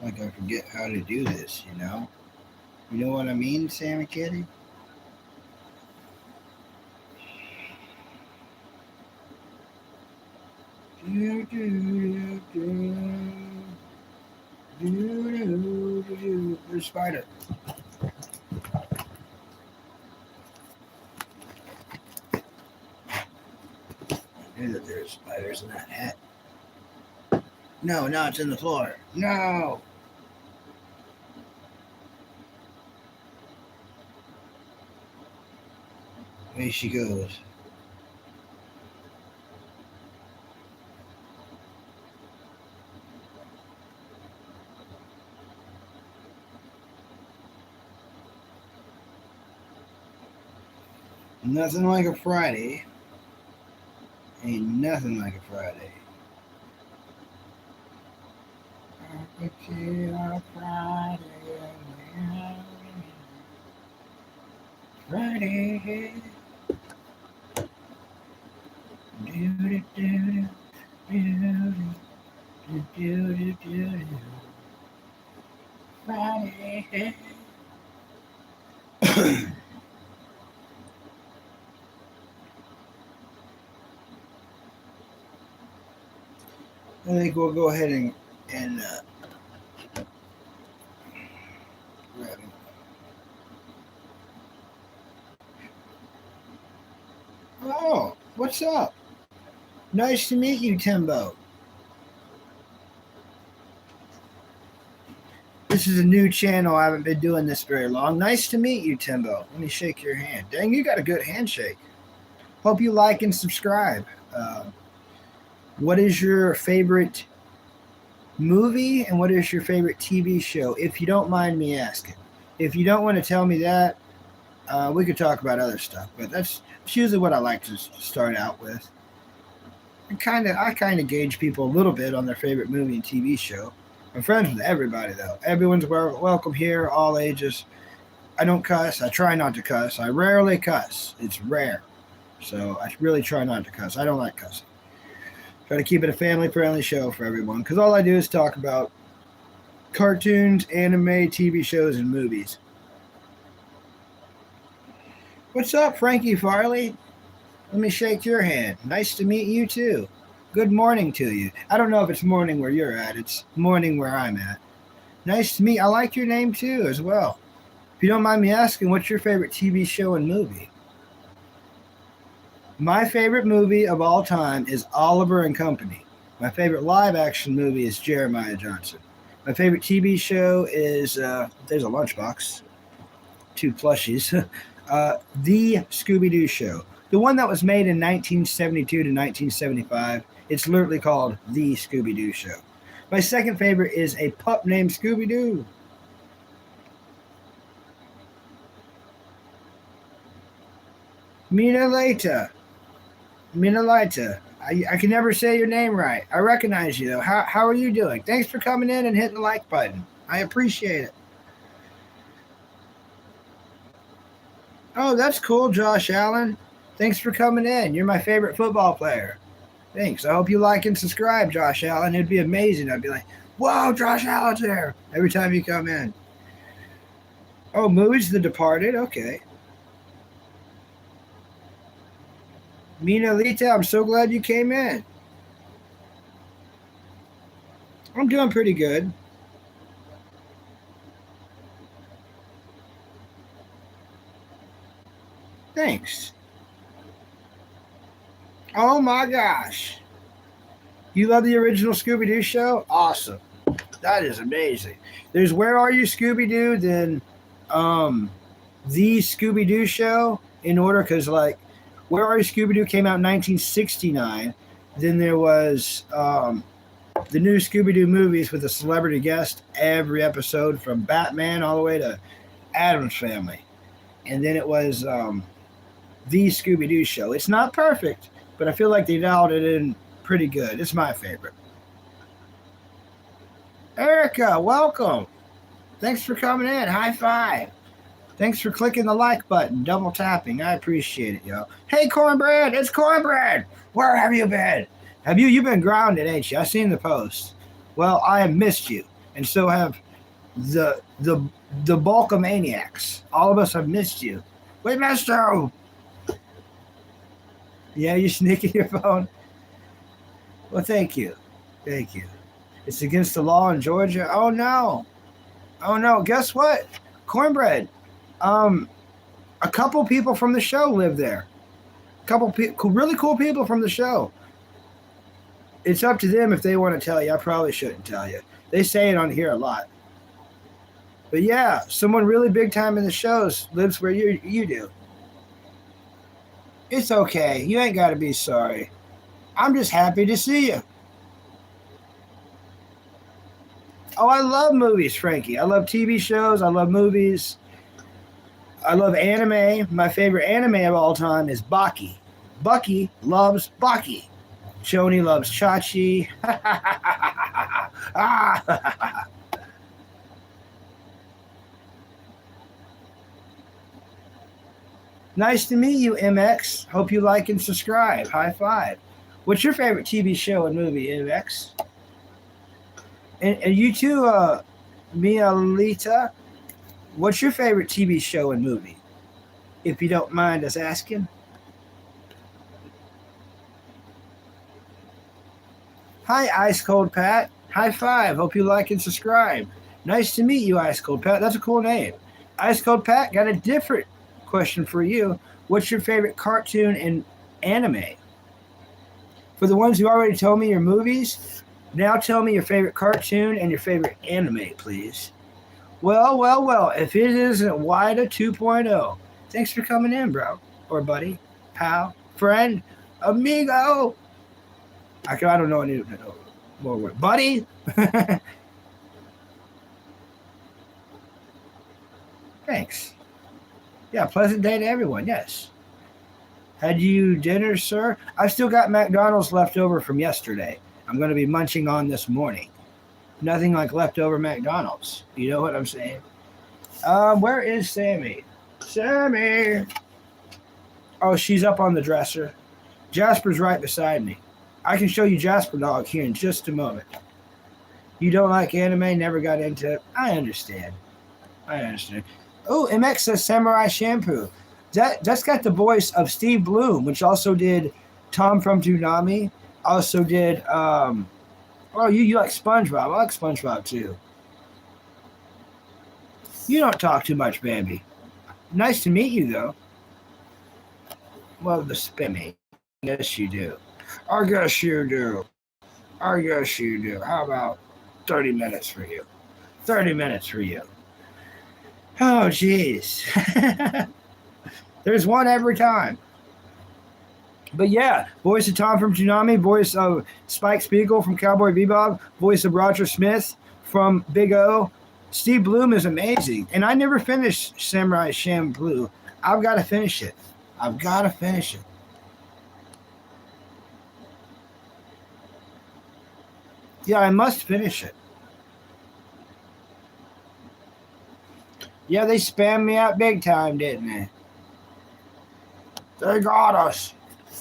Like I forget how to do this, you know? You know what I mean, Sammy Kitty? Do, do, do, do. There's a spider. I knew that there's spiders in that hat. No, it's in the floor. No! Away she goes. Nothing like a Friday. Ain't nothing like a Friday. Friday. Friday. I think we'll go ahead and grab him. Oh, what's up? Nice to meet you, Timbo. This is a new channel. I haven't been doing this very long. Nice to meet you, Timbo. Let me shake your hand. Dang, you got a good handshake. Hope you like and subscribe. What is your favorite movie and what is your favorite TV show, if you don't mind me asking? If you don't want to tell me that, we could talk about other stuff, but that's usually what I like to start out with. I kind of gauge people a little bit on their favorite movie and TV show. I'm friends with everybody, though. Everyone's welcome here, all ages. I don't cuss. I try not to cuss. I rarely cuss. It's rare. So I really try not to cuss. I don't like cussing. Try to keep it a family-friendly show for everyone, because all I do is talk about cartoons, anime, TV shows, and movies. What's up, Frankie Farley? Let me shake your hand. Nice to meet you, too. Good morning to you. I don't know if it's morning where you're at. It's morning where I'm at. Nice to meet you. I like your name, too, as well. If you don't mind me asking, what's your favorite TV show and movie? My favorite movie of all time is Oliver and Company. My favorite live-action movie is Jeremiah Johnson. My favorite TV show is, there's a lunchbox, 2 plushies, The Scooby-Doo Show. The one that was made in 1972 to 1975. It's literally called The Scooby-Doo Show. My second favorite is A Pup Named Scooby-Doo. Minalita. I can never say your name right. I recognize you, though. How are you doing? Thanks for coming in and hitting the like button. I appreciate it. Oh, that's cool, Josh Allen. Thanks for coming in. You're my favorite football player. Thanks. I hope you like and subscribe, Josh Allen. It'd be amazing. I'd be like, whoa, Josh Allen's there every time you come in. Oh, movies, The Departed. Okay. Minalita, I'm so glad you came in. I'm doing pretty good. Thanks. Oh my gosh. You love the original Scooby-Doo show? Awesome. That is amazing. There's Where Are You, Scooby-Doo, then The Scooby-Doo Show in order, because like Where Are You, Scooby-Doo came out in 1969. Then there was the new Scooby-Doo movies with a celebrity guest every episode, from Batman all the way to Addams Family. And then it was The Scooby-Doo Show. It's not perfect, but I feel like they dialed it in pretty good. It's my favorite. Erica, welcome. Thanks for coming in. High five. Thanks for clicking the like button, double tapping. I appreciate it, yo. Hey, Cornbread, it's Cornbread. Where have you been? You've been grounded, ain't you? I seen the post. Well, I have missed you. and so have the the the bulk of maniacs. All of us have missed you. We missed you. Yeah, you sneaking your phone. Well, thank you, thank you. It's against the law in Georgia. Oh no, oh no. Guess what? Cornbread. Um, a couple people from the show live there. A couple really cool people from the show. It's up to them if they want to tell you. I probably shouldn't tell you. They say it on here a lot. But yeah, someone really big time in the shows lives where you do. It's okay. You ain't got to be sorry. I'm just happy to see you. Oh, I love movies, Frankie. I love TV shows. I love movies. I love anime. My favorite anime of all time is Baki. Bucky loves Baki. Shoni loves Chachi. Nice to meet you, MX. Hope you like and subscribe. High five. What's your favorite TV show and movie, MX? And you too, Mialita. What's your favorite TV show and movie? If you don't mind us asking. Hi, Ice Cold Pat. High five. Hope you like and subscribe. Nice to meet you, Ice Cold Pat. That's a cool name. Ice Cold Pat, got a different question for you. What's your favorite cartoon and anime? For the ones who already told me your movies, now tell me your favorite cartoon and your favorite anime, please. Well, if it isn't Wida 2.0, thanks for coming in, bro. Or buddy, pal, friend, amigo. I don't know any more word. Buddy. Thanks. Yeah, pleasant day to everyone, yes. Had you dinner, sir? I've still got McDonald's left over from yesterday. I'm going to be munching on this morning. Nothing like leftover McDonald's. You know what I'm saying? Where is Sammy? Sammy! Oh, she's up on the dresser. Jasper's right beside me. I can show you Jasper Dog here in just a moment. You don't like anime, never got into it. I understand. Oh, MX says Samurai Shampoo. That's got the voice of Steve Bloom, which also did Tom from Toonami. Also did, you like SpongeBob. I like SpongeBob too. You don't talk too much, Bambi. Nice to meet you, though. Well, the spimmy. Yes, you do. I guess you do. How about 30 minutes for you? 30 minutes for you. Oh, jeez. There's one every time. But yeah, voice of Tom from Toonami, voice of Spike Spiegel from Cowboy Bebop, voice of Roger Smith from Big O. Steve Bloom is amazing. And I never finished Samurai Champloo. I've got to finish it. Yeah, I must finish it. Yeah, they spammed me out big time, didn't they? They got us.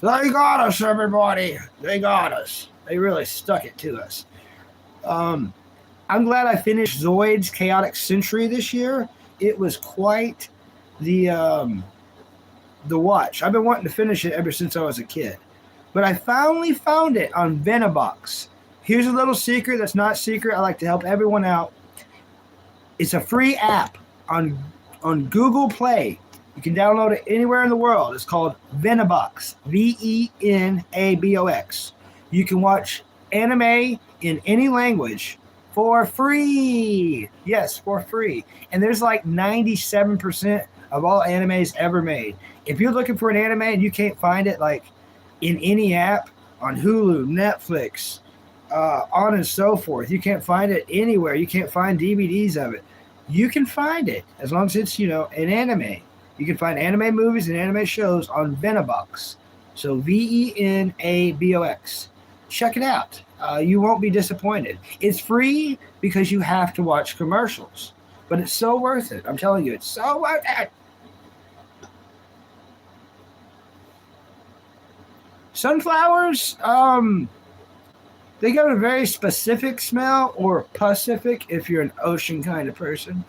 Everybody. They got us. They really stuck it to us. I'm glad I finished Zoid's Chaotic Century this year. It was quite the watch. I've been wanting to finish it ever since I was a kid. But I finally found it on Venobox. Here's a little secret that's not secret. I like to help everyone out. It's a free app on Google Play. You can download it anywhere in the world. It's called Venobox. Venabox. You can watch anime in any language for free. Yes, for free. And there's like 97% of all animes ever made. If you're looking for an anime and you can't find it like in any app, on Hulu, Netflix, on and so forth, you can't find it anywhere. You can't find DVDs of it. You can find it as long as it's, an anime. You can find anime movies and anime shows on Venobox. So Venabox. Check it out. You won't be disappointed. It's free because you have to watch commercials. But it's so worth it. I'm telling you, it's so worth it. Sunflowers, They got a very specific smell, or Pacific if you're an ocean kind of person.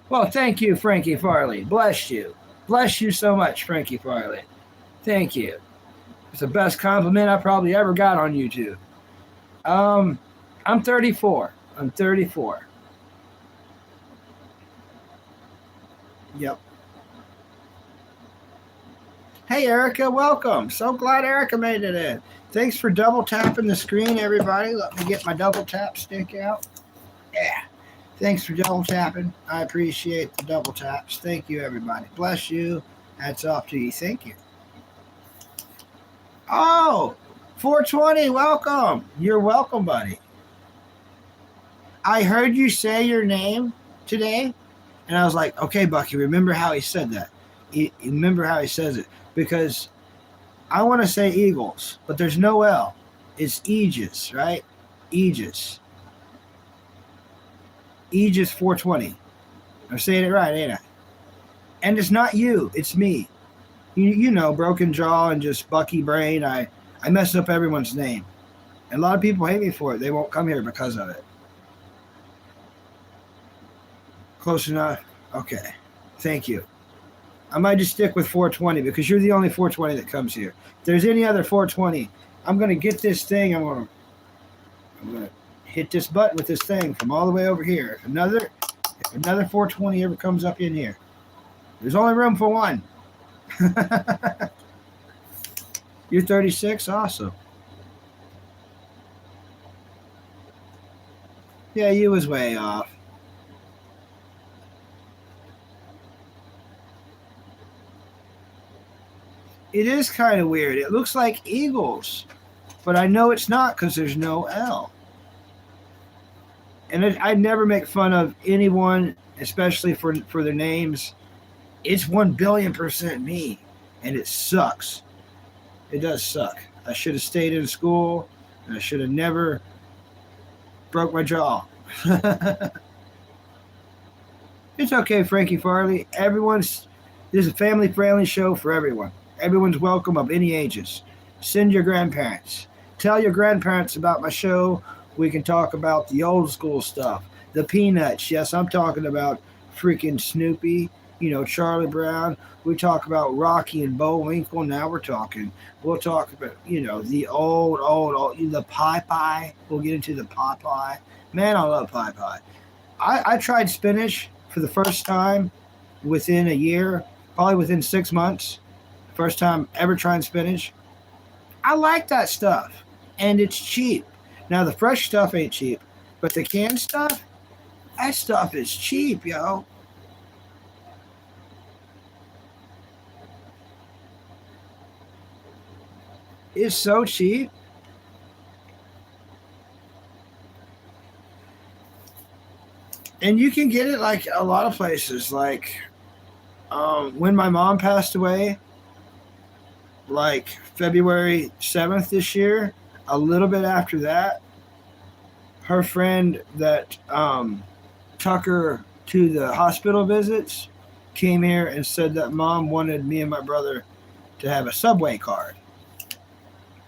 Well, thank you, Frankie Farley. Bless you. Bless you so much, Frankie Farley. Thank you. It's the best compliment I probably ever got on YouTube. I'm 34. I'm 34. Yep. Hey, Erica, welcome. So glad Erica made it in. Thanks for double tapping the screen, everybody. Let me get my double tap stick out. Yeah. Thanks for double tapping. I appreciate the double taps. Thank you, everybody. Bless you. Hats off to you. Thank you. Oh, 420, welcome. You're welcome, buddy. I heard you say your name today, and I was like, okay, Bucky, remember how he said that. Remember how he says it. Because I want to say Eagles, but there's no L. It's Aegis, right? Aegis. Aegis 420. I'm saying it right, ain't I? And it's not you. It's me. You know, broken jaw and just Bucky brain. I mess up everyone's name. And a lot of people hate me for it. They won't come here because of it. Close enough? Okay. Thank you. I might just stick with 420 because you're the only 420 that comes here. If there's any other 420, I'm going to get this thing. I'm going to hit this button with this thing from all the way over here. If another 420 ever comes up in here, there's only room for one. You're 36? Awesome. Yeah, you was way off. It is kind of weird. It looks like Eagles, but I know it's not because there's no L. And I never make fun of anyone, especially for their names. It's 1,000,000,000% me, and it sucks. It does suck. I should have stayed in school, and I should have never broke my jaw. It's okay, Frankie Farley. This is a family-friendly show for everyone. Everyone's welcome of any ages. Send your grandparents. Tell your grandparents about my show. We can talk about the old school stuff. The Peanuts. Yes, I'm talking about freaking Snoopy. You know, Charlie Brown. We talk about Rocky and Bullwinkle. Now we'll talk about, you know, the old, the Popeye. We'll get into the Popeye. Man, I love Popeye. I tried spinach for the first time within a year, probably within 6 months. First time ever trying spinach. I like that stuff. And it's cheap. Now, the fresh stuff ain't cheap. But the canned stuff, that stuff is cheap, yo. It's so cheap. And you can get it like a lot of places. Like when my mom passed away, like February 7th this year, a little bit after that, her friend that took her to the hospital visits came here and said that mom wanted me and my brother to have a Subway card.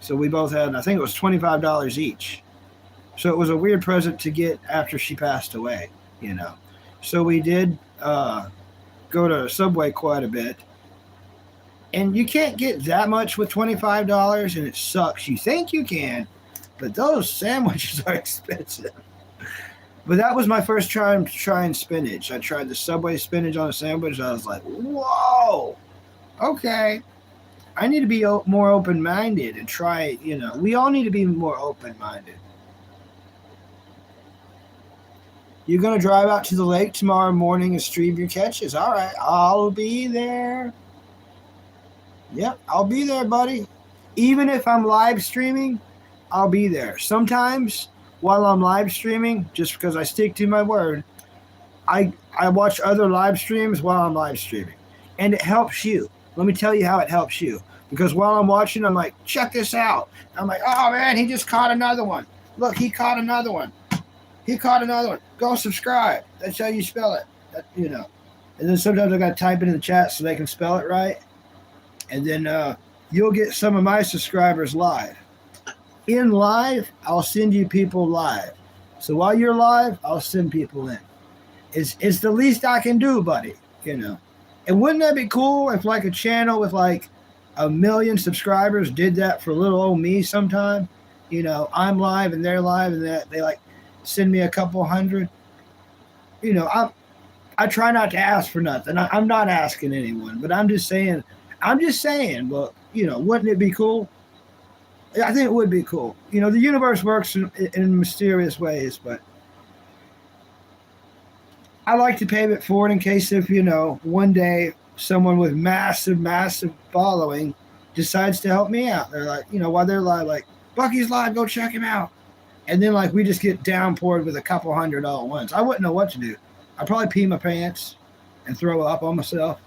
So we both had, I think it was $25 each. So it was a weird present to get after she passed away, you know. So we did go to Subway quite a bit. And you can't get that much with $25, and it sucks. You think you can, but those sandwiches are expensive. But that was my first time trying spinach. I tried the Subway spinach on a sandwich. I was like, whoa, okay. I need to be more open-minded and try it, you know. We all need to be more open-minded. You're going to drive out to the lake tomorrow morning and stream your catches. All right, I'll be there. Yep, I'll be there, buddy. Even if I'm live streaming, I'll be there. Sometimes while I'm live streaming, just because I stick to my word, I watch other live streams while I'm live streaming. And it helps you. Let me tell you how it helps you. Because while I'm watching, I'm like, check this out. I'm like, oh, man, he just caught another one. Look, he caught another one. He caught another one. Go subscribe. That's how you spell it. You know. And then sometimes I got to type it in the chat so they can spell it right. And then you'll get some of my subscribers live. In live, I'll send you people live. So while you're live, I'll send people in. It's the least I can do, buddy. You know. And wouldn't that be cool if like a channel with like 1 million subscribers did that for little old me sometime? You know, I'm live and they're live and they like send me a couple hundred. You know, I try not to ask for nothing. I'm not asking anyone, but I'm just saying, well, you know, wouldn't it be cool? I think it would be cool. You know, the universe works in mysterious ways, but I like to pay it forward in case if, you know, one day someone with massive, massive following decides to help me out. They're like, you know, while they're live, like, Bucky's live, go check him out. And then, like, we just get downpoured with a couple hundred all at once. I wouldn't know what to do. I'd probably pee my pants and throw up on myself.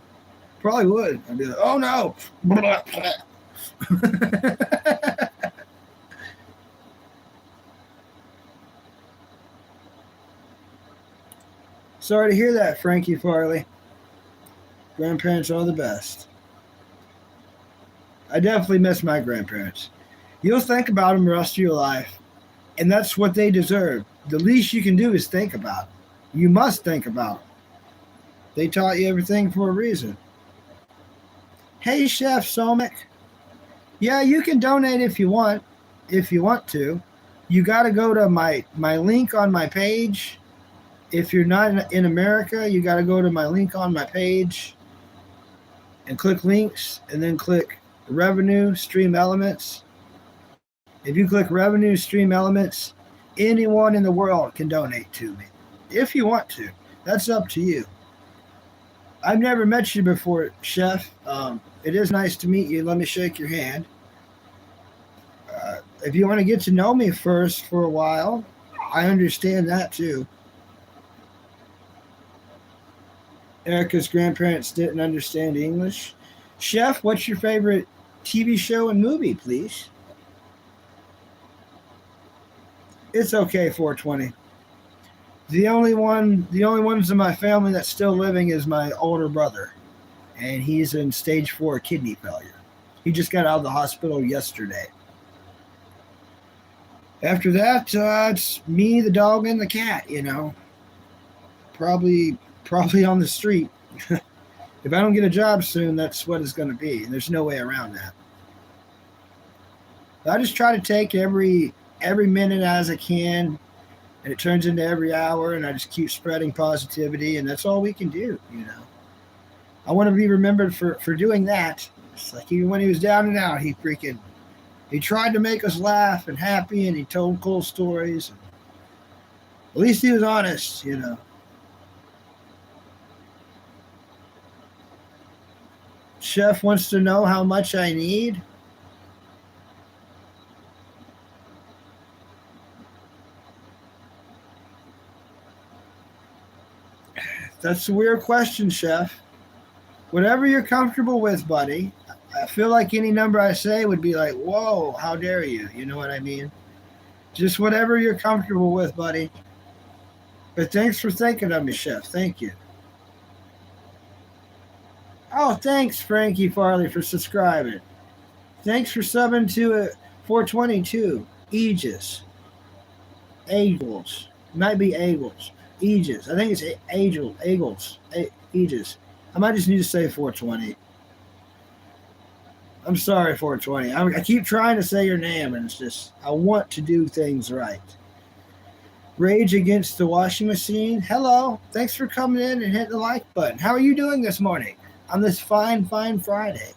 Probably would. I'd be like, oh no. Sorry to hear that, Frankie Farley. Grandparents are the best. I definitely miss my grandparents. You'll think about them the rest of your life, and that's what they deserve. The least you can do is think about them. You must think about them. They taught you everything for a reason. Hey, Chef Somic. Yeah, you can donate if you want to. You got to go to my link on my page. If you're not in America, you got to go to my link on my page and click links and then click revenue stream elements. If you click revenue stream elements, anyone in the world can donate to me if you want to. That's up to you. I've never met you before, Chef. It is nice to meet you. Let me shake your hand. If you want to get to know me first for a while, I understand that too. Erica's grandparents didn't understand English. Chef, what's your favorite TV show and movie, please? It's okay, 420. The only ones in my family that's still living is my older brother, and he's in stage 4 kidney failure. He just got out of the hospital yesterday. After that, it's me, the dog, and the cat, you know. Probably on the street. If I don't get a job soon, that's what it's going to be. There's no way around that. I just try to take every minute as I can, and it turns into every hour, and I just keep spreading positivity, and that's all we can do, you know. I want to be remembered for doing that. It's like even when he was down and out, he tried to make us laugh and happy, and he told cool stories. At least he was honest, you know. Chef wants to know how much I need. That's a weird question, Chef. Whatever you're comfortable with, buddy. I feel like any number I say would be like, whoa, how dare you? You know what I mean? Just whatever you're comfortable with, buddy. But thanks for thinking of me, Chef. Thank you. Oh, thanks, Frankie Farley, for subscribing. Thanks for subbing to 422. Aegis. Eagles. Might be Eagles. Aegis. I think it's Eagles. Aegis. I might just need to say 420. I'm sorry, 420. I keep trying to say your name, and it's just, I want to do things right. Rage Against the Washing Machine. Hello. Thanks for coming in and hitting the like button. How are you doing this morning on this fine Friday?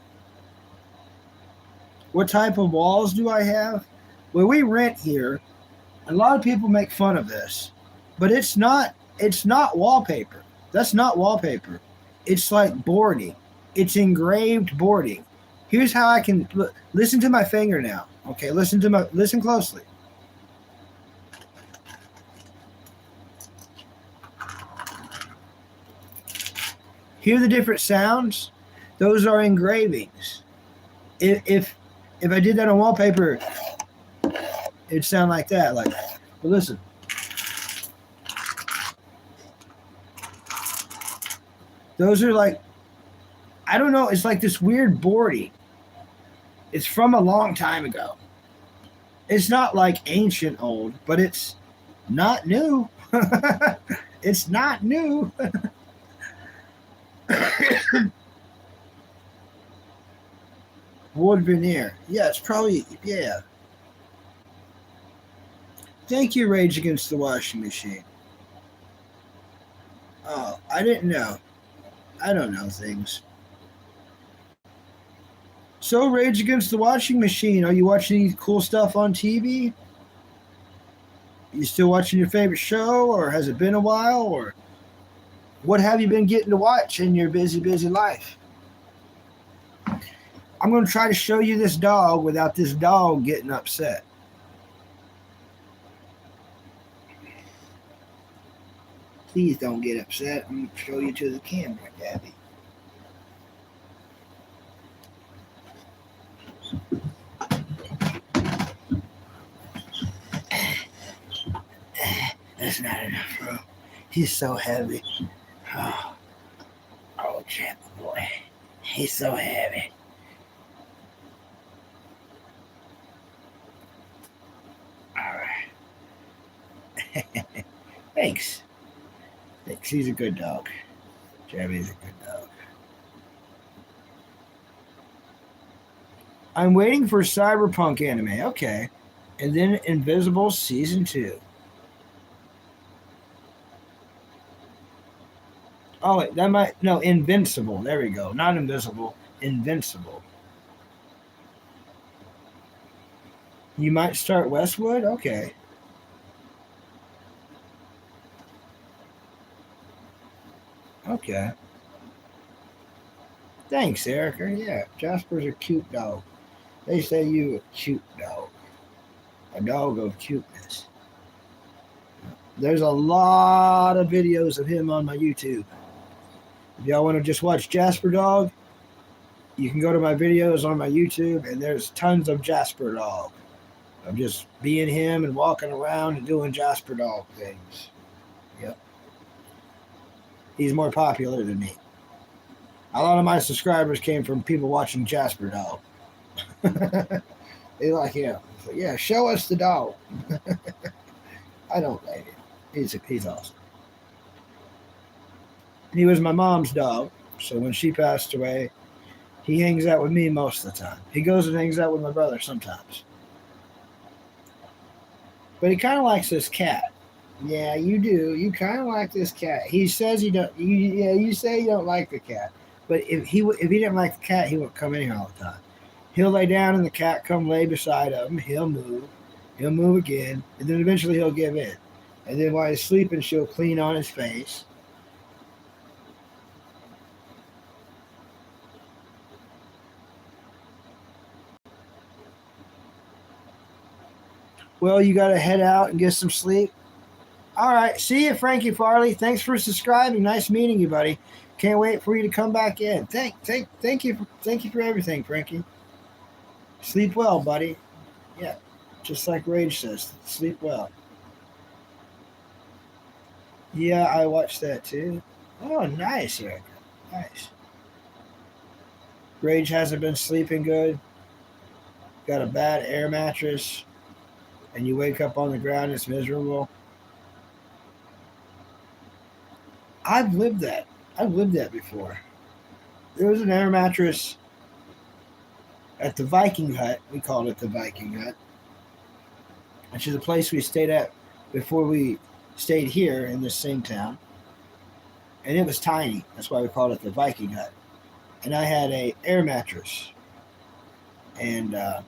What type of walls do I have? Well, we rent here. A lot of people make fun of this, but it's not wallpaper. That's not wallpaper. It's like boarding. It's engraved boarding. Here's how I can listen to my finger now. Okay, listen closely. Hear the different sounds? Those are engravings. If I did that on wallpaper, it'd sound like that. But listen. Those are like, I don't know, it's like this weird boarding. It's from a long time ago. It's not like ancient old, but it's not new. It's not new. Wood veneer. Yeah, it's probably, yeah. Thank you, Rage Against the Washing Machine. Oh, I didn't know. I don't know things. So, Rage Against the Washing Machine, are you watching any cool stuff on TV? You still watching your favorite show, or has it been a while, or what have you been getting to watch in your busy, busy life? I'm going to try to show you this dog without this dog getting upset. Please don't get upset. I'm going to show you to the camera, Gabby. That's not enough, bro. He's so heavy. Oh, Chap boy. He's so heavy. All right. Thanks. Thanks. He's a good dog. Jabby's a good dog. I'm waiting for Cyberpunk anime. Okay. And then Invisible Season 2. Oh, wait, that might. No, Invincible. There we go. Not Invisible. Invincible. You might start Westwood? Okay. Okay. Thanks, Erica. Yeah, Jasper's a cute dog. They say you a cute dog. A dog of cuteness. There's a lot of videos of him on my YouTube. If y'all want to just watch Jasper Dog, you can go to my videos on my YouTube, and there's tons of Jasper Dog. Of just being him and walking around and doing Jasper Dog things. Yep. He's more popular than me. A lot of my subscribers came from people watching Jasper Dog. They like him. So, yeah, show us the dog. I don't like it. He's awesome. He was my mom's dog, so when she passed away, he hangs out with me most of the time. He goes and hangs out with my brother sometimes. But he kind of likes this cat. Yeah, you do. You kind of like this cat. He says you don't. You say you don't like the cat. But if he didn't like the cat, he wouldn't come in here all the time. He'll lay down and the cat come lay beside him. He'll move. He'll move again, and then eventually he'll give in. And then while he's sleeping, she'll clean on his face. Well, you got to head out and get some sleep. All right. See you, Frankie Farley. Thanks for subscribing. Nice meeting you, buddy. Can't wait for you to come back in. Thank you for everything, Frankie. Sleep well, buddy. Yeah, just like Rage says, sleep well. Yeah, I watched that too. Oh, nice, Erica. Nice. Rage hasn't been sleeping good. Got a bad air mattress, and you wake up on the ground. It's miserable. I've lived that. I've lived that before. There was an air mattress at the Viking Hut. We called it the Viking Hut, which is a place we stayed at before we stayed here in this same town. And it was tiny. That's why we called it the Viking Hut. And I had a air mattress. And I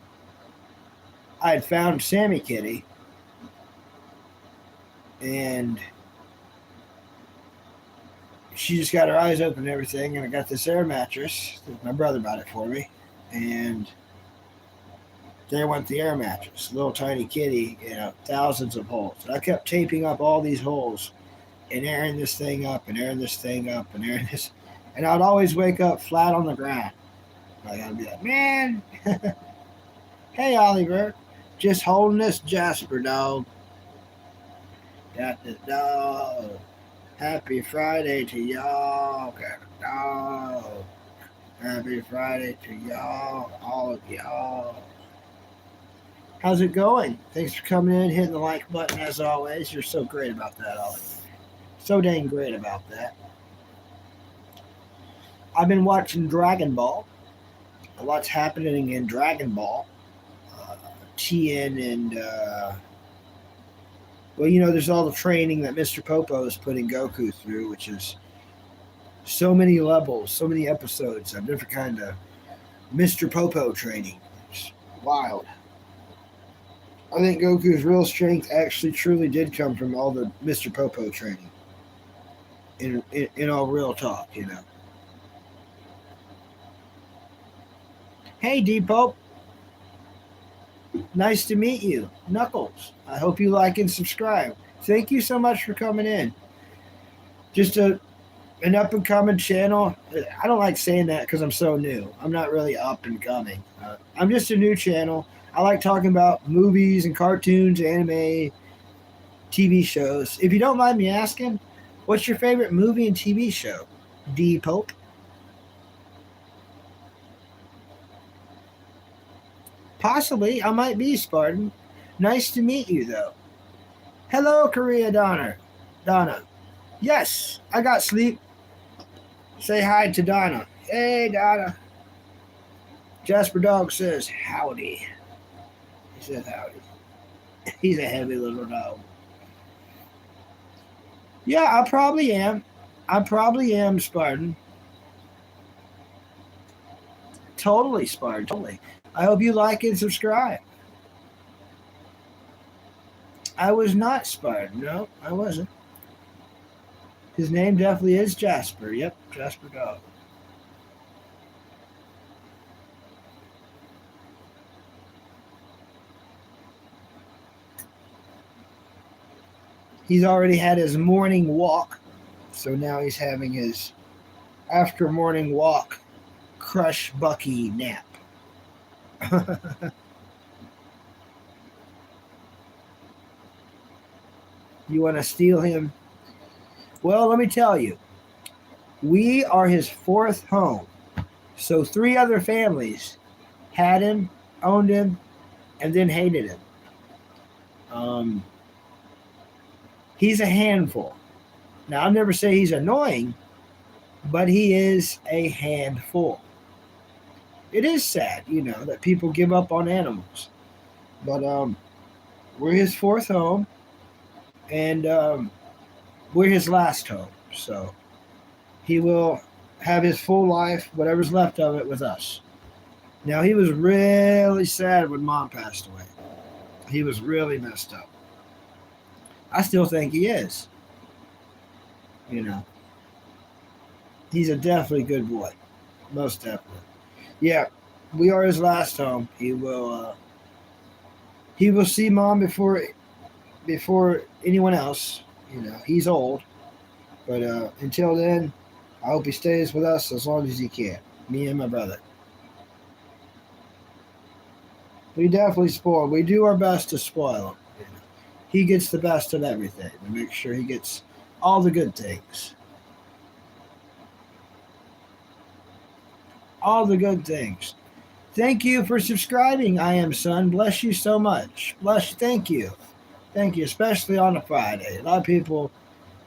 had found Sammy Kitty. And she just got her eyes open and everything. And I got this air mattress. My brother bought it for me. And there went the air mattress. Little tiny kitty, thousands of holes. And I kept taping up all these holes and airing this thing up and airing this thing up and airing this. And I'd always wake up flat on the ground. Like I'd be like, man, hey, Oliver, just holding this Jasper dog. Got this dog. Happy Friday to y'all. Got a dog. Happy Friday to y'all, all of y'all. How's it going? Thanks for coming in, hitting the like button as always. You're so great about that, Ollie. So dang great about that. I've been watching Dragon Ball. A lot's happening in Dragon Ball. Tien and well, there's all the training that Mr. Popo is putting Goku through, which is so many levels, so many episodes of different kind of Mr. Popo training. It's wild. I think Goku's real strength actually truly did come from all the Mr. Popo training. In all real talk. Hey, D Pope. Nice to meet you. Knuckles. I hope you like and subscribe. Thank you so much for coming in. Just an up and coming channel. I don't like saying that because I'm so new. I'm not really up and coming. I'm just a new channel. I like talking about movies and cartoons, anime, TV shows. If you don't mind me asking, what's your favorite movie and TV show? D Pope? Possibly. I might be, Spartan. Nice to meet you, though. Hello, Korea Donna. Donna. Yes, I got sleep. Say hi to Donna. Hey, Donna. Jasper Dog says howdy. He says howdy. He's a heavy little dog. Yeah, I probably am. I probably am, Spartan. Totally, Spartan. Totally. I hope you like and subscribe. I was not Spartan. No, I wasn't. His name definitely is Jasper. Yep, Jasper Dog. He's already had his morning walk, so now he's having his after morning walk crush Bucky nap. You want to steal him? Well, let me tell you, we are his fourth home. So 3 other families had him, owned him, and then hated him. He's a handful. Now, I'll never say he's annoying, but he is a handful. It is sad, that people give up on animals. But we're his fourth home, and we're his last home. So he will have his full life, whatever's left of it, with us. Now, he was really sad when Mom passed away. He was really messed up. I still think he is. He's a definitely good boy. Most definitely. Yeah, we are his last home. He will see Mom before anyone else. He's old. But until then, I hope he stays with us as long as he can. Me and my brother. We definitely spoil. We do our best to spoil him. He gets the best of everything. We make sure he gets all the good things. All the good things. Thank you for subscribing, I Am Son. Bless you so much. Bless you. Thank you. Thank you, especially on a Friday. A lot of people,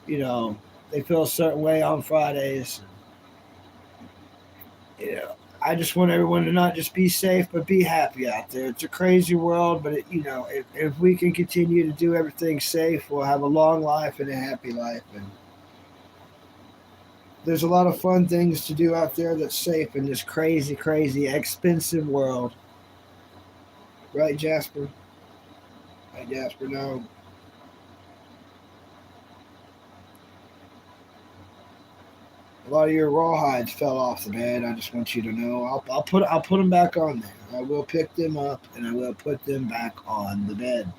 they feel a certain way on Fridays. I just want everyone to not just be safe, but be happy out there. It's a crazy world, but if we can continue to do everything safe, we'll have a long life and a happy life. And there's a lot of fun things to do out there that's safe in this crazy, crazy, expensive world. Right, Jasper? Right, Jasper? No. A lot of your rawhides fell off the bed. I just want you to know. I'll put them back on there. I will pick them up and I will put them back on the bed.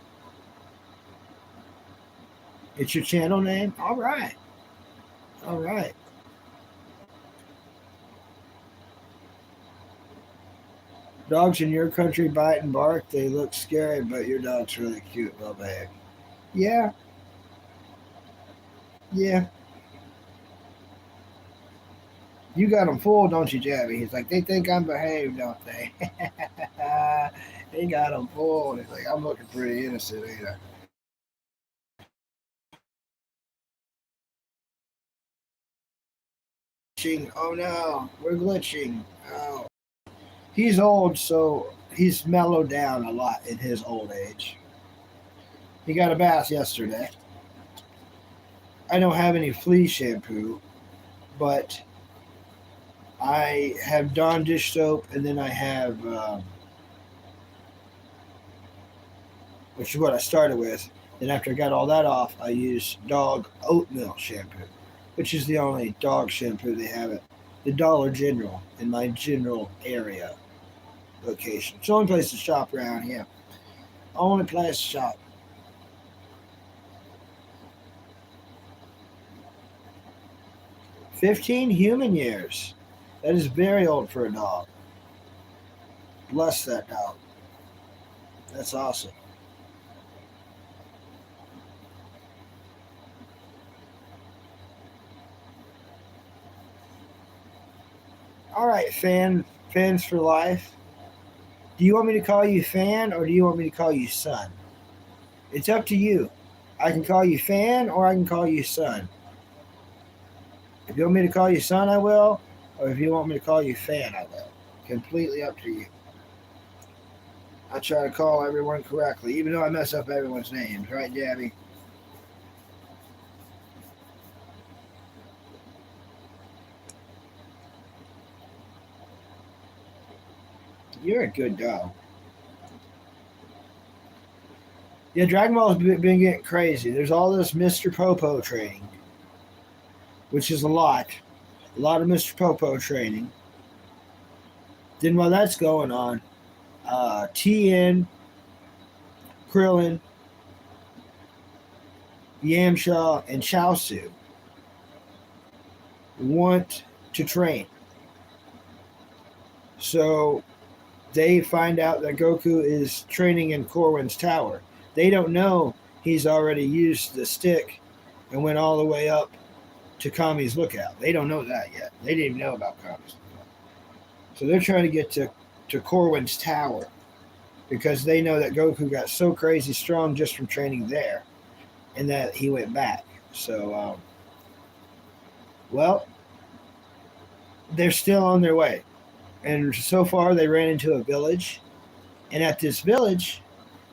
It's your channel name? All right. All right. Dogs in your country bite and bark. They look scary, but your dog's really cute. Well behaved. Yeah. Yeah. You got them fooled, don't you, Jabby? He's like, they think I'm behaved, don't they? He got them fooled. He's like, I'm looking pretty innocent, ain't I? Oh no, we're glitching. Oh. He's old, so he's mellowed down a lot in his old age. He got a bath yesterday. I don't have any flea shampoo, but I have Dawn dish soap, and then I have, which is what I started with. Then after I got all that off, I use dog oatmeal shampoo, which is the only dog shampoo they have at the Dollar General in my general area location. It's the only place to shop around here. Only place to shop. 15 human years. That is very old for a dog. Bless that dog. That's awesome. All right, fans for life. Do you want me to call you fan or do you want me to call you son? It's up to you. I can call you fan or I can call you son. If you want me to call you son, I will. Or if you want me to call you fan, I will. Completely up to you. I try to call everyone correctly, even though I mess up everyone's names, right, Gabby? You're a good dog. Yeah, Dragon Ball's been getting crazy. There's all this Mr. Popo training, which is a lot. A lot of Mr. Popo training. Then while that's going on, Tien, Krillin, Yamcha, and Chaozu want to train. So they find out that Goku is training in Corwin's tower. They don't know he's already used the stick and went all the way up to Kami's lookout. They don't know that yet. They didn't even know about Kami's lookout. So they're trying to get to Corwin's tower because they know that Goku got so crazy strong just from training there and that he went back. So, well, they're still on their way. And so far, they ran into a village. And at this village,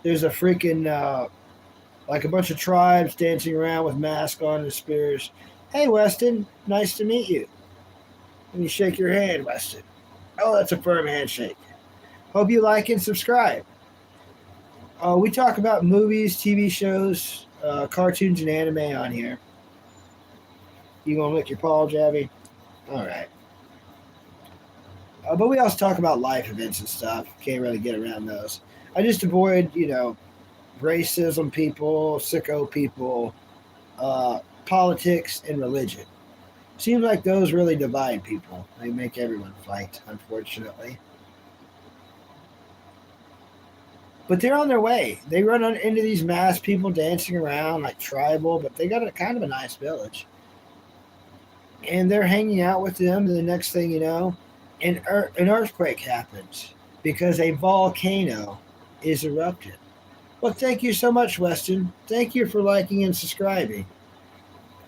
there's a freaking, like a bunch of tribes dancing around with masks on and spears. Hey, Weston, nice to meet you. Let me shake your hand, Weston. Oh, that's a firm handshake. Hope you like and subscribe. We talk about movies, TV shows, cartoons, and anime on here. You gonna lick your paw, Jabby? All right. But we also talk about life events and stuff. Can't really get around those. I just avoid, racism people, sicko people, politics, and religion. Seems like those really divide people. They make everyone fight, unfortunately. But they're on their way. They run into these mass people dancing around like tribal, but they got a kind of a nice village. And they're hanging out with them. And the next thing you know, an earthquake happens because a volcano is erupted. Well, thank you so much, Weston. Thank you for liking and subscribing.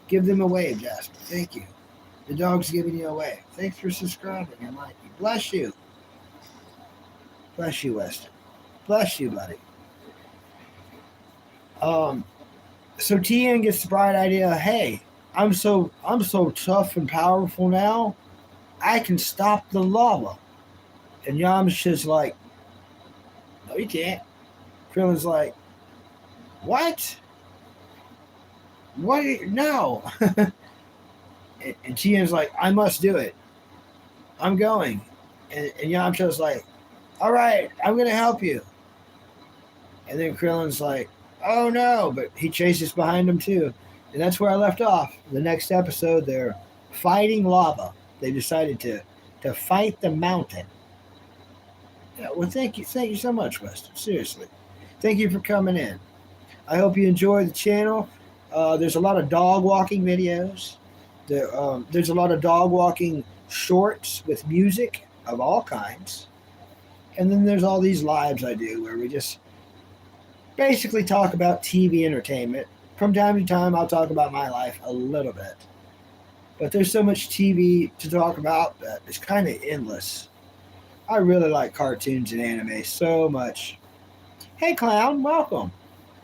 Give them a wave, Jasper. Thank you. The dog's giving you a wave. Thanks for subscribing and liking. Bless you. Bless you, Weston. Bless you, buddy. Um, so Tien gets the bright idea. Hey, I'm so tough and powerful now. I can stop the lava. And Yamcha's like, no, you can't. Krillin's like, what? What? No. And Tien's like, I must do it. I'm going. And Yamcha's like, all right, I'm going to help you. And then Krillin's like, oh no. But he chases behind him too. And that's where I left off. The next episode, they're fighting lava. They decided to fight the mountain. Yeah, well, thank you so much, Weston. Seriously, thank you for coming in. I hope you enjoy the channel. There's a lot of dog walking videos. There's a lot of dog walking shorts with music of all kinds. And then there's all these lives I do where we just basically talk about TV entertainment. From time to time, I'll talk about my life a little bit. But there's so much TV to talk about that it's kind of endless. I really like cartoons and anime so much. Hey, Clown, welcome.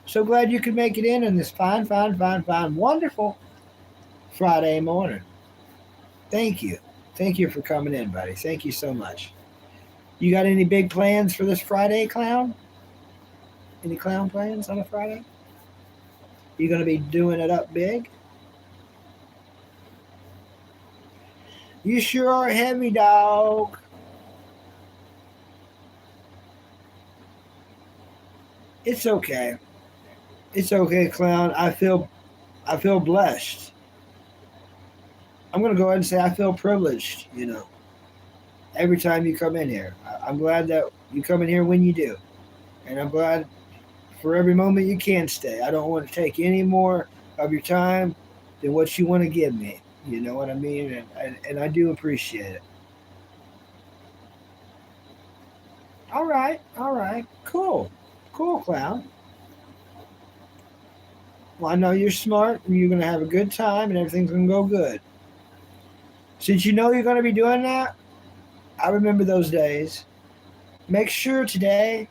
So glad you could make it in on this fine, wonderful Friday morning. Thank you. Thank you for coming in, buddy. Thank you so much. You got any big plans for this Friday, Clown? Any clown plans on a Friday? You going to be doing it up big? You sure are heavy, dog. It's okay. It's okay, Clown. I feel blessed. I'm gonna go ahead and say I feel privileged. Every time you come in here, I'm glad that you come in here when you do, and I'm glad for every moment you can stay. I don't want to take any more of your time than what you want to give me. You know what I mean? And I do appreciate it. All right, cool, Clown. Well, I know you're smart and you're gonna have a good time and everything's gonna go good. Since you know you're gonna be doing that, I remember those days. Make sure today,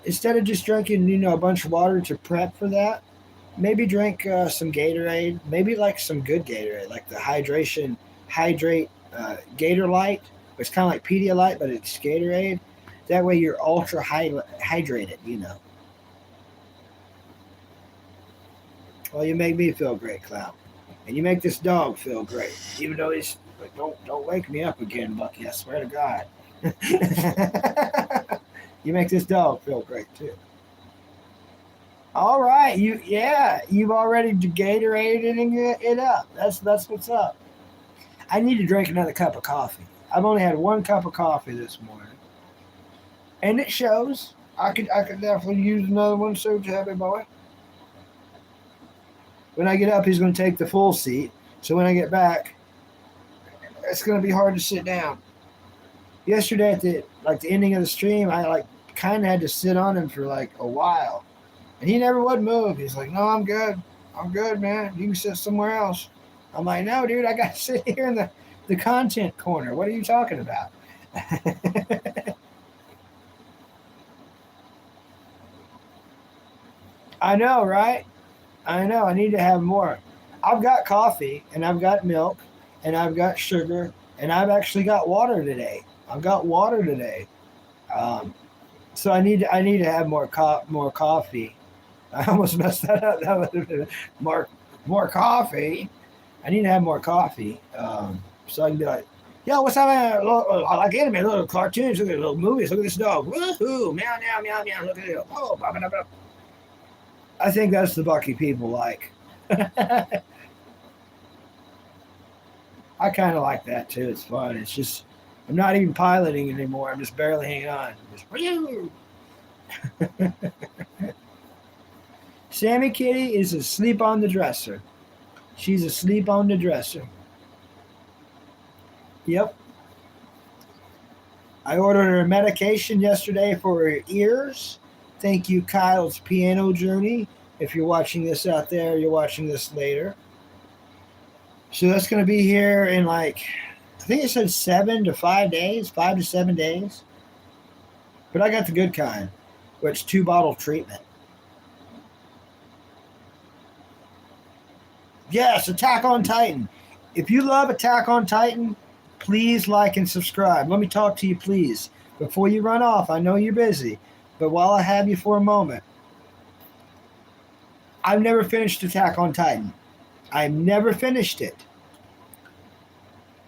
instead of just drinking, a bunch of water to prep for that, maybe drink some Gatorade. Maybe like some good Gatorade, like the hydrate Gator Light. It's kind of like Pedialyte, but it's Gatorade. That way you're ultra hydrated. Well, you make me feel great, Clown, and you make this dog feel great. Even though he's like, don't wake me up again, Bucky. I swear to God. You make this dog feel great too. All right, you've already Gatorated it up. That's what's up. I need to drink another cup of coffee. I've only had one cup of coffee this morning, and it shows. I could definitely use another one, so happy boy. When I get up, he's going to take the full seat. So when I get back, it's going to be hard to sit down. Yesterday at the ending of the stream, I kind of had to sit on him for a while, and he never would move. He's like, "No, I'm good. I'm good, man. You can sit somewhere else." I'm like, "No, dude, I got to sit here in the content corner. What are you talking about?" I know, right? I know. I need to have more. I've got coffee and I've got milk and I've got sugar and I've actually got water today. I've got water today. Um, so I need to have more coffee. I almost messed that up. That would have been more coffee. I need to have more coffee. So I can be like, yo, what's up, man? I like anime, little cartoons, look at little movies, look at this dog. Woohoo, meow, meow, meow, meow, look at it. Oh, blah, blah, blah. I think that's the Bucky people like. I kind of like that too. It's fun. It's just, I'm not even piloting anymore. I'm just barely hanging on. Just, Sammy Kitty is asleep on the dresser. She's asleep on the dresser. Yep. I ordered her medication yesterday for her ears. Thank you, Kyle's Piano Journey. If you're watching this out there, you're watching this later. So that's going to be here in I think it said 7 to 5 days, 5 to 7 days. But I got the good kind, where it's 2-bottle treatment. Yes, Attack on Titan. If you love Attack on Titan, please like and subscribe. Let me talk to you, please. Before you run off, I know you're busy, but while I have you for a moment, I've never finished Attack on Titan. I've never finished it.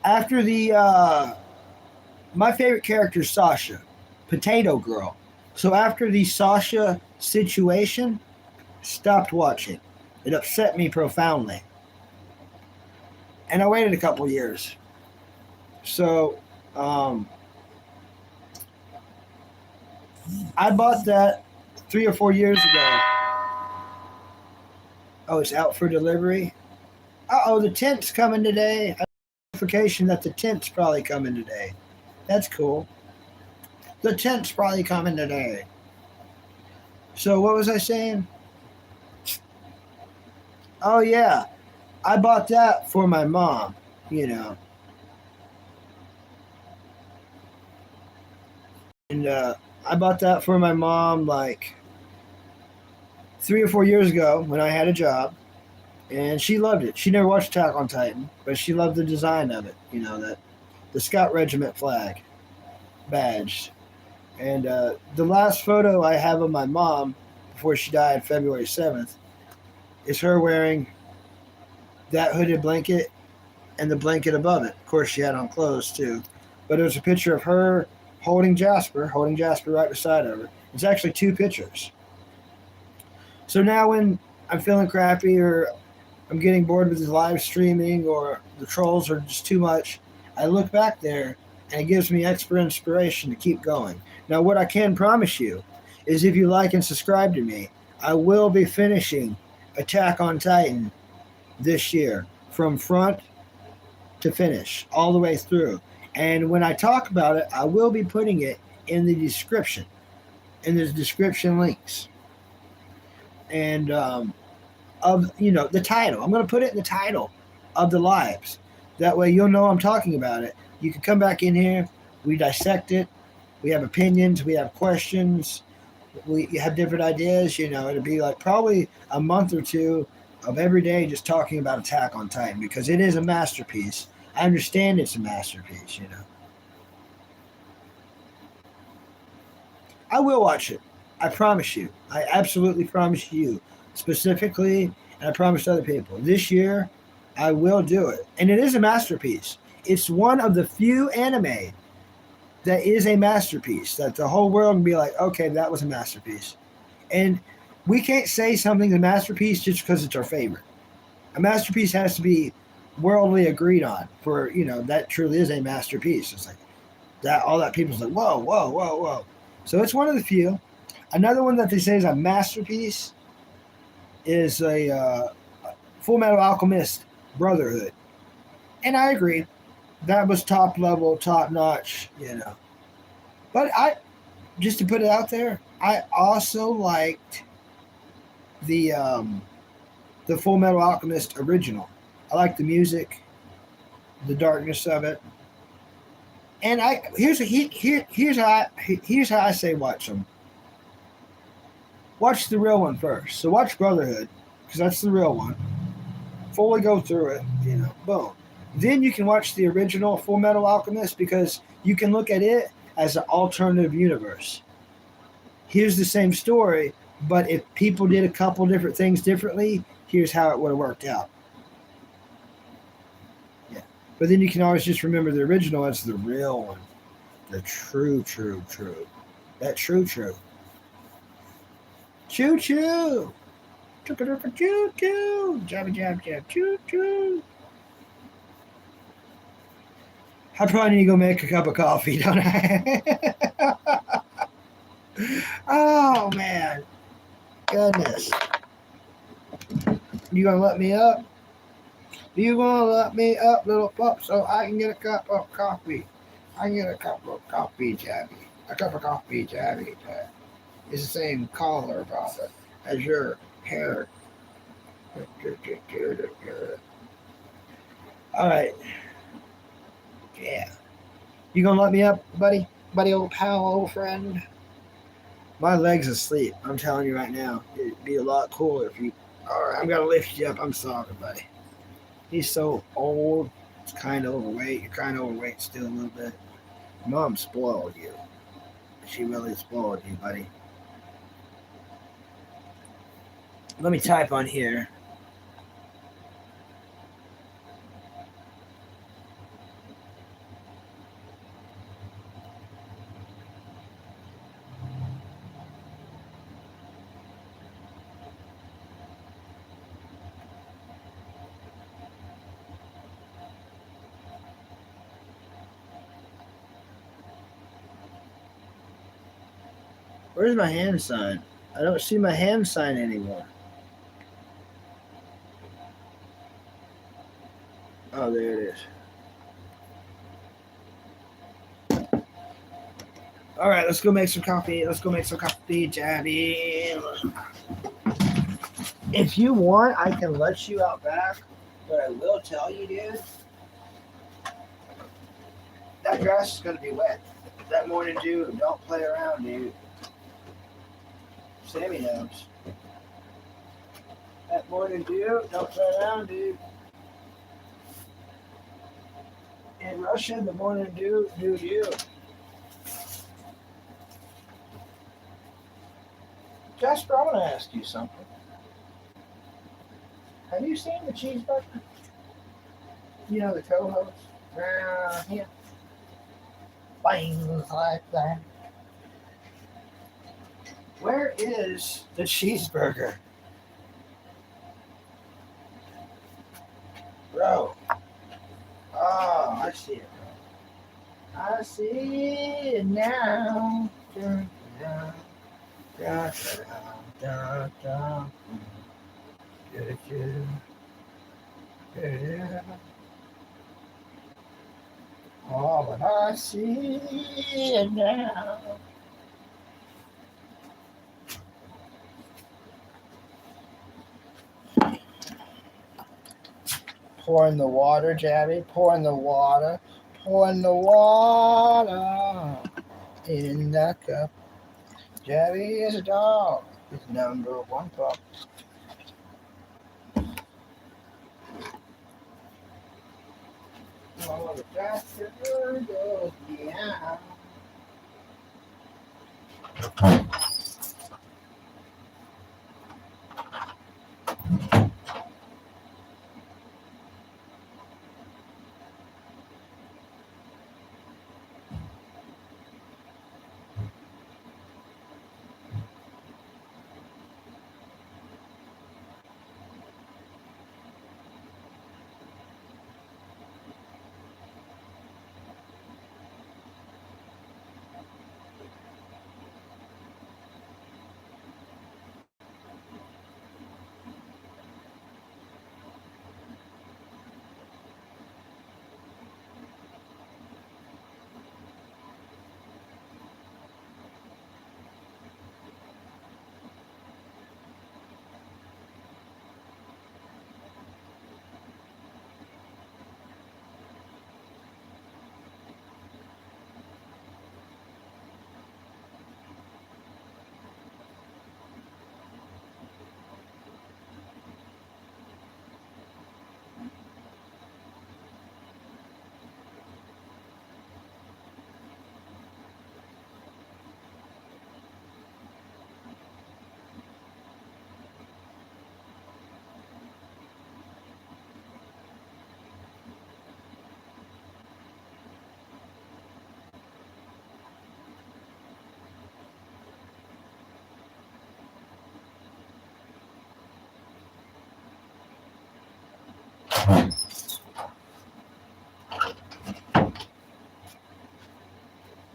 After my favorite character is Sasha, Potato Girl. So after the Sasha situation, stopped watching. It upset me profoundly. And I waited a couple years. So I bought that 3 or 4 years ago. Oh, it's out for delivery. Uh-oh, the tent's coming today. I notification that the tent's probably coming today. That's cool. The tent's probably coming today. So what was I saying? Oh yeah, I bought that for my mom. You know, and I bought that for my mom like 3 or 4 years ago when I had a job, and she loved it. She never watched Attack on Titan, but she loved the design of it. You know, that the Scout Regiment flag badge. And the last photo I have of my mom before she died, February 7th, is her wearing that hooded blanket and the blanket above it. Of course, she had on clothes too. But it was a picture of her holding Jasper right beside of her. It's actually two pictures. So now when I'm feeling crappy or I'm getting bored with this live streaming or the trolls are just too much, I look back there and it gives me extra inspiration to keep going. Now, what I can promise you is if you like and subscribe to me, I will be finishing Attack on Titan this year from front to finish, all the way through. And when I talk about it, I will be putting it in the description, in the description links. And of the title. I'm going to put it in the title of the lives. That way you'll know I'm talking about it. You can come back in here. We dissect it. We have opinions. We have questions. We have different ideas. It'll be like probably a month or two of every day just talking about Attack on Titan because it is a masterpiece. I understand it's a masterpiece. I will watch it. I promise you. I absolutely promise you. Specifically, and I promised other people. This year, I will do it. And it is a masterpiece. It's one of the few anime that is a masterpiece, that the whole world can be like, okay, that was a masterpiece. And we can't say something's a masterpiece just because it's our favorite. A masterpiece has to be worldly agreed on for, that truly is a masterpiece. It's like that, all that people's like, whoa, whoa, whoa, whoa. So it's one of the few. Another one that they say is a masterpiece is a Full Metal Alchemist Brotherhood. And I agree. That was top level, top notch, But just to put it out there, I also liked the Full Metal Alchemist original. I like the music, the darkness of it. And here's how I say watch them. Watch the real one first. So watch Brotherhood, because that's the real one. Fully go through it, boom. Then you can watch the original Full Metal Alchemist because you can look at it as an alternative universe. Here's the same story, but if people did a couple different things differently, here's how it would have worked out. Yeah. But then you can always just remember the original as the real one. The true. That true. Choo choo. Took it up for choo choo. Jabba jab jab choo choo. I probably need to go make a cup of coffee, don't I? Oh man. Goodness. You gonna let me up? You gonna let me up, little pup, so I can get a cup of coffee? I can get a cup of coffee, Jabby. A cup of coffee, Jabby. It's the same color, brother, as your hair. All right. Yeah. You gonna let me up, buddy? Buddy, old pal, old friend? My leg's asleep. I'm telling you right now. It'd be a lot cooler if you... All right, I'm gonna lift you up. I'm sorry, buddy. He's so old. He's kind of overweight. You're kind of overweight still a little bit. Mom spoiled you. She really spoiled you, buddy. Let me type on here. Where's my hand sign? I don't see my hand sign anymore. Oh, there it is. All right, let's go make some coffee. Let's go make some coffee, Jabby. If you want, I can let you out back, but I will tell you, dude, that grass is gonna be wet. That morning dew, don't play around, dude. Sammy knows. That morning dew, don't play around, dude. In Russia, the morning dew, you. Jasper, I want to ask you something. Have you seen the cheeseburger? You know, the co-host? Yeah. Things like that. Where is the cheeseburger? Bro. Oh, I see it, bro. I see it now. Dun, dun, dun, dun, dun, dun. Oh, but I see it now. Pour in the water, Jabby. Pour in the water. Pour in the water. In the cup. Jabby is a dog. His number one pup. Oh, the faster goes meow.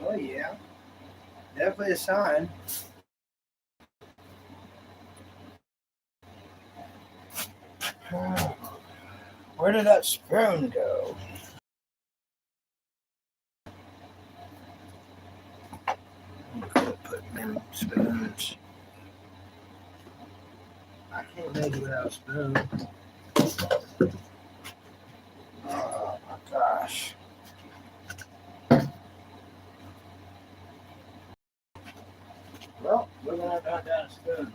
Oh, yeah. Definitely a sign. Where did that spoon go? Put them spoons. I can't make it without a spoon. Oh my gosh. Well, we're gonna have to hunt down a spoon.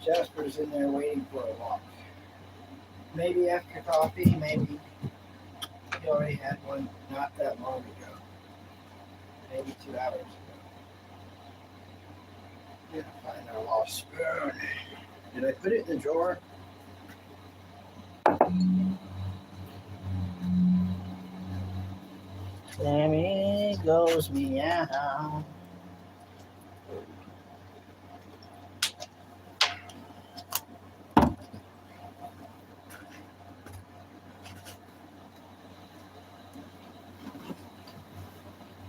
Jasper's in there waiting for a walk. Maybe after coffee, maybe. He already had one not that long ago. Maybe 2 hours ago. Gotta find our lost spoon. Did I put it in the drawer? Sammy goes meow.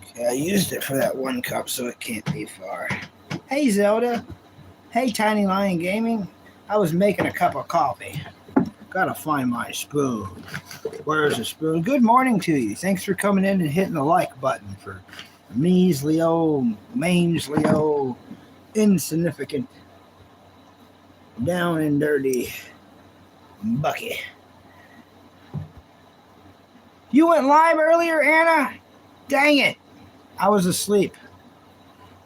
Okay, I used it for that one cup, so it can't be far. Hey, Zelda. Hey, Tiny Lion Gaming. I was making a cup of coffee. Gotta find my spoon. Where's the spoon? Good morning to you. Thanks for coming in and hitting the like button for measly old, insignificant, down and dirty Bucky. You went live earlier, Anna? Dang it. I was asleep.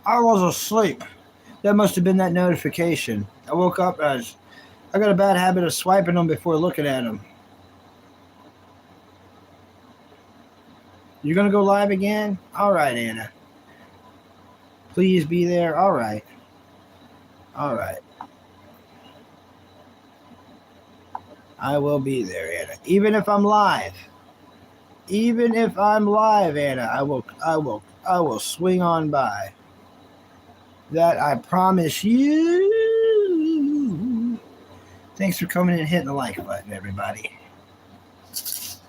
That must have been that notification. I woke up as I got a bad habit of swiping them before looking at them. You're going to go live again? All right, Anna. Please be there. All right. I will be there, Anna. Even if I'm live, Anna, I will swing on by. That I promise you. Thanks for coming in and hitting the like button, everybody. 6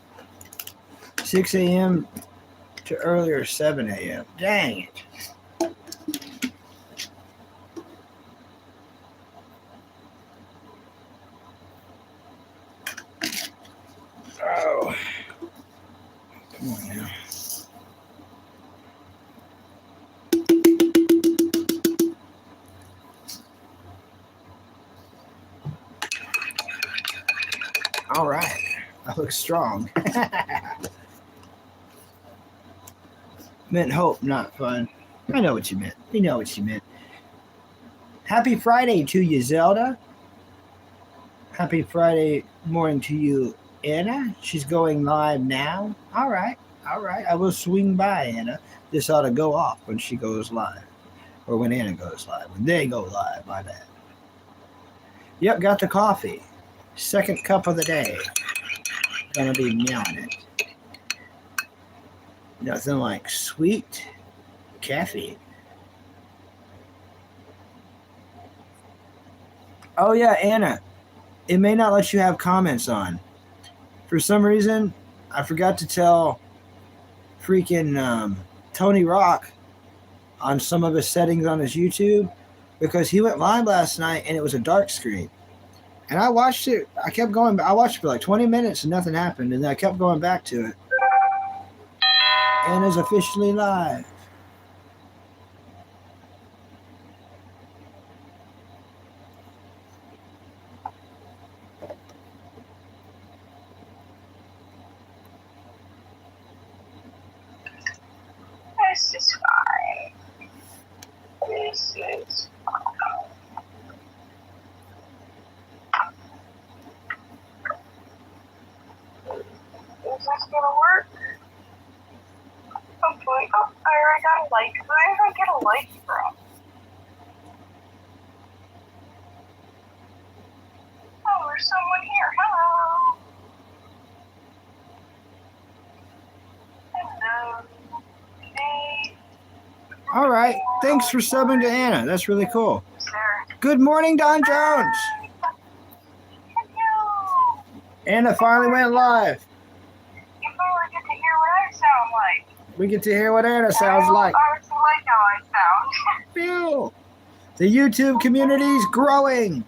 a.m. to earlier 7 a.m. Dang it. Oh. Come on now. All right. I look strong. Meant hope, not fun. I know what you meant. You know what you meant. Happy Friday to you, Zelda. Happy Friday morning to you, Anna. She's going live now. All right. I will swing by, Anna. This ought to go off when she goes live. Or when Anna goes live. When they go live, my bad. Yep, got the coffee. Second cup of the day. Gonna be meowing it. Nothing like sweet caffeine. Oh yeah, Anna. It may not let you have comments on. For some reason, I forgot to tell freaking Tony Rock on some of his settings on his YouTube because he went live last night and it was a dark screen. And I watched it. I kept going. I watched it for like 20 minutes and nothing happened. And then I kept going back to it. And it's officially live. This is fine. This is fine. Is this gonna work? Hopefully. Oh, I already got a like. Where did I get a like from? Oh, there's someone here. Hello. Hello. Hey. All right. Thanks for subbing to Anna. That's really cool. Sarah. Good morning, Don Jones. Hello. Anna finally went live. You finally get to hear what I sound like. We get to hear what Anna sounds like. I actually like how I sound. Phew. The YouTube community's growing.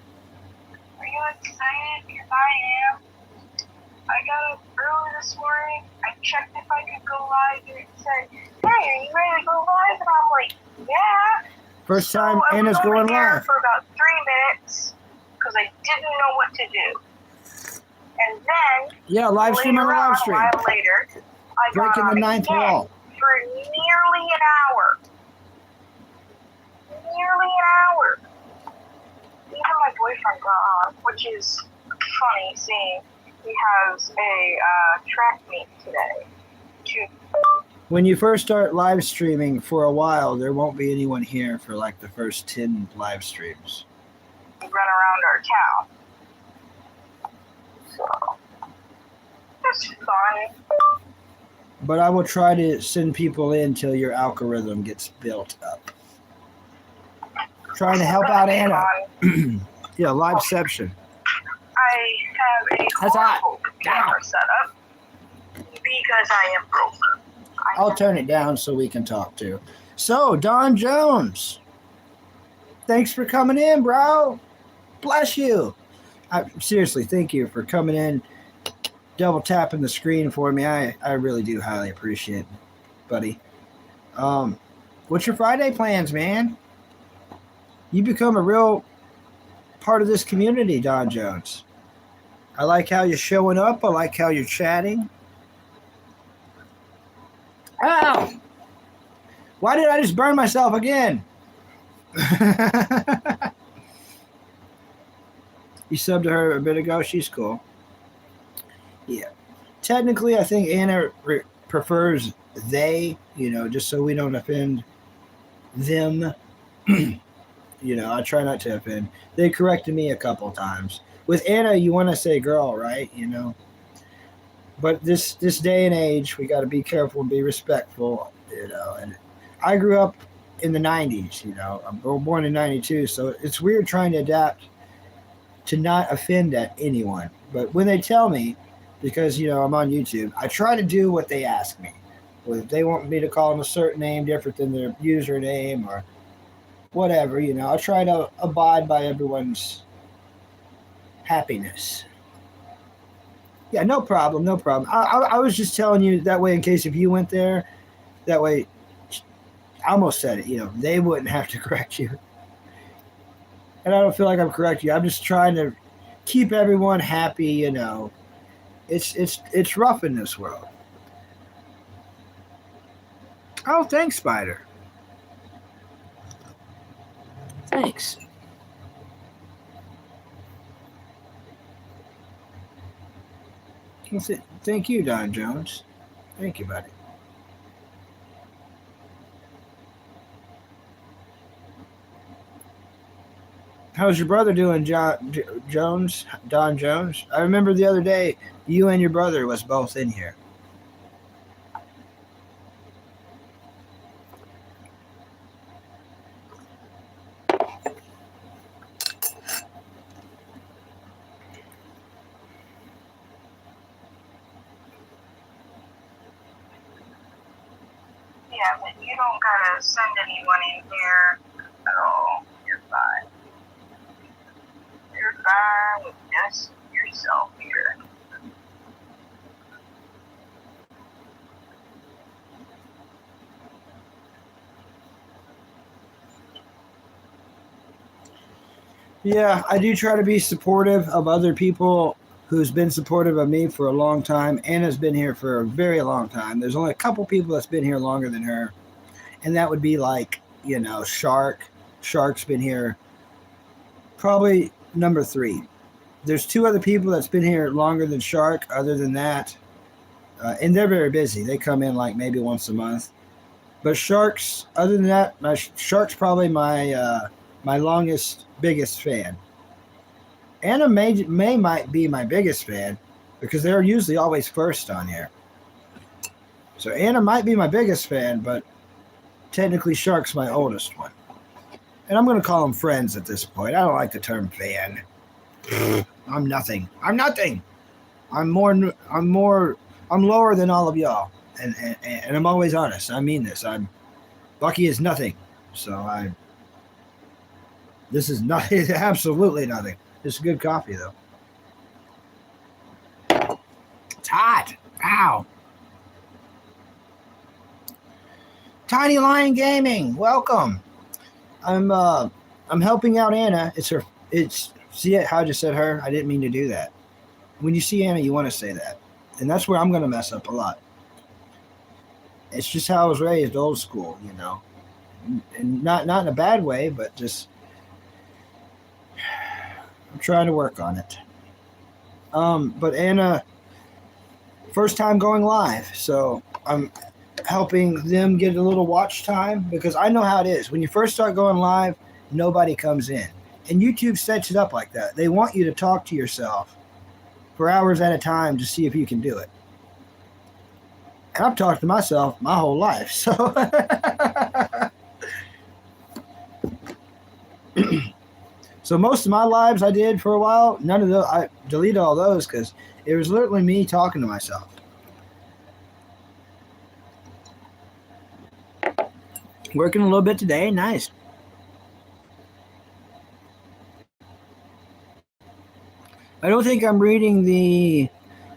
Are you excited? Because I am. I got up early this morning. I checked if I could go live, and it said, "Hey, are you ready to go live?" And I'm like, "Yeah." First time so Anna's going live. For about 3 minutes because I didn't know what to do. And then, yeah, live stream on the live stream. A while later, I breaking got the ninth again wall for nearly an hour. which is funny seeing he has a track meet today. When you first start live streaming for a while, there won't be anyone here for like the first 10 live streams. Run around our town. So, it's fun. But I will try to send people in till your algorithm gets built up. Trying to help out Anna. Yeah, liveception. I have a horrible camera setup because I am broke. I'll turn it down so we can talk too. So, Don Jones, thanks for coming in, bro. Bless you. Seriously, thank you for coming in, double tapping the screen for me. I really do highly appreciate it, buddy. What's your Friday plans, man? You become a real part of this community, Don Jones. I like how you're showing up. I like how you're chatting. Ow! Why did I just burn myself again? You subbed to her a bit ago. She's cool. Yeah. Technically, I think Anna prefers they, just so we don't offend them. I try not to offend. They corrected me a couple times. With Anna, you want to say girl, right? But this day and age, we got to be careful and be respectful, And I grew up in the 90s, I'm born in 92, so it's weird trying to adapt to not offend at anyone. But when they tell me, because, I'm on YouTube, I try to do what they ask me. If they want me to call them a certain name different than their username or whatever, I try to abide by everyone's happiness. Yeah, no problem. I was just telling you that way in case if you went there, that way, I almost said it, they wouldn't have to correct you. And I don't feel like I'm correcting you. I'm just trying to keep everyone happy, It's rough in this world. Oh, thanks, Spider. Thanks. Thank you, Don Jones. Thank you, buddy. How's your brother doing, Don Jones? I remember the other day, you and your brother was both in here. Yeah, but you don't gotta send anyone in here at all. You're fine. You're fine with just yourself here. Yeah, I do try to be supportive of other people who's been supportive of me for a long time. Anna's been here for a very long time. There's only a couple people that's been here longer than her. And that would be like, Shark. Shark's been here probably number 3. There's 2 other people that's been here longer than Shark. Other than that, and they're very busy. They come in like maybe once a month. But Shark's, other than that, Shark's probably my longest, biggest fan. Anna might be my biggest fan because they're usually always first on here. So Anna might be my biggest fan, but technically Shark's my oldest one. And I'm going to call them friends at this point. I don't like the term fan. I'm nothing. I'm lower than all of y'all. And I'm always honest. I mean this. Bucky is nothing. So this is nothing. Absolutely nothing. It's good coffee though. It's hot. Ow. Tiny Lion Gaming, welcome. I'm helping out Anna. See how I just said her? I didn't mean to do that. When you see Anna, you want to say that. And that's where I'm going to mess up a lot. It's just how I was raised, old school, And not in a bad way, but just I'm trying to work on it. But Anna, first time going live, so I'm helping them get a little watch time because I know how it is. When you first start going live, nobody comes in. And YouTube sets it up like that. They want you to talk to yourself for hours at a time to see if you can do it. And I've talked to myself my whole life, so so most of my lives I did for a while, none of those, I deleted all those because it was literally me talking to myself. Working a little bit today, nice. I don't think I'm reading the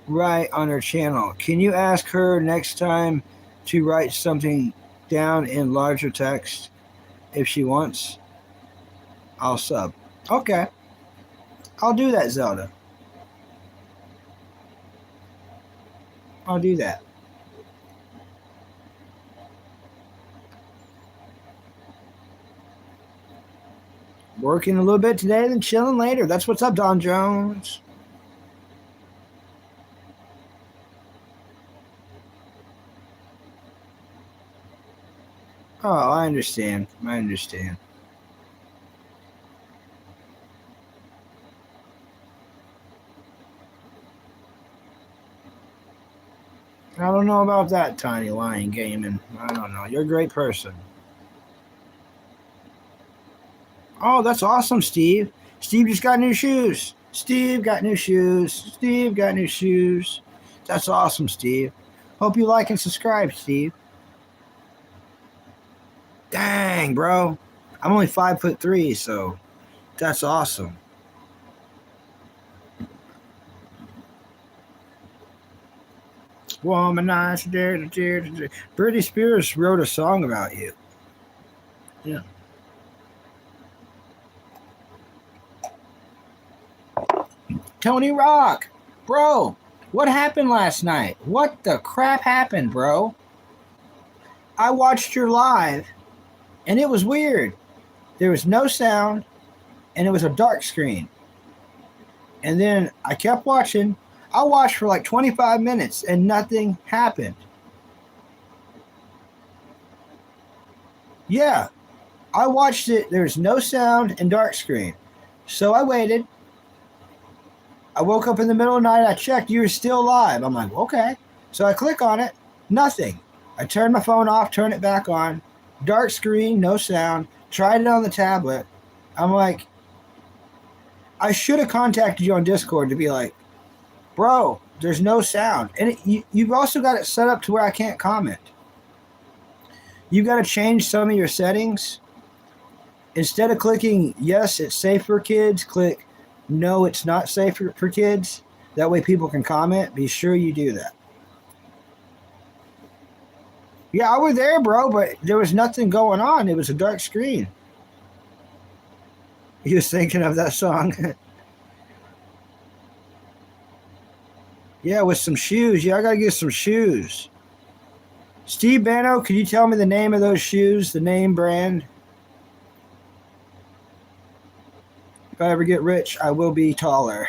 right on her channel. Can you ask her next time to write something down in larger text if she wants? I'll sub. Okay. I'll do that, Zelda. I'll do that. Working a little bit today, then chilling later. That's what's up, Don Jones. Oh, I understand. I understand. I don't know about that, Tiny Lion Gaming. I don't know. You're a great person. Oh, that's awesome, Steve. Steve just got new shoes. Steve got new shoes. Steve got new shoes. That's awesome, Steve. Hope you like and subscribe, Steve. Dang, bro. I'm only 5'3", so that's awesome. Womanizer. Britney Spears wrote a song about you. Yeah. Tony Rock, bro, what happened last night? What the crap happened, bro? I watched your live, and it was weird. There was no sound, and it was a dark screen. And then I kept watching. I watched for like 25 minutes, and nothing happened. Yeah, I watched it. There was no sound and dark screen. So I waited. I woke up in the middle of the night. I checked. You were still live. I'm like, okay. So I click on it. Nothing. I turned my phone off, turn it back on. Dark screen, no sound. Tried it on the tablet. I'm like, I should have contacted you on Discord to be like, bro, there's no sound. And you've also got it set up to where I can't comment. You've got to change some of your settings. Instead of clicking, yes, it's safe for kids, click, no, it's not safe for kids. That way people can comment. Be sure you do that. Yeah, I was there, bro, but there was nothing going on. It was a dark screen. He was thinking of that song. Yeah, with some shoes. Yeah, I got to get some shoes. Steve Bano, can you tell me the name of those shoes, the name brand? If I ever get rich, I will be taller.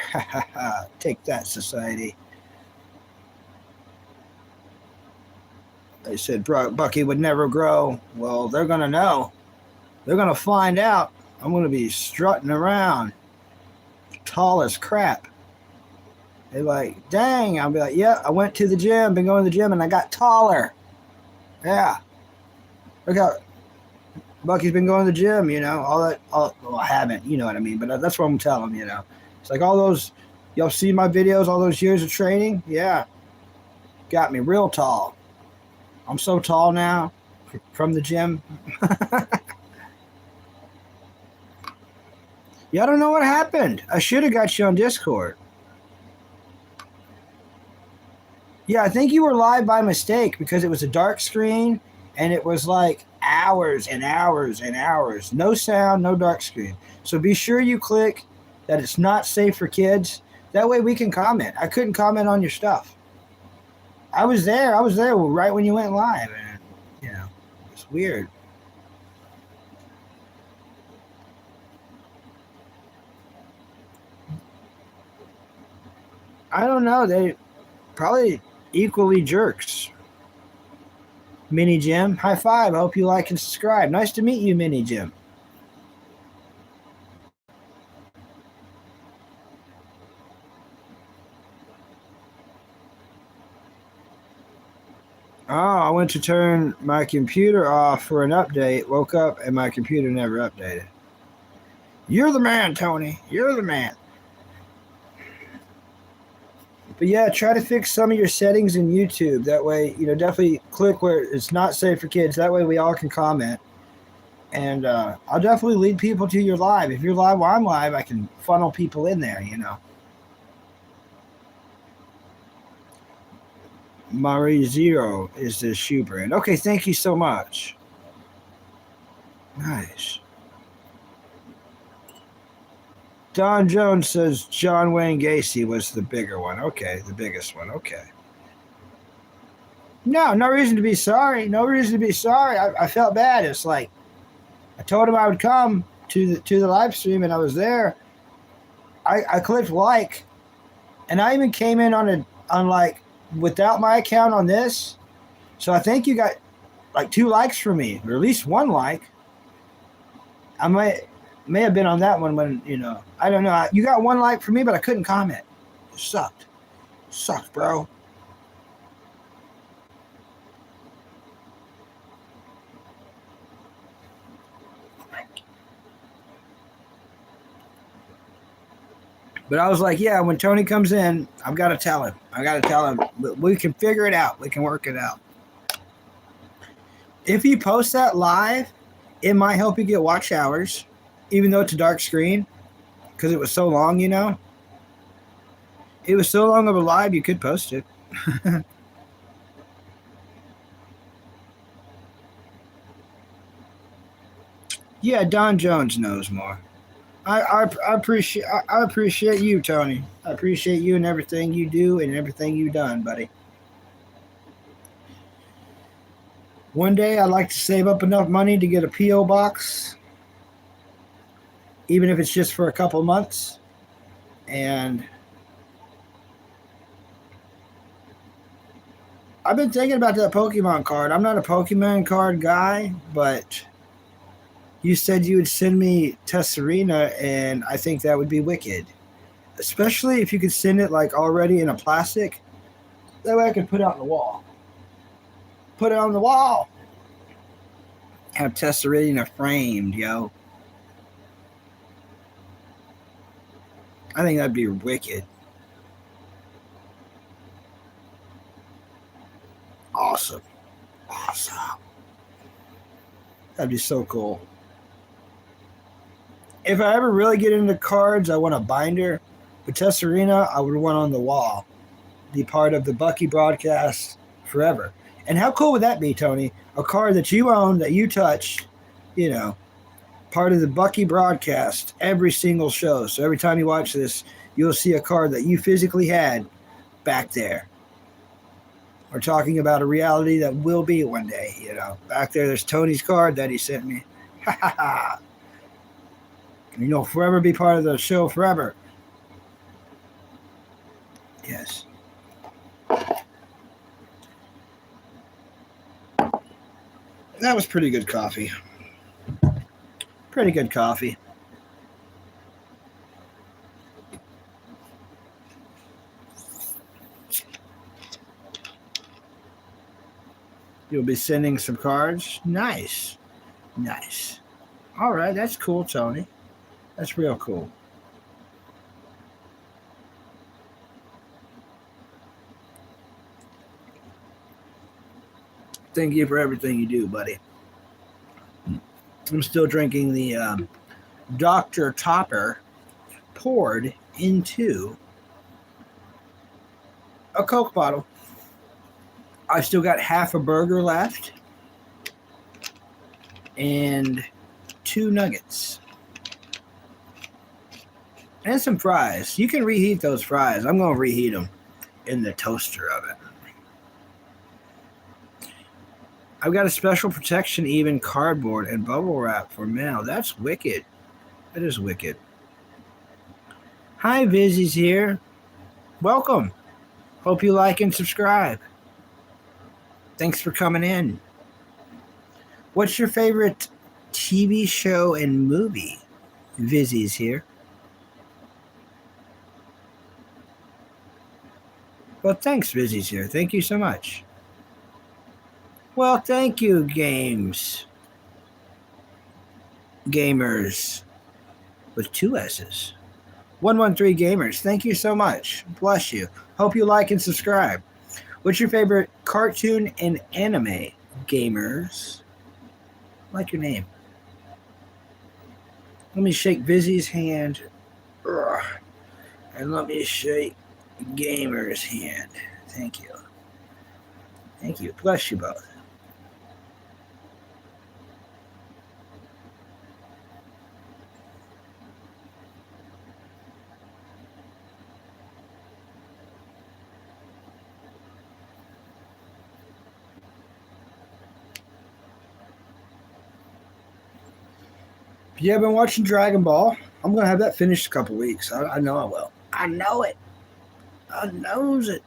Take that, society. They said Bucky would never grow. Well, they're going to know. They're going to find out. I'm going to be strutting around. Tall as crap. They're like, dang. I'll be like, yeah, I went to the gym, been going to the gym, and I got taller. Yeah. Look how Bucky's been going to the gym, you know, all that. Well, I haven't, you know what I mean? But that's what I'm telling them, you know. It's like all those, y'all see my videos, all those years of training? Yeah. Got me real tall. I'm so tall now from the gym. Yeah, I don't know what happened. I should have got you on Discord. Yeah, I think you were live by mistake because it was a dark screen and it was like hours and hours and hours. No sound, no dark screen. So be sure you click that it's not safe for kids. That way we can comment. I couldn't comment on your stuff. I was there right when you went live. And, you know, it's weird. I don't know. They probably equally jerks. Mini Jim, high five. I hope you like and subscribe. Nice to meet you, Mini Jim. Oh, I went to turn my computer off for an update, woke up, and my computer never updated. You're the man, Tony. You're the man. But yeah, try to fix some of your settings in YouTube. That way, definitely click where it's not safe for kids. That way we all can comment. And I'll definitely lead people to your live. If you're live while I'm live, I can funnel people in there, Marie Zero is the shoe brand. Okay, thank you so much. Nice. Don Jones says John Wayne Gacy was the bigger one. Okay, the biggest one. Okay. No reason to be sorry. No reason to be sorry. I felt bad. It's like I told him I would come to the live stream, and I was there. I clicked like, and I even came in on without my account on this. So I think you got like 2 likes from me, or at least 1 like. I may have been on that one when, I don't know. You got 1 like from me, but I couldn't comment. It sucked. Sucked, bro. But I was like, yeah, when Tony comes in, I've got to tell him. We can figure it out. We can work it out. If you post that live, it might help you get watch hours, even though it's a dark screen, because it was so long, It was so long of a live, you could post it. Yeah, Don Jones knows more. I appreciate you, Tony. I appreciate you and everything you do and everything you've done, buddy. One day I'd like to save up enough money to get a P.O. box, even if it's just for a couple months. And I've been thinking about that Pokemon card. I'm not a Pokemon card guy, but you said you would send me Tesserina, and I think that would be wicked. Especially if you could send it like already in a plastic. That way I could put it on the wall. Put it on the wall. Have Tesserina framed, yo. I think that'd be wicked. Awesome. That'd be so cool. If I ever really get into cards, I want a binder. But Tesserina, I would want on the wall. Be part of the Bucky broadcast forever. And how cool would that be, Tony? A card that you own, that you touched, part of the Bucky broadcast every single show. So every time you watch this, you'll see a card that you physically had back there. We're talking about a reality that will be one day, Back there's Tony's card that he sent me. Ha ha ha. Forever be part of the show forever. Yes. That was pretty good coffee. Pretty good coffee. You'll be sending some cards? Nice. All right, that's cool, Tony. That's real cool. Thank you for everything you do, buddy. I'm still drinking the Dr. Topper poured into a Coke bottle. I still got half a burger left and 2 nuggets. And some fries. You can reheat those fries. I'm going to reheat them in the toaster oven. I've got a special protection, even cardboard and bubble wrap for mail. That's wicked. That is wicked. Hi, Vizzy's here. welcome. Hope you like and subscribe. Thanks for coming in. What's your favorite TV show and movie? Vizzy's here. Well, thanks, Vizzy's here. Thank you so much. Well, thank you, gamers. With 2 S's. 113 Gamers, thank you so much. Bless you. Hope you like and subscribe. What's your favorite cartoon and anime? Gamers. I like your name. Let me shake Vizzy's hand. And let me shake Gamer's hand. Thank you. Thank you. Bless you both. Yeah, I've been watching Dragon Ball. I'm going to have that finished in a couple weeks. I know I will. I know it. I knows it.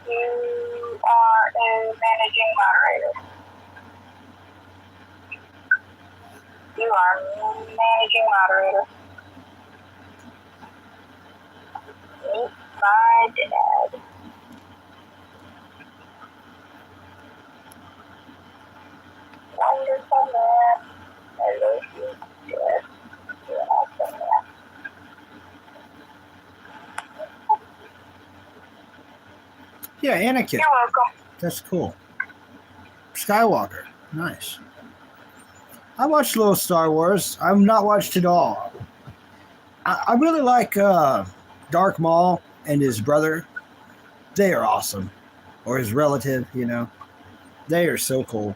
You are a managing moderator. You are managing moderator. Meet my dad. Wonderful man. I love you, Dad. You're an awesome man. Yeah, Anakin. You're welcome. That's cool. Skywalker. Nice. I watched a little Star Wars. I've not watched it all. I really like Darth Maul and his brother. They are awesome. Or his relative, you know. They are so cool.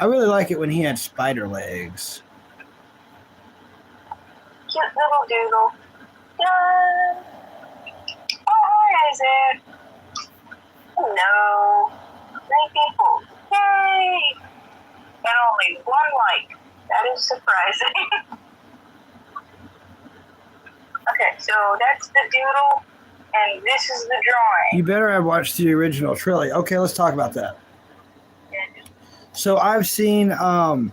I really like it when he had spider legs. Cute little doodle. Done. Oh, hi, Isaac. Hello. 3 people. Yay! And only 1 like. That is surprising. Okay, so that's the doodle, and this is the drawing. You better have watched the original trilogy. Okay, let's talk about that. So I've seen, I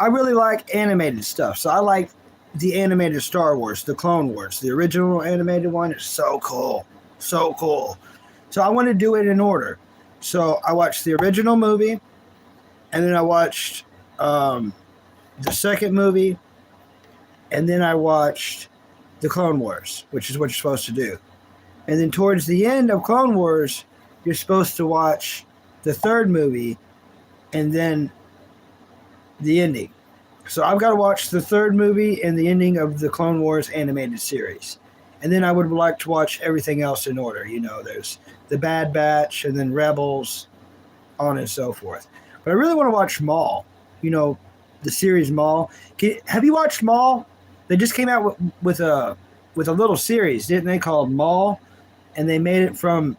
really like animated stuff. So I like the animated Star Wars, the Clone Wars. The original animated one is so cool. So cool. So I want to do it in order. So I watched the original movie, and then I watched the second movie, and then I watched the Clone Wars, which is what you're supposed to do. And then towards the end of Clone Wars, you're supposed to watch the third movie, and then the ending. So I've got to watch the third movie and the ending of the Clone Wars animated series. And then I would like to watch everything else in order. You know, there's the Bad Batch and then Rebels, on and so forth. But I really want to watch Maul. You know, the series Maul. Have you watched Maul? They just came out with a little series, didn't they, called Maul? And they made it from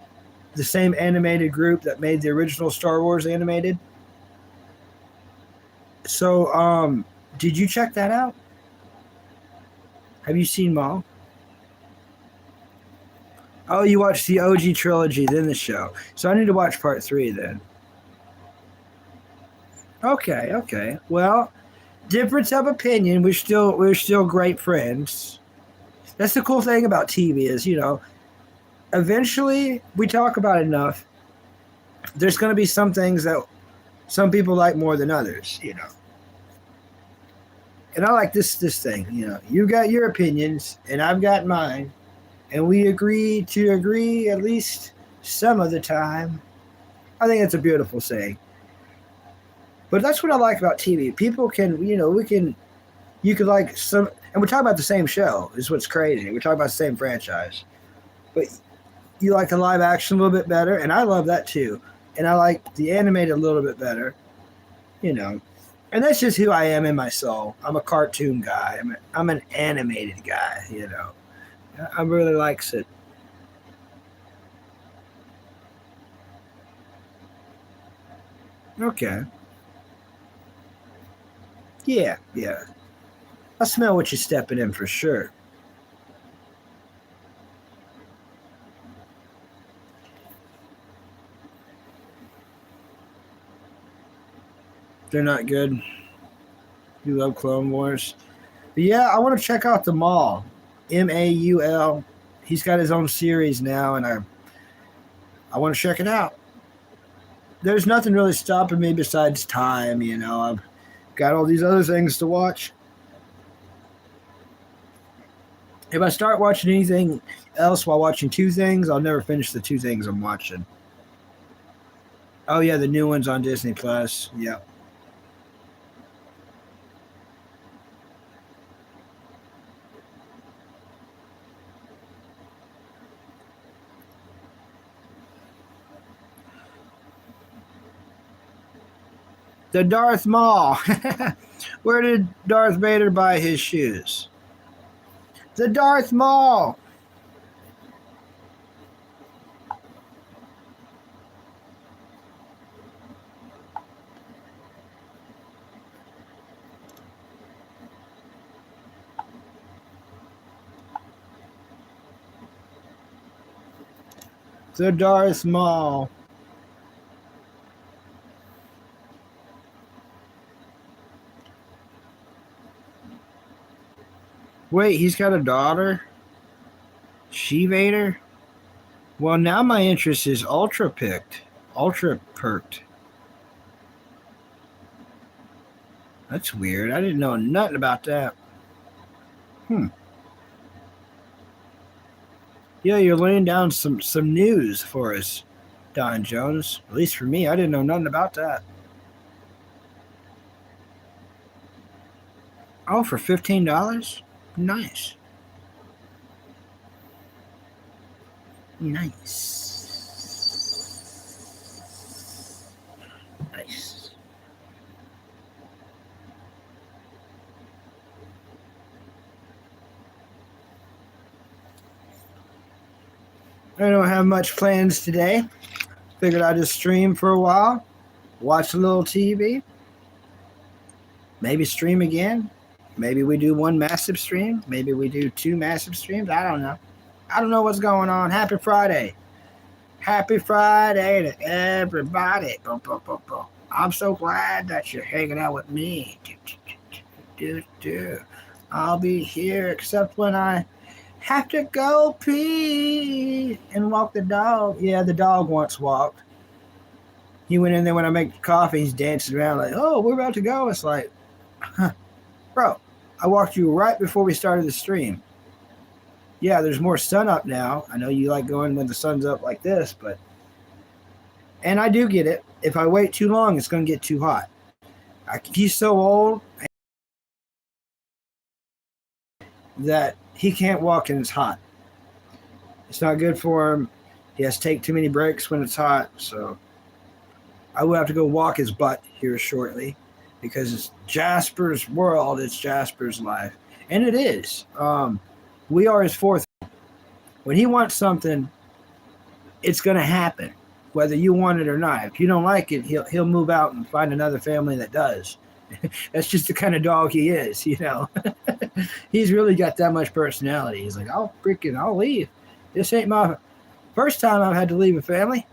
the same animated group that made the original Star Wars animated. So, did you check that out? Have you seen Maul? Oh, you watched the OG trilogy, then the show. So I need to watch part 3 then. Okay. Well, difference of opinion. We're still great friends. That's the cool thing about TV is, you know, eventually we talk about enough. There's going to be some things that some people like more than others, you know. And I like this thing, you know. You got your opinions, and I've got mine, and we agree to agree at least some of the time. I think it's a beautiful saying. But that's what I like about TV. People can, you know, you could like some, and And we're talking about the same show, is what's crazy. We're talking about the same franchise. But you like the live action a little bit better, and I love that too. And I like the animated a little bit better, you know. And that's just who I am in my soul. I'm a cartoon guy. I'm an animated guy, you know. I really likes it. Okay. Yeah, yeah. I smell what you're stepping in for sure. They're not good. You love Clone Wars. But yeah, I want to check out the Maul. Maul. He's got his own series now, and I want to check it out. There's nothing really stopping me besides time, you know. I've got all these other things to watch. If I start watching anything else while watching two things, I'll never finish the two things I'm watching. Oh yeah, the new one's on Disney Plus. Yeah. The Darth Maul. Where did Darth Vader buy his shoes? The Darth Maul. The Darth Maul. Wait, he's got a daughter? She Vader? Well, now my interest is ultra picked. Ultra perked. That's weird. I didn't know nothing about that. Yeah, you're laying down some news for us, Don Jones. At least for me, I didn't know nothing about that. Oh, for $15? Nice. Nice. Nice. I don't have much plans today. Figured I'd just stream for a while, watch a little TV, maybe stream again. Maybe we do one massive stream. Maybe we do two massive streams. I don't know. I don't know what's going on. Happy Friday. Happy Friday to everybody. Boom, boom, boom, boom. I'm so glad that you're hanging out with me. I'll be here except when I have to go pee and walk the dog. Yeah, the dog once walked. He went in there when I make coffee. He's dancing around like, oh, we're about to go. It's like, huh, bro, I walked you right before we started the stream. Yeah, there's more sun up now. I know you like going when the sun's up like this, but... And I do get it. If I wait too long, it's going to get too hot. He's so old that he can't walk and it's hot. It's not good for him. He has to take too many breaks when it's hot, so... I will have to go walk his butt here shortly because it's Jasper's world. It's Jasper's life. And it is. We are his fourth. When he wants something, it's going to happen, whether you want it or not. If you don't like it, he'll move out and find another family that does. That's just the kind of dog he is, you know. He's really got that much personality. He's like, I'll leave. This ain't my first time I've had to leave a family.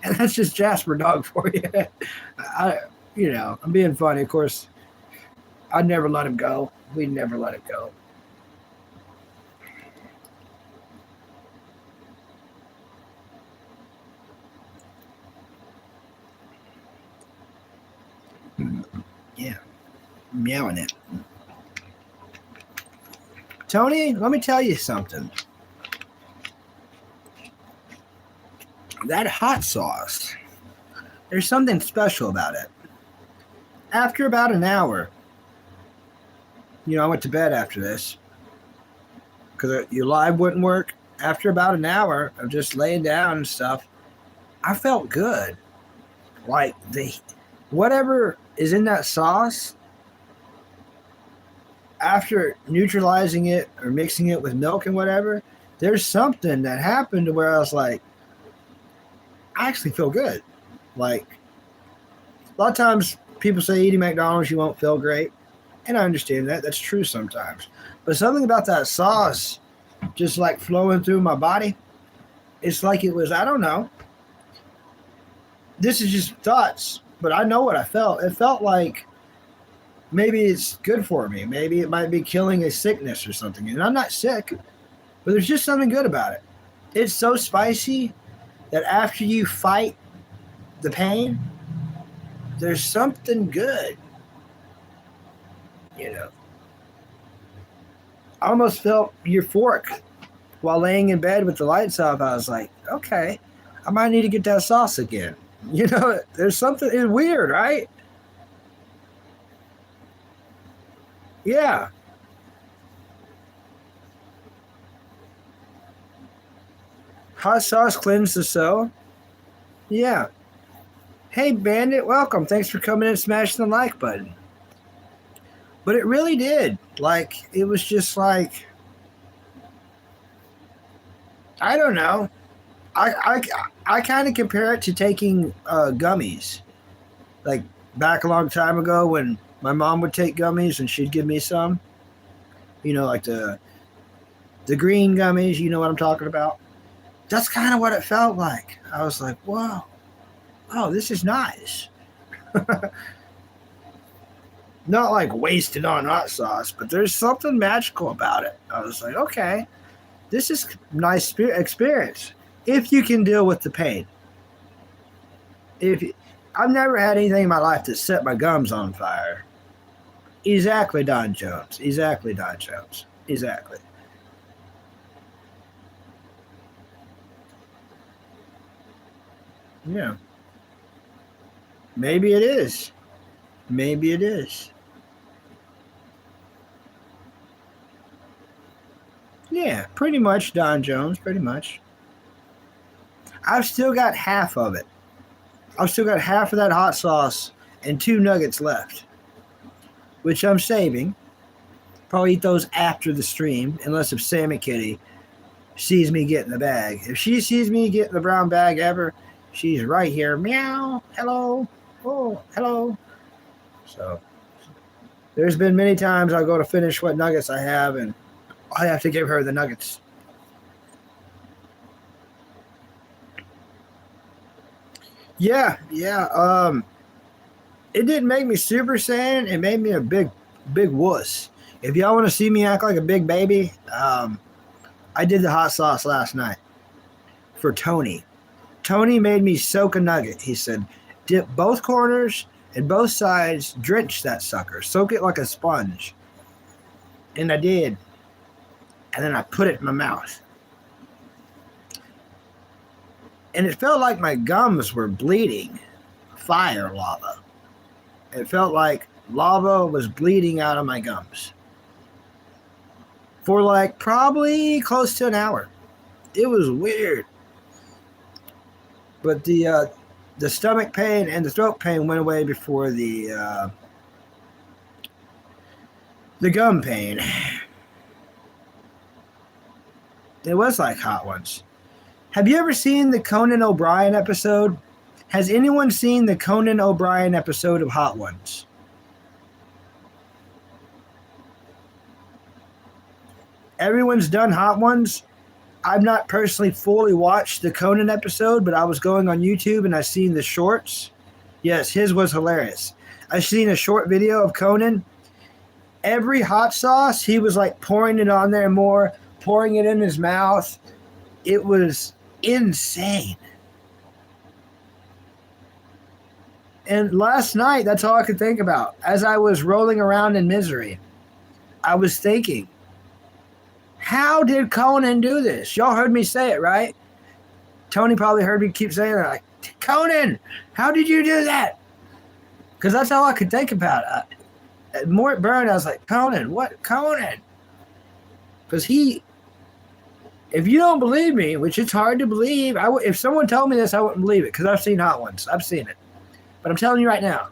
And that's just Jasper dog for you. I'm being funny. Of course, I'd never let him go. We'd never let him go. Yeah. Meowing it. Tony, let me tell you something. That hot sauce, there's something special about it. After about an hour, I went to bed after this because your live wouldn't work. After about an hour of just laying down and stuff, I felt good. Like whatever is in that sauce, after neutralizing it or mixing it with milk and whatever, there's something that happened to where I was like, I actually feel good. Like, a lot of times people say eating McDonald's you won't feel great, and I understand that. That's true sometimes. But something about that sauce just like flowing through my body, it's like it was, I don't know. This is just thoughts, but I know what I felt. It felt like maybe it's good for me. Maybe it might be killing a sickness or something. And I'm not sick, but there's just something good about it. It's so spicy that after you fight the pain, there's something good. I almost felt euphoric while laying in bed with the lights off. I was like, okay, I might need to get that sauce again. There's something, it's weird, right? Yeah. Hot sauce cleanses the soul. Yeah. Hey, Bandit, welcome. Thanks for coming in and smashing the like button. But it really did. Like, it was just like, I don't know. I kind of compare it to taking gummies. Like, back a long time ago when my mom would take gummies and she'd give me some. Like the green gummies, you know what I'm talking about? That's kind of what it felt like. I was like, whoa. Oh, this is nice. Not like wasted on hot sauce, but there's something magical about it. I was like, okay, this is a nice experience if you can deal with the pain. I've never had anything in my life that set my gums on fire. Exactly, Don Jones. Exactly, Don Jones. Exactly. Yeah. Maybe it is. Maybe it is. Yeah, pretty much, Don Jones, pretty much. I've still got half of it. I've still got half of that hot sauce and 2 nuggets left, which I'm saving. Probably eat those after the stream, unless if Sammy Kitty sees me getting the bag. If she sees me getting the brown bag ever, she's right here. Meow. Hello. Oh, hello. So there's been many times I go to finish what nuggets I have, and I have to give her the nuggets. Yeah. It didn't make me Super Saiyan. It made me a big wuss. If y'all want to see me act like a big baby, I did the hot sauce last night for Tony. Tony made me soak a nugget. He said, dip both corners and both sides, drench that sucker, soak it like a sponge. And I did. And then I put it in my mouth. And it felt like my gums were bleeding fire lava. It felt like lava was bleeding out of my gums. For like probably close to an hour. It was weird. But the stomach pain and the throat pain went away before the gum pain. It was like hot ones. Have you ever seen the Conan O'Brien episode? Has anyone seen the Conan O'Brien episode of Hot Ones? Everyone's done Hot Ones. I've not personally fully watched the Conan episode, but I was going on YouTube and I seen the shorts. Yes, his was hilarious. I seen a short video of Conan. Every hot sauce, he was like pouring it on there more, pouring it in his mouth. It was insane. And last night, that's all I could think about. As I was rolling around in misery, I was thinking, how did Conan do this? Y'all heard me say it, right? Tony probably heard me keep saying it. Like, Conan, how did you do that? Because that's all I could think about. Mort Byrne, I was like, Conan, what? Conan? Because if you don't believe me, which it's hard to believe, if someone told me this, I wouldn't believe it because I've seen hot ones. I've seen it. But I'm telling you right now,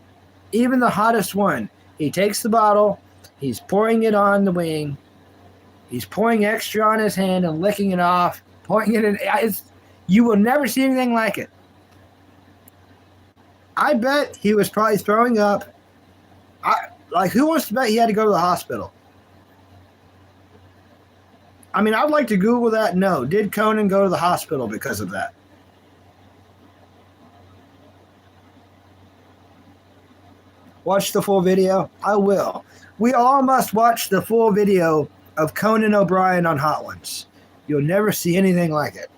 even the hottest one, he takes the bottle, he's pouring it on the wing, he's pouring extra on his hand and licking it off, pouring it in. You will never see anything like it. I bet he was probably throwing up. Who wants to bet he had to go to the hospital? I mean, I'd like to Google that. No. Did Conan go to the hospital because of that? Watch the full video? I will. We all must watch the full video of Conan O'Brien on Hot Ones. You'll never see anything like it.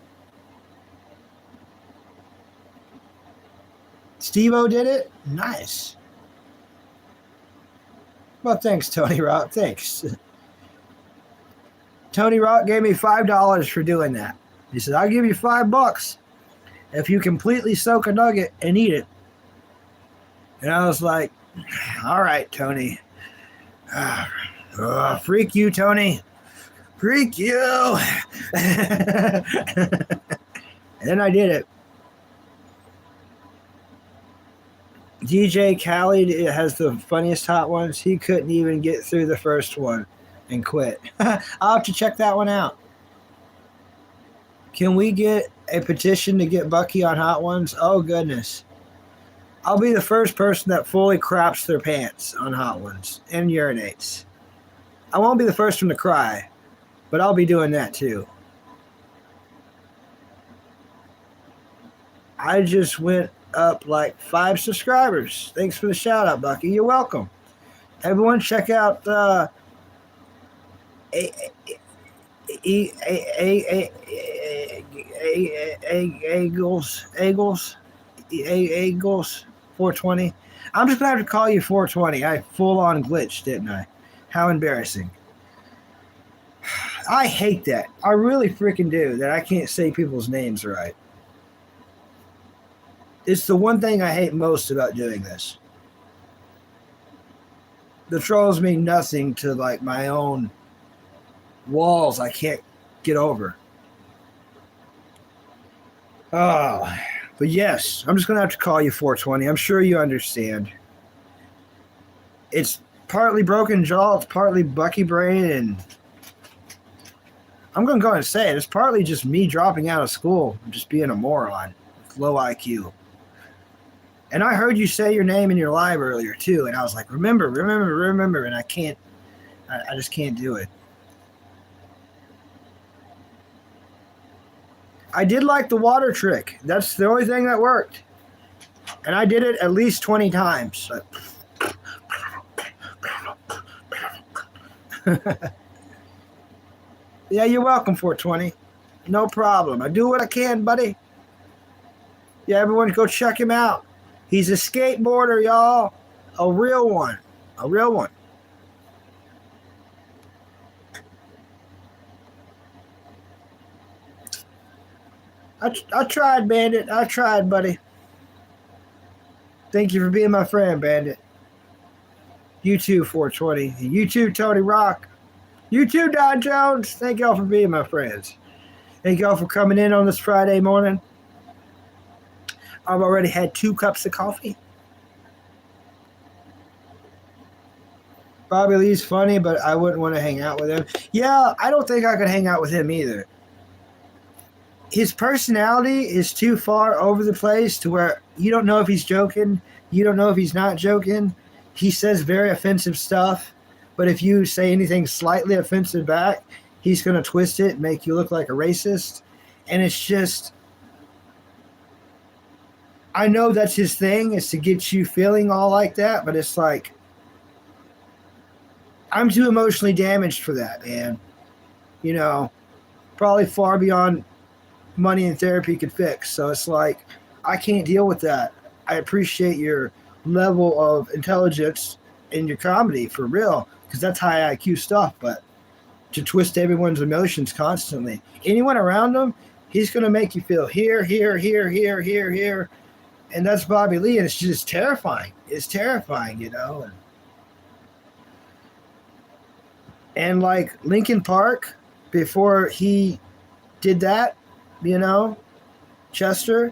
Steve-O did it? Nice. Well, thanks, Tony Rock. Thanks. Tony Rock gave me $5 for doing that. He said, I'll give you $5 if you completely soak a nugget and eat it. And I was like, all right, Tony. Freak you, Tony. Freak you. And then I did it. DJ Khaled has the funniest hot ones. He couldn't even get through the first one and quit. I'll have to check that one out. Can we get a petition to get Bucky on Hot Ones? Oh, goodness. I'll be the first person that fully craps their pants on Hot Ones and urinates. I won't be the first one to cry, but I'll be doing that too. I just went up like 5 subscribers. Thanks for the shout out, Bucky. You're welcome. Everyone check out Eagles 420. I'm just gonna have to call you 420. I full on glitched, didn't I? How embarrassing. I hate that. I really freaking do, that I can't say people's names right. It's the one thing I hate most about doing this. The trolls mean nothing to like my own walls I can't get over. Oh, but yes, I'm just going to have to call you 420. I'm sure you understand. It's partly broken jaw, it's partly Bucky brain, and I'm going to go ahead and say it. It's partly just me dropping out of school and just being a moron with low IQ. And I heard you say your name in your live earlier, too, and I was like, remember, and I just can't do it. I did like the water trick. That's the only thing that worked. And I did it at least 20 times. Yeah, you're welcome, 420. No problem. I do what I can, buddy. Yeah, everyone go check him out. He's a skateboarder, y'all. A real one. A real one. I tried, Bandit. I tried, buddy. Thank you for being my friend, Bandit. You too, 420. You too, Tony Rock. You too, Don Jones. Thank y'all for being my friends. Thank y'all for coming in on this Friday morning. I've already had 2 cups of coffee. Bobby Lee's funny, but I wouldn't want to hang out with him. Yeah, I don't think I could hang out with him either. His personality is too far over the place to where you don't know if he's joking. You don't know if he's not joking. He says very offensive stuff, but if you say anything slightly offensive back, he's going to twist it and make you look like a racist. And it's just, I know that's his thing, is to get you feeling all like that, but it's like, I'm too emotionally damaged for that, man. You know, probably far beyond money and therapy could fix. So it's like, I can't deal with that. I appreciate your level of intelligence in your comedy, for real, because that's high IQ stuff, but to twist everyone's emotions constantly, anyone around him, he's going to make you feel here, and that's Bobby Lee, and it's just terrifying. It's terrifying, you know. And And like Linkin Park, before he did that, you know, Chester,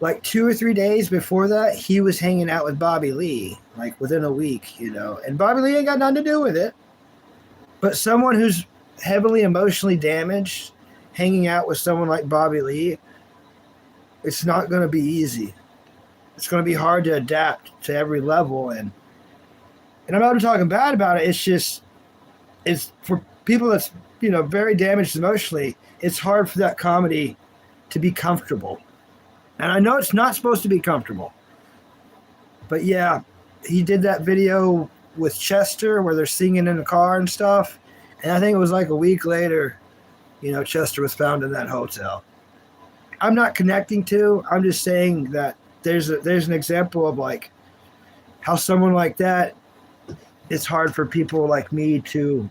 like 2 or 3 days before that, he was hanging out with Bobby Lee, like within a week, you know. And Bobby Lee ain't got nothing to do with it. But someone who's heavily emotionally damaged, hanging out with someone like Bobby Lee, it's not going to be easy. It's going to be hard to adapt to every level. And I'm not talking bad about it. It's just, it's for people that's, you know, very damaged emotionally, it's hard for that comedy to be comfortable. And I know it's not supposed to be comfortable. But yeah, he did that video with Chester where they're singing in the car and stuff. And I think it was like a week later, you know, Chester was found in that hotel. I'm not connecting to, I'm just saying that there's an example of like how someone like that, it's hard for people like me to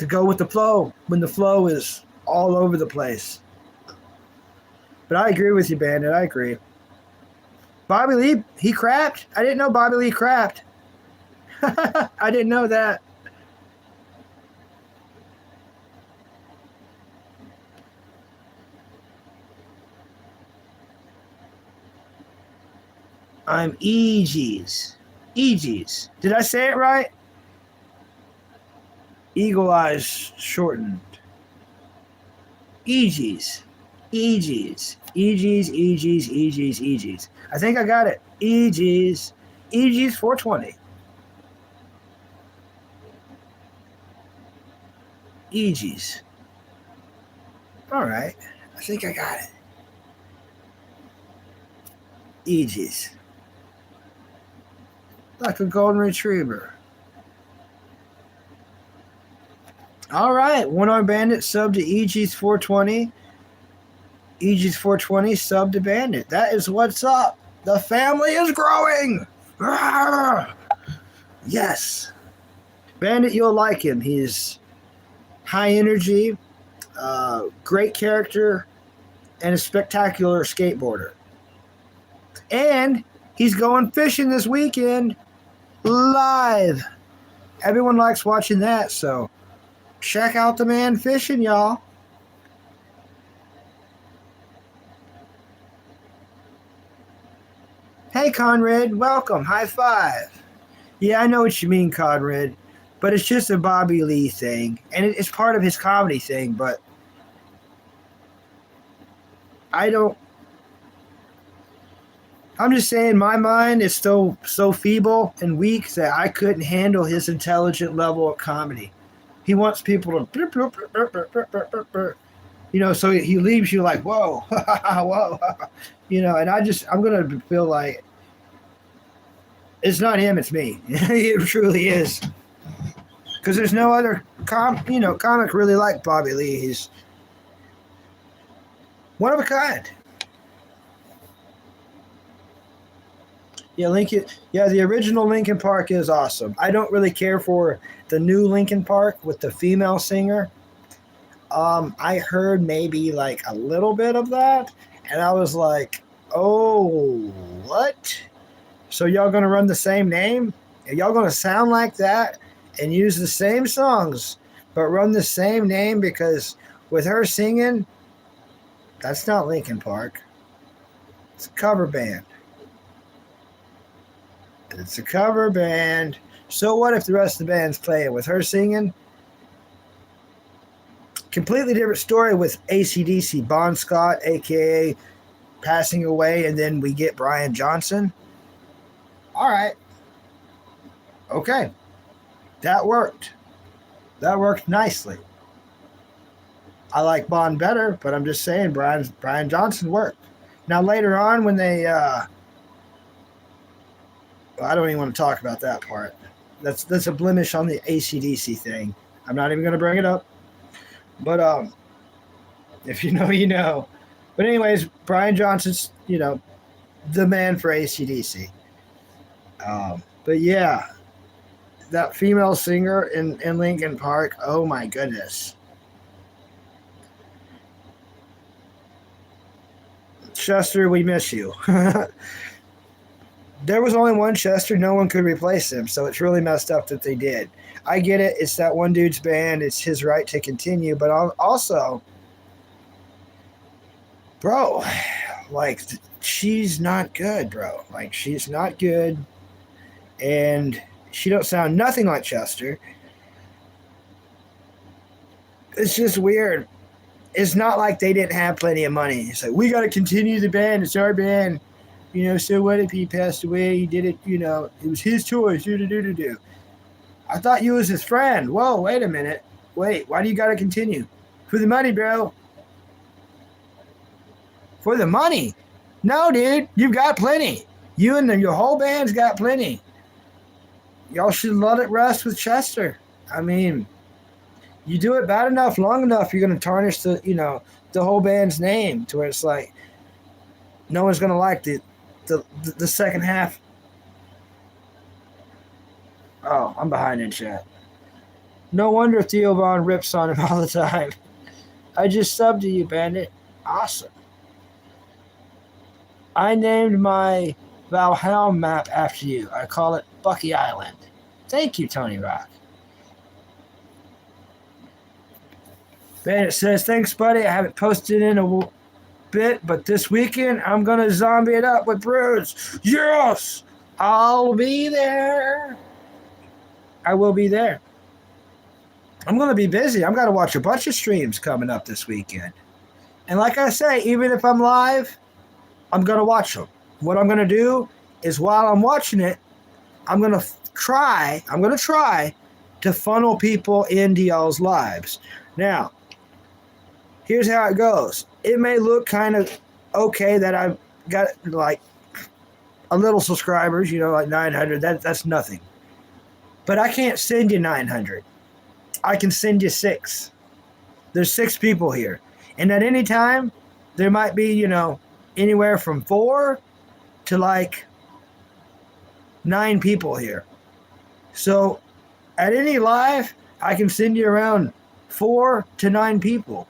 go with the flow when the flow is all over the place. But I agree with you, Bandit. I agree. Bobby Lee, he crapped? I didn't know Bobby Lee crapped. I didn't know that. I'm Eegees. Eegees. Did I say it right? Eagle eyes shortened. Eegees. Eegees. Eegees, Eegees, Eegees, Eegees. I think I got it. Eegees. Eegees 420. Eegees. All right. I think I got it. Eegees. Like a golden retriever. All right. One Arm Bandit sub to Eegees 420. Eegees 420 sub to Bandit. That is what's up. The family is growing. Arrgh! Yes. Bandit, you'll like him. He's high energy, great character, and a spectacular skateboarder. And he's going fishing this weekend live. Everyone likes watching that, so check out the man fishing, y'all. Hey, Conrad, welcome. High five. Yeah, I know what you mean, Conrad, but it's just a Bobby Lee thing, and it's part of his comedy thing, but I'm just saying my mind is still so feeble and weak that I couldn't handle his intelligent level of comedy. He wants people to, you know, so he leaves you like, whoa, whoa, you know, and I'm going to feel like it's not him, it's me. It truly is. Because there's no other comic really like Bobby Lee. He's one of a kind. Yeah, the original Linkin Park is awesome. I don't really care for the new Linkin Park with the female singer. I heard maybe like a little bit of that, and I was like, oh, what? So y'all gonna run the same name? Are y'all gonna sound like that and use the same songs, but run the same name? Because with her singing, that's not Linkin Park. It's a cover band. It's a cover band. So what if the rest of the band's playing with her singing? Completely different story with AC/DC. Bon Scott, a.k.a. passing away, and then we get Brian Johnson. All right. Okay. That worked. That worked nicely. I like Bon better, but I'm just saying Brian Johnson worked. Now later on when they I don't even want to talk about that part. That's a blemish on the AC/DC thing. I'm not even going to bring it up. But if you know, you know. But anyways, Brian Johnson's, you know, the man for AC/DC. But yeah, that female singer in Linkin Park, oh my goodness. Chester, we miss you. there was only one Chester. No one could replace him. So it's really messed up that they did. I get it. It's that one dude's band. It's his right to continue. But also, bro, like, she's not good, bro. Like, she's not good. And she don't sound nothing like Chester. It's just weird. It's not like they didn't have plenty of money. It's like, we got to continue the band. It's our band. You know, so what if he passed away? He did it, you know, it was his choice. Do. I thought you was his friend. Whoa, wait a minute. Wait, why do you got to continue? For the money, bro. For the money? No, dude, you've got plenty. You and your whole band's got plenty. Y'all should let it rest with Chester. I mean, you do it bad enough, long enough, you're going to tarnish the, you know, the whole band's name to where it's like no one's going to like the second half. Oh, I'm behind in chat. No wonder Theo Von rips on him all the time. I just subbed to you, Bandit. Awesome. I named my Valhalla map after you. I call it Bucky Island. Thank you, Tony Rock. Bandit says, thanks, buddy. I haven't posted in a bit, but this weekend I'm going to zombie it up with Bruce. Yes! I'll be there. I will be there. I'm going to be busy. I'm going to watch a bunch of streams coming up this weekend. And like I say, even if I'm live, I'm going to watch them. What I'm going to do is while I'm watching it, I'm going to try to funnel people into y'all's lives. Now, here's how it goes. It may look kind of okay that I've got like a little subscribers, you know, like 900. That's nothing. But I can't send you 900. I can send you 6. There's 6 people here. And at any time, there might be, you know, anywhere from 4 to like 9 people here. So at any live, I can send you around 4 to 9 people.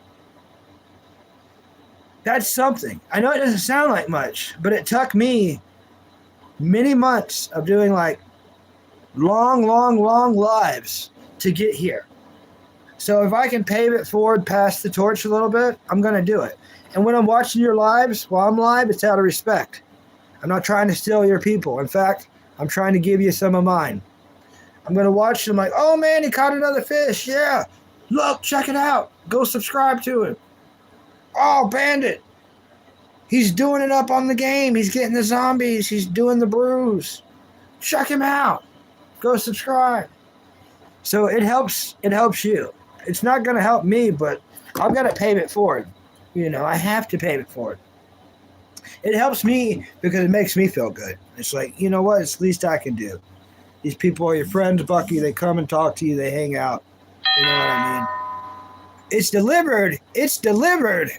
That's something. I know it doesn't sound like much, but it took me many months of doing like long lives to get here. So if I can pave it forward, pass the torch a little bit, I'm going to do it. And when I'm watching your lives, while I'm live, it's out of respect. I'm not trying to steal your people. In fact, I'm trying to give you some of mine. I'm going to watch them like, oh man, he caught another fish. Yeah. Look, check it out. Go subscribe to him. Oh, Bandit. He's doing it up on the game. He's getting the zombies. He's doing the brews. Check him out. Go subscribe. So it helps you. It's not going to help me, but I've got to pave it forward. You know, I have to pave it forward. It helps me because it makes me feel good. It's like, you know what? It's the least I can do. These people are your friends, Bucky. They come and talk to you. They hang out. You know what I mean? It's delivered. It's delivered.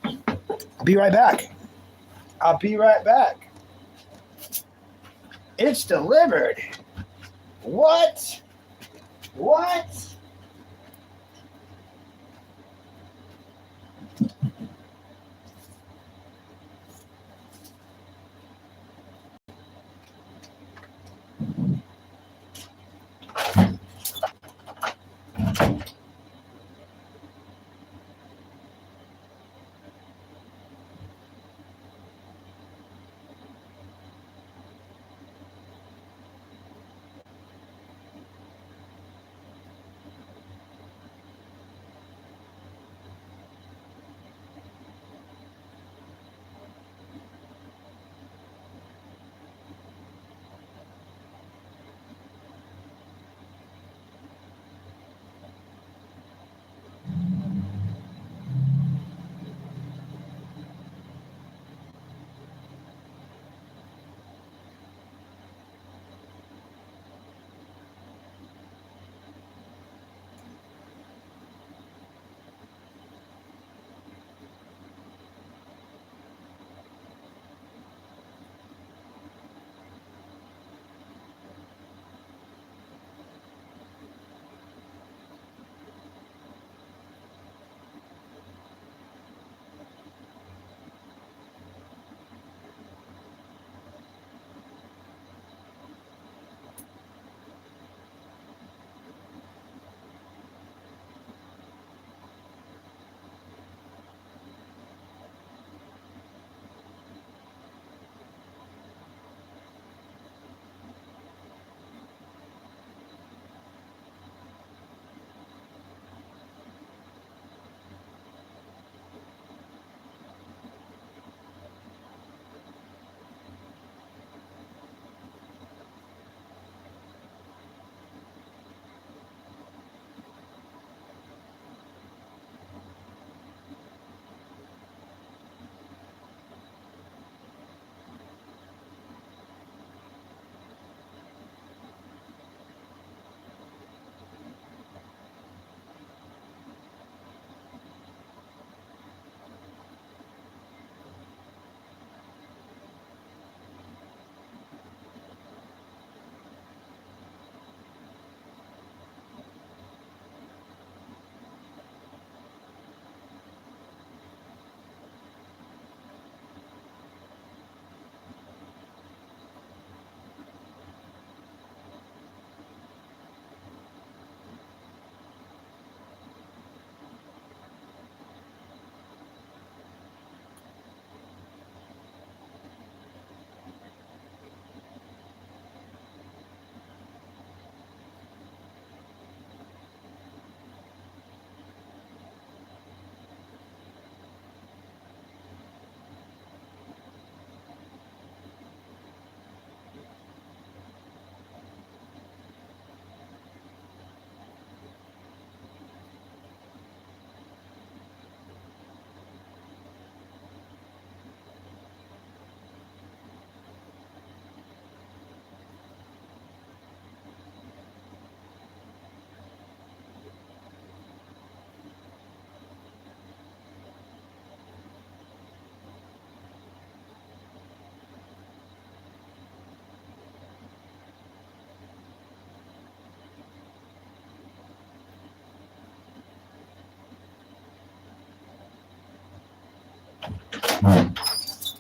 I'll be right back. I'll be right back. It's delivered. What? What?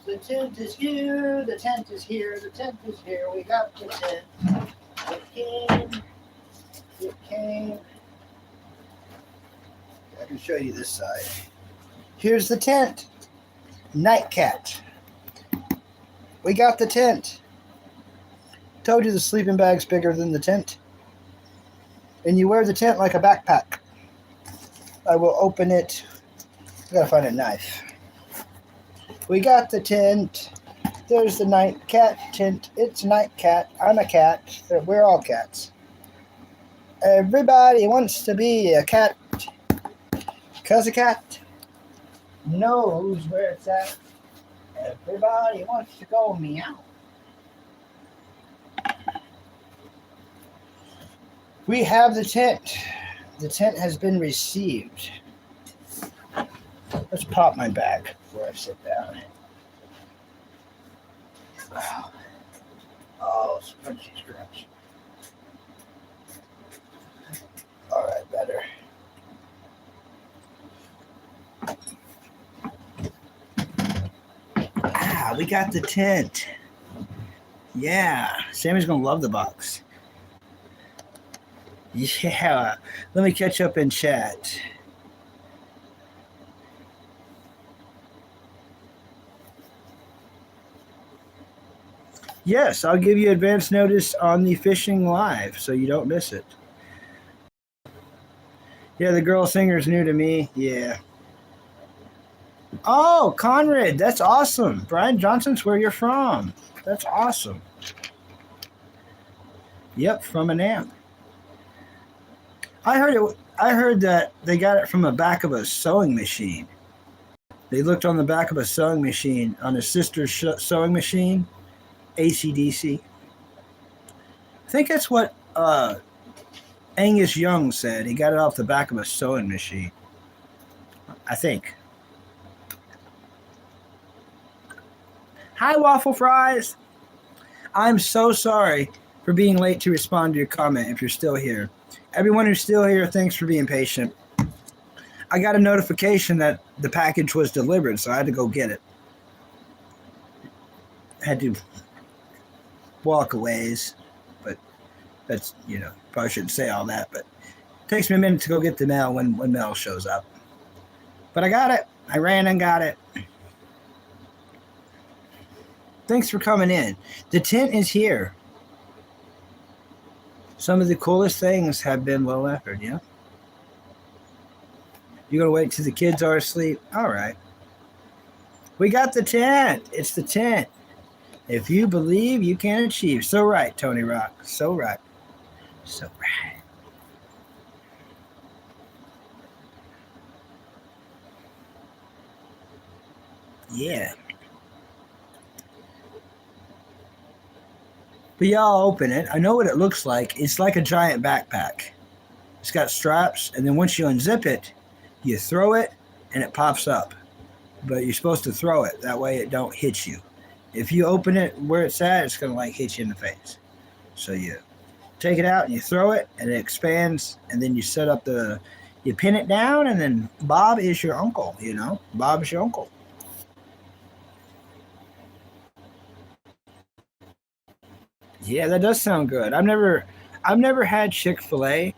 The tent is here, the tent is here, the tent is here. We got the tent. It came. I can show you this side. Here's the tent. Nightcat. We got the tent. Told you the sleeping bag's bigger than the tent. And you wear the tent like a backpack. I will open it. I gotta find a knife. We got the tent. There's the Nightcat tent. It's Nightcat. I'm a cat. We're all cats. Everybody wants to be a cat. 'Cause a cat knows where it's at. Everybody wants to go meow. We have the tent. The tent has been received. Let's pop my bag before I sit down. Wow. Oh, scrunchy scratch. All right, better. We got the tent. Yeah, Sammy's gonna love the box. Yeah, let me catch up in chat. Yes, I'll give you advance notice on the fishing live so you don't miss it. Yeah, the girl singer's new to me. Yeah. Oh, Conrad, that's awesome. Brian Johnson's where you're from. That's awesome. Yep, from an amp. I heard that they got it from the back of a sewing machine. They looked on the back of a sewing machine, on his sister's sewing machine, AC/DC. I think that's what Angus Young said. He got it off the back of a sewing machine. I think. Hi, Waffle Fries. I'm so sorry for being late to respond to your comment if you're still here. Everyone who's still here, thanks for being patient. I got a notification that the package was delivered, so I had to go get it. Had to walk a ways, but that's, probably shouldn't say all that, but it takes me a minute to go get the mail when mail shows up. But I got it. I ran and got it. Thanks for coming in. The tent is here. Some of the coolest things have been low effort, yeah? You're going to wait till the kids are asleep? All right. We got the tent. It's the tent. If you believe, you can achieve. So right, Tony Rock. So right. So right. Yeah. But y'all open it. I know what it looks like. It's like a giant backpack. It's got straps, and then once you unzip it, you throw it, and it pops up. But you're supposed to throw it. That way it don't hit you. If you open it where it's at, it's going to hit you in the face. So you take it out, and you throw it, and it expands, and then you set up you pin it down, and then Bob is your uncle, Bob is your uncle. Yeah, that does sound good. I've never had Chick-fil-A,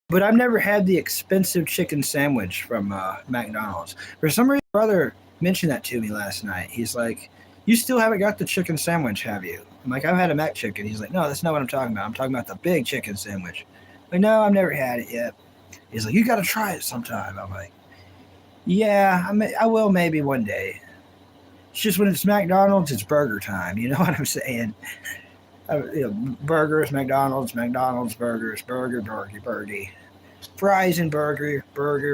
but I've never had the expensive chicken sandwich from McDonald's. For some reason, my brother mentioned that to me last night. He's like, "You still haven't got the chicken sandwich, have you?" I'm like, "I've had a Mac chicken." He's like, "No, that's not what I'm talking about. I'm talking about the big chicken sandwich." I'm like, "No, I've never had it yet." He's like, "You got to try it sometime." I'm like, "Yeah, I will maybe one day." It's just when it's McDonald's, it's burger time. You know what I'm saying? Burgers, McDonald's, burgers, burger, fries and burger,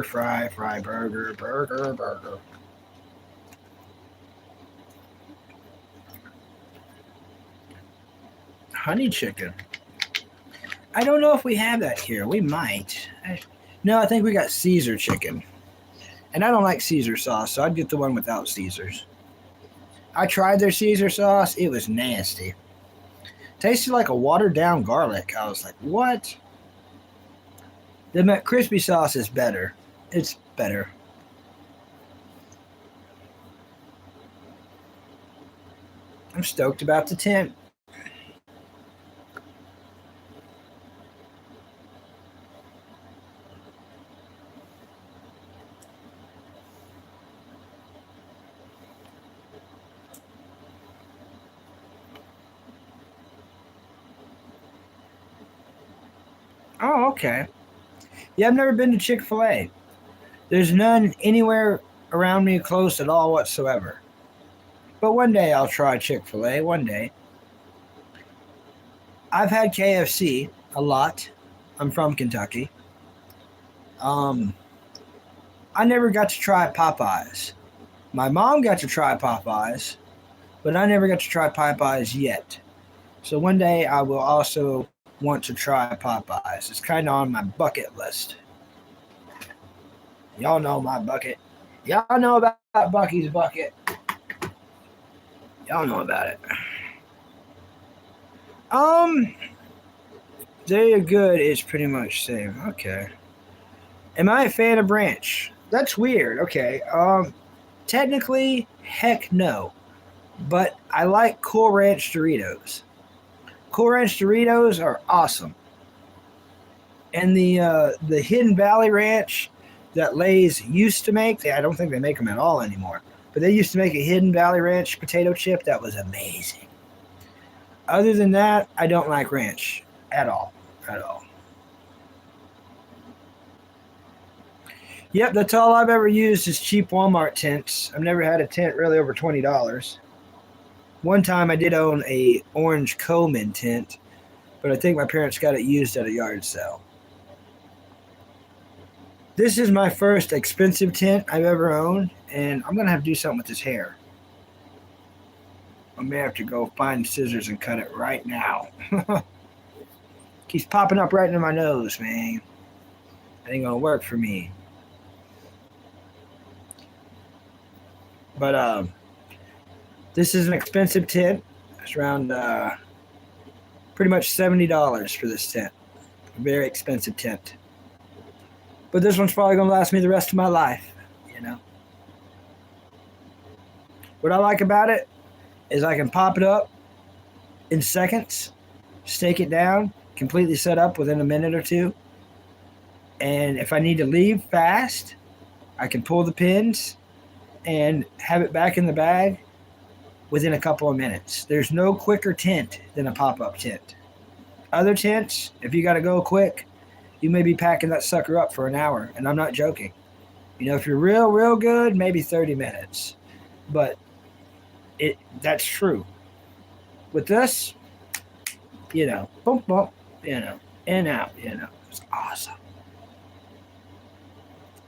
fry, burger. Honey chicken. I don't know if we have that here. We might. No, I think we got Caesar chicken. And I don't like Caesar sauce, so I'd get the one without Caesars. I tried their Caesar sauce. It was nasty. Tasted like a watered down garlic. I was like, what? The McCrispy sauce is better. It's better. I'm stoked about the tent. Oh, okay. Yeah, I've never been to Chick-fil-A. There's none anywhere around me close at all whatsoever. But one day I'll try Chick-fil-A. One day. I've had KFC a lot. I'm from Kentucky. I never got to try Popeyes. My mom got to try Popeyes, but I never got to try Popeyes yet. So one day I will also want to try Popeyes. It's kind of on my bucket list. Y'all know my bucket. Y'all know about Bucky's bucket. Y'all know about it. They're good is pretty much same. Okay. Am I a fan of Ranch? That's weird. Okay. Technically, heck no. But I like Cool Ranch Doritos. Cool Ranch Doritos are awesome. And the Hidden Valley Ranch that Lay's used to make, I don't think they make them at all anymore. But they used to make a Hidden Valley Ranch potato chip that was amazing. Other than that, I don't like ranch at all. At all. Yep, that's all I've ever used is cheap Walmart tents. I've never had a tent really over $20. One time I did own a orange Coleman tent, but I think my parents got it used at a yard sale. This is my first expensive tent I've ever owned, and I'm going to have to do something with this hair. I may have to go find scissors and cut it right now. Keeps popping up right into my nose, man. That ain't going to work for me. But this is an expensive tent. It's around pretty much $70 for this tent. A very expensive tent. But this one's probably going to last me the rest of my life, you know. What I like about it is I can pop it up in seconds, stake it down, completely set up within a minute or two. And if I need to leave fast, I can pull the pins and have it back in the bag within a couple of minutes. There's no quicker tent than a pop-up tent. Other tents, if you got to go quick, you may be packing that sucker up for an hour, and I'm not joking. You know, if you're real good, maybe 30 minutes. But that's true. With this, you know, boom, boom, you know, in, out, you know. It's awesome.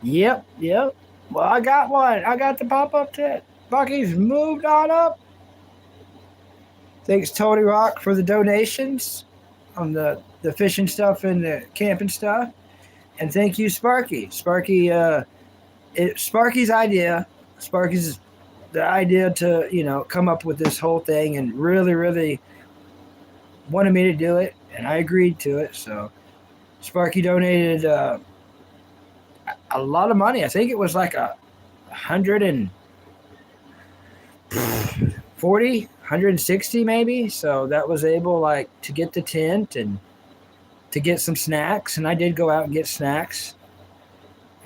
Yep. Well, I got one. I got the pop-up tent. Bucky's moved on up. Thanks, Tony Rock, for the donations on the fishing stuff and the camping stuff. And thank you, Sparky. Sparky's idea. Sparky's the idea to, you know, come up with this whole thing and really wanted me to do it. And I agreed to it. So Sparky donated a lot of money. I think it was like $140, $160 maybe. So that was able like to get the tent and to get some snacks. And I did go out and get snacks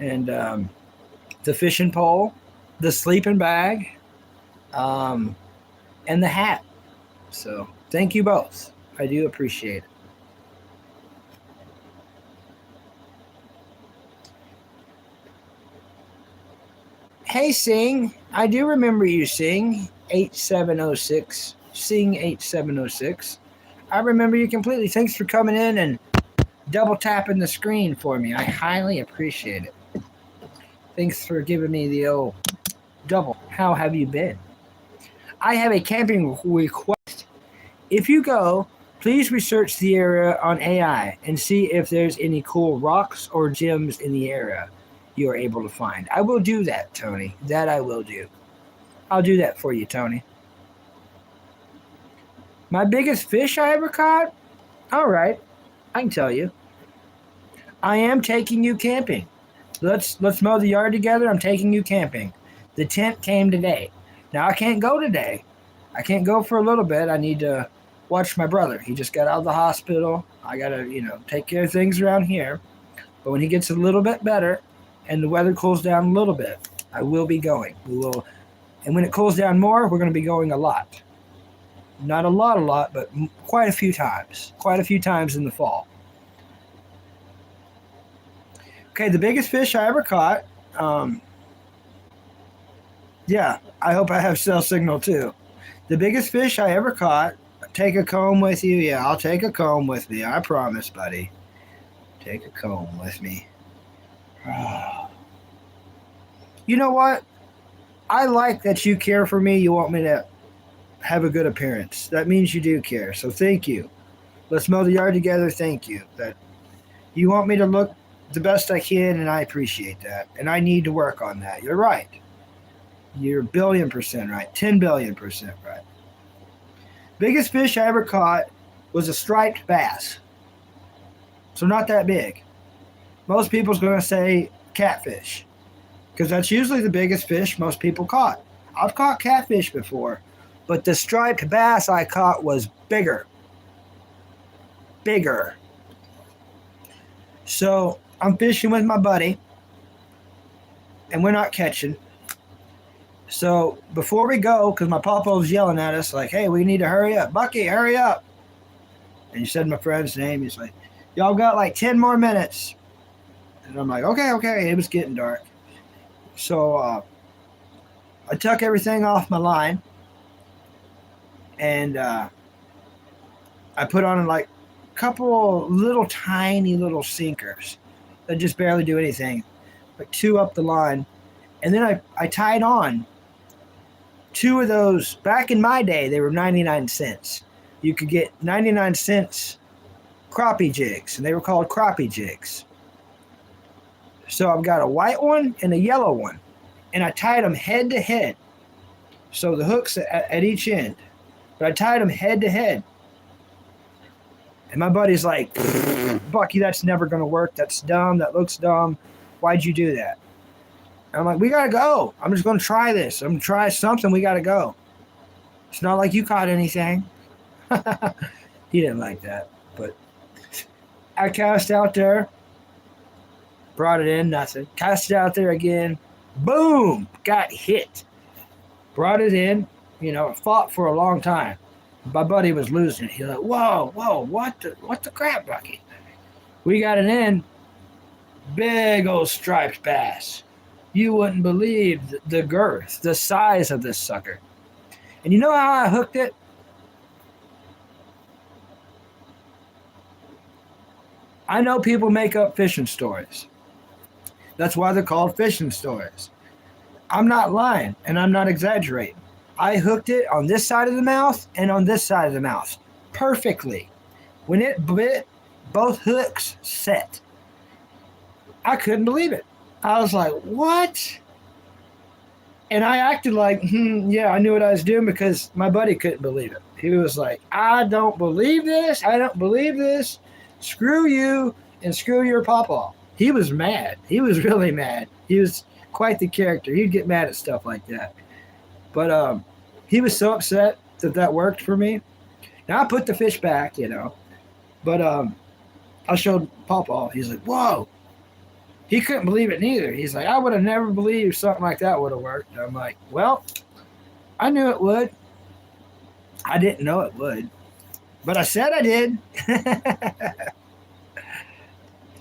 and the fishing pole, the sleeping bag, and the hat. So thank you both. I do appreciate it. Hey, Sing. I do remember you, Sing. 8706. Sing 8706. I remember you completely. Thanks for coming in and double tapping the screen for me. I highly appreciate it. Thanks for giving me the old double. How have you been? I have a camping request. If you go, please research the area on AI and see if there's any cool rocks or gems in the area you are able to find. I will do that, Tony. That I will do. I'll do that for you, Tony. My biggest fish I ever caught? All right. I can tell you. I am taking you camping. Let's mow the yard together. I'm taking you camping. The tent came today. Now I can't go today. I can't go for a little bit. I need to watch my brother. He just got out of the hospital. I got to, take care of things around here. But when he gets a little bit better and the weather cools down a little bit, I will be going. And when it cools down more, we're going to be going a lot. Not a lot, but quite a few times. Quite a few times in the fall. Okay, the biggest fish I ever caught. Yeah, I hope I have cell signal too. The biggest fish I ever caught. Take a comb with you? Yeah, I'll take a comb with me. I promise, buddy. Take a comb with me. You know what? I like that you care for me. You want me to have a good appearance. That means you do care. So thank you. Let's mow the yard together. Thank you. That you want me to look the best I can, and I appreciate that. And I need to work on that. You're right. You're 1,000,000,000% right. 10,000,000,000% right. Biggest fish I ever caught was a striped bass. So not that big. Most people's going to say catfish, because that's usually the biggest fish most people caught. I've caught catfish before, but the striped bass I caught was bigger. Bigger. So I'm fishing with my buddy, and we're not catching. So before we go, because my papa's yelling at us like, hey, we need to hurry up. Bucky, hurry up. And he said my friend's name. He's like, y'all got like 10 more minutes. And I'm like, okay. It was getting dark. So I took everything off my line. And I put on like a couple little tiny little sinkers that just barely do anything. Like 2 up the line. And then I tied on 2 of those. Back in my day, they were 99 cents. You could get 99 cents crappie jigs, and they were called crappie jigs. So I've got a white one and a yellow one, and I tied them head to head. So the hook's at each end, but I tied them head to head. And my buddy's like, Bucky, that's never going to work. That's dumb. That looks dumb. Why'd you do that? I'm like, we got to go. I'm just going to try this. I'm going to try something. We got to go. It's not like you caught anything. He didn't like that. But I cast out there. Brought it in, nothing. Cast it out there again. Boom! Got hit. Brought it in. Fought for a long time. My buddy was losing it. He's like, whoa, what the crap, Bucky? We got it in. Big old striped bass. You wouldn't believe the girth, the size of this sucker. And you know how I hooked it? I know people make up fishing stories. That's why they're called fishing stories. I'm not lying, and I'm not exaggerating. I hooked it on this side of the mouth and on this side of the mouth perfectly. When it bit, both hooks set. I couldn't believe it. I was like, what? And I acted like, yeah, I knew what I was doing, because my buddy couldn't believe it. He was like, I don't believe this. I don't believe this. Screw you and screw your papa. He was mad. He was really mad. He was quite the character. He'd get mad at stuff like that. But he was so upset that worked for me. Now I put the fish back, But I showed Papa. He's like, whoa. He couldn't believe it neither. He's like, I would have never believed something like that would have worked. And I'm like, well, I knew it would. I didn't know it would. But I said I did.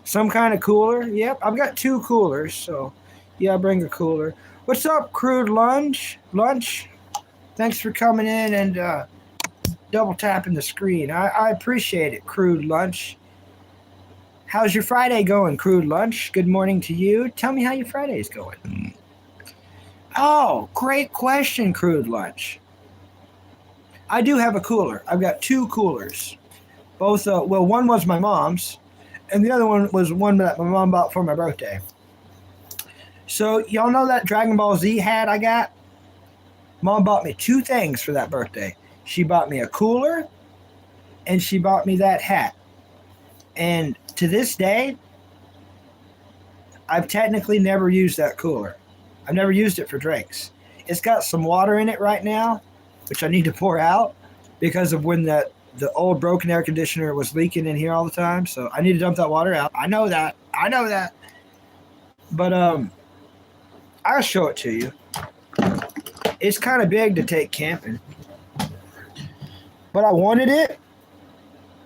Some kind of cooler. Yep, I've got 2 coolers. So, yeah, I'll bring a cooler. What's up, Crude Lunch? Thanks for coming in and double tapping the screen. I appreciate it, Crude Lunch. How's your Friday going, Crude Lunch? Good morning to you. Tell me how your Friday is going. Oh, great question, Crude Lunch. I do have a cooler. I've got 2 coolers. Both, one was my mom's, and the other one was one that my mom bought for my birthday. So, y'all know that Dragon Ball Z hat I got? Mom bought me 2 things for that birthday. She bought me a cooler, and she bought me that hat. And to this day, I've technically never used that cooler. I've never used it for drinks. It's got some water in it right now, which I need to pour out because of when the old broken air conditioner was leaking in here all the time. So I need to dump that water out. I know that. I know that. But I'll show it to you. It's kind of big to take camping. But I wanted it,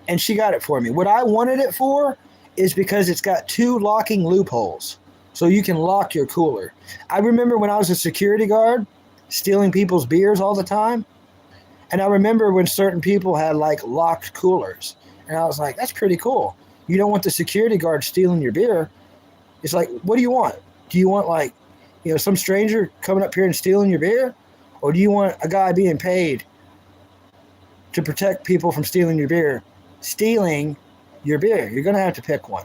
and she got it for me. What I wanted it for is because it's got 2 locking loopholes. So you can lock your cooler. I remember when I was a security guard stealing people's beers all the time. And I remember when certain people had like locked coolers. And I was like, that's pretty cool. You don't want the security guard stealing your beer. It's like, what do you want? Do you want like, some stranger coming up here and stealing your beer? Or do you want a guy being paid to protect people from stealing your beer? Stealing your beer. You're going to have to pick one.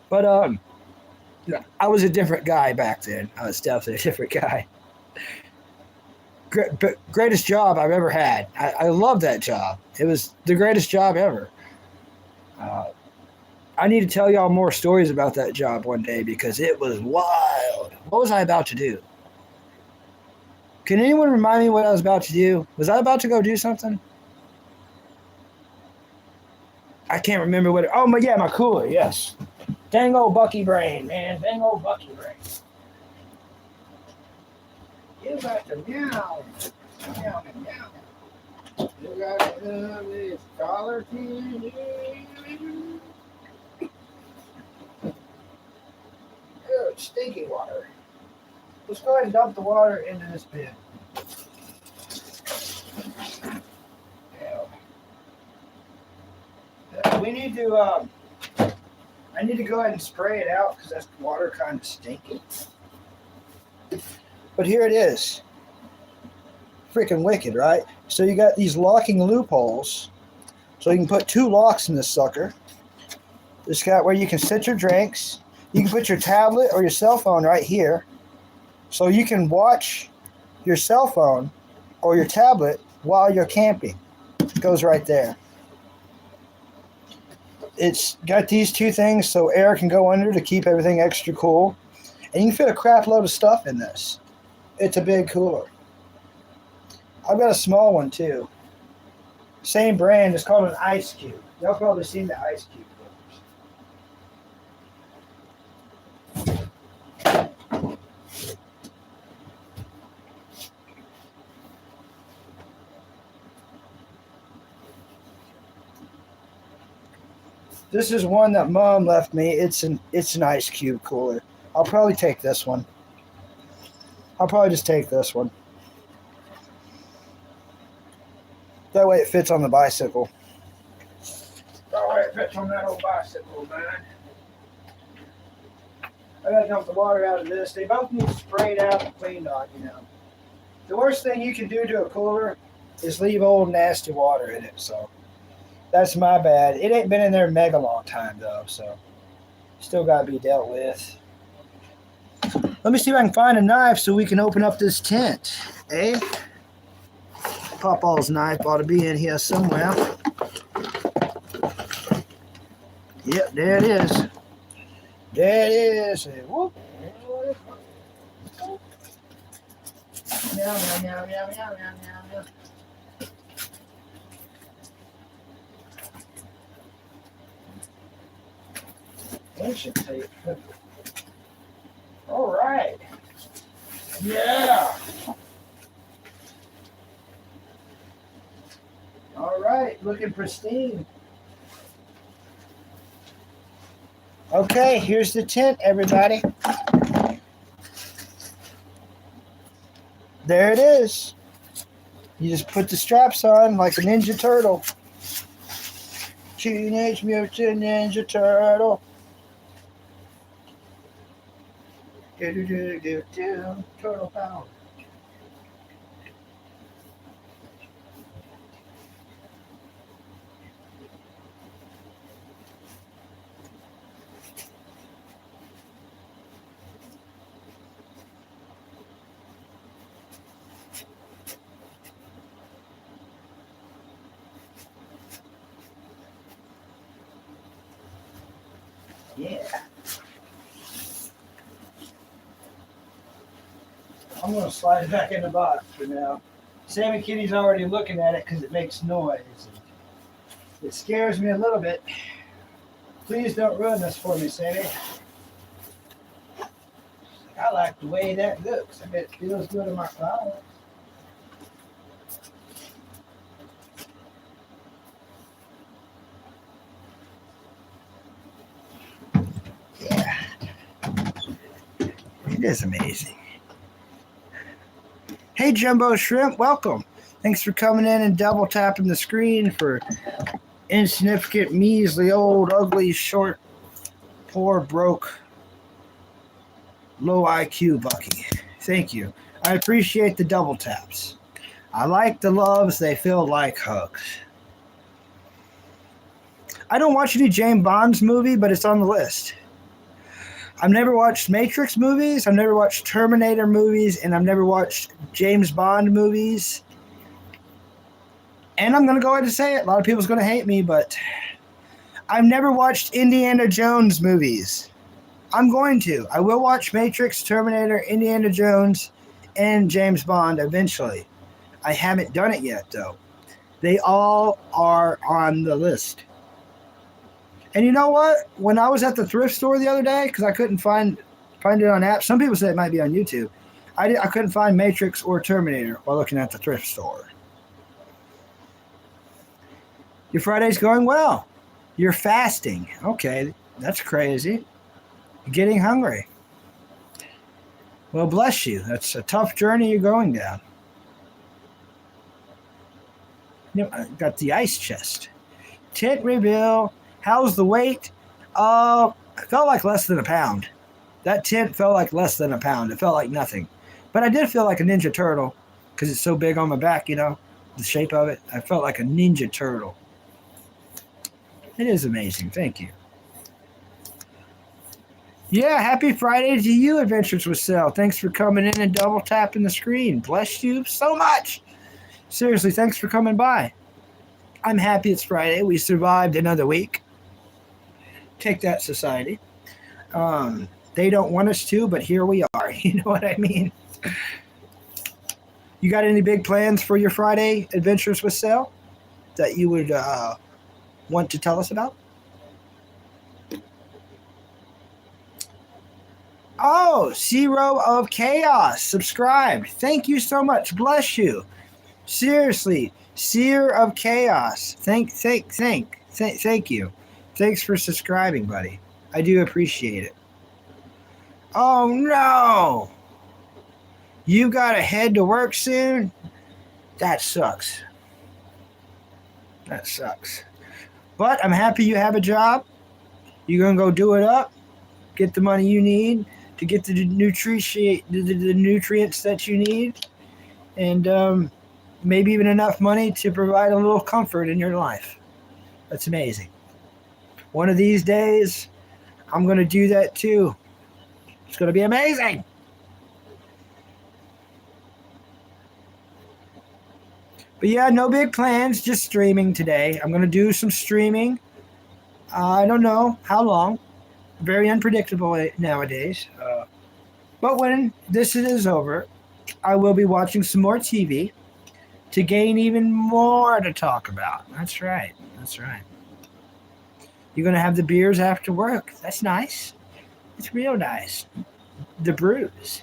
But I was a different guy back then. I was definitely a different guy. Greatest job I've ever had. I love that job. It was the greatest job ever. I need to tell y'all more stories about that job one day because it was wild. What was I about to do? Can anyone remind me what I was about to do? Was I about to go do something? I can't remember what. My cooler. Yes. Dang old Bucky brain, man. Dang old Bucky brain. You got to meow. Meow, meow. You got to have this collar to Good, stinky water. Let's go ahead and dump the water into this bin. We need to, I need to go ahead and spray it out because that water kind of stinky. But here it is. Freaking wicked, right? So you got these locking loopholes. So you can put 2 locks in this sucker. It's got where you can sit your drinks. You can put your tablet or your cell phone right here. So you can watch your cell phone or your tablet while you're camping. It goes right there. It's got these 2 things so air can go under to keep everything extra cool. And you can fit a crap load of stuff in this. It's a big cooler. I've got a small one too. Same brand. It's called an Ice Cube. Y'all probably seen the Ice Cube coolers. This is one that Mom left me. It's an Ice Cube cooler. I'll probably take this one. I'll probably just take this one. That way it fits on the bicycle. That way it fits on that old bicycle, man. I gotta dump the water out of this. They both need sprayed out and cleaned on, The worst thing you can do to a cooler is leave old nasty water in it, so that's my bad. It ain't been in there a mega long time though, so still gotta be dealt with. Let me see if I can find a knife so we can open up this tent. Eh? Papa's knife ought to be in here somewhere. Yep, there it is. There it is. Whoop. Meow, meow, meow, meow, meow, meow, meow. Ancient tape. All right. Yeah. All right, looking pristine. Okay, here's the tent, everybody. There it is. You just put the straps on like a Ninja Turtle. Teenage Mutant Ninja Turtle. Turtle power. Yeah. I'm going to slide it back in the box for now. Sammy Kitty's already looking at it because it makes noise. It scares me a little bit. Please don't ruin this for me, Sammy. I like the way that looks. I bet it feels good in my flowers. Yeah. It is amazing. Hey, Jumbo Shrimp, welcome. Thanks for coming in and double tapping the screen for insignificant, measly, old, ugly, short, poor, broke, low IQ Bucky. Thank you. I appreciate the double taps. I like the loves. They feel like hugs. I don't watch any James Bond's movie, but it's on the list. I've never watched Matrix movies, I've never watched Terminator movies, and I've never watched James Bond movies. And I'm going to go ahead and say it. A lot of people's going to hate me, but I've never watched Indiana Jones movies. I'm going to. I will watch Matrix, Terminator, Indiana Jones, and James Bond eventually. I haven't done it yet, though. They all are on the list. And you know what? When I was at the thrift store the other day, because I couldn't find it on apps, some people say it might be on YouTube. I couldn't find Matrix or Terminator while looking at the thrift store. Your Friday's going well. You're fasting. Okay, that's crazy. You're getting hungry. Well, bless you. That's a tough journey you're going down. You know, I got the ice chest. Tent reveal. How's the weight? It felt like less than a pound. That tent felt like less than a pound. It felt like nothing. But I did feel like a Ninja Turtle because it's so big on my back, you know, the shape of it. I felt like a Ninja Turtle. It is amazing. Thank you. Yeah, happy Friday to you, Adventures with Sal. Thanks for coming in and double tapping the screen. Bless you so much. Seriously, thanks for coming by. I'm happy it's Friday. We survived another week. Take that, society. They don't want us to, but here we are. You know what I mean? You got any big plans for your Friday Adventures with Sal that you would want to tell us about? Oh, Zero of Chaos subscribed. Thank you so much. Bless you. Seriously, Seer of Chaos. Thank you. Thanks for subscribing, buddy. I do appreciate it. Oh no! You gotta head to work soon? That sucks. That sucks. But I'm happy you have a job. You're gonna go do it up, get the money you need to get the nutrients that you need, and maybe even enough money to provide a little comfort in your life. That's amazing. One of these days, I'm going to do that too. It's going to be amazing. But yeah, no big plans, just streaming today. I'm going to do some streaming. I don't know how long. Very unpredictable nowadays. But when this is over, I will be watching some more TV to gain even more to talk about. That's right. That's right. You're going to have the beers after work. That's nice. It's real nice. The brews.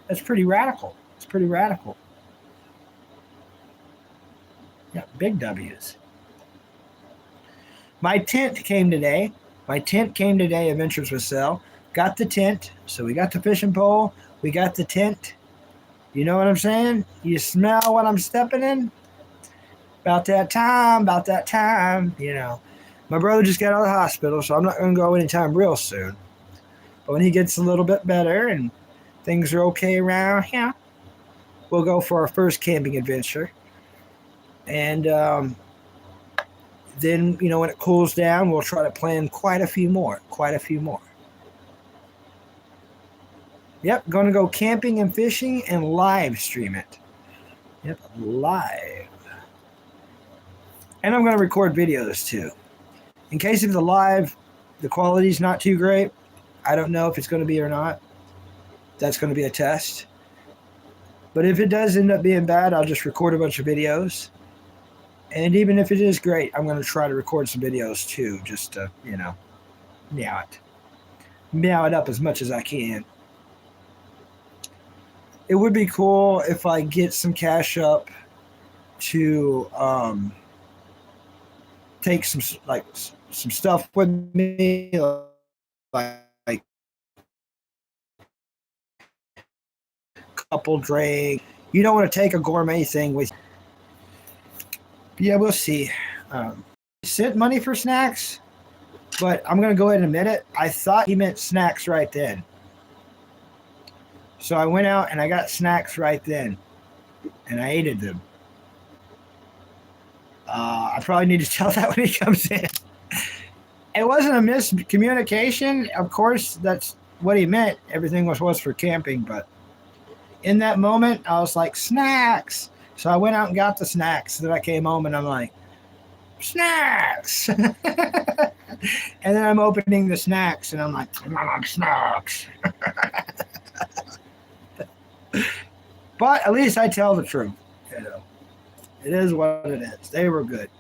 That's pretty radical. It's pretty radical. Yeah, big W's. My tent came today. Adventures with Sal. Got the tent. So we got the fishing pole. We got the tent. You know what I'm saying? You smell what I'm stepping in? About that time, you know. My brother just got out of the hospital, so I'm not going to go anytime real soon. But when he gets a little bit better and things are okay around here, we'll go for our first camping adventure. And then, you know, when it cools down, we'll try to plan quite a few more. Yep, going to go camping and fishing and live stream it. Yep, live. And I'm going to record videos too. In case of the quality's not too great, I don't know if it's going to be or not. That's going to be a test. But if it does end up being bad, I'll just record a bunch of videos. And even if it is great, I'm going to try to record some videos too, just to, meow it up as much as I can. It would be cool if I get some cash up to take some stuff with me, like a couple drinks. You don't want to take a gourmet thing with you. Yeah, we'll see. Sent money for snacks, but I'm going to go ahead and admit it. I thought he meant snacks right then. So I went out and I got snacks right then, and I ate them. I probably need to tell that when he comes in. It wasn't a miscommunication. Of course, that's what he meant. Everything was for camping, but in that moment, I was like, snacks. So I went out and got the snacks. Then I came home and I'm like, snacks. And then I'm opening the snacks and I'm like, snacks. But at least I tell the truth. It is what it is. They were good.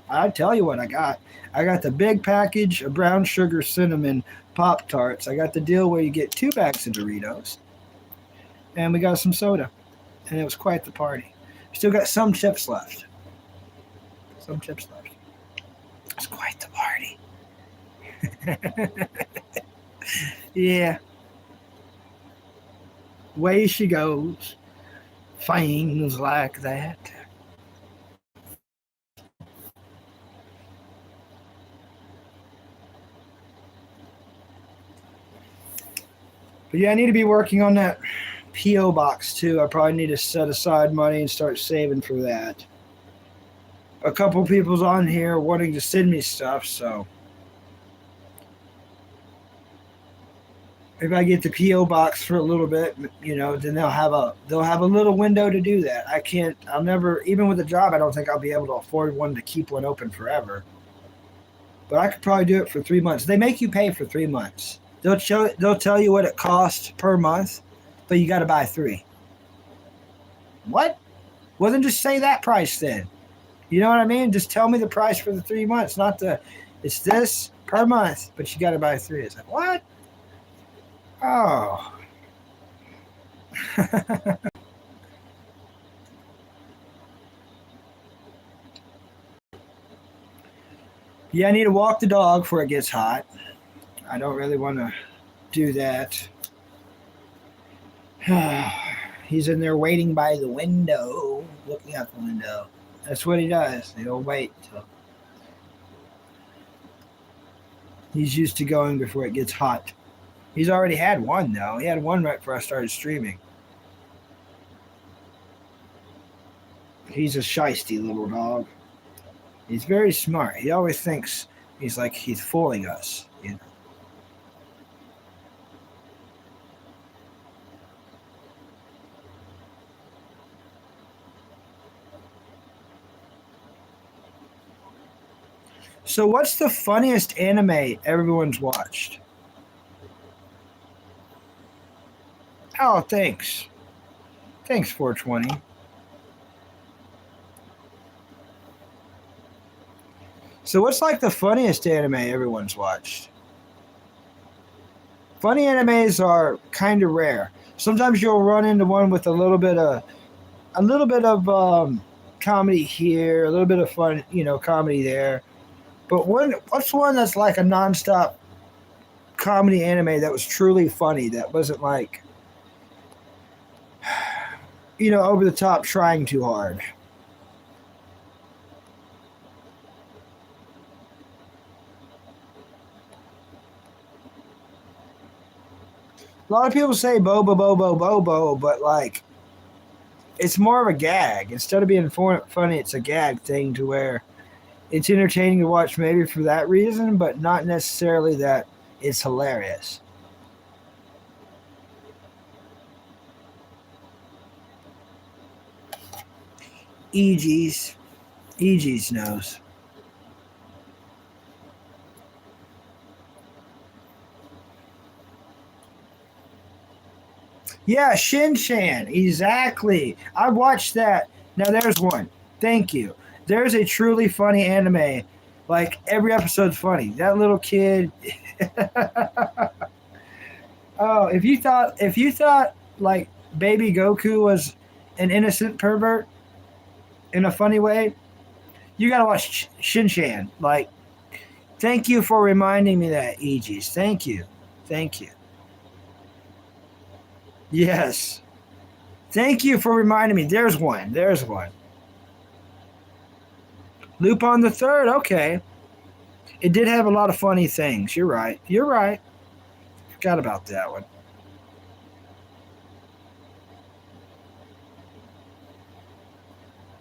I'll tell you what I got. I got the big package of brown sugar cinnamon Pop-Tarts. I got the deal where you get 2 bags of Doritos. And we got some soda. And it was quite the party. Still got some chips left. It's quite the party. Yeah. Way she goes. Things like that. But yeah, I need to be working on that P.O. box too. I probably need to set aside money and start saving for that. A couple people's on here wanting to send me stuff, so if I get the P.O. box for a little bit, then they'll have a little window to do that. I'll never, even with a job, I don't think I'll be able to afford one to keep one open forever. But I could probably do it for 3 months. They make you pay for 3 months. They'll tell you what it costs per month, but you got to buy 3. What? Well, then just say that price then. You know what I mean? Just tell me the price for the 3 months, not it's this per month, but you got to buy 3. It's like, what? Oh. Yeah, I need to walk the dog before it gets hot. I don't really want to do that. He's in there waiting by the window, looking out the window. That's what he does. He'll wait till he's used to going before it gets hot. He's already had one, though. He had one right before I started streaming. He's a shisty little dog. He's very smart. He always thinks he's fooling us, So what's the funniest anime everyone's watched? Oh, thanks. Thanks, 420. So what's the funniest anime everyone's watched? Funny animes are kind of rare. Sometimes you'll run into one with a little bit of comedy here, a little bit of fun, comedy there. But what's one that's like a nonstop comedy anime that was truly funny, that wasn't over the top, trying too hard? A lot of people say Bobo, Bobo, Bobo, but it's more of a gag. Instead of being funny, it's a gag thing to where it's entertaining to watch maybe for that reason, but not necessarily that it's hilarious. EG's knows. Yeah, Shin Chan. Exactly. I watched that. Now there's one. Thank you. There's a truly funny anime. Like every episode's funny. That little kid. Oh, if you thought like baby Goku was an innocent pervert in a funny way, you gotta watch Shin Chan. Like, thank you for reminding me that, Aegis. Thank you. Thank you. Yes. Thank you for reminding me. There's one. There's one. Lupin the Third. Okay. It did have a lot of funny things. You're right. You're right. Forgot about that one.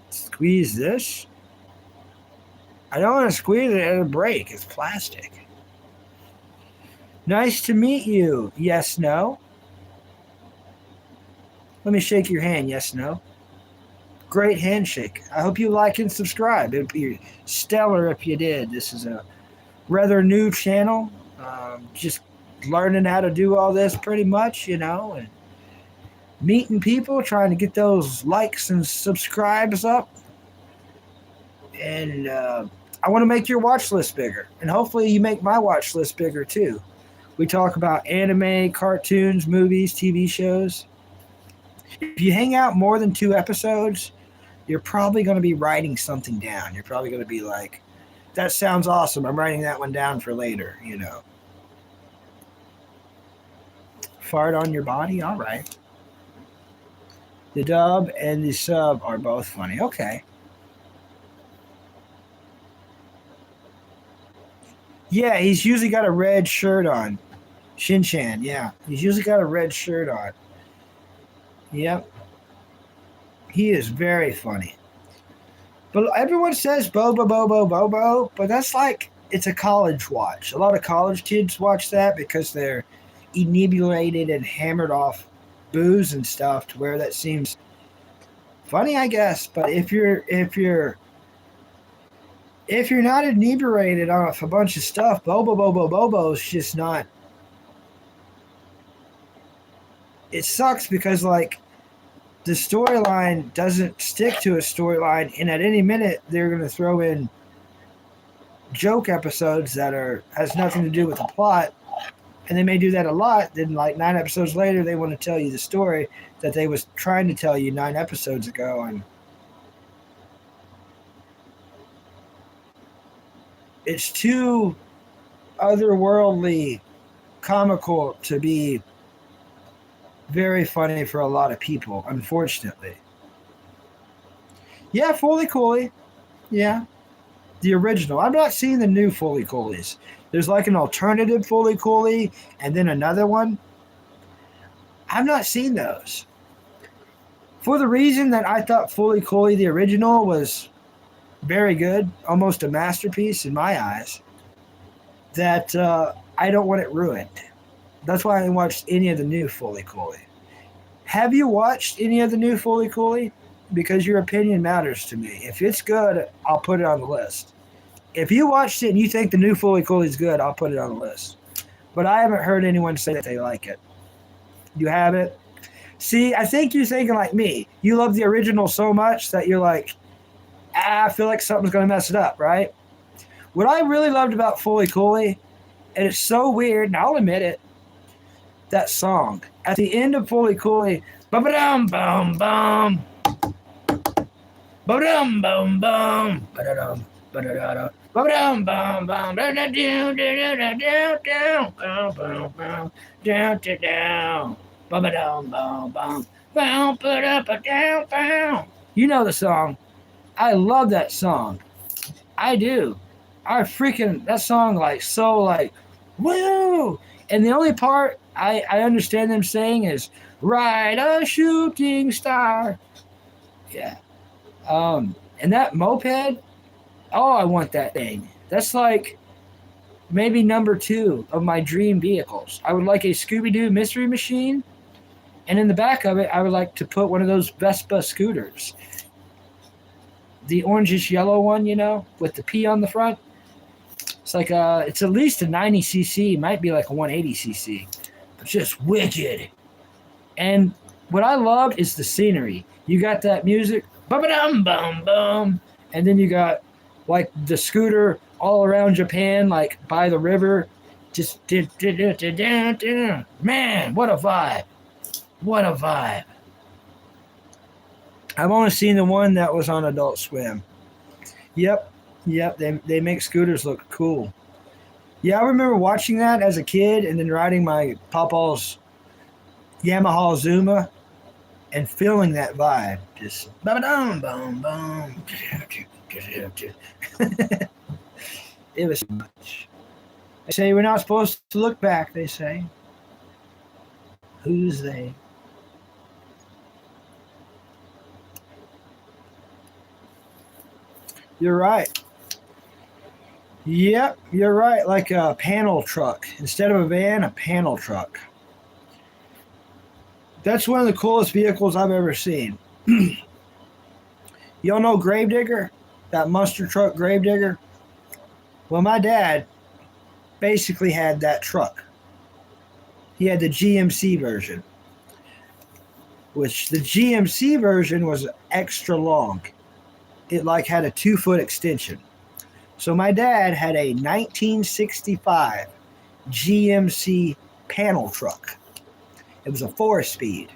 Squeeze this. I don't want to squeeze it at a break. It's plastic. Nice to meet you. Yes, no. Let me shake your hand. Yes, no. Great handshake. I hope you like and subscribe. It'd be stellar if you did. This is a rather new channel. Just learning how to do all this pretty much, and meeting people, trying to get those likes and subscribes up. And I want to make your watch list bigger. And hopefully you make my watch list bigger too. We talk about anime, cartoons, movies, TV shows. If you hang out more than 2 episodes, you're probably going to be writing something down. You're probably going to be like, that sounds awesome. I'm writing that one down for later. Fart on your body? All right. The dub and the sub are both funny. Okay. Yeah, he's usually got a red shirt on. Shin-chan, yeah. He's usually got a red shirt on. Yep. He is very funny. But everyone says Bobo, Bobo, Bobo, but that's like, it's a college watch. A lot of college kids watch that because they're inebriated and hammered off booze and stuff to where that seems funny, I guess. But if you're not inebriated off a bunch of stuff, Bobo, Bobo, Bobo is just not. It sucks because, like, the storyline doesn't stick to a storyline, and at any minute they're going to throw in joke episodes that has nothing to do with the plot, and they may do that a lot. Then, like 9 episodes later, they want to tell you the story that they was trying to tell you 9 episodes ago, and it's too otherworldly comical to be very funny for a lot of people, unfortunately. Yeah, Foley Cooley. Yeah. The original. I'm not seeing the new Foley Coolies. There's like an alternative Foley Cooley and then another one. I've not seen those. For the reason that I thought Foley Cooley, the original, was very good, almost a masterpiece in my eyes, that I don't want it ruined. That's why I didn't watch any of the new Foley Cooley. Have you watched any of the new Foley Cooley? Because your opinion matters to me. If it's good, I'll put it on the list. If you watched it and you think the new Foley Cooley is good, I'll put it on the list. But I haven't heard anyone say that they like it. You haven't? See, I think you're thinking like me. You love the original so much that you're like, I feel like something's going to mess it up, right? What I really loved about Foley Cooley, and it's so weird, and I'll admit it, that song. At the end of Foley Cooley, ba-ba-dum, bum, bum, ba-dum, bum, bum, ba-da-dum, ba-da-da-da, ba-dum, bum, bum, da-da-dum, da-da-da-dum, bum, bum, bum, down, ba-ba-dum, bum, bum, bum, ba-da-ba-dum, bum. You know the song. I love that song. I do. That song, woo! And the only part I understand them saying is, ride a shooting star. Yeah. And that moped, I want that thing. That's like maybe number 2 of my dream vehicles. I would like a Scooby-Doo mystery machine, and in the back of it, I would like to put one of those Vespa scooters. The orangish yellow one, with the P on the front. It's like it's at least a 90cc, might be like a 180cc. But just wicked. And what I loved is the scenery. You got that music, bum bum bum, and then you got like the scooter all around Japan, like by the river. Just man, what a vibe! What a vibe! I've only seen the one that was on Adult Swim. Yep, yep. They make scooters look cool. Yeah, I remember watching that as a kid, and then riding my Papa's Yamaha Zuma and feeling that vibe. Just boom, boom, boom. It was too much. They say we're not supposed to look back, they say. Who's they? You're right. Yep, you're right. Like a panel truck. Instead of a van, a panel truck. That's one of the coolest vehicles I've ever seen. Y'all know Gravedigger? That monster truck Gravedigger? Well, my dad basically had that truck. He had the GMC version, which the GMC version was extra long. It like had a 2-foot extension. So my dad had a 1965 GMC panel truck. It was a 4-speed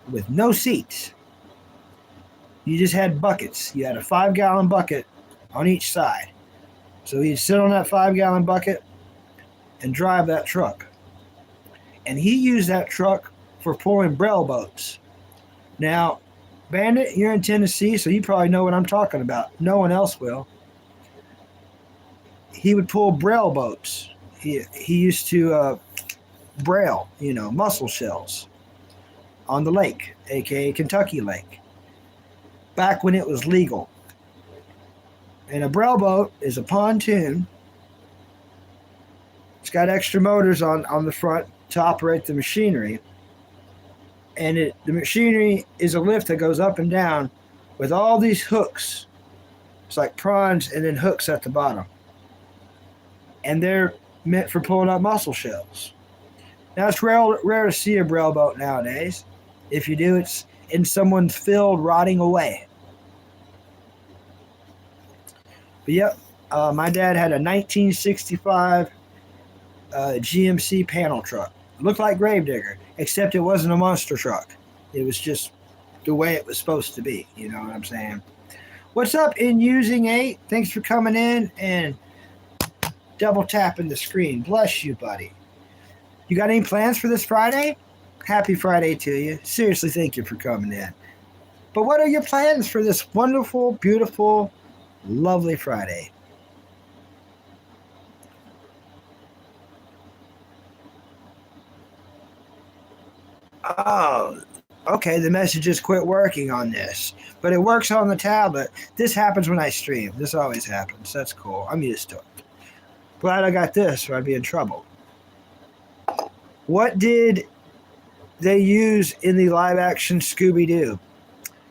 with no seats. You just had buckets. You had a 5-gallon bucket on each side. So he'd sit on that 5-gallon bucket and drive that truck. And he used that truck for pulling braille boats. Now, Bandit, you're in Tennessee, so you probably know what I'm talking about. No one else will. He would pull braille boats. He used to braille, mussel shells on the lake, aka Kentucky Lake, back when it was legal. And a braille boat is a pontoon. It's got extra motors on the front to operate the machinery. And the machinery is a lift that goes up and down with all these hooks. It's like prawns and then hooks at the bottom. And they're meant for pulling up mussel shells. Now, it's rare to see a braille boat nowadays. If you do, it's in someone's field rotting away. But yep, my dad had a 1965 GMC panel truck. It looked like Gravedigger, except it wasn't a monster truck. It was just the way it was supposed to be. You know what I'm saying? What's up in Using 8? Thanks for coming in and double tapping the screen. Bless you, buddy. You got any plans for this Friday? Happy Friday to you. Seriously, thank you for coming in. But what are your plans for this wonderful, beautiful, lovely Friday? Oh, okay. The messages quit working on this, but it works on the tablet. This happens when I stream. This always happens. That's cool. I'm used to it. Glad I got this, or I'd be in trouble. What did they use in the live action Scooby-Doo?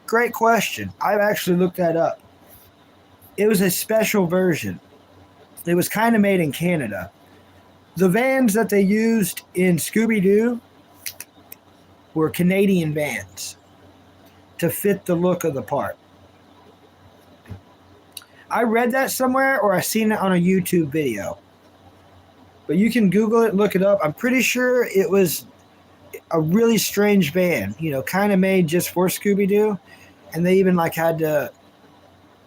Great question. I've actually looked that up. It was a special version. It was kind of made in Canada. The vans that they used in Scooby-Doo were Canadian vans to fit the look of the part. I read that somewhere or I seen it on a YouTube video. But you can Google it, look it up. I'm pretty sure it was a really strange van, kind of made just for Scooby-Doo. And they even had to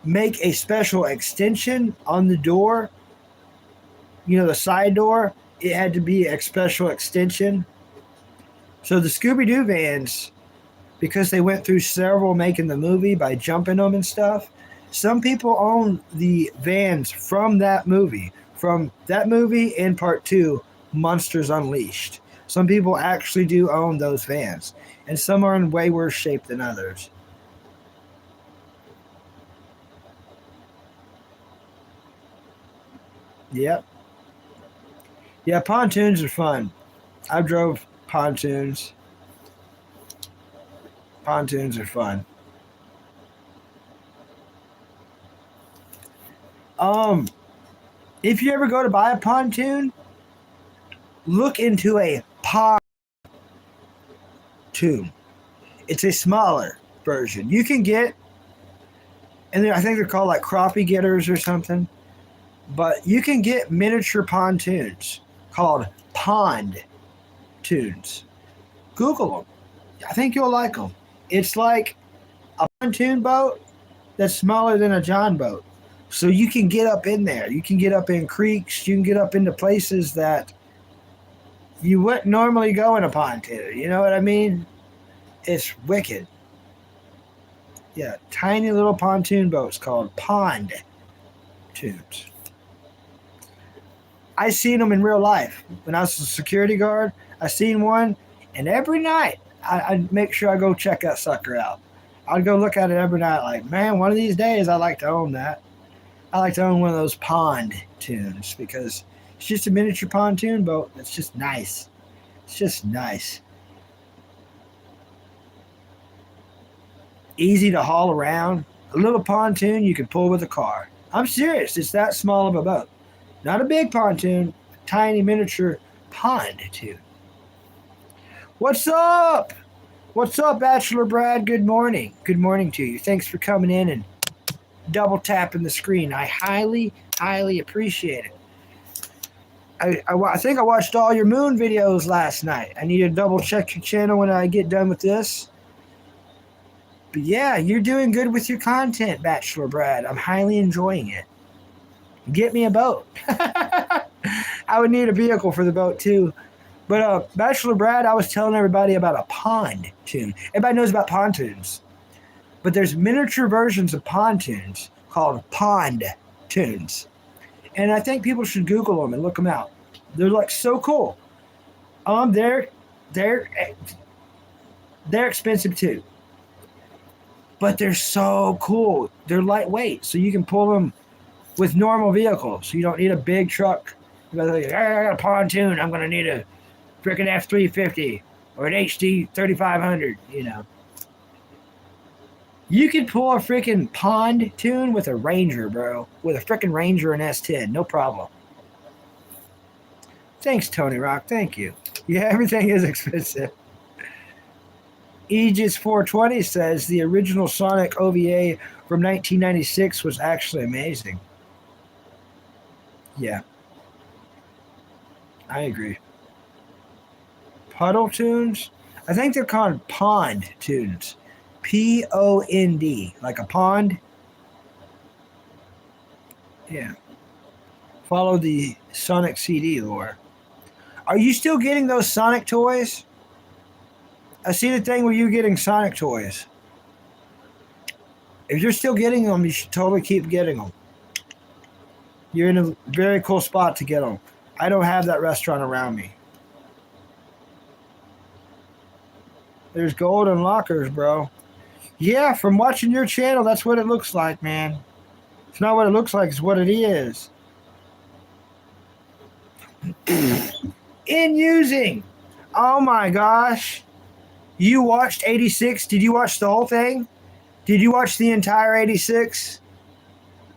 make a special extension on the door. The side door, it had to be a special extension. So the Scooby-Doo vans, because they went through several making the movie by jumping them and stuff, some people own the vans from that movie and part 2, Monsters Unleashed. Some people actually do own those vans, and some are in way worse shape than others. Yep. Yeah, pontoons are fun. I drove pontoons. Pontoons are fun. If you ever go to buy a pontoon, look into a pond. tune. It's a smaller version. You can get, and I think they're called like crappie getters or something, but you can get miniature pontoons called pond tunes. Google them. I think you'll like them. It's like a pontoon boat that's smaller than a John boat. So you can get up in there. You can get up in creeks. You can get up into places that you wouldn't normally go in a pontoon. You know what I mean? It's wicked. Yeah, tiny little pontoon boats called pond tunes. I seen them in real life. When I was a security guard, I seen one, and every night I'd make sure I go check that sucker out. I'd go look at it every night like, man, one of these days I'd like to own that. I like to own one of those pond tunes because it's just a miniature pontoon boat. It's just nice. It's just nice. Easy to haul around. A little pontoon you can pull with a car. I'm serious. It's that small of a boat. Not a big pontoon, a tiny miniature pontoon. What's up? What's up, Bachelor Brad? Good morning. Good morning to you. Thanks for coming in and double tapping the screen. I highly, highly appreciate it. I think I watched all your moon videos last night. I need to double check your channel when I get done with this. But yeah, you're doing good with your content, Bachelor Brad. I'm highly enjoying it. Get me a boat. I would need a vehicle for the boat too. But Bachelor Brad, I was telling everybody about a pontoon. Everybody knows about pontoons. But there's miniature versions of pontoons called pond tunes. And I think people should Google them and look them out. They're like so cool. They're expensive too. But they're so cool. They're lightweight, so you can pull them with normal vehicles. So you don't need a big truck. You're like, I got a pontoon. I'm going to need a freaking F-350 or an HD 3500, you know. You can pull a freaking pontoon with a Ranger, bro. With a freaking Ranger and S10. No problem. Thanks, Tony Rock. Thank you. Yeah, everything is expensive. Aegis 420 says the original Sonic OVA from 1996 was actually amazing. Yeah. I agree. Puddle tunes? I think they're called pond tunes. P-O-N-D. Like a pond. Yeah. Follow the Sonic CD lore. Are you still getting those Sonic toys? I see the thing where you're getting Sonic toys. If you're still getting them, you should totally keep getting them. You're in a very cool spot to get them. I don't have that restaurant around me. There's golden lockers, bro. Yeah, from watching your channel, that's what it looks like, man. It's not what it looks like, it's what it is. In using. Oh my gosh. You watched 86? Did you watch the whole thing? Did you watch the entire 86?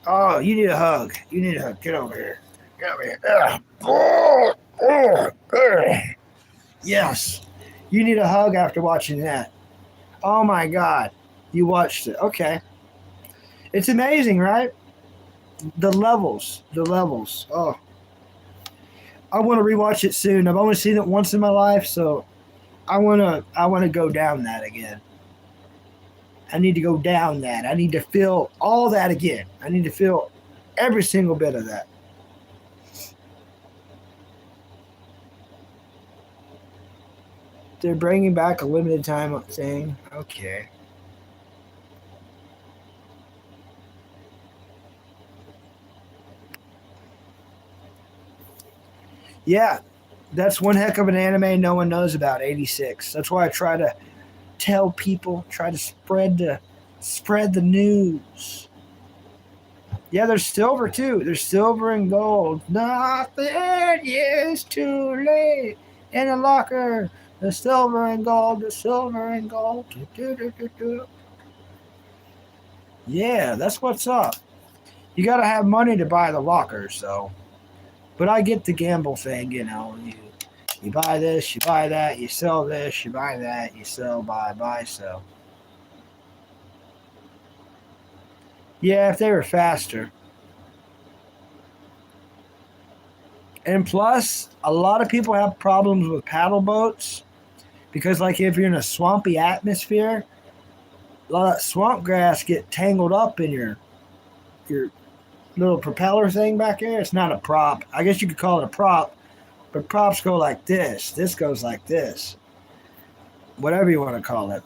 Oh, you need a hug. You need a hug. Get over here. Get over here. Yes. You need a hug after watching that. Oh my God. You watched it. Okay. It's amazing, right? The levels. The levels. Oh. I want to rewatch it soon. I've only seen it once in my life, so I want to go down that again. I need to go down that. I need to feel all that again. I need to feel every single bit of that. They're bringing back a limited time thing. Okay. Yeah, that's one heck of an anime no one knows about, 86. That's why I try to tell people, try to spread the news. Yeah, there's silver too. There's silver and gold. Nothing is too late in a locker. The silver and gold, the silver and gold. Yeah, that's what's up. You got to have money to buy the lockers, though. But I get the gamble thing, you know. You buy this, you buy that, you sell this, you buy that, you sell, buy, sell. Yeah, if they were faster. And plus, a lot of people have problems with paddle boats because, like, if you're in a swampy atmosphere, a lot of swamp grass get tangled up in your little propeller thing back there. It's not a prop. I guess you could call it a prop, but props go like this. This goes like this. Whatever you want to call it.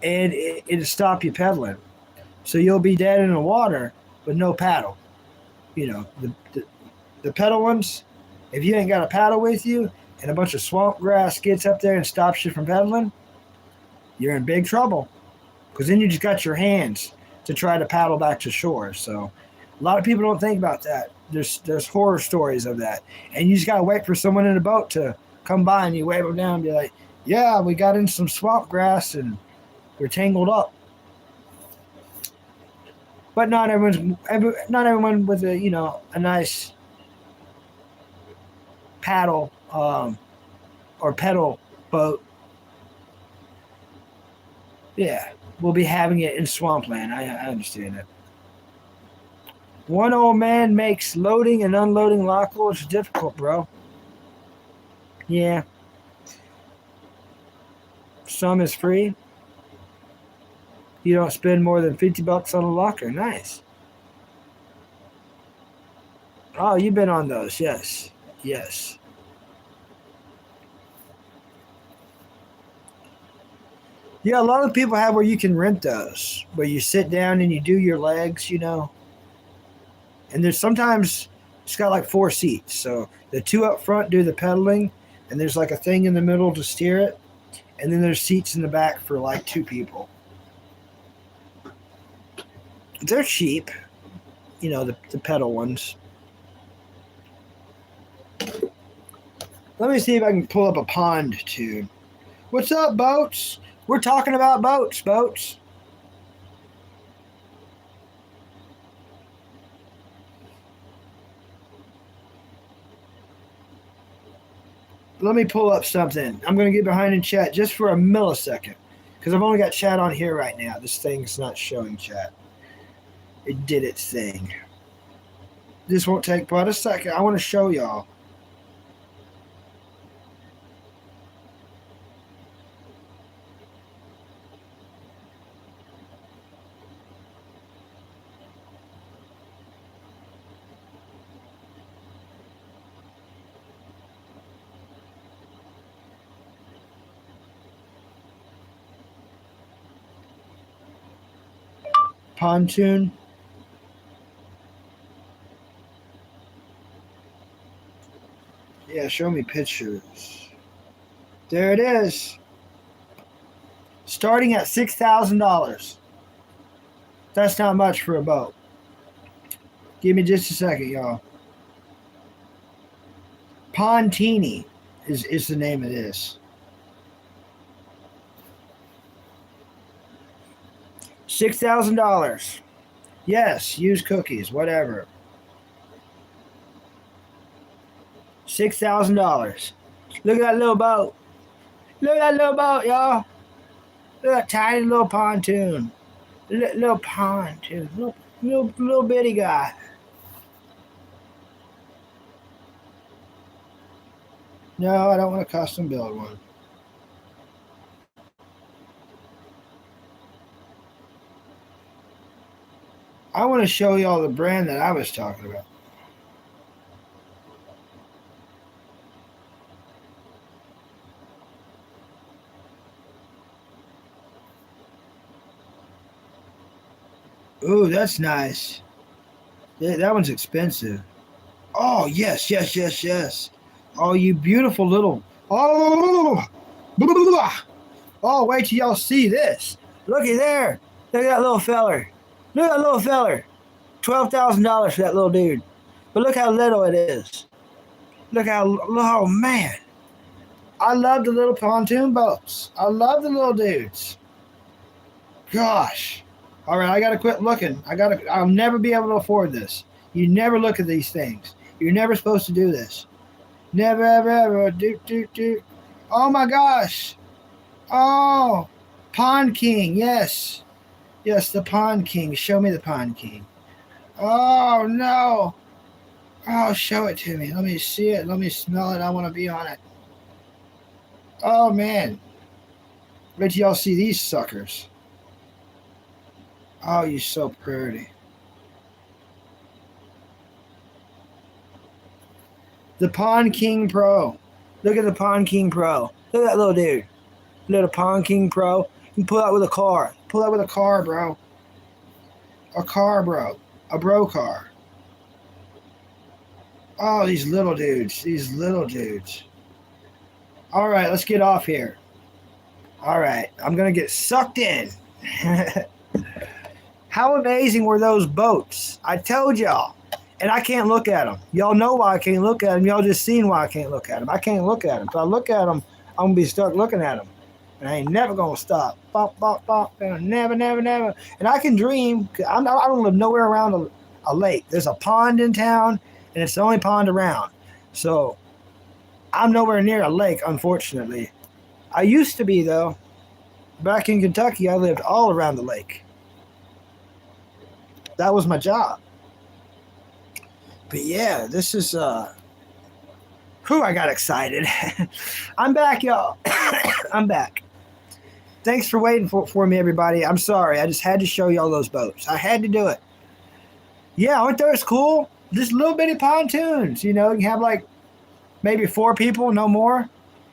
And it'll stop you pedaling. So you'll be dead in the water with no paddle. You know, the pedal ones, if you ain't got a paddle with you and a bunch of swamp grass gets up there and stops you from pedaling, you're in big trouble. Because then you just got your hands to try to paddle back to shore. So a lot of people don't think about that. There's horror stories of that. And you just got to wait for someone in a boat to come by and you wave them down and be like, yeah, we got in some swamp grass and we're tangled up. But not everyone with a nice paddle or pedal boat. Yeah, we'll be having it in swampland. I understand it. One old man makes loading and unloading lock loads difficult, bro. Yeah. Some is free. You don't spend more than $50 on a locker. Nice. Oh, you've been on those. Yes. Yes. Yeah, a lot of people have where you can rent those, where you sit down and you do your legs, And there's sometimes it's got like 4 seats. So the 2 up front do the pedaling, and there's like a thing in the middle to steer it. And then there's seats in the back for like 2 people. They're cheap, the pedal ones. Let me see if I can pull up a pond tune. What's up, boats? We're talking about boats. Let me pull up something. I'm going to get behind in chat just for a millisecond because I've only got chat on here right now. This thing's not showing chat. It did its thing. This won't take but a second. I want to show y'all. Pontoon. Yeah, show me pictures. There it is. Starting at $6,000. That's not much for a boat. Give me just a second, y'all. Pontini is the name of this. $6,000. Yes, use cookies, whatever. $6,000. Look at that little boat. Look at that little boat, y'all. Look at that tiny little pontoon. Little pontoon. Little bitty guy. No, I don't want to custom build one. I want to show y'all the brand that I was talking about. Ooh, that's nice. Yeah, that one's expensive. Oh, yes. Oh, you beautiful little. Oh, wait till y'all see this. Looky there. Look at that little feller. Look at that little feller. $12,000 for that little dude. But look how little it is. Oh, man. I love the little pontoon boats. I love the little dudes. Gosh. All right, I got to quit looking. I'll never be able to afford this. You never look at these things. You're never supposed to do this. Never, ever, ever. Doot, doot, doot. Oh my gosh. Oh, Pond King. Yes. Yes, the Pond King. Show me the Pond King. Oh, no. Oh, show it to me. Let me see it. Let me smell it. I want to be on it. Oh, man. Wait till y'all see these suckers. Oh, you're so pretty. The Pond King Pro. Look at the Pond King Pro. Look at that little dude. Little Pond King Pro. You can pull out with a car. Pull out with a car, bro. A car, bro. A bro car. Oh, these little dudes. These little dudes. All right, let's get off here. All right, I'm going to get sucked in. How amazing were those boats? I told y'all. And I can't look at them. Y'all know why I can't look at them. Y'all just seen why I can't look at them. I can't look at them. If I look at them, I'm going to be stuck looking at them. And I ain't never going to stop. Bop, bop, bop. Never, never, never. And I can dream. I don't live nowhere around a lake. There's a pond in town, and it's the only pond around. So I'm nowhere near a lake, unfortunately. I used to be, though. Back in Kentucky, I lived all around the lake. That was my job. But yeah, this is I got excited. I'm back, y'all. I'm back. Thanks for waiting for me, everybody. I'm sorry. I just had to show y'all those boats. I had to do it. Yeah, aren't those cool? Just little bitty pontoons, you know. You can have like maybe 4 people, no more.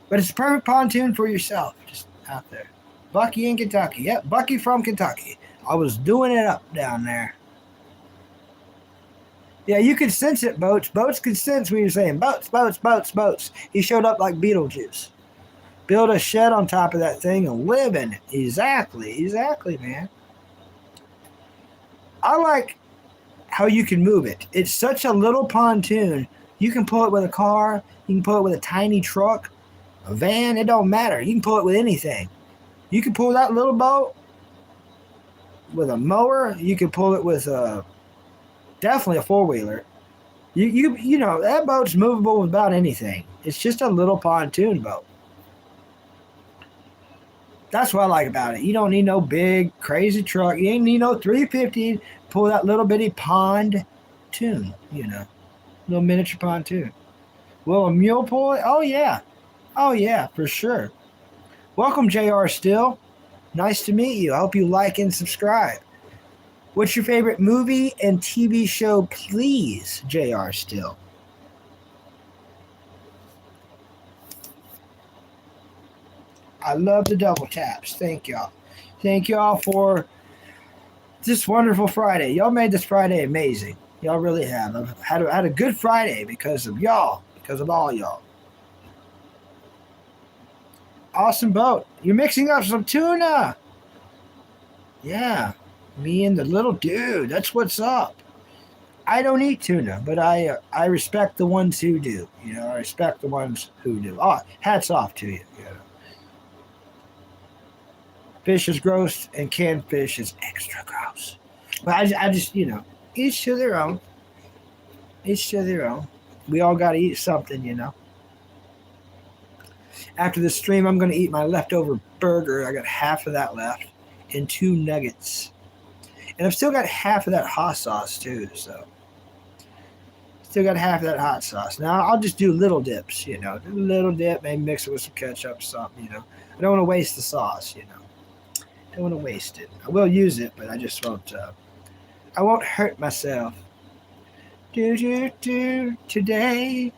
But it's a perfect pontoon for yourself, just out there. Bucky in Kentucky. Yep, Bucky from Kentucky. I was doing it up down there. Yeah, you could sense it, Boats. Boats could sense when you're saying, boats, boats, boats, boats. He showed up like Beetlejuice. Build a shed on top of that thing and live in it. Exactly, man. I like how you can move it. It's such a little pontoon. You can pull it with a car. You can pull it with a tiny truck, a van. It don't matter. You can pull it with anything. You can pull that little boat with a mower. You can pull it with definitely a 4-wheeler. You know, that boat's movable with about anything. It's just a little pontoon boat. That's what I like about it. You don't need no big, crazy truck. You ain't need no 350 to pull that little bitty pontoon, you know. Little miniature pontoon. Will a mule pull it? Oh, yeah. Oh, yeah, for sure. Welcome, JR Still. Nice to meet you. I hope you like and subscribe. What's your favorite movie and TV show, please, JR Still? I love the double taps. Thank y'all. Thank y'all for this wonderful Friday. Y'all made this Friday amazing. Y'all really have. I've had a good Friday because of y'all, because of all y'all. Awesome boat. You're mixing up some tuna. Yeah. Me and the little dude. That's what's up. I don't eat tuna, but I respect the ones who do. You know, I respect the ones who do. Oh, hats off to you. You know. Fish is gross, and canned fish is extra gross. But I just, you know, each to their own. Each to their own. We all got to eat something, you know. After the stream, I'm going to eat my leftover burger. I got half of that left and 2 nuggets. And I've still got half of that hot sauce, too, so. Still got half of that hot sauce. Now, I'll just do little dips, you know. Do a little dip, maybe mix it with some ketchup or something, you know. I don't want to waste the sauce, you know. Don't want to waste it. I will use it, but I just won't. I won't hurt myself. Do today.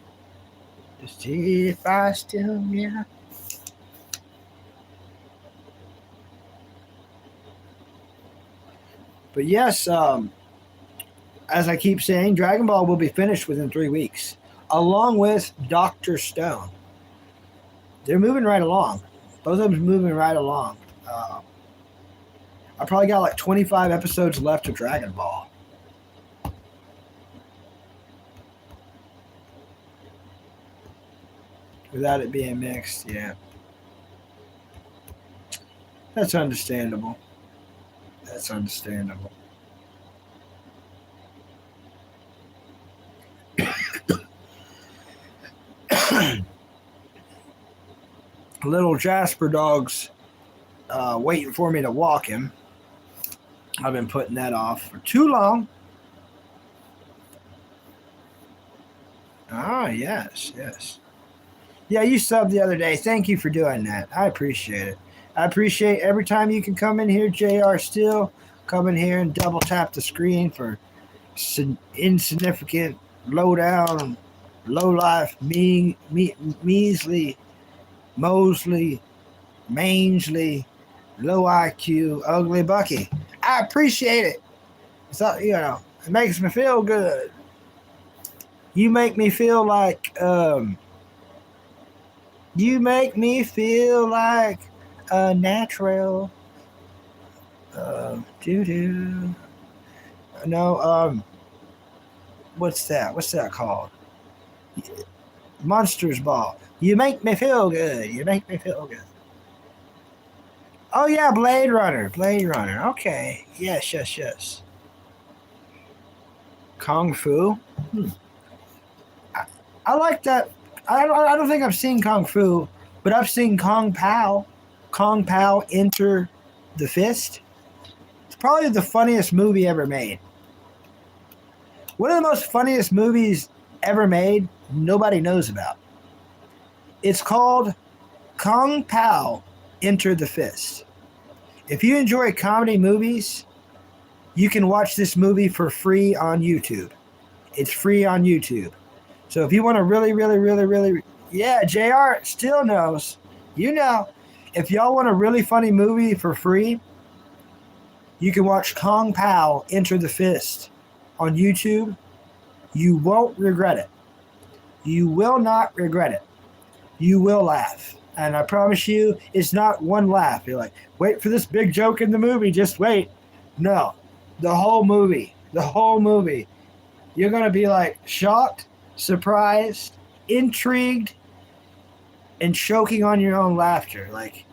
Just if I still, yeah. But yes, as I keep saying, Dragon Ball will be finished within 3 weeks, along with Dr. Stone. They're moving right along. Both of them moving right along. I probably got like 25 episodes left of Dragon Ball. Without it being mixed, yeah. That's understandable. That's understandable. Little Jasper dog's waiting for me to walk him. I've been putting that off for too long. Ah, yes, yes. Yeah, you subbed the other day. Thank you for doing that. I appreciate it. I appreciate every time you can come in here, JR Still. Come in here and double tap the screen for insignificant, low down, low life, measly, Mosley, Mangley, low IQ, ugly Bucky. I appreciate it. So, it makes me feel good. You make me feel like a natural. Doo doo. No, what's that? What's that called? Monsters Ball. You make me feel good. You make me feel good. Oh yeah, Blade Runner. Blade Runner. Okay. Yes, yes, yes. Kung Fu. I like that. I don't think I've seen Kung Fu, but I've seen Kung Pao. Kung Pao Enter the Fist. It's probably the funniest movie ever made. One of the most funniest movies ever made, nobody knows about. It's called Kung Pao Enter the Fist. If you enjoy comedy movies, you can watch this movie for free on YouTube. It's free on YouTube. So if you want to really, yeah, JR Still knows. You know, if y'all want a really funny movie for free, you can watch Kung Pao Enter the Fist on YouTube. You won't regret it. You will not regret it. You will laugh. And I promise you, it's not one laugh. You're like, wait for this big joke in the movie, just wait. No, the whole movie. The whole movie. You're going to be like shocked, surprised, intrigued, and choking on your own laughter. Like,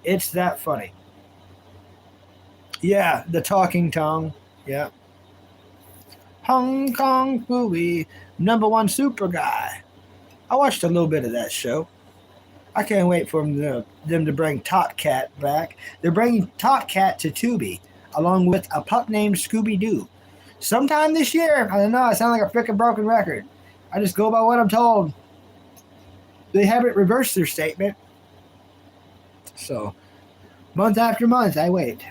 it's that funny. Yeah, the talking tongue. Yeah. Hong Kong Phooey, #1 super guy. I watched a little bit of that show. I can't wait for them to bring Top Cat back. They're bringing Top Cat to Tubi, along with a pup named Scooby-Doo. Sometime this year. I don't know, I sound like a freaking broken record. I just go by what I'm told. They haven't reversed their statement. So, month after month, I wait.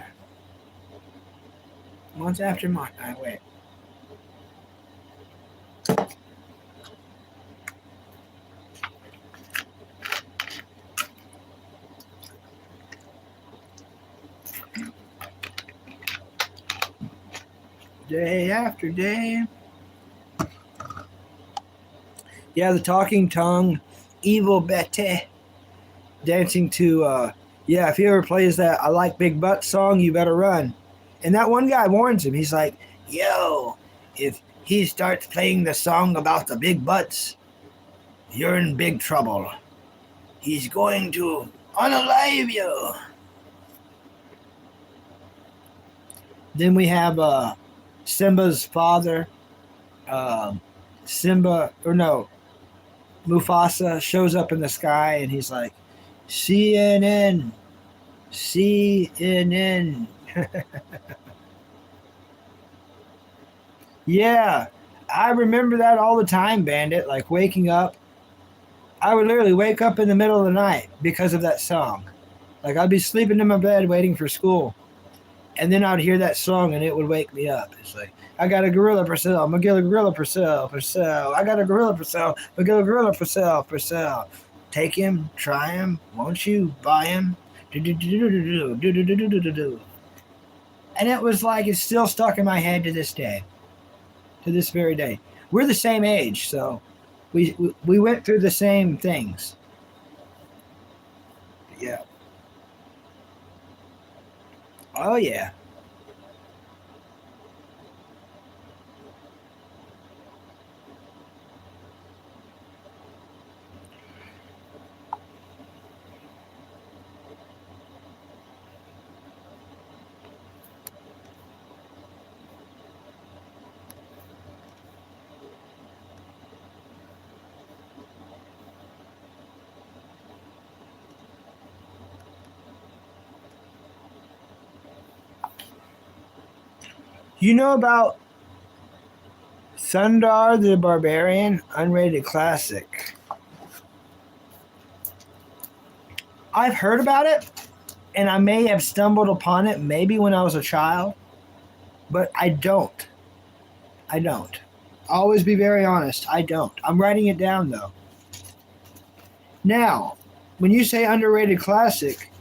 Month after month, I wait. Day after day. Yeah, the talking tongue, evil Betty, dancing to, if he ever plays that I Like Big Butt song, you better run. And that one guy warns him. He's like, yo, if he starts playing the song about the big butts, you're in big trouble. He's going to unalive you. Then we have Simba's father, Mufasa shows up in the sky and he's like, CNN. Yeah, I remember that all the time, Bandit. Like waking up, I would literally wake up in the middle of the night because of that song. Like I'd be sleeping in my bed waiting for school, and then I'd hear that song and it would wake me up. It's like, I got a gorilla for sale. I'm gonna get a gorilla for sale. I got a gorilla for sale. I'm gonna get a gorilla for sale. Take him, try him, won't you buy him? And it was like it's still stuck in my head to this day. To this very day. We're the same age, so we went through the same things. Yeah. Oh yeah. You know about Thundar the Barbarian, unrated classic? I've heard about it, and I may have stumbled upon it maybe when I was a child, but I don't. I don't. I'll always be very honest. I don't. I'm writing it down though. Now, when you say underrated classic,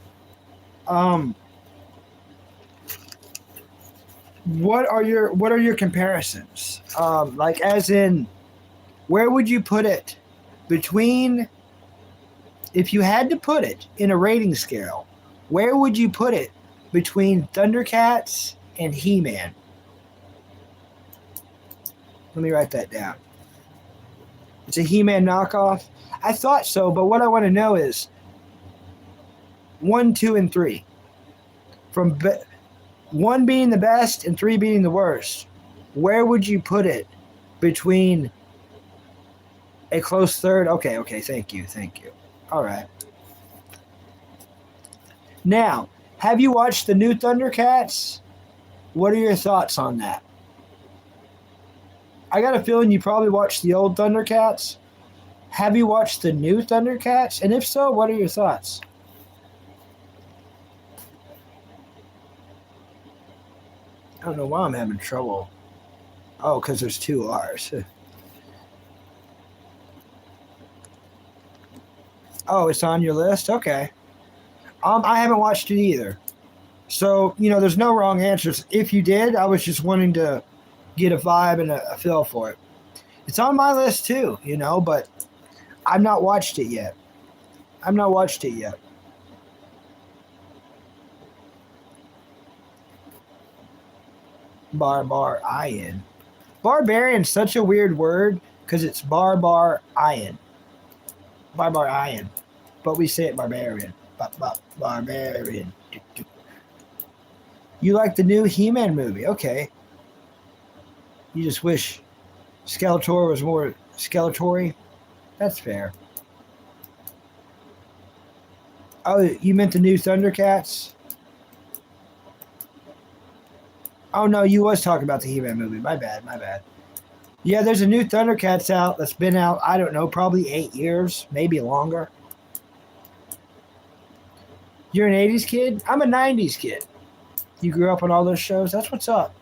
what are your comparisons? Like as in, where would you put it between? If you had to put it in a rating scale, where would you put it between Thundercats and He-Man? Let me write that down. It's a He-Man knockoff. I thought so, but what I want to know is 1, 2, and 3. From 1 being the best and 3 being the worst. Where would you put it between a close third? Okay, thank you. All right. Now, have you watched the new Thundercats? What are your thoughts on that? I got a feeling you probably watched the old Thundercats. Have you watched the new Thundercats? And if so, what are your thoughts? I don't know why I'm having trouble. Oh, because there's 2 R's. Oh, it's on your list? Okay. I haven't watched it either. So, there's no wrong answers. If you did, I was just wanting to get a vibe and a feel for it. It's on my list too, but I've not watched it yet. Barbarian. Barbarian's such a weird word because it's Barbarian. Barbarian. But we say it barbarian. Barbarian. You like the new He-Man movie? Okay. You just wish Skeletor was more Skeletory? That's fair. Oh, you meant the new Thundercats? Oh, no, you was talking about the He-Man movie. My bad. Yeah, there's a new Thundercats out that's been out, I don't know, probably 8 years, maybe longer. You're an 80s kid? I'm a 90s kid. You grew up on all those shows? That's what's up.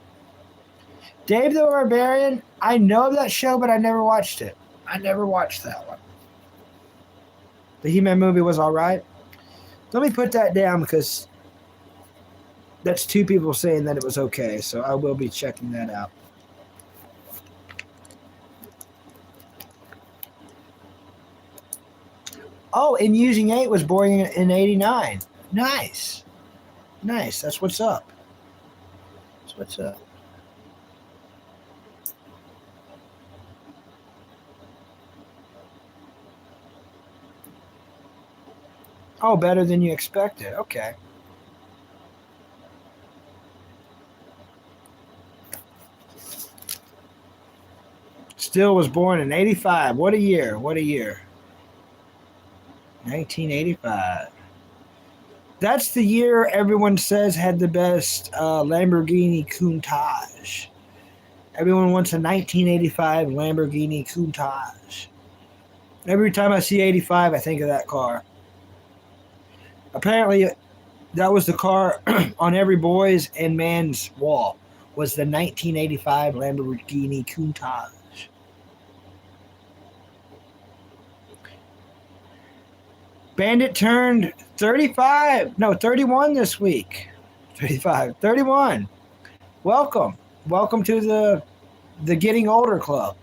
Dave the Barbarian, I know of that show, but I never watched it. I never watched that one. The He-Man movie was all right. Let me put that down because that's 2 people saying that it was okay, so I will be checking that out. Oh, and Using 8 was born in 89. Nice. That's what's up. Oh, better than you expected. Okay. Still was born in 85. What a year. 1985. That's the year everyone says had the best Lamborghini Countach. Everyone wants a 1985 Lamborghini Countach. Every time I see 85, I think of that car. Apparently, that was the car on every boy's and man's wall, was the 1985 Lamborghini Countach. Bandit turned 31 this week. 31. Welcome to the Getting Older Club,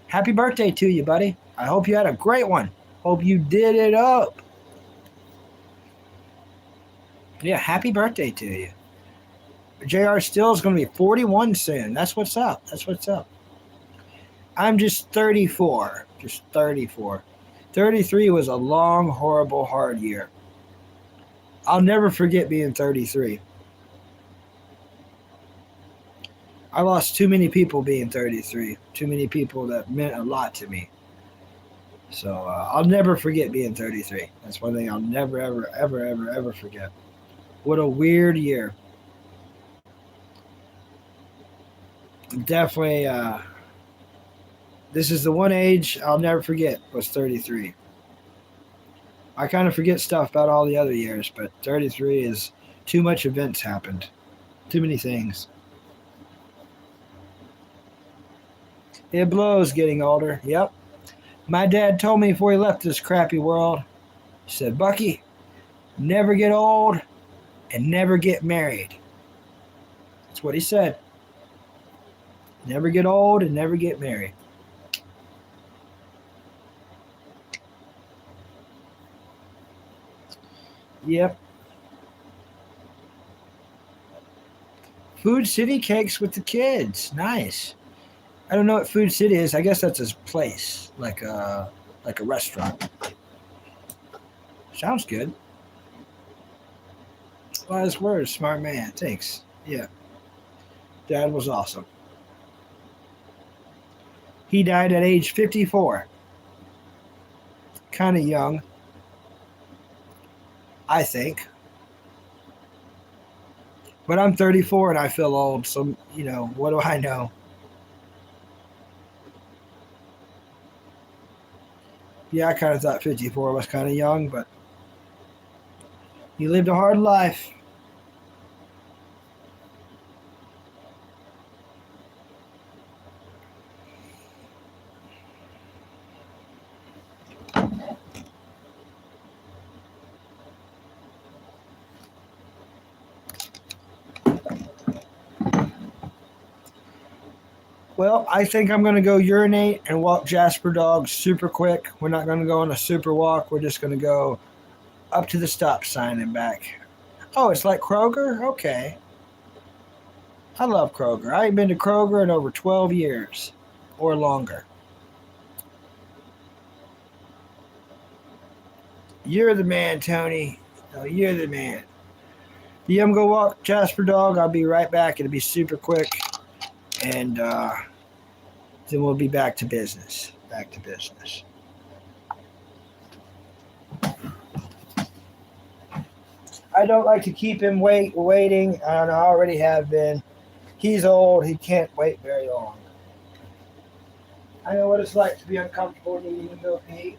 Happy birthday to you, buddy. I hope you had a great one. Hope you did it up. Yeah, happy birthday to you. JR Still is going to be 41 soon. That's what's up. I'm just 34. 33 was a long, horrible, hard year. I'll never forget being 33. I lost too many people being 33. Too many people that meant a lot to me. So I'll never forget being 33. That's one thing I'll never, ever, ever, ever, ever forget. What a weird year. definitely. This is the one age I'll never forget. Was 33. I kind of forget stuff about all the other years, but 33 is too much events happened. Too many things. It blows getting older. Yep. My dad told me before he left this crappy world, he said, Bucky, never get old and never get married. That's what he said. Never get old and never get married. Yep. Food City cakes with the kids. Nice. I don't know what Food City is. I guess that's a place, like a restaurant. Sounds good. Wise words, smart man. Thanks. Yeah. Dad was awesome. He died at age 54. Kind of young, I think. But I'm 34 and I feel old, so, what do I know? Yeah, I kind of thought 54 was kind of young, but he lived a hard life. Well, I think I'm going to go urinate and walk Jasper Dog super quick. We're not going to go on a super walk. We're just going to go up to the stop sign and back. Oh, it's like Kroger? Okay. I love Kroger. I ain't been to Kroger in over 12 years or longer. You're the man, Tony. No, you're the man. Yeah, I'm going to walk Jasper Dog. I'll be right back. It'll be super quick. And then we'll be back to business. Back to business. I don't like to keep him waiting, and I already have been. He's old. He can't wait very long. I know what it's like to be uncomfortable needing to go pee.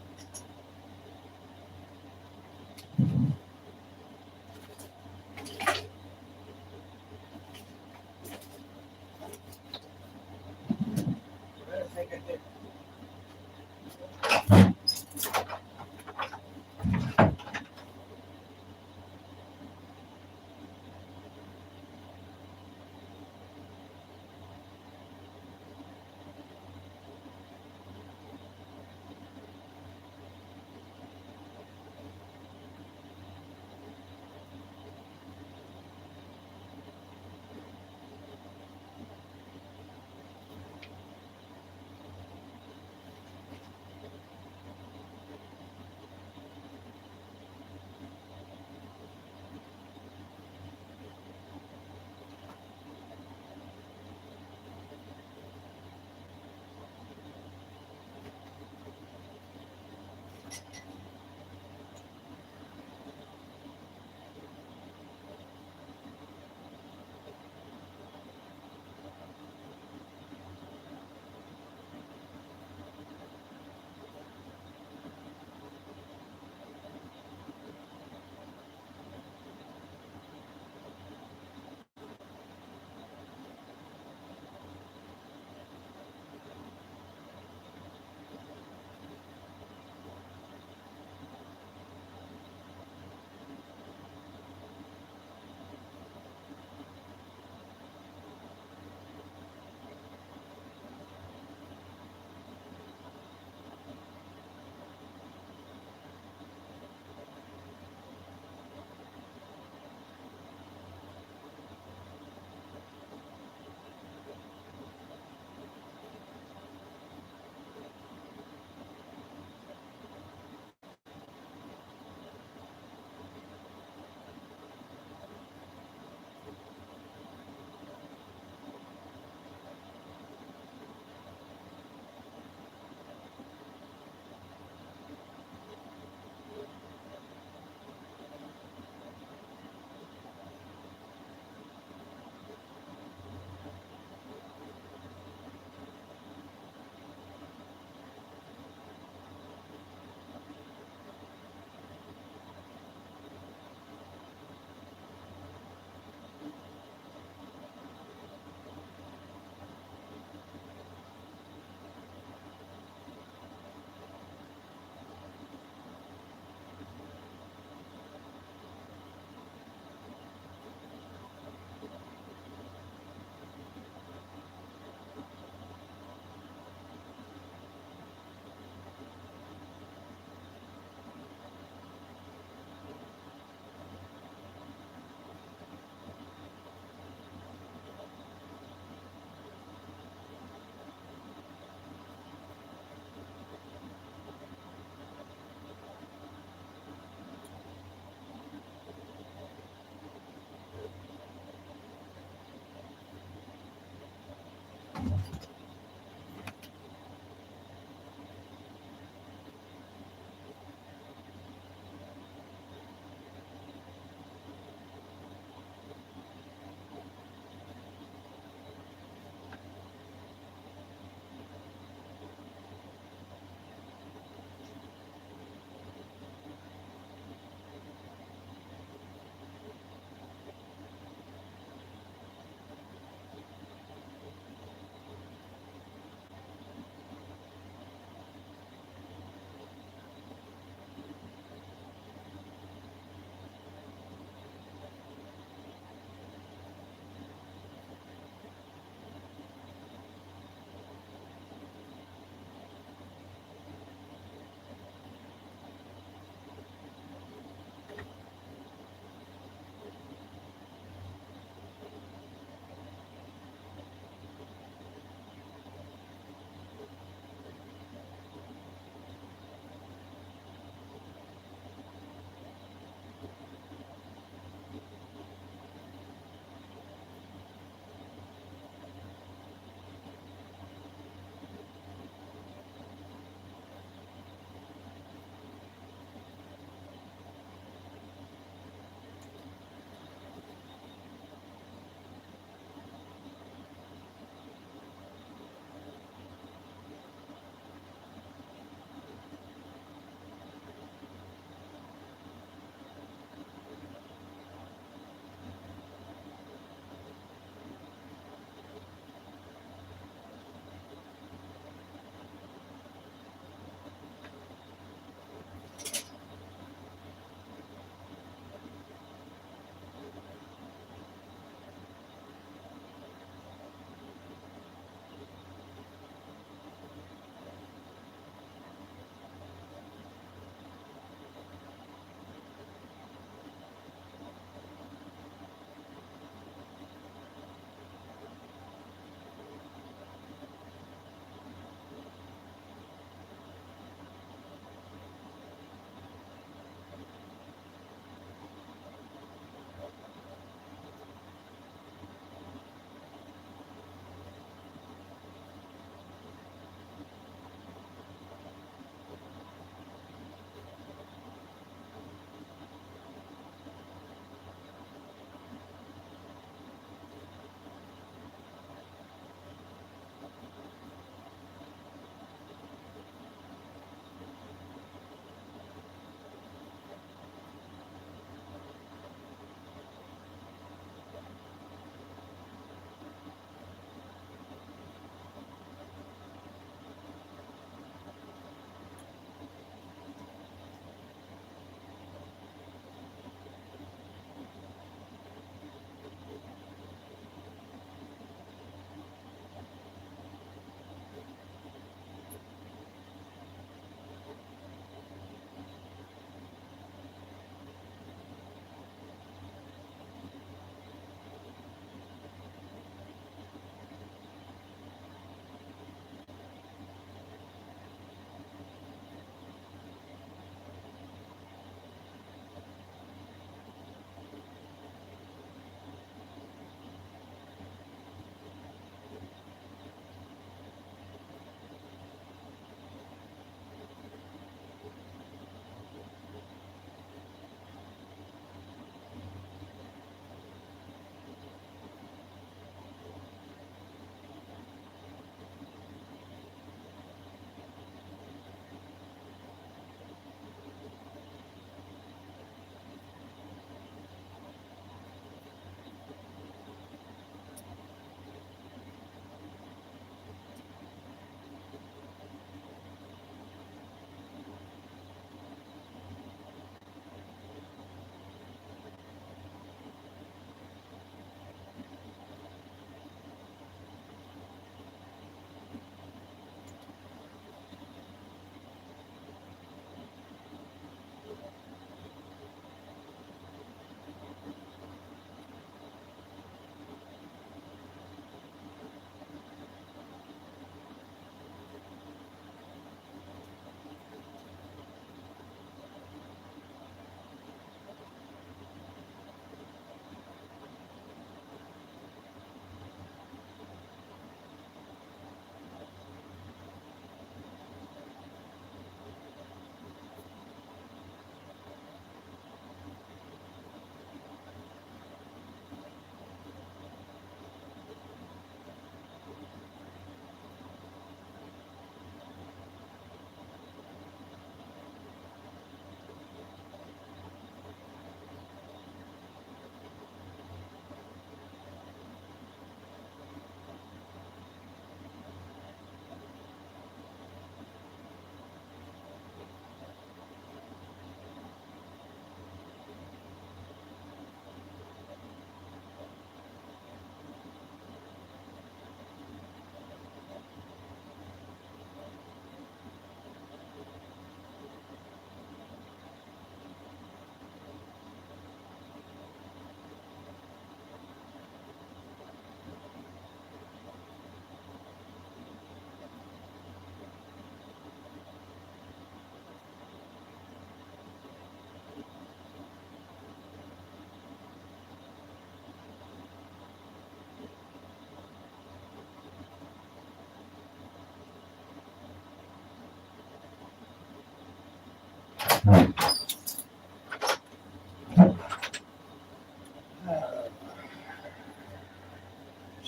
There's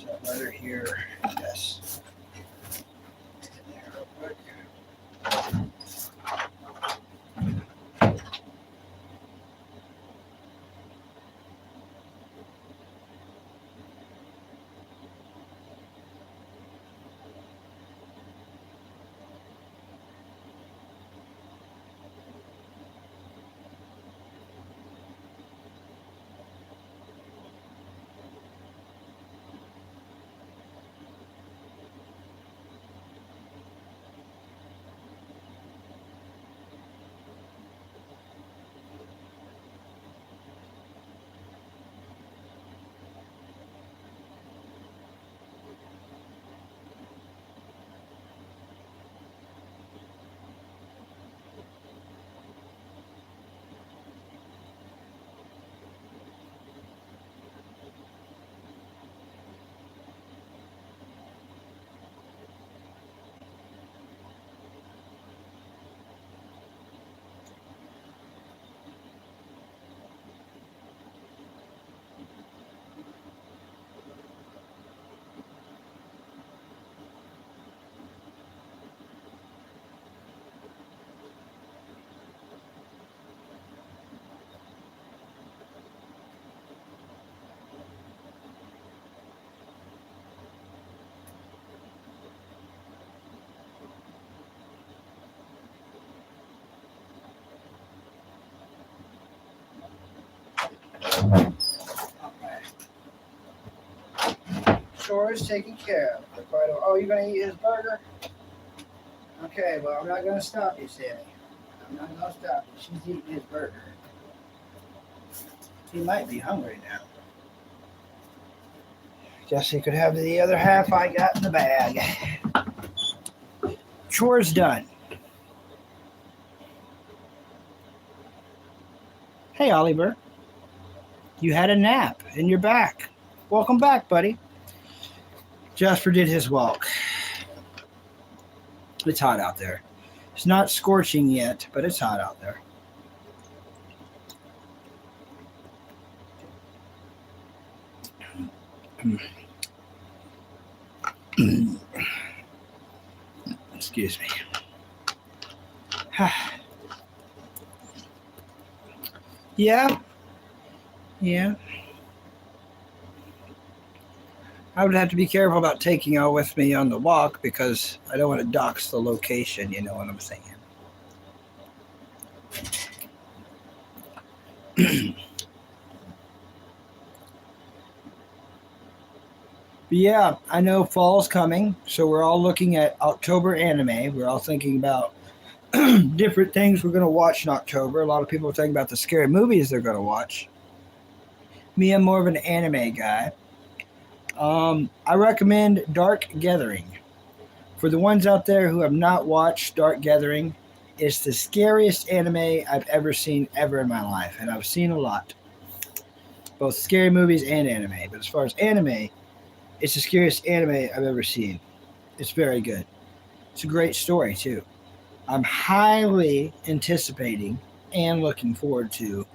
that letter here. Yes. Get in there real quick. Chores taken care of. Oh, you're going to eat his burger? Okay, well, I'm not going to stop you, Sammy. I'm not going to stop you. She's eating his burger. He might be hungry now. Guess he could have the other half I got in the bag. Chores done. Hey, Oliver. You had a nap and you're back. Welcome back, buddy. Jasper did his walk. It's hot out there. It's not scorching yet, but it's hot out there. Excuse me. Yeah. I would have to be careful about taking y'all with me on the walk because I don't want to dox the location, you know what I'm saying. But yeah, I know fall's coming, so we're all looking at October anime. We're all thinking about different things we're going to watch in October. A lot of people are thinking about the scary movies they're going to watch. Me, I'm more of an anime guy. I recommend Dark Gathering. For the ones out there who have not watched Dark Gathering, it's the scariest anime I've ever seen ever in my life, and I've seen a lot. Both scary movies and anime. But as far as anime, it's the scariest anime I've ever seen. It's very good. It's a great story, too. I'm highly anticipating and looking forward to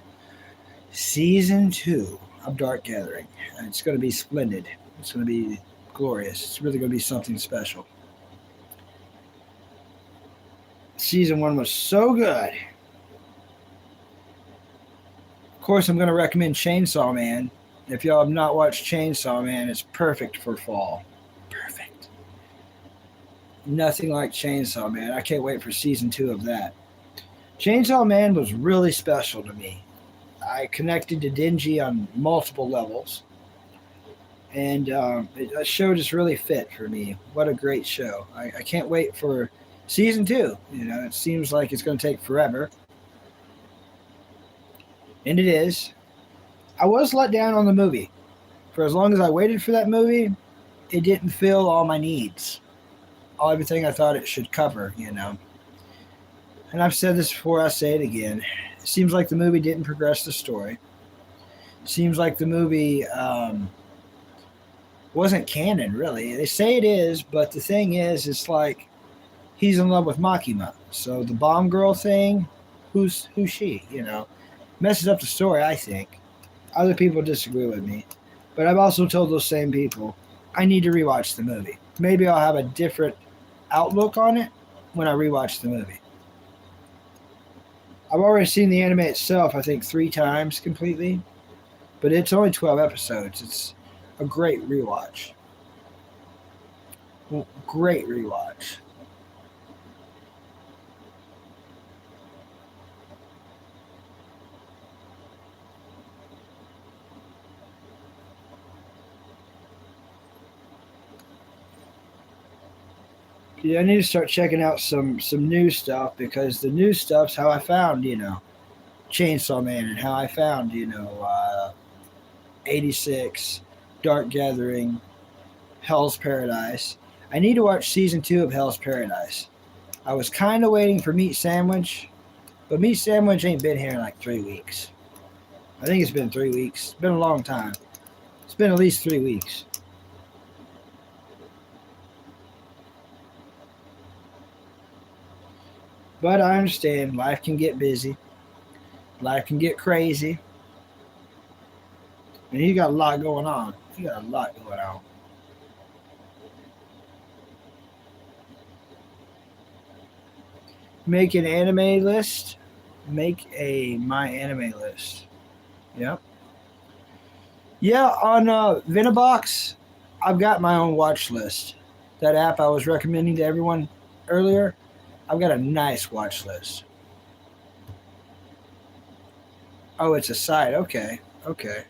Season 2 of Dark Gathering. And it's going to be splendid. It's going to be glorious. It's really going to be something special. Season 1 was so good. Of course, I'm going to recommend Chainsaw Man. If y'all have not watched Chainsaw Man, it's perfect for fall. Perfect. Nothing like Chainsaw Man. I can't wait for Season 2 of that. Chainsaw Man was really special to me. I connected to Denji on multiple levels. And the show just really fit for me. What a great show. I can't wait for Season 2. You know, it seems like it's going to take forever. And it is. I was let down on the movie. For as long as I waited for that movie, it didn't fill all my needs. Everything I thought it should cover, you know. And I've said this before, I'll say it again. It seems like the movie didn't progress the story. It seems like the movie wasn't canon, really. They say it is, but the thing is, it's like he's in love with Makima. So the bomb girl thing, who's she? You know, messes up the story. I think other people disagree with me, but I've also told those same people I need to rewatch the movie. Maybe I'll have a different outlook on it when I rewatch the movie. I've already seen the anime itself, I think, 3 times completely, but it's only 12 episodes. It's a great rewatch. Great rewatch. Yeah, I need to start checking out some new stuff because the new stuff's how I found, Chainsaw Man, and how I found, 86, Dark Gathering, Hell's Paradise. I need to watch season 2 of Hell's Paradise. I was kind of waiting for Meat Sandwich, but Meat Sandwich ain't been here in like 3 weeks. I think it's been 3 weeks. It's been a long time. It's been at least 3 weeks. But I understand life can get busy. Life can get crazy. And you got a lot going on. You got a lot going on. Make an anime list. Make a my anime list. Yep. Yeah, on Vinibox, I've got my own watch list. That app I was recommending to everyone earlier, I've got a nice watch list. Oh, it's a site. Okay. Okay.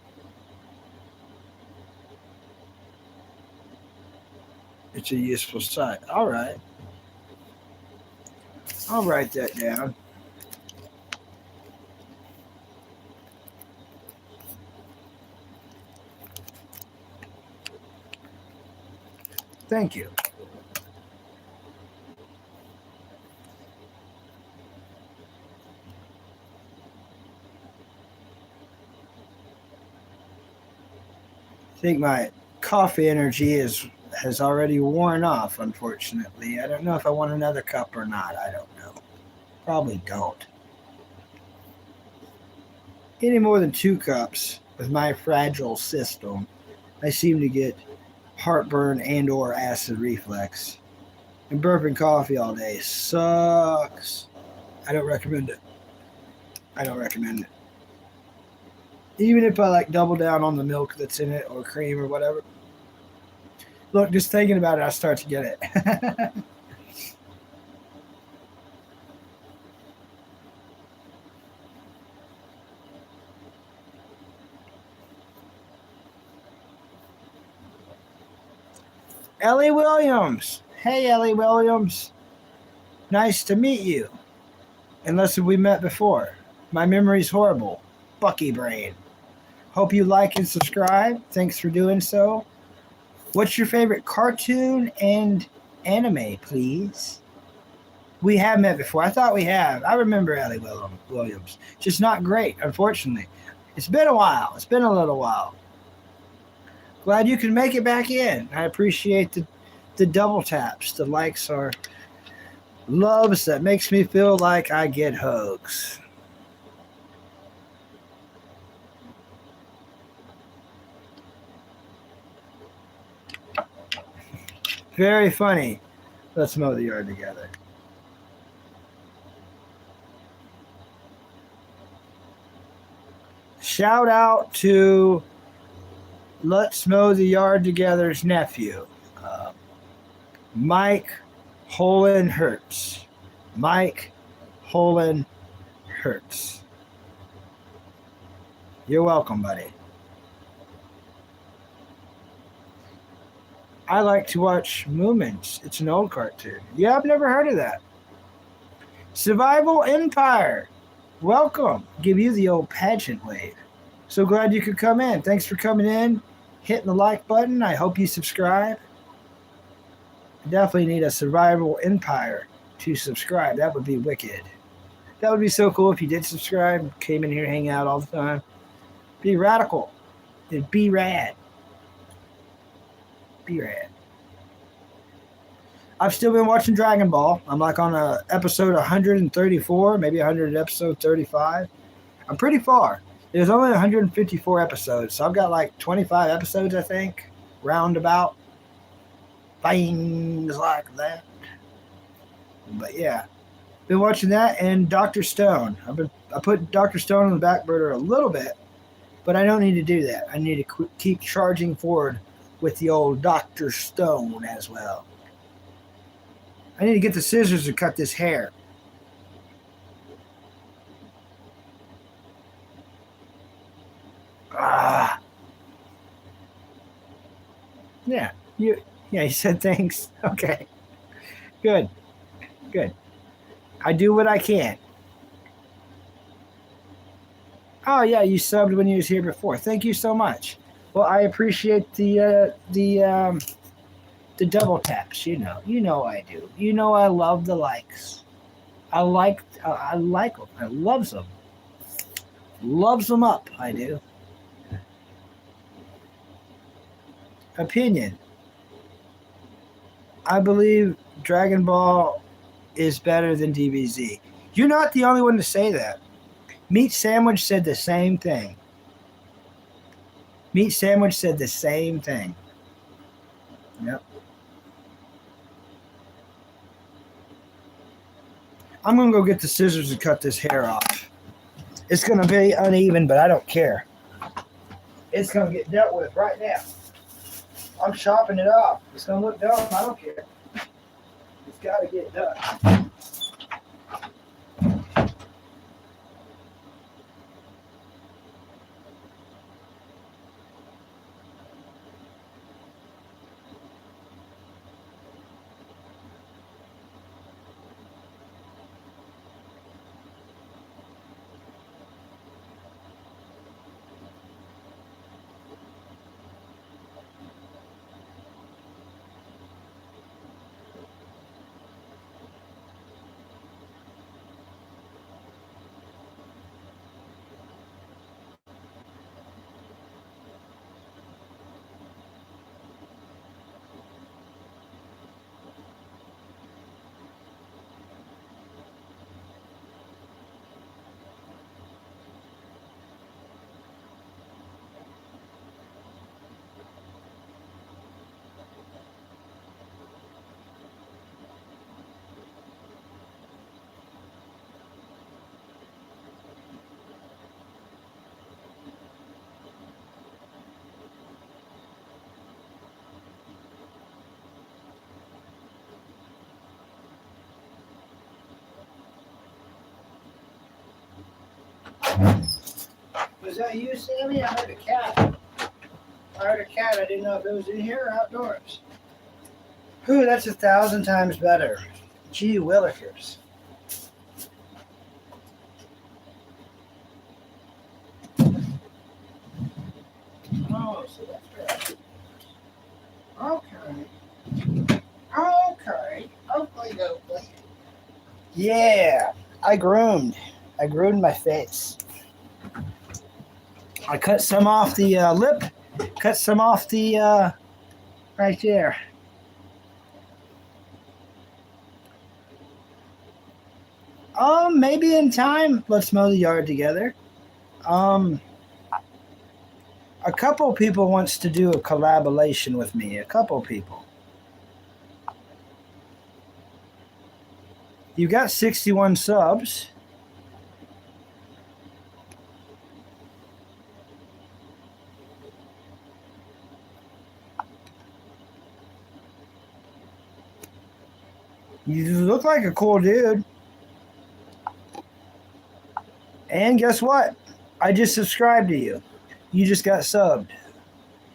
It's a useful site. All right. I'll write that down. Thank you. I think my coffee energy has already worn off, unfortunately. I don't know if I want another cup or not. I don't know. Probably don't. Any more than 2 cups with my fragile system, I seem to get heartburn and or acid reflux. And burping coffee all day sucks. I don't recommend it. I don't recommend it. Even if I like double down on the milk that's in it or cream or whatever. Look, just thinking about it, I start to get it. Ellie Williams. Hey, Ellie Williams. Nice to meet you. Unless we met before. My memory's horrible. Bucky brain. Hope you like and subscribe. Thanks for doing so. What's your favorite cartoon and anime, please? We have met before. I thought we have. I remember Ellie Williams. Just not great, unfortunately. It's been a while. It's been a little while. Glad you can make it back in. I appreciate the double taps. The likes are loves that makes me feel like I get hugs. Very funny. Let's mow the yard together. Shout out to Let's Mow the Yard Together's nephew, Mike Holland Hertz. Mike Holland Hertz. You're welcome, buddy. I like to watch Moomins. It's an old cartoon. Yeah, I've never heard of that. Survival Empire. Welcome. Give you the old pageant wave. So glad you could come in. Thanks for coming in, hitting the like button. I hope you subscribe. I definitely need a Survival Empire to subscribe. That would be wicked. That would be so cool if you did subscribe, came in here, hang out all the time. Be radical. It'd be rad. Be rad. I've still been watching Dragon Ball. I'm like on episode 134, maybe 100 episode 35. I'm pretty far. There's only 154 episodes, so I've got like 25 episodes, I think, roundabout. Things like that. But yeah, been watching that and Dr. Stone. I put Dr. Stone on the back burner a little bit, but I don't need to do that. I need to keep charging forward with the old Dr. Stone as well. I need to get the scissors to cut this hair. Ah. Yeah. You said thanks. Okay. Good. I do what I can. Oh yeah, you subbed when you was here before. Thank you so much. Well, I appreciate the double taps. You know I do. You know I love the likes. I like them. I loves them. Loves them up. I do. Opinion. I believe Dragon Ball is better than DBZ. You're not the only one to say that. Meat Sandwich said the same thing. Yep. I'm going to go get the scissors and cut this hair off. It's going to be uneven, but I don't care. It's going to get dealt with right now. I'm chopping it off. It's going to look dumb. I don't care. It's got to get done. Was that you, Sammy? I heard a cat. I didn't know if it was in here or outdoors. Whew, that's 1,000 times better. Gee willikers. Oh, so that's good. Okay. Hopefully. Yeah, I groomed my face. I cut some off the lip, cut some off the right there. Maybe in time. Let's mow the yard together. A couple people wants to do a collaboration with me. A couple people. You got 61 subs. You look like a cool dude. And guess what? I just subscribed to you. You just got subbed.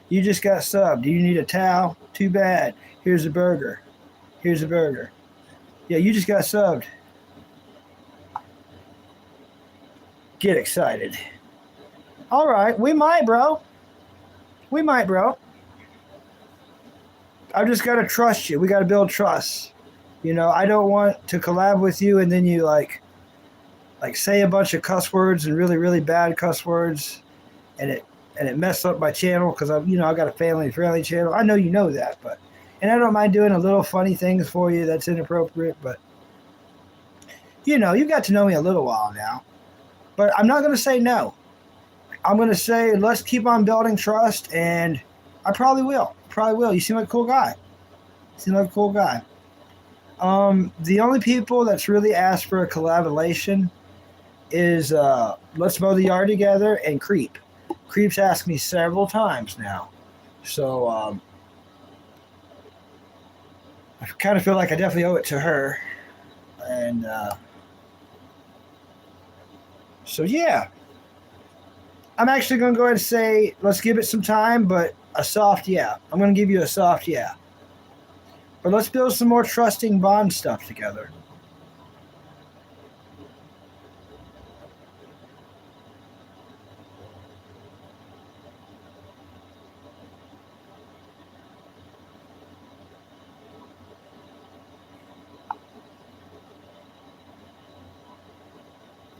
Do you need a towel? Too bad. Here's a burger. Yeah, you just got subbed. Get excited. All right, we might, bro. I just got to trust you. We got to build trust. You know, I don't want to collab with you and then you like say a bunch of cuss words and really, really bad cuss words and it messed up my channel because I got a family friendly channel. I know you know that, but And I don't mind doing a little funny things for you that's inappropriate, but you know, you got to know me a little while now. But I'm not going to say no. I'm going to say let's keep on building trust, and I probably will. Probably will. You seem like a cool guy. The only people that's really asked for a collaboration is Let's Mow the Yard Together and Creep. Creep's asked me several times now. So I kind of feel like I definitely owe it to her. And so, yeah. I'm actually going to go ahead and say, let's give it some time, but a soft yeah. I'm going to give you a soft yeah. But let's build some more trusting bond stuff together.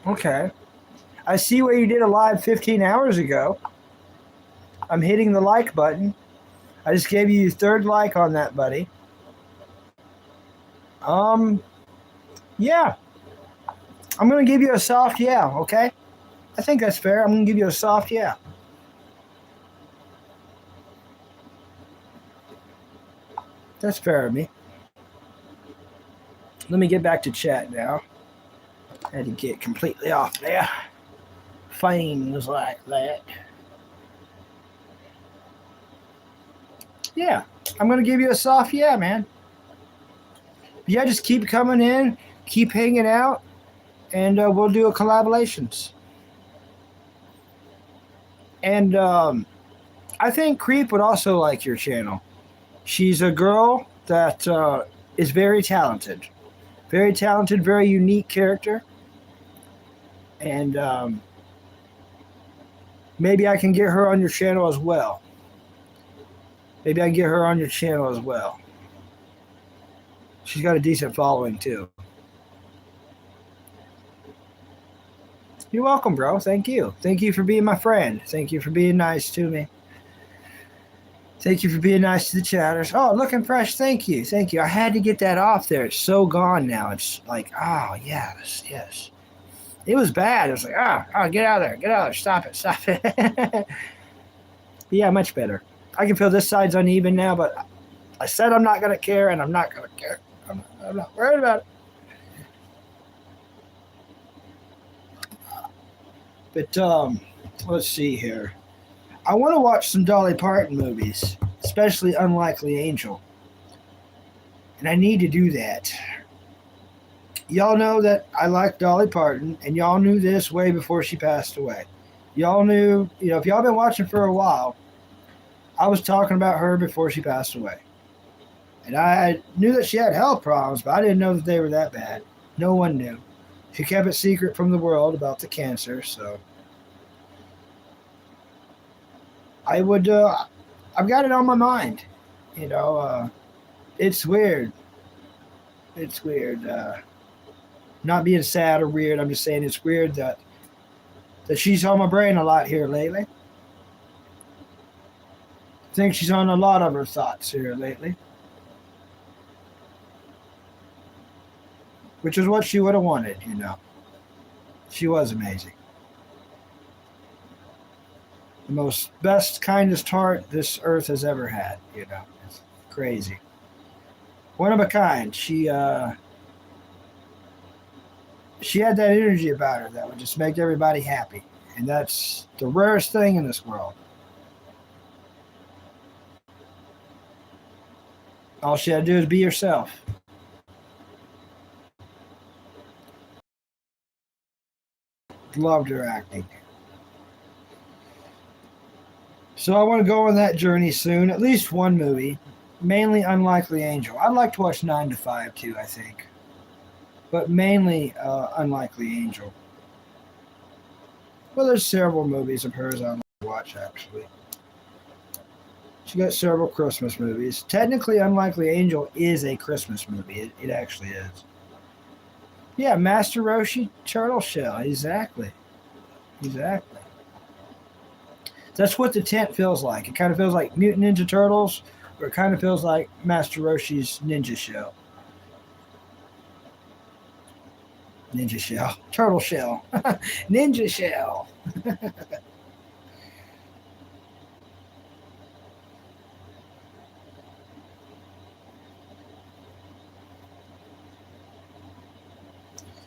Okay. I see what you did a live 15 hours ago. I'm hitting the like button. I just gave you your third like on that, buddy. Yeah. I'm going to give you a soft yeah, okay? I think that's fair. I'm going to give you a soft yeah. That's fair of me. Let me get back to chat now. I had to get completely off there. Things like that. Yeah, I'm going to give you a soft yeah, man. Yeah, just keep coming in, keep hanging out, and we'll do a collaborations. And I think Creep would also like your channel. She's a girl that is very talented. Very talented, very unique character. And maybe I can get her on your channel as well. She's got a decent following, too. You're welcome, bro. Thank you. Thank you for being my friend. Thank you for being nice to me. Thank you for being nice to the chatters. Oh, looking fresh. Thank you. I had to get that off there. It's so gone now. It's like, oh, yes. It was bad. It was like, get out of there. Stop it. Yeah, much better. I can feel this side's uneven now, but I said I'm not going to care, and I'm not going to care. I'm not worried about it. But let's see here. I want to watch some Dolly Parton movies, especially Unlikely Angel. And I need to do that. Y'all know that I like Dolly Parton, and y'all knew this way before she passed away. Y'all knew, if y'all been watching for a while, I was talking about her before she passed away. And I knew that she had health problems, but I didn't know that they were that bad. No one knew. She kept it secret from the world about the cancer, so I've got it on my mind. It's weird. Not being sad or weird. I'm just saying it's weird that she's on my brain a lot here lately. I think she's on a lot of her thoughts here lately. Which is what she would have wanted, She was amazing. The most best, kindest heart this earth has ever had, It's crazy. One of a kind. She had that energy about her that would just make everybody happy. And that's the rarest thing in this world. All she had to do is be herself. Loved her acting. So I want to go on that journey soon. At least one movie. Mainly Unlikely Angel. I'd like to watch 9 to 5 too, I think. But mainly Unlikely Angel. Well, there's several movies of hers I'd like to watch, actually. She got several Christmas movies. Technically, Unlikely Angel is a Christmas movie. It actually is. Yeah, Master Roshi Turtle Shell. Exactly. That's what the tent feels like. It kind of feels like Mutant Ninja Turtles But it kind of feels like Master Roshi's Ninja Shell. Ninja Shell. Turtle Shell. Ninja Shell.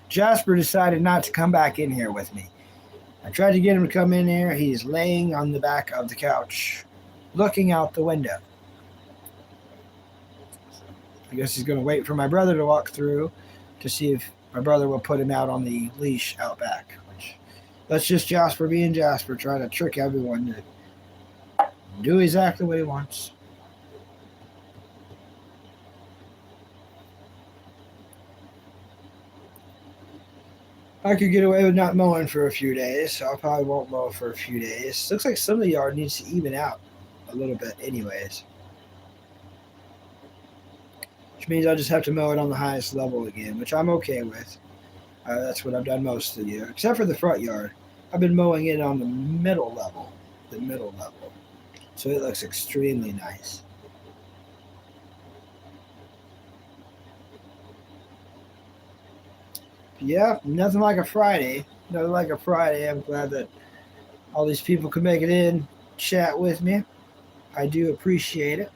Jasper decided not to come back in here with me. I tried to get him to come in here. He's laying on the back of the couch, looking out the window. I guess he's going to wait for my brother to walk through to see if my brother will put him out on the leash out back. That's just Jasper being Jasper, trying to trick everyone to do exactly what he wants. I could get away with not mowing for a few days, so I probably won't mow for a few days. Looks like some of the yard needs to even out a little bit anyways. Which means I'll just have to mow it on the highest level again, which I'm okay with. That's what I've done most of the year, except for the front yard. I've been mowing it on the middle level. So it looks extremely nice. Yeah, nothing like a Friday. Nothing like a Friday. I'm glad that all these people could make it in, chat with me. I do appreciate it.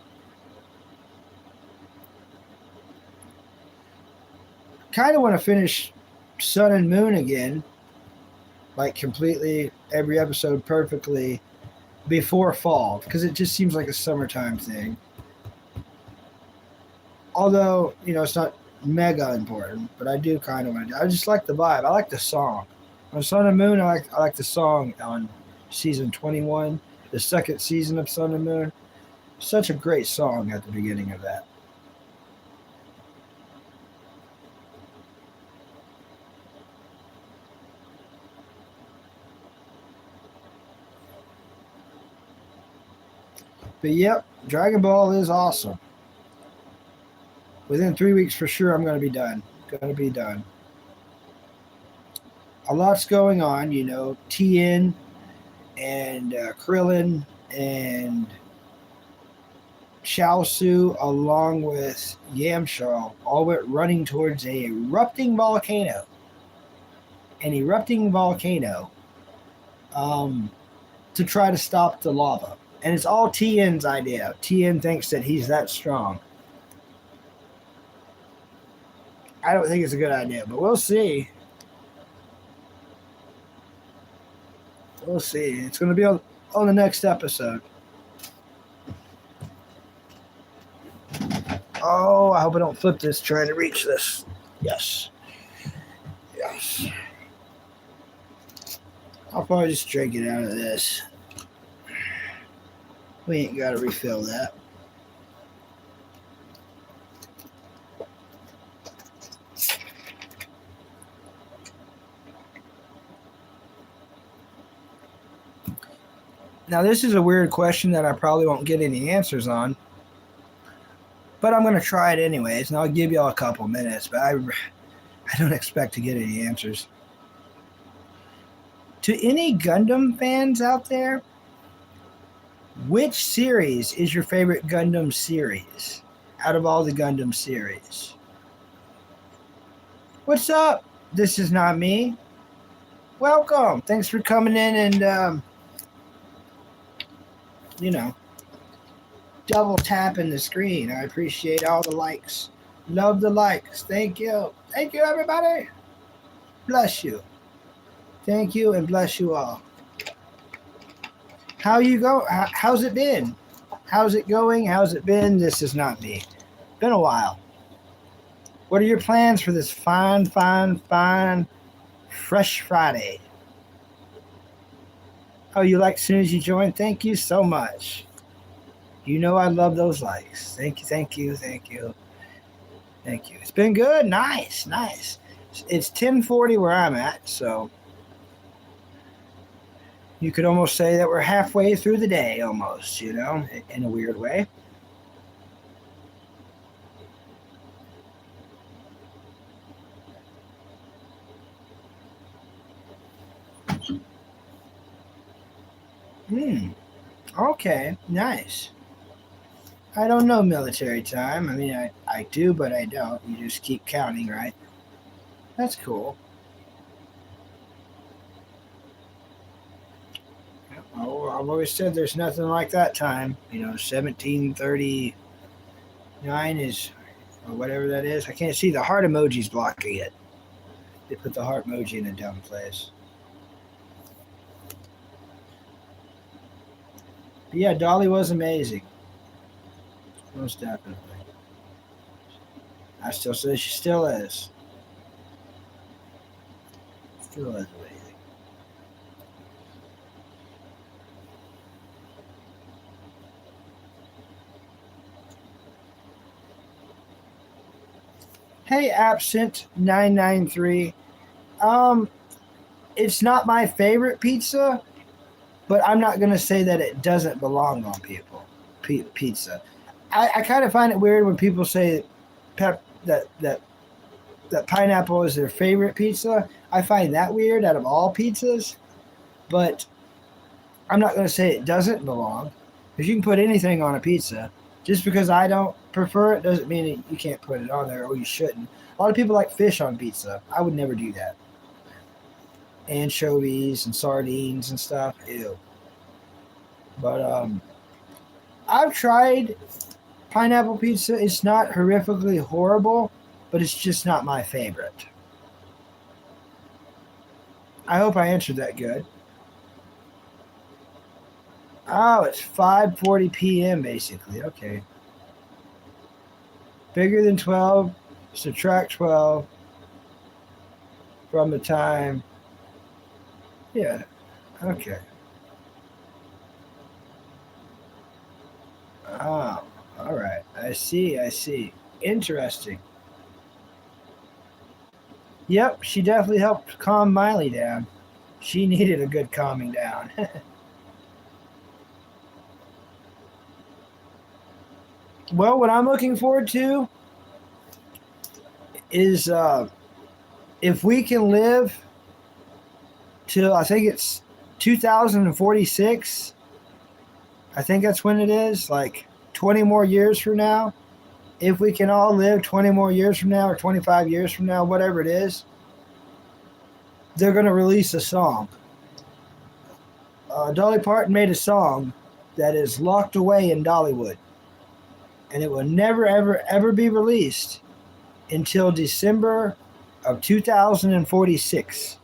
Kind of want to finish Sun and Moon again, like completely every episode perfectly before fall, because it just seems like a summertime thing. Although, it's not mega important, but I do kind of want to. I just like the vibe. I like the song. On Sun and Moon, I like the song on season 21, the second season of Sun and Moon. Such a great song at the beginning of that. But yep, Dragon Ball is awesome. Within 3 weeks for sure, I'm going to be done. A lot's going on, Tien and Krillin and Chaozu along with Yamcha all went running towards an erupting volcano. To try to stop the lava. And it's all Tien's idea. Tien thinks that he's that strong. I don't think it's a good idea, but we'll see. It's going to be on the next episode. Oh, I hope I don't flip this trying to reach this. Yes. I'll probably just drink it out of this. We ain't got to refill that. Now, this is a weird question that I probably won't get any answers on. But I'm going to try it anyways, and I'll give y'all a couple minutes. But I don't expect to get any answers. To any Gundam fans out there, which series is your favorite Gundam series out of all the Gundam series? What's up? This is not me. Welcome. Thanks for coming in and, double tapping the screen. I appreciate all the likes. Love the likes. Thank you. Thank you, everybody. Bless you. Thank you and bless you all. How you go? How's it been? How's it going? How's it been? This is not me. Been a while. What are your plans for this fine, fresh Friday? Oh, you like as soon as you join? Thank you so much. I love those likes. Thank you. It's been good. Nice. It's 10:40 where I'm at, so you could almost say that we're halfway through the day almost, in a weird way. Okay, nice. I don't know military time. I mean, I do, but I don't. You just keep counting, right? That's cool. Oh, I've always said there's nothing like that time. 1739 is, or whatever that is. I can't see the heart emojis blocking it. They put the heart emoji in a dumb place. But yeah, Dolly was amazing. Most definitely. I still say she still is. Still is amazing. Hey, Absent 993. It's not my favorite pizza, but I'm not gonna say that it doesn't belong on pizza. I kind of find it weird when people say that pineapple is their favorite pizza. I find that weird out of all pizzas, but I'm not gonna say it doesn't belong, because you can put anything on a pizza. Just because I don't prefer it doesn't mean you can't put it on there, or you shouldn't. A lot of people like fish on pizza. I would never do that. Anchovies and sardines and stuff. Ew. But I've tried pineapple pizza. It's not horrifically horrible, but it's just not my favorite. I hope I answered that good. Oh, it's 5:40 p.m. basically. Okay. Bigger than 12, subtract 12 from the time. Yeah. Okay. Oh, all right. I see. Interesting. Yep, she definitely helped calm Miley down. She needed a good calming down. Well, what I'm looking forward to is if we can live till, I think it's 2046. I think that's when it is, like 20 more years from now. If we can all live 20 more years from now, or 25 years from now, whatever it is, they're going to release a song. Dolly Parton made a song that is locked away in Dollywood, and it will never, ever, ever be released until December of 2046.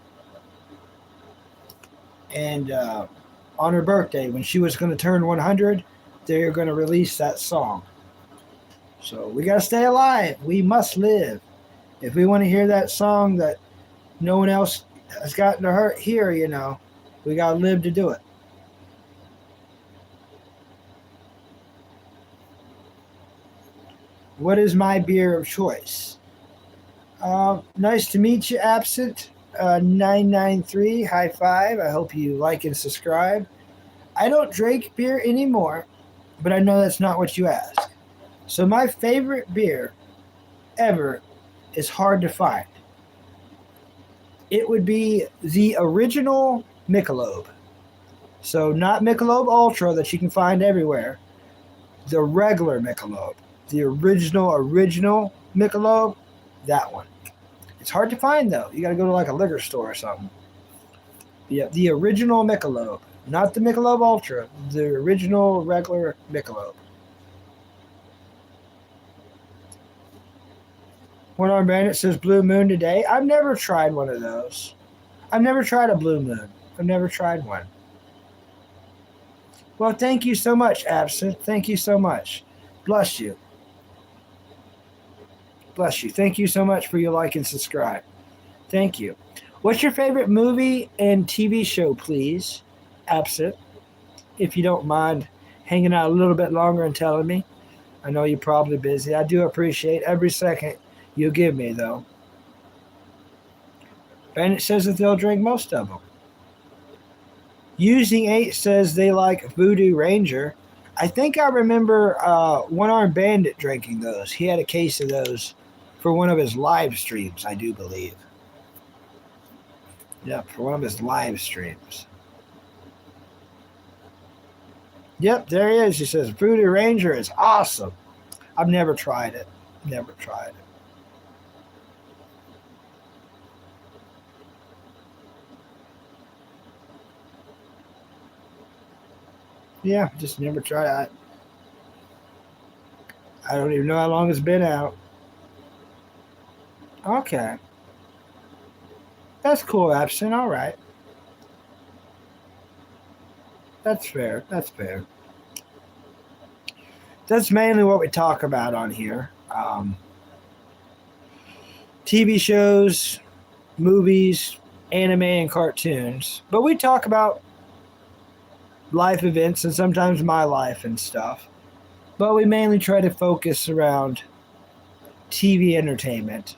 And on her birthday, when she was going to turn 100, they're going to release that song. So we got to stay alive. We must live. If we want to hear that song that no one else has gotten to hear, we got to live to do it. What is my beer of choice? Nice to meet you, Absent 993. High five. I hope you like and subscribe. I don't drink beer anymore, but I know that's not what you asked. So my favorite beer ever is hard to find. It would be the original Michelob. So not Michelob Ultra that you can find everywhere. The regular Michelob. The original Michelob, that one. It's hard to find though. You got to go to like a liquor store or something. Yeah, the original Michelob, not the Michelob Ultra. The original regular Michelob. One Armed Bandit says Blue Moon today. I've never tried one of those. I've never tried a Blue Moon. I've never tried one. Well, thank you so much, Absent. Thank you so much. Bless you. Bless you. Thank you so much for your like and subscribe. Thank you. What's your favorite movie and TV show, please? Absent. If you don't mind hanging out a little bit longer and telling me. I know you're probably busy. I do appreciate every second you give me, though. Bandit says that they'll drink most of them. Using 8 says they like Voodoo Ranger. I think I remember One Armed Bandit drinking those. He had a case of those for one of his live streams, I do believe. Yeah, for one of his live streams. Yep, there he is. He says Voodoo Ranger is awesome. I've never tried it. Never tried it. Yeah, just never tried it. I don't even know how long it's been out. Okay. That's cool, Epson. All right. That's fair. That's fair. That's mainly what we talk about on here. TV shows, movies, anime, and cartoons. But we talk about life events and sometimes my life and stuff. But we mainly try to focus around TV entertainment.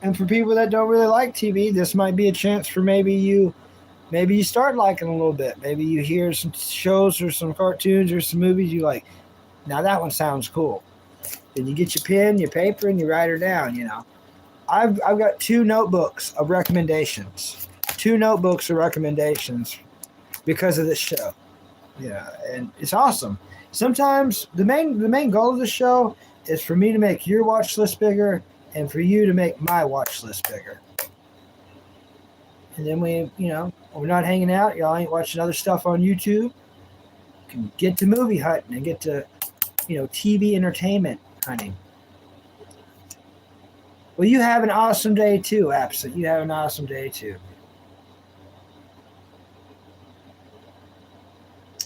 And for people that don't really like TV, this might be a chance for maybe you start liking a little bit. Maybe you hear some shows or some cartoons or some movies you like. Now that one sounds cool. Then you get your pen, your paper, and you write her down. I've got 2 notebooks of recommendations. 2 notebooks of recommendations because of this show. Yeah, and it's awesome. Sometimes the main goal of the show is for me to make your watch list bigger and for you to make my watch list bigger. And then we're not hanging out. Y'all ain't watching other stuff on YouTube. You can get to movie hunting and get to, TV entertainment hunting. Well, you have an awesome day too, Absent. You have an awesome day too.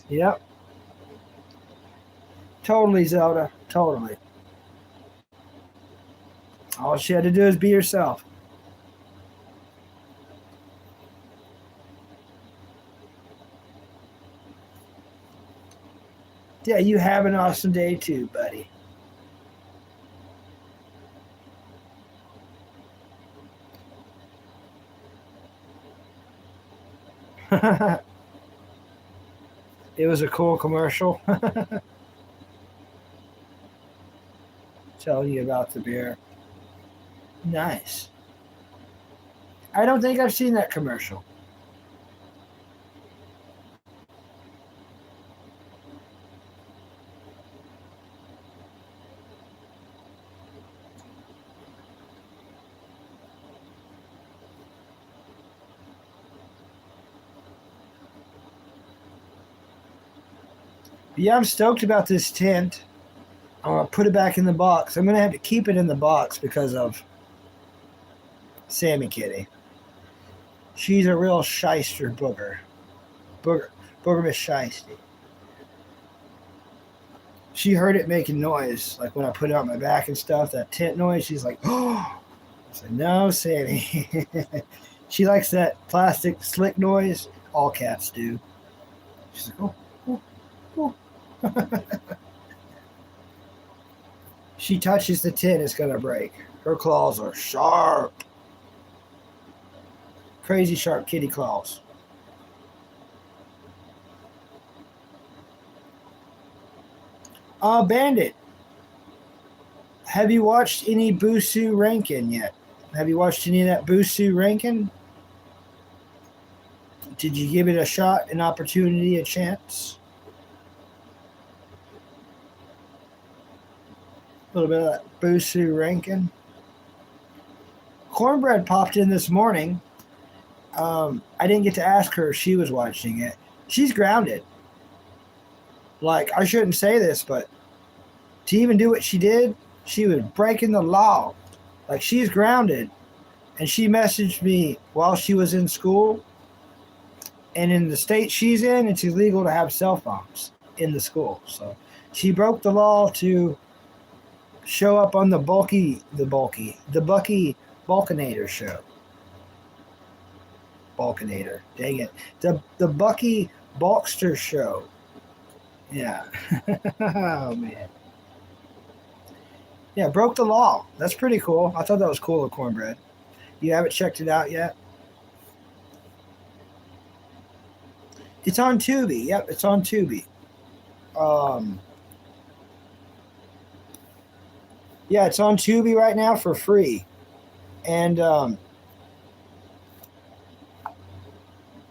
Yep. Totally, Zelda. Totally. All she had to do is be herself. Yeah, you have an awesome day too, buddy. It was a cool commercial. Telling you about the beer. Nice. I don't think I've seen that commercial. Yeah, I'm stoked about this tent. I'm going to put it back in the box. I'm going to have to keep it in the box because of Sammy Kitty. She's a real shyster booger. Booger Miss Shiesty. She heard it making noise, like when I put it on my back and stuff, that tent noise. She's like, oh. I said, no, Sammy. She likes that plastic slick noise. All cats do. She's like, oh, oh, oh. She touches the tin, it's going to break. Her claws are sharp. Crazy sharp kitty claws. Bandit. Have you watched any Busu Rankin yet? Have you watched any of that Busu Rankin? Did you give it a shot, an opportunity, a chance? A little bit of that Busu Rankin. Cornbread popped in this morning. I didn't get to ask her if she was watching it. She's grounded. Like, I shouldn't say this, but to even do what she did, she was breaking the law. Like, she's grounded. And she messaged me while she was in school. And in the state she's in, it's illegal to have cell phones in the school. So she broke the law to show up on the Bucky Balkanator show. Balkanator. Dang it. The Bucky Balkster show. Yeah. Oh, man. Yeah, broke the law. That's pretty cool. I thought that was cool of Cornbread. You haven't checked it out yet? It's on Tubi. Yep, it's on Tubi. Yeah, it's on Tubi right now for free. And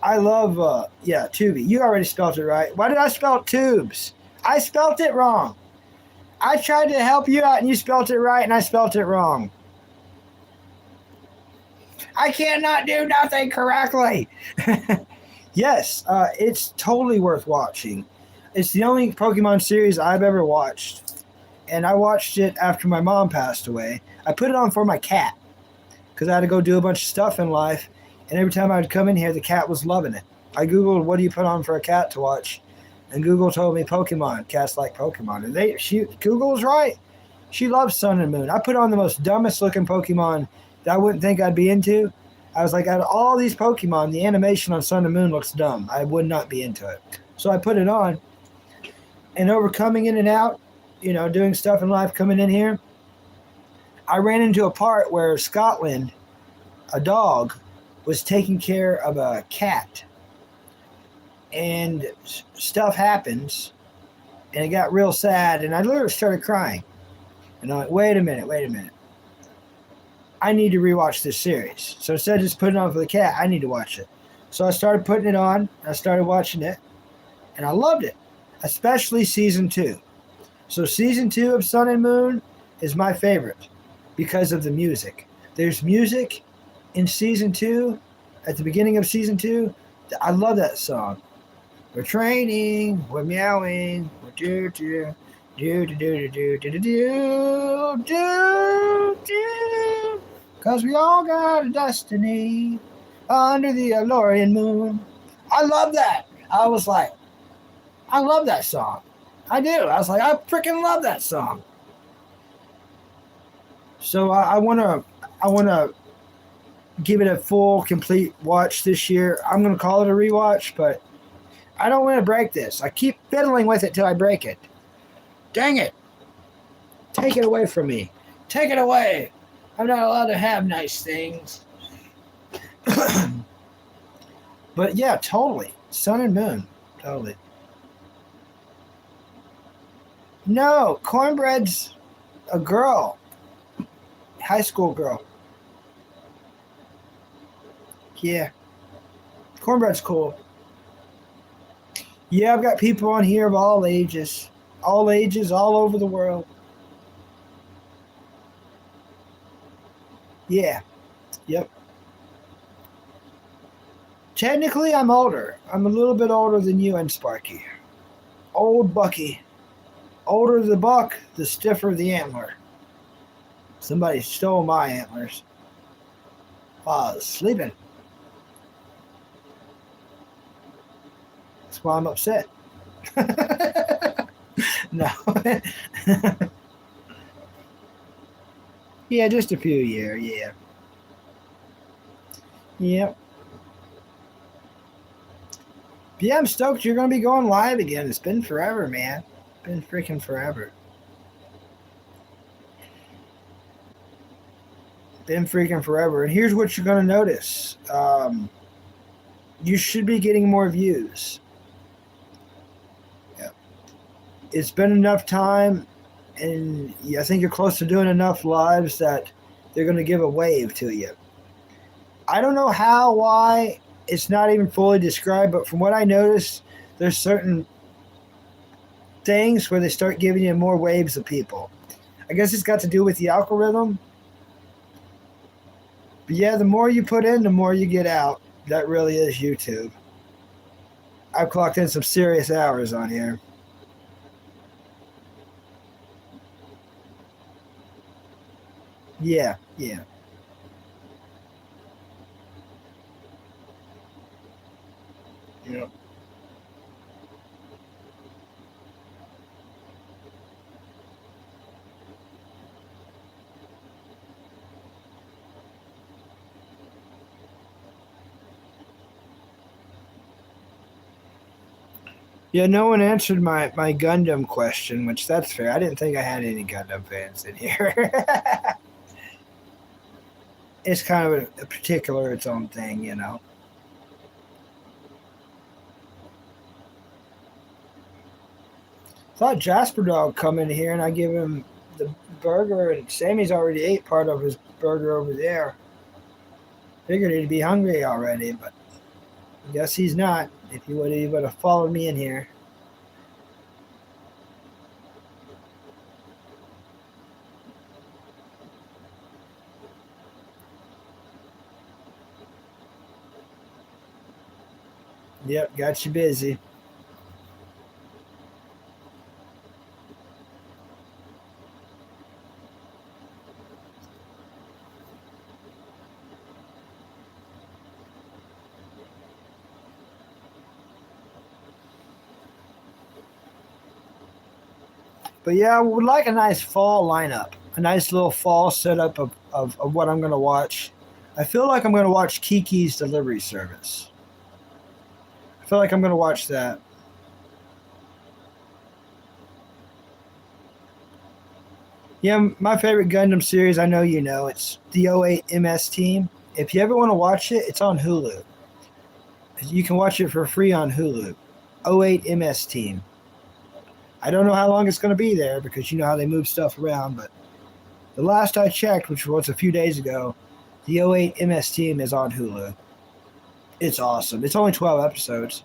I love, Tubi. You already spelled it right. Why did I spell tubes? I spelt it wrong. I tried to help you out and you spelt it right and I spelt it wrong. I cannot do nothing correctly. Yes, it's totally worth watching. It's the only Pokemon series I've ever watched. And I watched it after my mom passed away. I put it on for my cat because I had to go do a bunch of stuff in life. And every time I'd come in here, the cat was loving it. I Googled, what do you put on for a cat to watch? And Google told me Pokemon. Cats like Pokemon. And Google's right. She loves Sun and Moon. I put on the most dumbest looking Pokemon that I wouldn't think I'd be into. I was like, out of all these Pokemon, the animation on Sun and Moon looks dumb. I would not be into it. So I put it on. And over coming in and out, doing stuff in life, coming in here, I ran into a part where Scotland, a dog, was taking care of a cat. And stuff happens. And it got real sad. And I literally started crying. And I'm like, wait a minute. I need to rewatch this series. So instead of just putting it on for the cat, I need to watch it. So I started putting it on. I started watching it. And I loved it. Especially season 2. So season 2 of Sun and Moon is my favorite because of the music. There's music in season 2, at the beginning of season 2. I love that song. We're training, we're meowing, we're do-do, do-do-do-do-do-do-do-do. Cause we all got a destiny under the Alorian moon. I love that. I was like, I love that song. I do. I was like, I freaking love that song. So I wanna give it a full, complete watch this year. I'm gonna call it a rewatch, but I don't want to break this. I keep fiddling with it till I break it. Dang it! Take it away from me. Take it away. I'm not allowed to have nice things. But yeah, totally. Sun and Moon. Totally. No, Cornbread's a girl. High school girl. Yeah. Cornbread's cool. Yeah, I've got people on here of all ages. All ages, all over the world. Yeah. Yep. Technically, I'm older. I'm a little bit older than you and Sparky. Old Bucky. Older the buck, the stiffer the antler. Somebody stole my antlers while I was sleeping. That's why I'm upset. No. Yeah, just a few years, yeah. Yep. But yeah, I'm stoked you're going to be going live again. It's been forever, man. Been freaking forever. Been freaking forever. And here's what you're going to notice. You should be getting more views. Yeah. It's been enough time, and I think you're close to doing enough lives that they're going to give a wave to you. I don't know how, why, it's not even fully described, but from what I noticed, there's certain things where they start giving you more waves of people. I guess it's got to do with the algorithm. But yeah, the more you put in, the more you get out. That really is YouTube. I've clocked in some serious hours on here. Yeah. Yep. Yeah, no one answered my Gundam question, which that's fair. I didn't think I had any Gundam fans in here. It's kind of a particular, its own thing, you know. Thought Jasper Dog come in here and I give him the burger, and Sammy's already ate part of his burger over there. Figured he'd be hungry already, but Guess he's not. If he would have followed me in here. Yep, got you busy. But yeah, I would like a nice fall lineup, a nice little fall setup of what I'm going to watch. I feel like I'm going to watch Kiki's Delivery Service. I feel like I'm going to watch that. Yeah, my favorite Gundam series, I know you know, it's the '08 MS Team. If you ever want to watch it, it's on Hulu. You can watch it for free on Hulu. '08 MS Team. I don't know how long it's going to be there because you know how they move stuff around, but the last I checked, which was a few days ago, the '08 MS Team is on Hulu. It's awesome. It's only 12 episodes.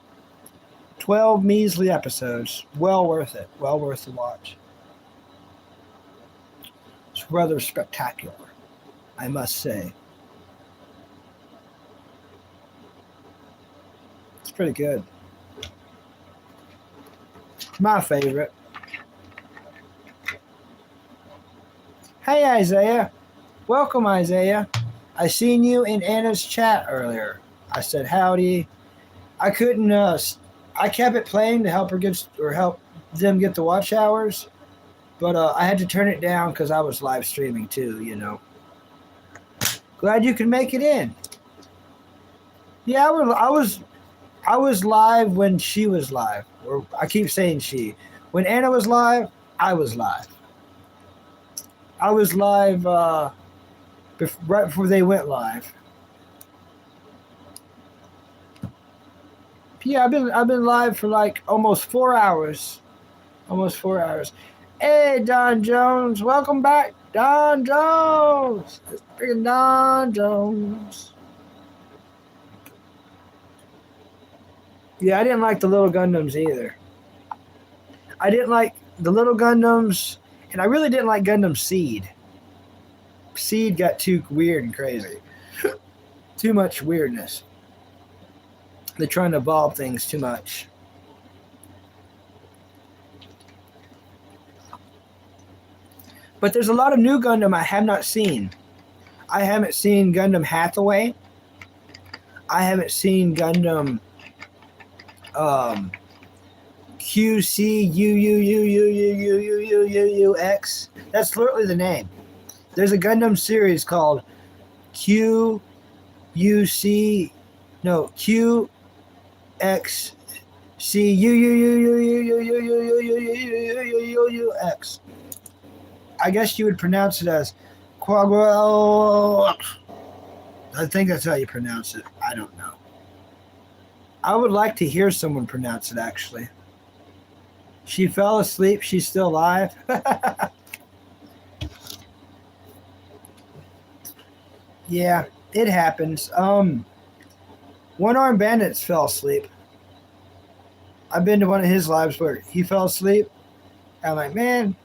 12 measly episodes. Well worth it. Well worth the watch. It's rather spectacular, I must say. It's pretty good. My favorite. Hey, Isaiah. Welcome, Isaiah. I seen you in Anna's chat earlier. I said howdy. I couldn't. I kept it playing to help help them get the watch hours, but I had to turn it down because I was live streaming too. You know. Glad you could make it in. Yeah, I was live when she was live. Or I keep saying she. When Anna was live, I was live. I was live right before they went live. Yeah, I've been live for like almost 4 hours. Almost 4 hours. Hey, Don Jones, welcome back, Don Jones. Freaking Don Jones. Yeah, I didn't like the little Gundams either. I didn't like the little Gundams, and I really didn't like Gundam Seed. Seed got too weird and crazy. Too much weirdness. They're trying to evolve things too much. But there's a lot of new Gundam I have not seen. I haven't seen Gundam Hathaway. I haven't seen Gundam QCUUUUUUUUUUUX. That's literally the name. There's a Gundam series called QUC. No, QXCUUUUUUUUUUUUUUUUX. I guess you would pronounce it as Quagro. I think that's how you pronounce it. I don't know. I would like to hear someone pronounce it, actually. She fell asleep. She's still alive. Yeah, it happens. One Armed Bandits fell asleep. I've been to one of his lives where he fell asleep. I'm like, man,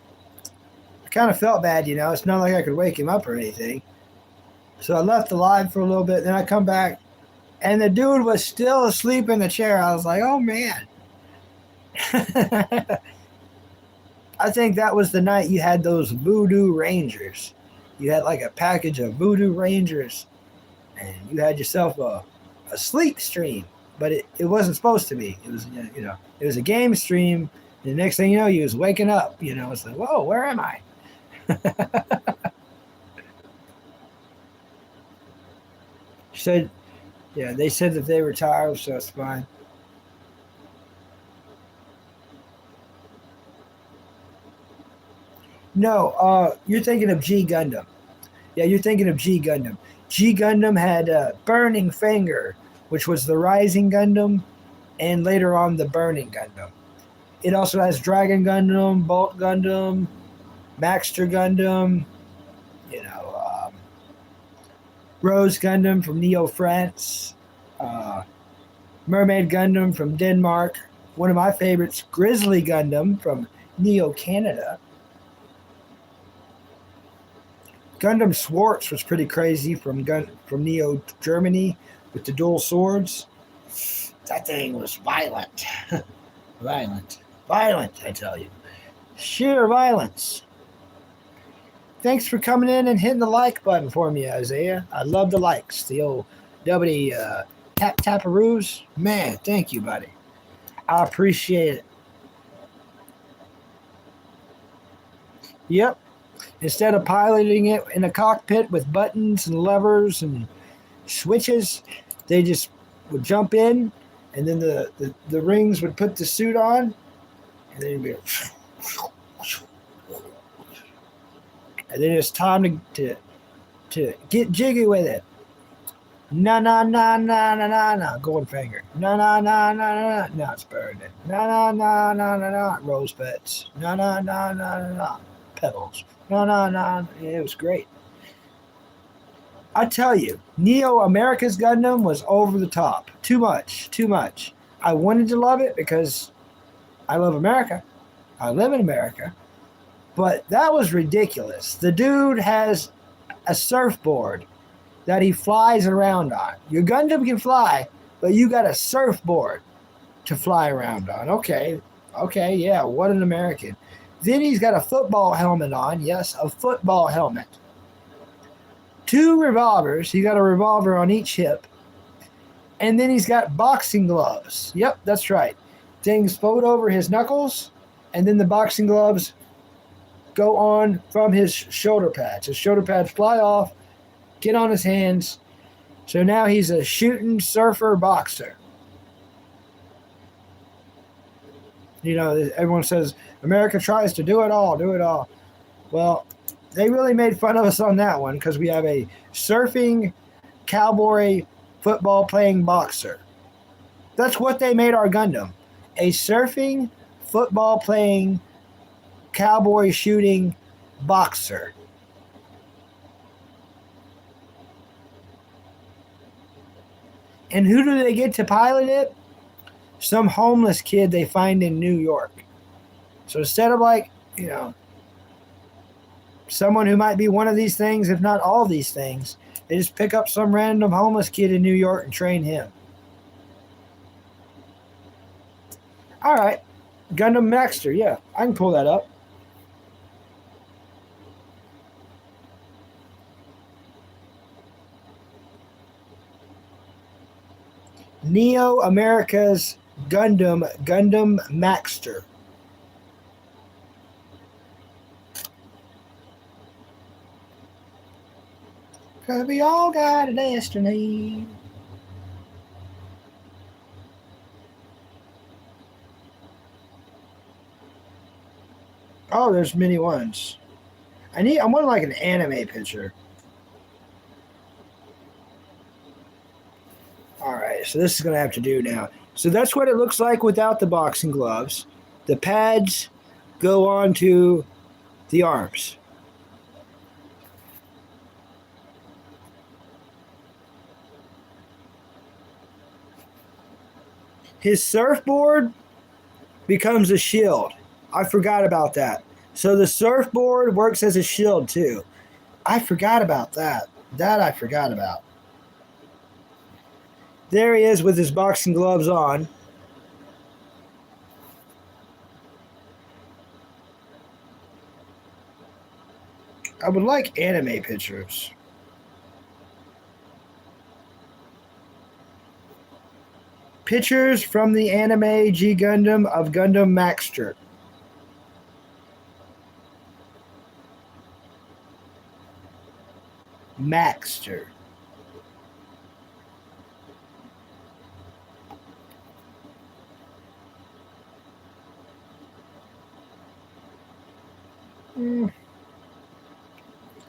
I kind of felt bad, you know. It's not like I could wake him up or anything. So I left the live for a little bit. Then I come back, and the dude was still asleep in the chair. I was like, oh, man. I think that was the night you had those Voodoo Rangers. You had like a package of Voodoo Rangers, and you had yourself a sleep stream. But it wasn't supposed to be. It was, you know, it was a game stream. And the next thing you know, you was waking up. You know, it's like, whoa, where am I? She said, yeah, they said that they were tired, so it's fine. No, you're thinking of G Gundam. Yeah, you're thinking of G Gundam. G Gundam had Burning Finger, which was the Rising Gundam, and later on the Burning Gundam. It also has Dragon Gundam, Bolt Gundam, Maxter Gundam, you know, Rose Gundam from Neo France. Mermaid Gundam from Denmark. One of my favorites, Grizzly Gundam from Neo Canada. Gundam Swartz was pretty crazy from Neo Germany with the dual swords. That thing was violent. Violent. Violent, I tell you. Sheer violence. Thanks for coming in and hitting the like button for me, Isaiah. I love the likes. The old W tap-taparoos. Man, thank you, buddy. I appreciate it. Yep. Instead of piloting it in a cockpit with buttons and levers and switches, they just would jump in, and then the rings would put the suit on, and then it'd be and then it's time to get jiggy with it. Na na na na na na na, golden finger. Na na na na na na, now it's burning. Na na na na na na, rose petals. Na na na na na na, petals. No, no, no. It was great. I tell you, Neo America's Gundam was over the top. Too much. Too much. I wanted to love it because I love America. I live in America. But that was ridiculous. The dude has a surfboard that he flies around on. Your Gundam can fly, but you got a surfboard to fly around on. Okay, yeah, what an American. Then he's got a football helmet on. Yes, a football helmet. 2 revolvers. He got a revolver on each hip. And then he's got boxing gloves. Yep, that's right. Things fold over his knuckles, and then the boxing gloves go on from his shoulder pads. His shoulder pads fly off, get on his hands. So now he's a shooting surfer boxer. You know, everyone says, America tries to do it all. Well, they really made fun of us on that one because we have a surfing, cowboy, football-playing boxer. That's what they made our Gundam. A surfing, football-playing, cowboy-shooting boxer. And who do they get to pilot it? Some homeless kid they find in New York. So instead of someone who might be one of these things, if not all these things, they just pick up some random homeless kid in New York and train him. All right. Gundam Maxter. Yeah, I can pull that up. Neo America's Gundam Maxter. Cause we all got a destiny. Oh, there's many ones. I want like an anime picture. All right, so this is gonna have to do now. So that's what it looks like without the boxing gloves. The pads go onto the arms. His surfboard becomes a shield. I forgot about that. So the surfboard works as a shield too. I forgot about that. That I forgot about. There he is with his boxing gloves on. I would like anime pictures. Pictures from the anime G Gundam of Gundam Maxter. Maxter.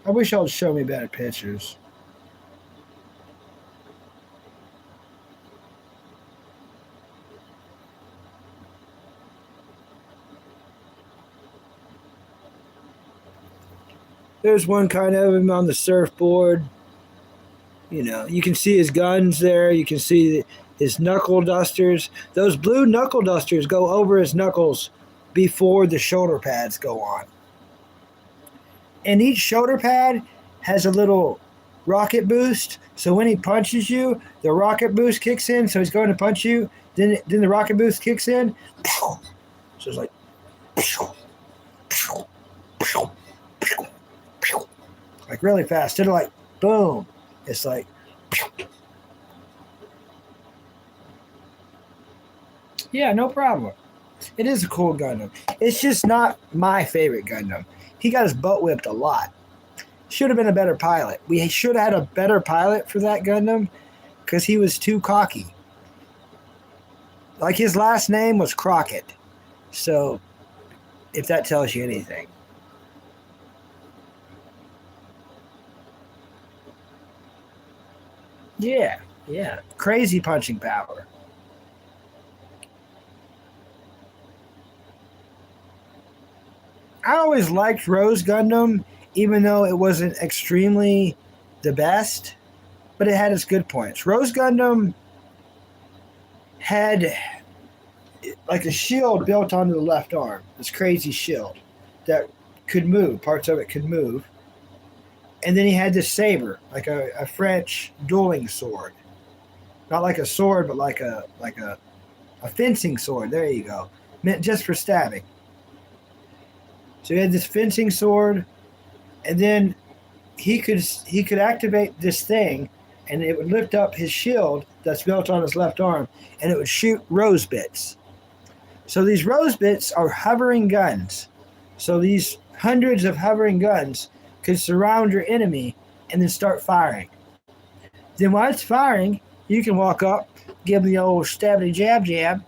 I wish y'all would show me better pictures. There's one kind of him on the surfboard. You know, you can see his guns there. You can see his knuckle dusters. Those blue knuckle dusters go over his knuckles before the shoulder pads go on. And each shoulder pad has a little rocket boost. So when he punches you, the rocket boost kicks in. So he's going to punch you. Then the rocket boost kicks in. So it's like, like really fast. Instead of like, boom. It's like, yeah, no problem. It is a cool Gundam. It's just not my favorite Gundam. He got his butt whipped a lot. Should have been a better pilot. We should have had a better pilot for that Gundam because he was too cocky. Like his last name was Crockett. So, if that tells you anything. Yeah. Crazy punching power. I always liked Rose Gundam, even though it wasn't extremely the best, but it had its good points. Rose Gundam had like a shield built onto the left arm, this crazy shield that could move, parts of it could move. And then he had this saber, like a French dueling sword. Not like a sword, but like a fencing sword. There you go. Meant just for stabbing. So he had this fencing sword, and then he could activate this thing, and it would lift up his shield that's built on his left arm, and it would shoot rose bits. So these rose bits are hovering guns. So these hundreds of hovering guns could surround your enemy and then start firing. Then while it's firing, you can walk up, give them the old stabby jab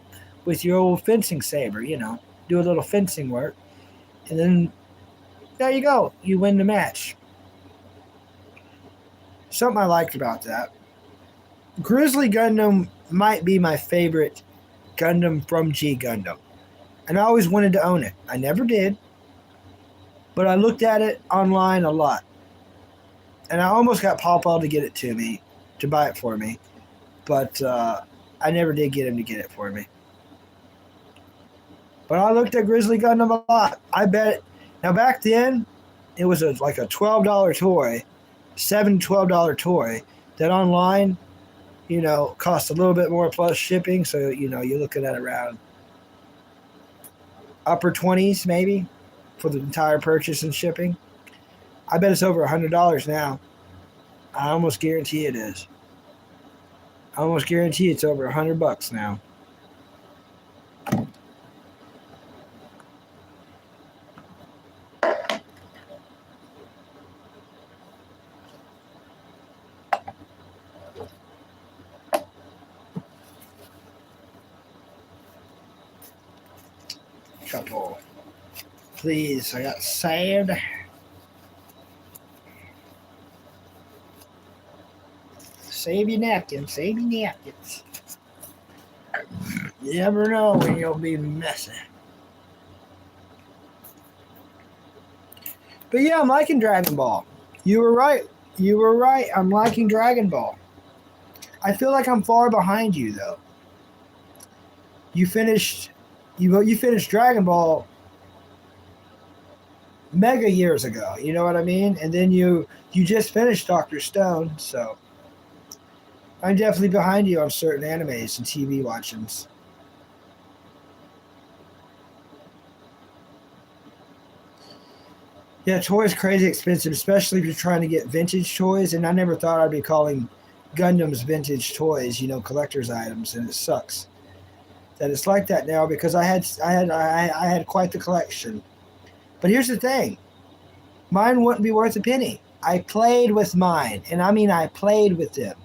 with your old fencing saber, you know, do a little fencing work. And then there you go. You win the match. Something I liked about that. Grizzly Gundam might be my favorite Gundam from G Gundam. And I always wanted to own it. I never did. But I looked at it online a lot. And I almost got Pawpaw to get it to me, to buy it for me. But I never did get him to get it for me. But I looked at Grizzly Gundam a lot. I bet. Now, back then, it was like a $12 toy, $12 toy, that online, you know, cost a little bit more plus shipping. So, you know, you're looking at around upper 20s maybe for the entire purchase and shipping. I bet it's over $100 now. I almost guarantee it is. I almost guarantee it's over $100 now. Couple. Please, I got sand. Save your napkins. Save your napkins. You never know when you'll be messy. But yeah, I'm liking Dragon Ball. You were right. I'm liking Dragon Ball. I feel like I'm far behind you, though. You finished Dragon Ball mega years ago. You know what I mean? And then you just finished Dr. Stone, so I'm definitely behind you on certain animes and TV watchings. Yeah, toys crazy expensive, especially if you're trying to get vintage toys. And I never thought I'd be calling Gundams vintage toys, you know, collector's items, and it sucks that it's like that now because I had quite the collection. But here's the thing, mine wouldn't be worth a penny. I played with mine, and I mean I played with them.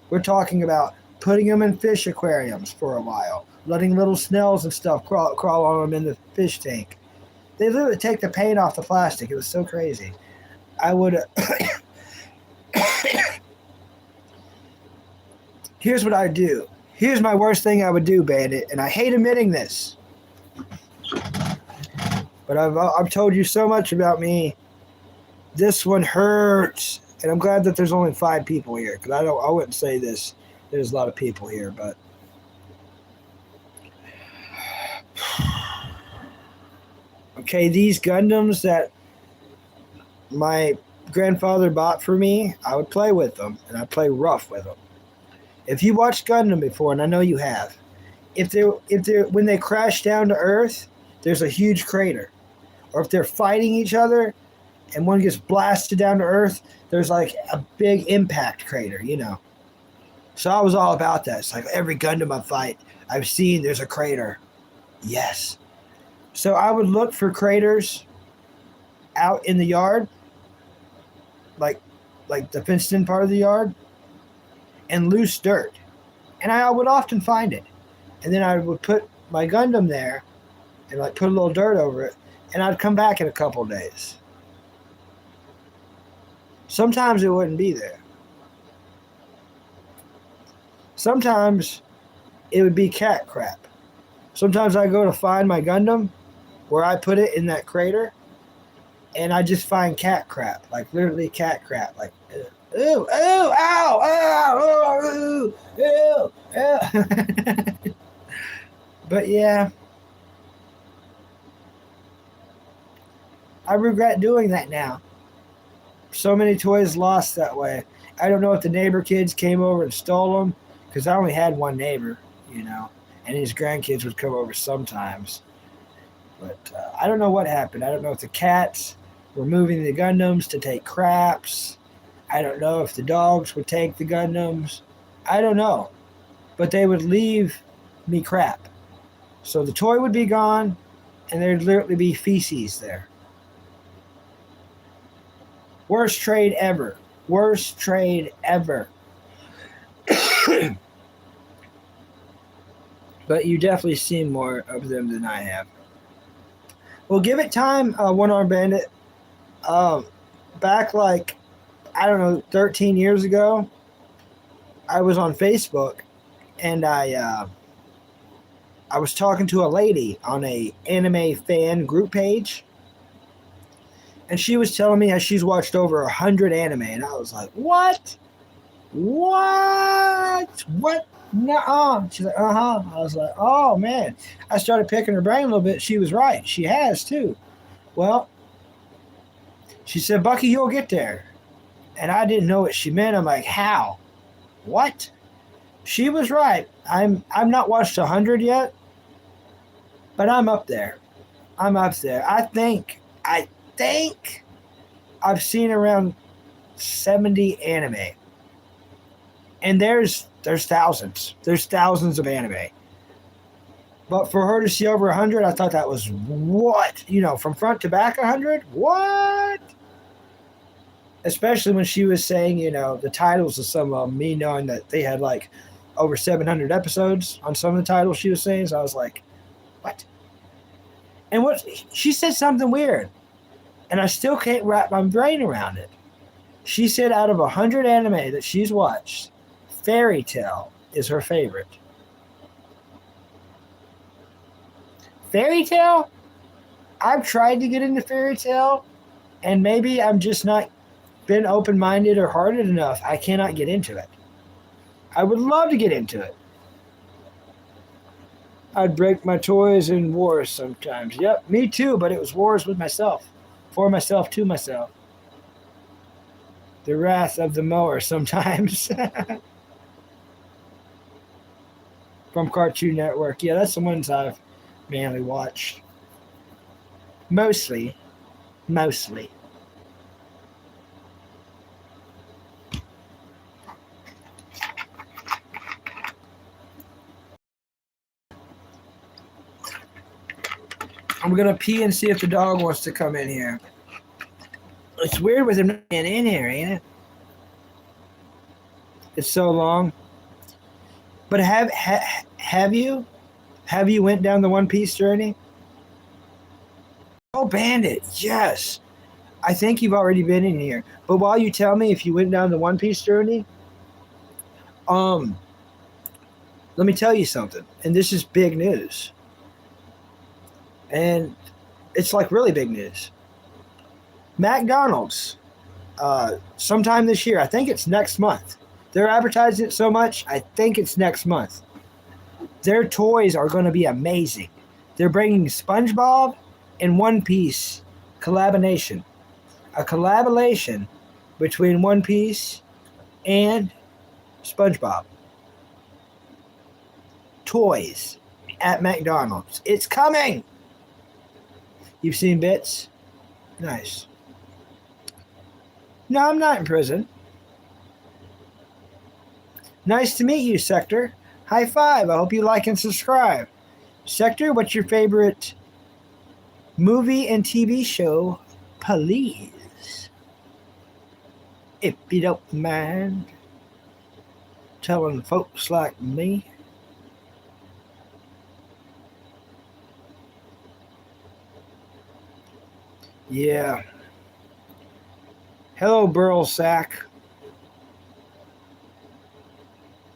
We're talking about putting them in fish aquariums for a while, letting little snails and stuff crawl on them in the fish tank. They literally take the paint off the plastic. It was so crazy. I would. Here's what I do. Here's my worst thing I would do, Bandit, and I hate admitting this. But I've told you so much about me. This one hurts. And I'm glad that there's only 5 people here, because I wouldn't say this. There's a lot of people here, but okay, these Gundams that my grandfather bought for me, I would play with them, and I'd play rough with them. If you watched Gundam before, and I know you have, if they're when they crash down to Earth, there's a huge crater. Or if they're fighting each other and one gets blasted down to Earth, there's like a big impact crater, you know. So I was all about that. It's like every Gundam I fight, I've seen there's a crater. Yes. So I would look for craters out in the yard, like the fenced-in part of the yard, and loose dirt. And I would often find it. And then I would put my Gundam there and like put a little dirt over it, and I'd come back in a couple of days. Sometimes it wouldn't be there. Sometimes it would be cat crap. Sometimes I go to find my Gundam where I put it in that crater, and I just find cat crap, like literally cat crap, like ooh, ooh, ow, ow, ooh, ew, ew. But yeah, I regret doing that now. So many toys lost that way. I don't know if the neighbor kids came over and stole them, because I only had one neighbor, you know, and his grandkids would come over sometimes. But I don't know what happened. I don't know if the cats were moving the Gundams to take craps. I don't know if the dogs would take the Gundams. I don't know. But they would leave me crap. So the toy would be gone, and there'd literally be feces there. Worst trade ever. Worst trade ever. But you definitely seen more of them than I have. Well, give it time, One Arm Bandit. Back like, I don't know, 13 years ago, I was on Facebook, and I was talking to a lady on a anime fan group page, and she was telling me how she's watched over 100 anime, and I was like, what? Nuh-uh. She's like, uh-huh. I was like, oh, man. I started picking her brain a little bit. She was right. She has, too. Well, she said, Bucky, you'll get there. And I didn't know what she meant. I'm like, how? What? She was right. I'm not watched 100 yet, but I'm up there. I think I've seen around 70 anime. And there's thousands. There's thousands of anime. But for her to see over 100, I thought that was what? You know, from front to back 100? What? Especially when she was saying, you know, the titles of some of them, me knowing that they had like over 700 episodes on some of the titles she was saying. So I was like, what? And what she said something weird. And I still can't wrap my brain around it. She said out of 100 anime that she's watched, Fairy Tail is her favorite. Fairy Tail? I've tried to get into Fairy Tail, and maybe I'm just not been open-minded or hearted enough. I cannot get into it. I would love to get into it. I'd break my toys in wars sometimes. Yep, me too, but it was wars with myself. For myself, to myself. The wrath of the mower sometimes. From Cartoon Network. Yeah, that's the ones I've mainly watched. Mostly. I'm going to pee and see if the dog wants to come in here. It's weird with him not getting in here, ain't it? It's so long. But have you went down the One Piece journey? Oh, Bandit, yes. I think you've already been in here. But while you tell me if you went down the One Piece journey, let me tell you something. And this is big news. And it's like really big news. McDonald's sometime this year. I think it's next month. They're advertising it so much. I think it's next month. Their toys are going to be amazing. They're bringing SpongeBob and One Piece collaboration. A collaboration between One Piece and SpongeBob. Toys at McDonald's. It's coming! You've seen bits? Nice. No, I'm not in prison. Nice to meet you, Sector. High five. I hope you like and subscribe. Sector, what's your favorite movie and TV show, please? If you don't mind telling folks like me. Yeah. Hello, Burl Sack.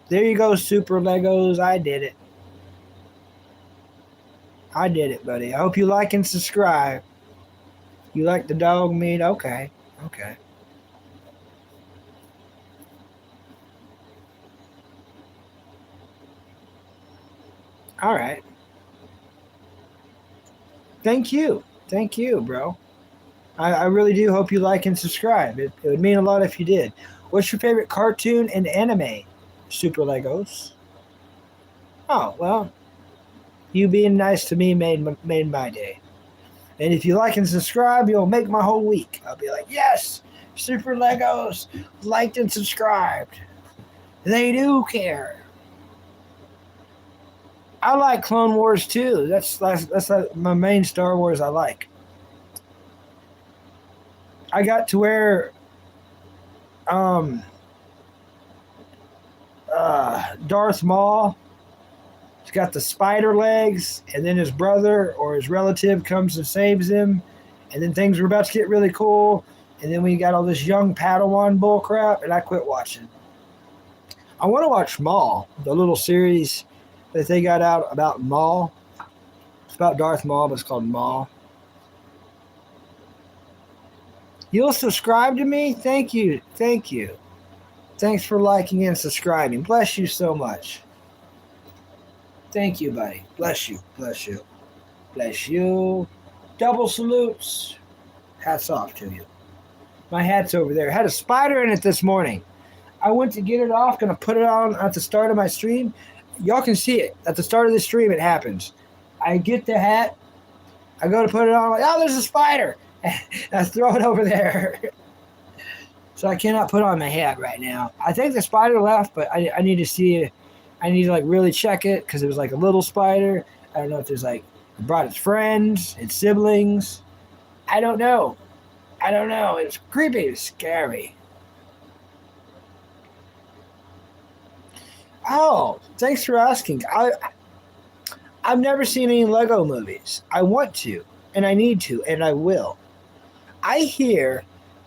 There you go, Super Legos. I did it. I did it, buddy. I hope you like and subscribe. You like the dog meat? Okay. Okay. All right. Thank you. Thank you, bro. I really do hope you like and subscribe. It would mean a lot if you did. What's your favorite cartoon and anime? Super Legos. Oh, well, you being nice to me made my day. And if you like and subscribe, you'll make my whole week. I'll be like, yes, Super Legos liked and subscribed. They do care. I like Clone Wars too. That's my main Star Wars I like. I got to wear Darth Maul. He's got the spider legs, and then his brother or his relative comes and saves him, and then things were about to get really cool, and then we got all this young Padawan bull crap, and I quit watching. I want to watch Maul, the little series that they got out about Maul. It's about Darth Maul, but it's called Maul. You'll subscribe to me? Thank you. Thank you. Thanks for liking and subscribing. Bless you so much. Thank you, buddy. Bless you. Bless you. Bless you. Double salutes. Hats off to you. My hat's over there. Had a spider in it this morning. I went to get it off. Gonna put it on at the start of my stream. Y'all can see it. At the start of the stream, it happens. I get the hat. I go to put it on. I'm like, oh, there's a spider. I throw it over there. So I cannot put on my hat right now. I think the spider left, but I need to see it. I need to like really check it because it was like a little spider. I don't know if there's like it brought its friends, its siblings. I don't know. It's creepy. It's scary. Oh, thanks for asking. I've never seen any Lego movies. I want to, and I need to, and I will. I hear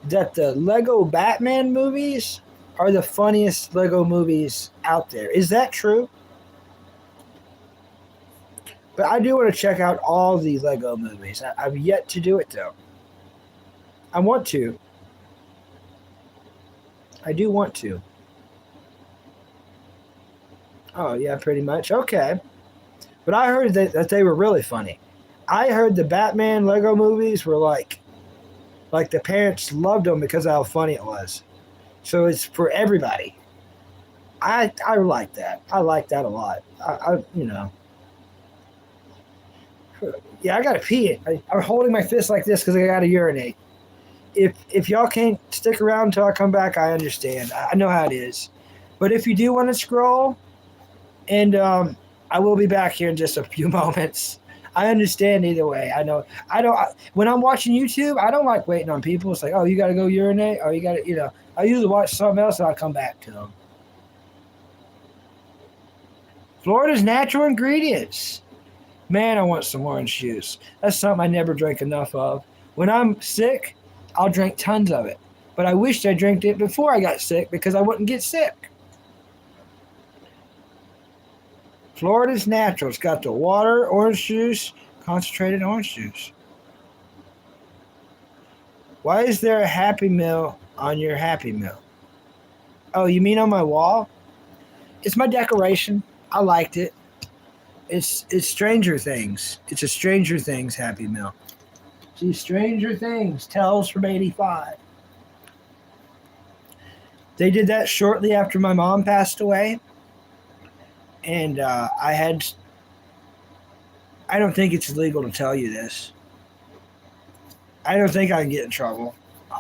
that the Lego Batman movies are the funniest Lego movies out there. Is that true? But I do want to check out all the Lego movies. I've yet to do it, though. I want to. I do want to. Oh, yeah, pretty much. Okay. But I heard that they were really funny. I heard the Batman Lego movies were like the parents loved them because of how funny it was. So it's for everybody. I like that. I like that a lot. Yeah, I gotta pee. I'm holding my fist like this because I gotta urinate. If y'all can't stick around until I come back, I understand. I know how it is. But if you do want to scroll, and I will be back here in just a few moments. I understand either way. I know. When I'm watching YouTube, I don't like waiting on people. It's like, oh, you got to go urinate? Or you got to, I usually watch something else and I'll come back to them. Florida's natural ingredients. Man, I want some orange juice. That's something I never drink enough of. When I'm sick, I'll drink tons of it. But I wished I drank it before I got sick because I wouldn't get sick. Florida's natural. It's got the water, orange juice, concentrated orange juice. Why is there a Happy Meal on your Happy Meal? Oh, you mean on my wall? It's my decoration. I liked it. It's Stranger Things. It's a Stranger Things Happy Meal. See, Stranger Things, Tales from '85. They did that shortly after my mom passed away, and I don't think it's illegal to tell you this. I don't think I can get in trouble.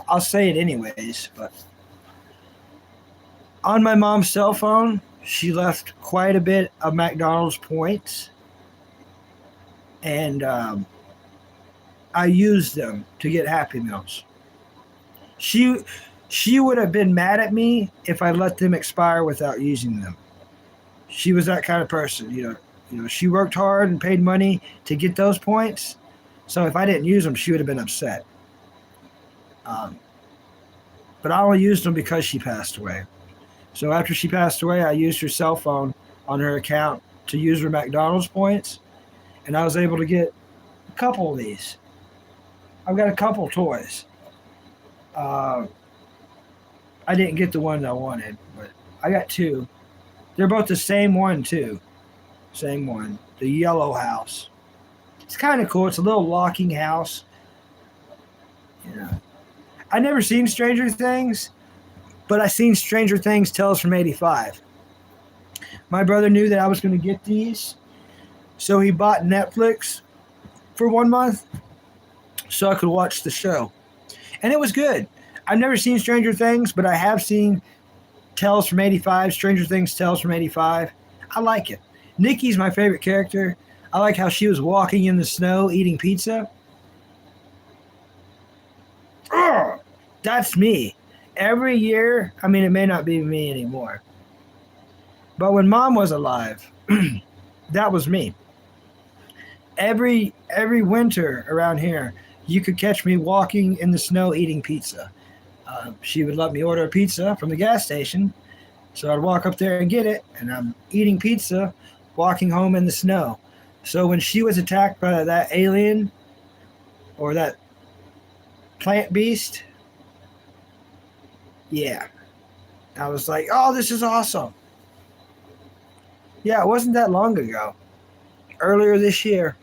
I'll say it anyways, but on my mom's cell phone, she left quite a bit of McDonald's points, and I used them to get Happy Meals. She would have been mad at me if I let them expire without using them. She was that kind of person, She worked hard and paid money to get those points, so if I didn't use them, she would have been upset. But I only used them because she passed away. So after she passed away, I used her cell phone on her account to use her McDonald's points, and I was able to get a couple of these. I've got a couple toys. I didn't get the one I wanted, but I got two. They're both the same one, too. Same one. The yellow house. It's kind of cool. It's a little locking house. I never seen Stranger Things, but I seen Stranger Things Tales from '85. My brother knew that I was going to get these, so he bought Netflix for 1 month so I could watch the show. And it was good. I've never seen Stranger Things, but I have seen Tales from '85, Stranger Things Tales from '85. I like it. Nikki's my favorite character. I like how she was walking in the snow eating pizza. Ugh, that's me. Every year, it may not be me anymore, but when Mom was alive, that was me. Every winter around here, you could catch me walking in the snow eating pizza. She would let me order a pizza from the gas station, so I'd walk up there and get it, and I'm eating pizza, walking home in the snow. So when she was attacked by that alien or that plant beast, yeah, I was like, oh, this is awesome. Yeah, it wasn't that long ago. Earlier this year.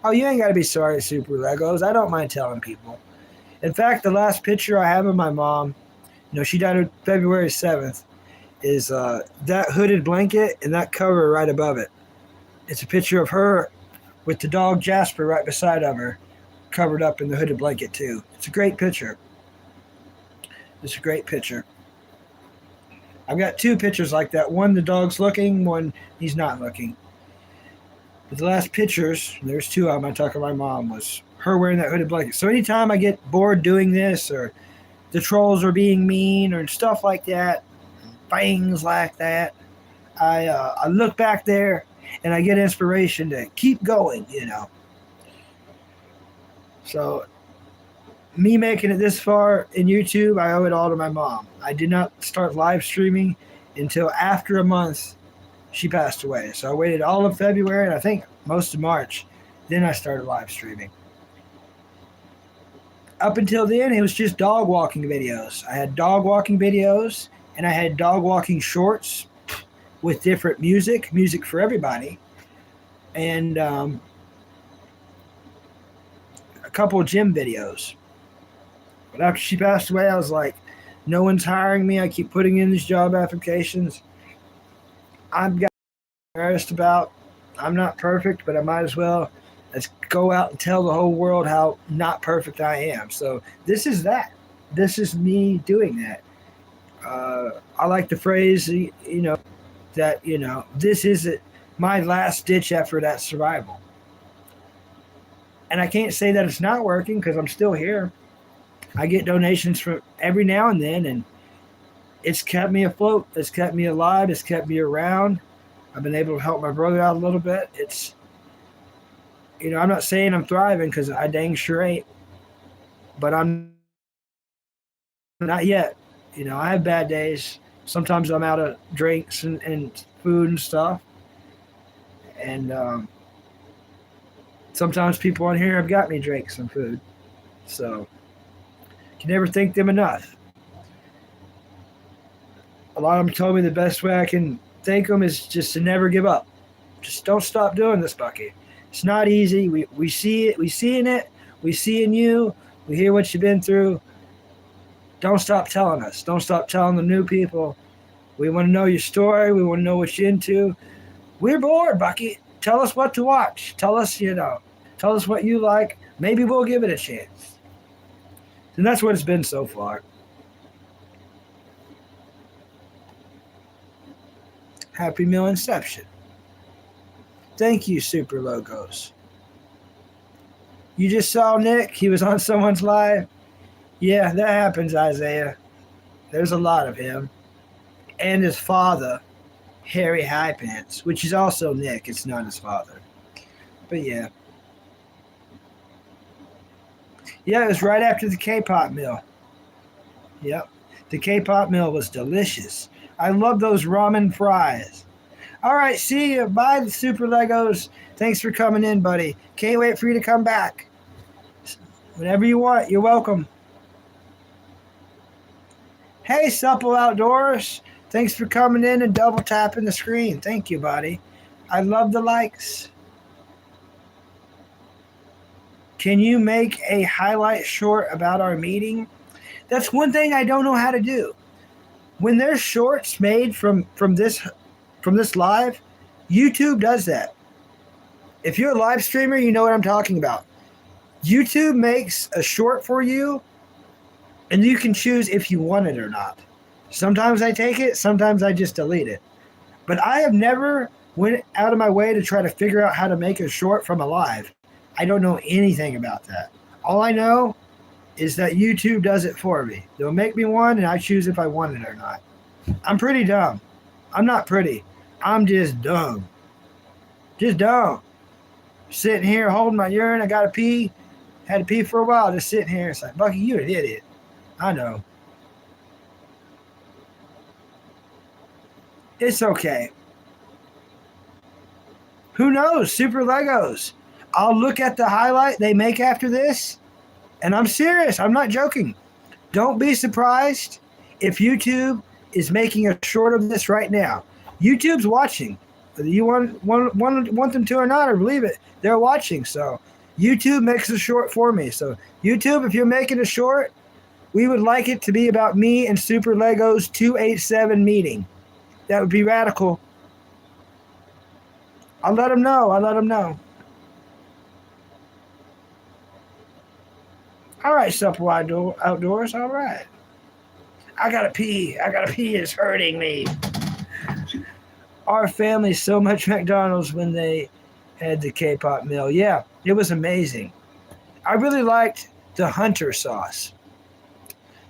Oh, you ain't got to be sorry, Super Legos. I don't mind telling people. In fact, the last picture I have of my mom, she died on February 7th, is that hooded blanket and that cover right above it. It's a picture of her with the dog Jasper right beside of her, covered up in the hooded blanket too. It's a great picture. I've got two pictures like that. One, the dog's looking, one, he's not looking. But the last pictures, there's two of them I took of my mom, was her wearing that hooded blanket. So anytime I get bored doing this, or the trolls are being mean, or stuff like that, things like that, I look back there and I get inspiration to keep going, So me making it this far in YouTube, I owe it all to my mom. I did not start live streaming until after a month she passed away. So I waited all of February and I think most of March. Then I started live streaming. Up until then, it was just dog walking videos. I had dog walking videos and I had dog walking shorts with different music for everybody. And a couple of gym videos. But after she passed away, I was like, no one's hiring me. I keep putting in these job applications. I've got embarrassed about. I'm not perfect, but I might as well let's go out and tell the whole world how not perfect I am. So this is that. This is me doing that. I like the phrase, that, this is my last ditch effort at survival. And I can't say that it's not working because I'm still here. I get donations from every now and then, and it's kept me afloat. It's kept me alive. It's kept me around. I've been able to help my brother out a little bit. It's, I'm not saying I'm thriving because I dang sure ain't, but I'm not yet. I have bad days. Sometimes I'm out of drinks and food and stuff. And Sometimes people on here have got me drink some food. So, can never thank them enough. A lot of them told me the best way I can thank them is just to never give up. Just don't stop doing this, Bucky. It's not easy. We see it. We see in it. We see in you. We hear what you've been through. Don't stop telling us. Don't stop telling the new people. We want to know your story. We want to know what you're into. We're bored, Bucky. Tell us what to watch. Tell us, tell us what you like. Maybe we'll give it a chance. And that's what it's been so far. Happy Meal Inception. Thank you, Super Logos. You just saw Nick. He was on someone's live. Yeah, that happens, Isaiah. There's a lot of him. And his father, Harry Highpants, which is also Nick. It's not his father. But yeah. Yeah, it was right after the K-pop meal. Yep. The K-pop meal was delicious. I love those ramen fries. All right, see you. Bye, the Super Legos. Thanks for coming in, buddy. Can't wait for you to come back. Whenever you want, you're welcome. Hey, Supple Outdoors. Thanks for coming in and double tapping the screen. Thank you, buddy. I love the likes. Can you make a highlight short about our meeting? That's one thing I don't know how to do. When there's shorts made from this live, YouTube does that. If you're a live streamer, you know what I'm talking about. YouTube makes a short for you, and you can choose if you want it or not. Sometimes I take it, sometimes I just delete it. But I have never went out of my way to try to figure out how to make a short from a live. I don't know anything about that. All I know is that YouTube does it for me. They'll make me one, and I choose if I want it or not. I'm pretty dumb. I'm not pretty. I'm just dumb. Just dumb. Sitting here holding my urine. I got to pee. Had to pee for a while. Just sitting here. It's like, Bucky, you're an idiot. I know. It's okay. Who knows? Super Legos. I'll look at the highlight they make after this, and I'm serious. I'm not joking. Don't be surprised if YouTube is making a short of this right now. YouTube's watching. Whether you want them to or not, or believe it, they're watching. So YouTube makes a short for me. So YouTube, if you're making a short, we would like it to be about me and Super Legos 287 meeting. That would be radical. I'll let them know. All right, Supple Outdoors. All right. I gotta pee. It's hurting me. Our family so much McDonald's when they had the K-pop meal. Yeah, it was amazing. I really liked the Hunter sauce.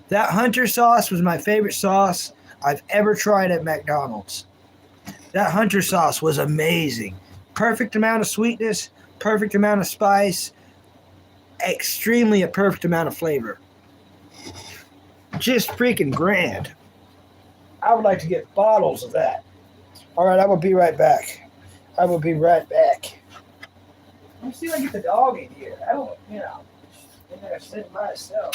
That Hunter sauce was my favorite sauce I've ever tried at McDonald's. That Hunter sauce was amazing. Perfect amount of sweetness, perfect amount of spice, extremely a perfect amount of flavor. Just freaking grand. I would like to get bottles of that. All right, I will be right back. Let me see if I can get the dog in here. I don't, in there sitting by itself.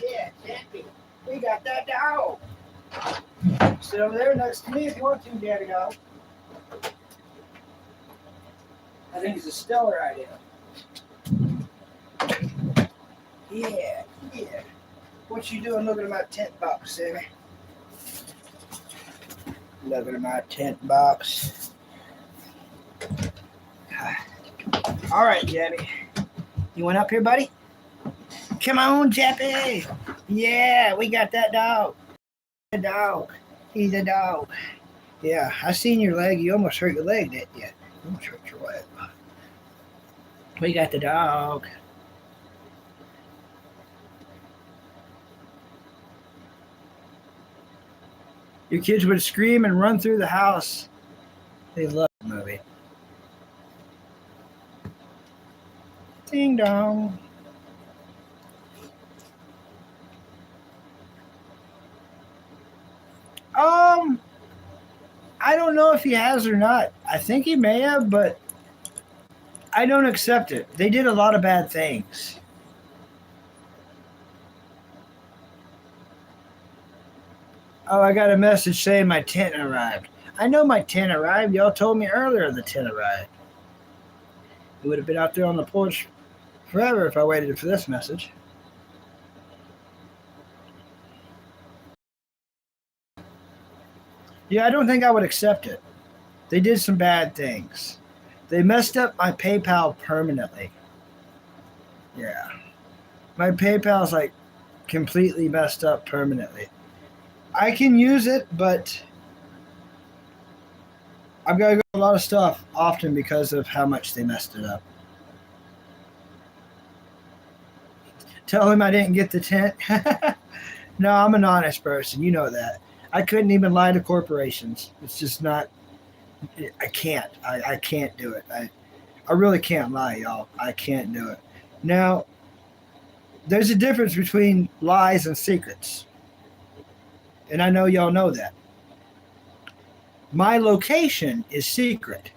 Yeah, Daddy. We got that dog. Sit over there next to me if you want to, Daddy dog. I think it's a stellar idea. Yeah, yeah. What you doing looking at my tent box, Sammy? Looking at my tent box. All right, Jabby. You went up here, buddy? Come on, Jabby. Yeah, we got that dog. The dog. He's a dog. Yeah, I seen your leg. You almost hurt your leg, didn't you? You almost hurt your leg. We got the dog. Your kids would scream and run through the house. They love the movie. Ding dong. I don't know if he has or not. I think he may have, but I don't accept it. They did a lot of bad things. Oh, I got a message saying my tent arrived. I know my tent arrived. Y'all told me earlier the tent arrived. It would have been out there on the porch forever if I waited for this message. Yeah, I don't think I would accept it. They did some bad things. They messed up my PayPal permanently. Yeah. My PayPal's like completely messed up permanently. I can use it, but I've got to go a lot of stuff often because of how much they messed it up. Tell him I didn't get the tent. No, I'm an honest person. You know that. I couldn't even lie to corporations. It's just not. I can't. I can't do it. I really can't lie, y'all. I can't do it. Now, there's a difference between lies and secrets. And I know y'all know that. My location is secret.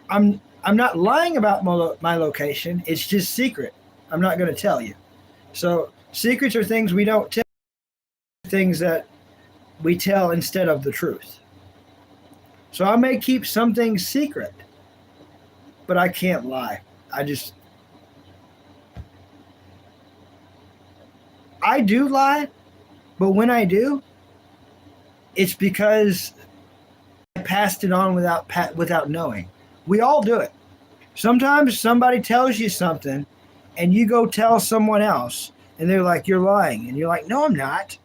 I'm not lying about my location. It's just secret. I'm not going to tell you. So secrets are things we don't tell, things that we tell instead of the truth. So I may keep some things secret, but I can't lie. I do lie, but when I do, it's because I passed it on without knowing. We all do it. Sometimes somebody tells you something and you go tell someone else and they're like, you're lying. And you're like, no, I'm not.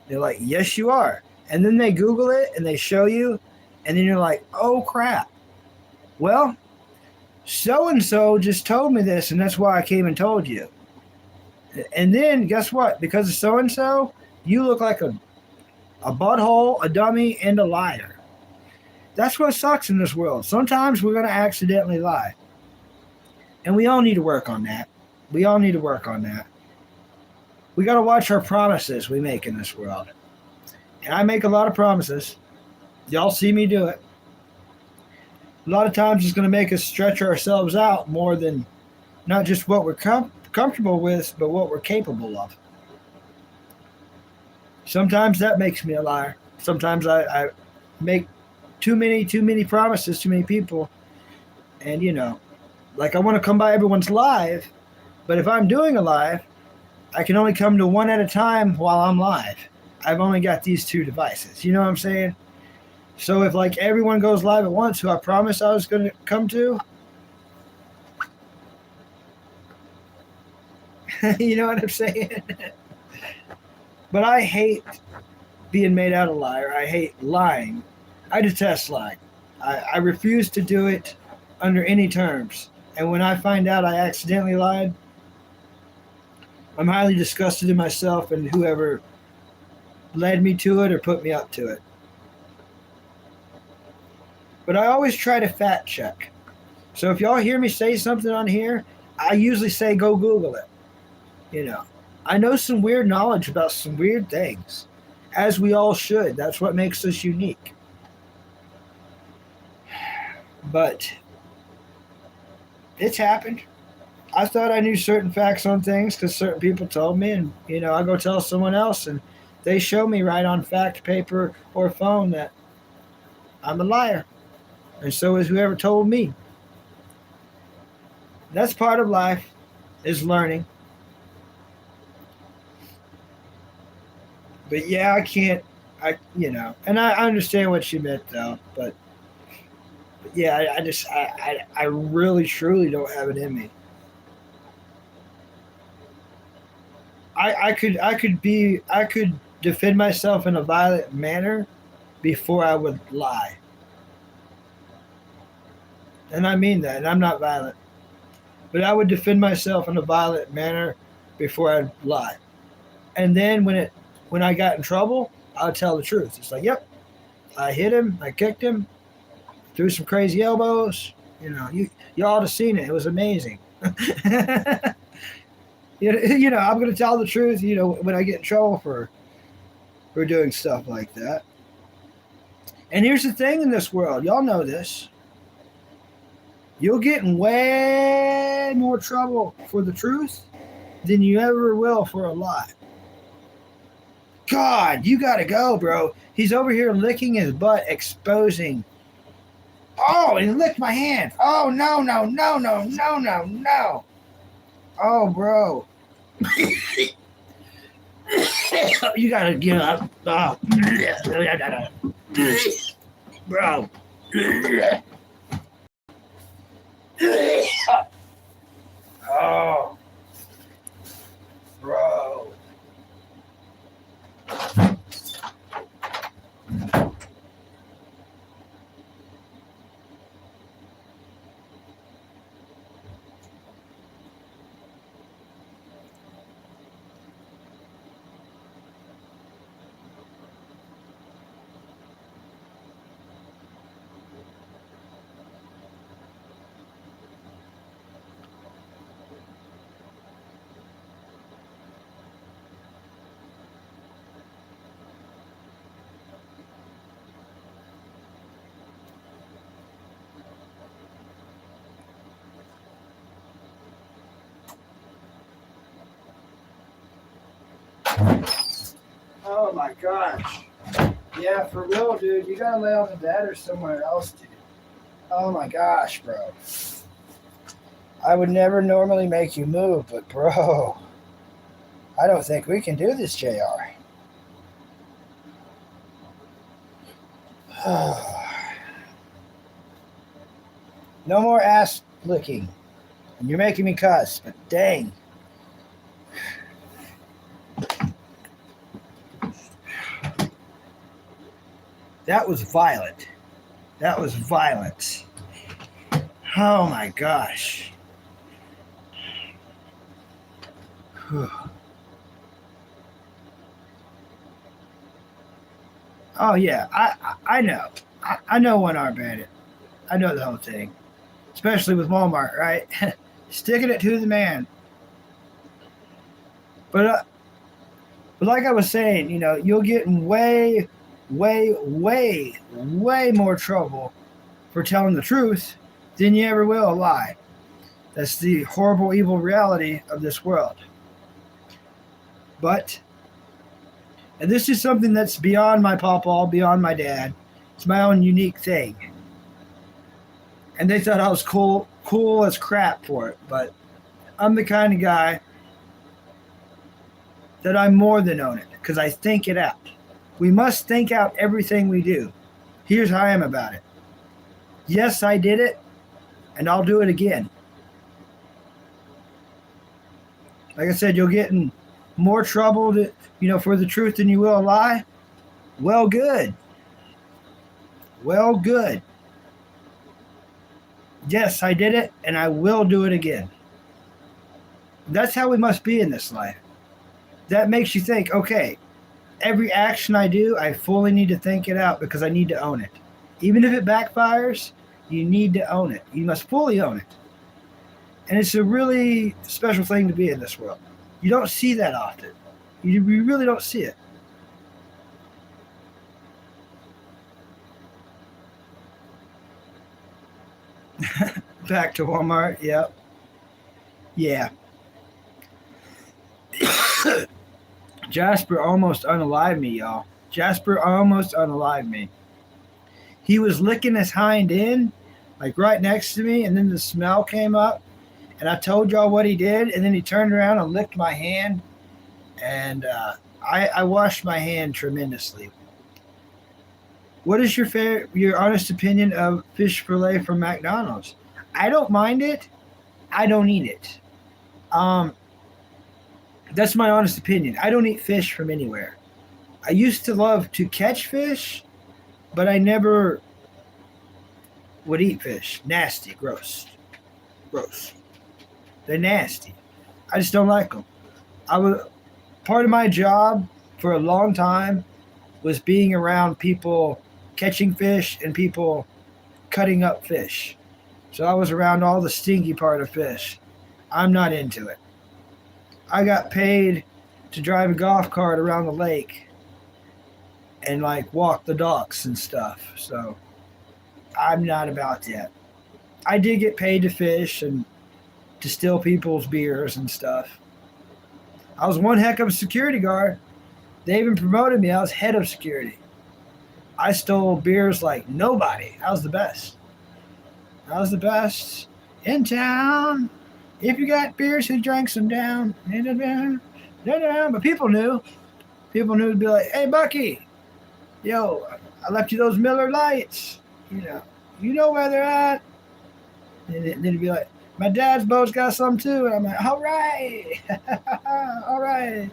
They're like, yes, you are. And then they Google it and they show you. And then you're like, oh, crap. Well, so-and-so just told me this, and that's why I came and told you. And then guess what? Because of so-and-so, you look like a butthole, a dummy, and a liar. That's what sucks in this world. Sometimes we're going to accidentally lie. And we all need to work on that. We all need to work on that. We got to watch our promises we make in this world. And I make a lot of promises. Y'all see me do it. A lot of times it's going to make us stretch ourselves out more than not just what we're comfortable with, but what we're capable of. Sometimes that makes me a liar. Sometimes I make too many promises, too many people. And, like I want to come by everyone's live, but if I'm doing a live, I can only come to one at a time while I'm live. I've only got these two devices. You know what I'm saying? So if like everyone goes live at once, who I promised I was going to come to, You know what I'm saying? But I hate being made out a liar. I hate lying. I detest lying. I refuse to do it under any terms. And when I find out I accidentally lied, I'm highly disgusted in myself and whoever led me to it or put me up to it. But I always try to fact check. So if y'all hear me say something on here, I usually say go Google it. You know, I know some weird knowledge about some weird things, as we all should. That's what makes us unique. But it's happened. I thought I knew certain facts on things because certain people told me, and I go tell someone else, and they show me right on fact paper or phone that I'm a liar, and so is whoever told me. That's part of life, is learning. But yeah, I can't. And I understand what she meant though, but yeah, I really truly don't have it in me. I could defend myself in a violent manner before I would lie. And I mean that, and I'm not violent. But I would defend myself in a violent manner before I'd lie. And then when I got in trouble, I'll tell the truth. It's like, yep, I hit him, I kicked him, threw some crazy elbows. You all have seen it. It was amazing. I'm going to tell the truth. When I get in trouble for doing stuff like that. And here's the thing in this world, y'all know this. You'll get in way more trouble for the truth than you ever will for a lie. God, you gotta go, bro. He's over here licking his butt, exposing. Oh, he licked my hand. Oh, no. Oh, bro. You gotta get up. Oh. Bro. Oh. Bro. Oh my gosh. Yeah, for real, dude. You gotta lay on the bed or somewhere else, dude. Oh my gosh, bro. I would never normally make you move, but bro, I don't think we can do this, JR. No more ass licking. And you're making me cuss, but dang. That was violent. That was violence. Oh my gosh. Oh yeah, I know. I know One Arm Bandit. I know the whole thing. Especially with Walmart, right? Sticking it to the man. But like I was saying, you'll get in way more trouble for telling the truth than you ever will a lie. That's the horrible, evil reality of this world. But, and this is something that's beyond my pawpaw, beyond my dad. It's my own unique thing. And they thought I was cool as crap for it. But I'm the kind of guy that I'm more than own it because I think it out. We must think out everything we do. Here's how I am about it. Yes, I did it, and I'll do it again. Like I said, you'll get in more trouble for the truth than you will a lie. Well, good. Well, good. Yes, I did it, and I will do it again. That's how we must be in this life. That makes you think, okay, every action I do, I fully need to think it out because I need to own it. Even if it backfires, you need to own it. You must fully own it. And it's a really special thing to be in this world. You don't see that often. You really don't see it. Back to Walmart, yep. Yeah. Jasper almost unalived me, y'all. Jasper almost unalived me. He was licking his hind end, like right next to me, and then the smell came up, and I told y'all what he did, and then he turned around and licked my hand, and I washed my hand tremendously. What is your honest opinion of fish fillet from McDonald's? I don't mind it. I don't eat it. That's my honest opinion. I don't eat fish from anywhere. I used to love to catch fish, but I never would eat fish. Nasty, gross. Gross. They're nasty. I just don't like them. Part of my job for a long time was being around people catching fish and people cutting up fish. So I was around all the stinky part of fish. I'm not into it. I got paid to drive a golf cart around the lake and like walk the docks and stuff. So I'm not about that. I did get paid to fish and to steal people's beers and stuff. I was one heck of a security guard. They even promoted me. I was head of security. I stole beers like nobody. I was the best. I was the best in town. If you got beers, who drank some down? But people knew. People knew to be like, hey, Bucky, yo, I left you those Miller Lights. You know where they're at. And then it'd be like, my dad's boat's got some too. And I'm like, all right. All right.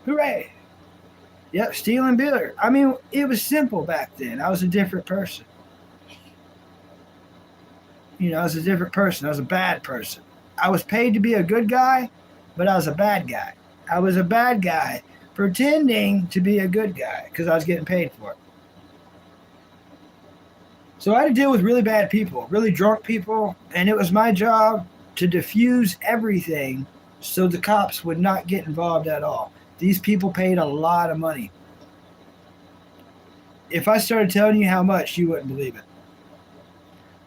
Hooray. Yep, stealing beer. I mean, it was simple back then. I was a different person. I was a different person. I was a bad person. I was paid to be a good guy, but I was a bad guy. I was a bad guy pretending to be a good guy because I was getting paid for it. So I had to deal with really bad people, really drunk people, and it was my job to diffuse everything so the cops would not get involved at all. These people paid a lot of money. If I started telling you how much, you wouldn't believe it.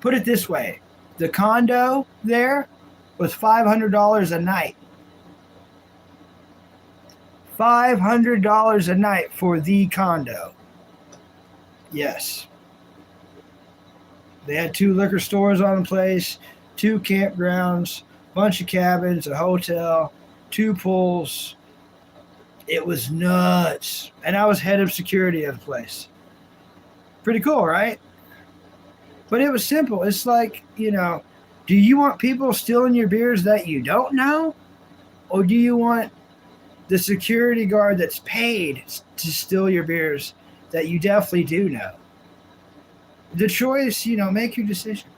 Put it this way. The condo there was $500 a night. $500 a night for the condo. Yes. They had 2 liquor stores on the place, 2 campgrounds, bunch of cabins, a hotel, 2 pools. It was nuts. And I was head of security of the place. Pretty cool, right? But it was simple. It's like, do you want people stealing your beers that you don't know? Or do you want the security guard that's paid to steal your beers that you definitely do know? The choice, make your decision.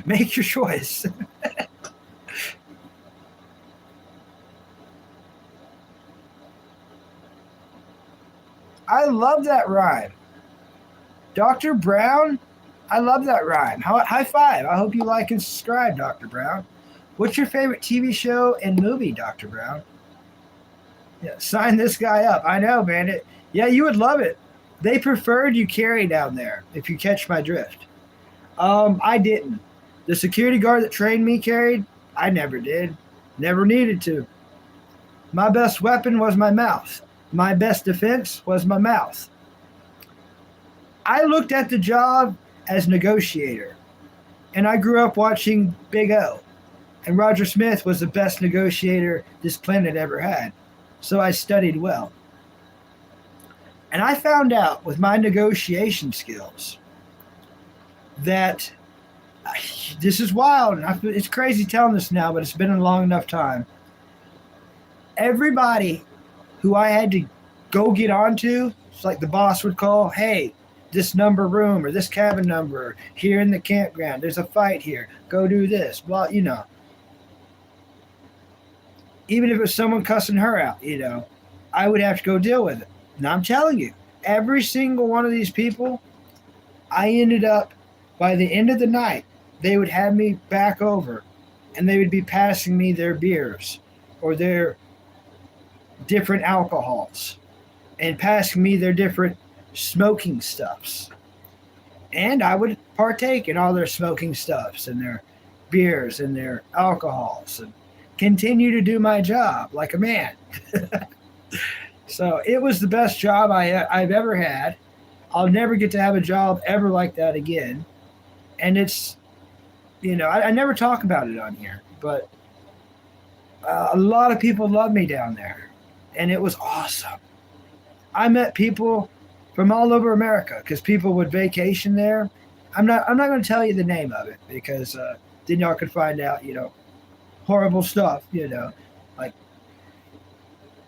Make your choice. I love that rhyme. Dr. Brown, I love that rhyme. High five. I hope you like and subscribe, Dr. Brown. What's your favorite TV show and movie, Dr. Brown? Yeah, sign this guy up. I know, Bandit. Yeah, you would love it. They preferred you carry down there, if you catch my drift. I didn't. The security guard that trained me carried. I never did. Never needed to. My best weapon was my mouth. My best defense was my mouth. I looked at the job as negotiator, and I grew up watching Big O, and Roger Smith was the best negotiator this planet ever had, so I studied well. And I found out with my negotiation skills that this is wild. And it's crazy telling this now, but it's been a long enough time. Everybody who I had to go get onto, it's like the boss would call, hey, this number room or this cabin number here in the campground. There's a fight here. Go do this. Blah, you know. Even if it was someone cussing her out, you know, I would have to go deal with it. And I'm telling you, every single one of these people, I ended up, by the end of the night, they would have me back over and they would be passing me their beers or their different alcohols and passing me their different smoking stuffs. And I would partake in all their smoking stuffs and their beers and their alcohols and continue to do my job like a man. So it was the best job I've ever had. I'll never get to have a job ever like that again. And it's, you know, I never talk about it on here, but a lot of people love me down there. And it was awesome. I met people from all over America because people would vacation there. I'm not going to tell you the name of it because then y'all could find out, you know, horrible stuff, you know, like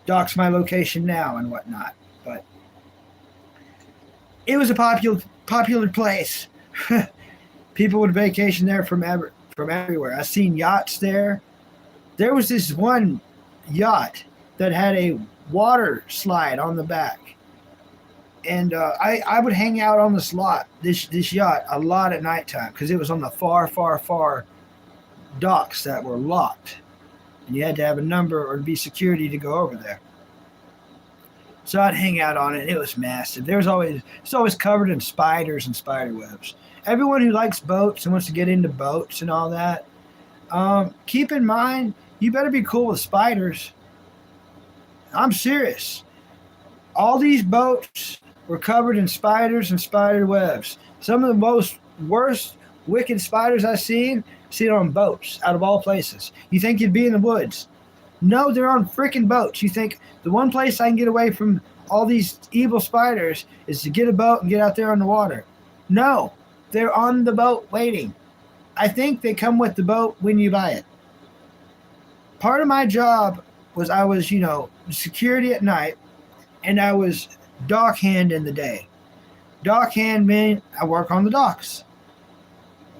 dox my location now and whatnot. But it was a popular place. People would vacation there from everywhere. I seen yachts there. There was this one yacht that had a water slide on the back. And I would hang out on this yacht a lot at nighttime because it was on the far, far, far docks that were locked. And you had to have a number or be security to go over there. So I'd hang out on it. It was massive. It's always covered in spiders and spider webs. Everyone who likes boats and wants to get into boats and all that, keep in mind, you better be cool with spiders. I'm serious. All these boats were covered in spiders and spider webs. Some of the worst, wicked spiders I've seen on boats, out of all places. You think you'd be in the woods. No, they're on freaking boats. You think the one place I can get away from all these evil spiders is to get a boat and get out there on the water. No, they're on the boat waiting. I think they come with the boat when you buy it. Part of my job was I was, you know, security at night, and I was dock hand in the day. Dock hand meant I work on the docks.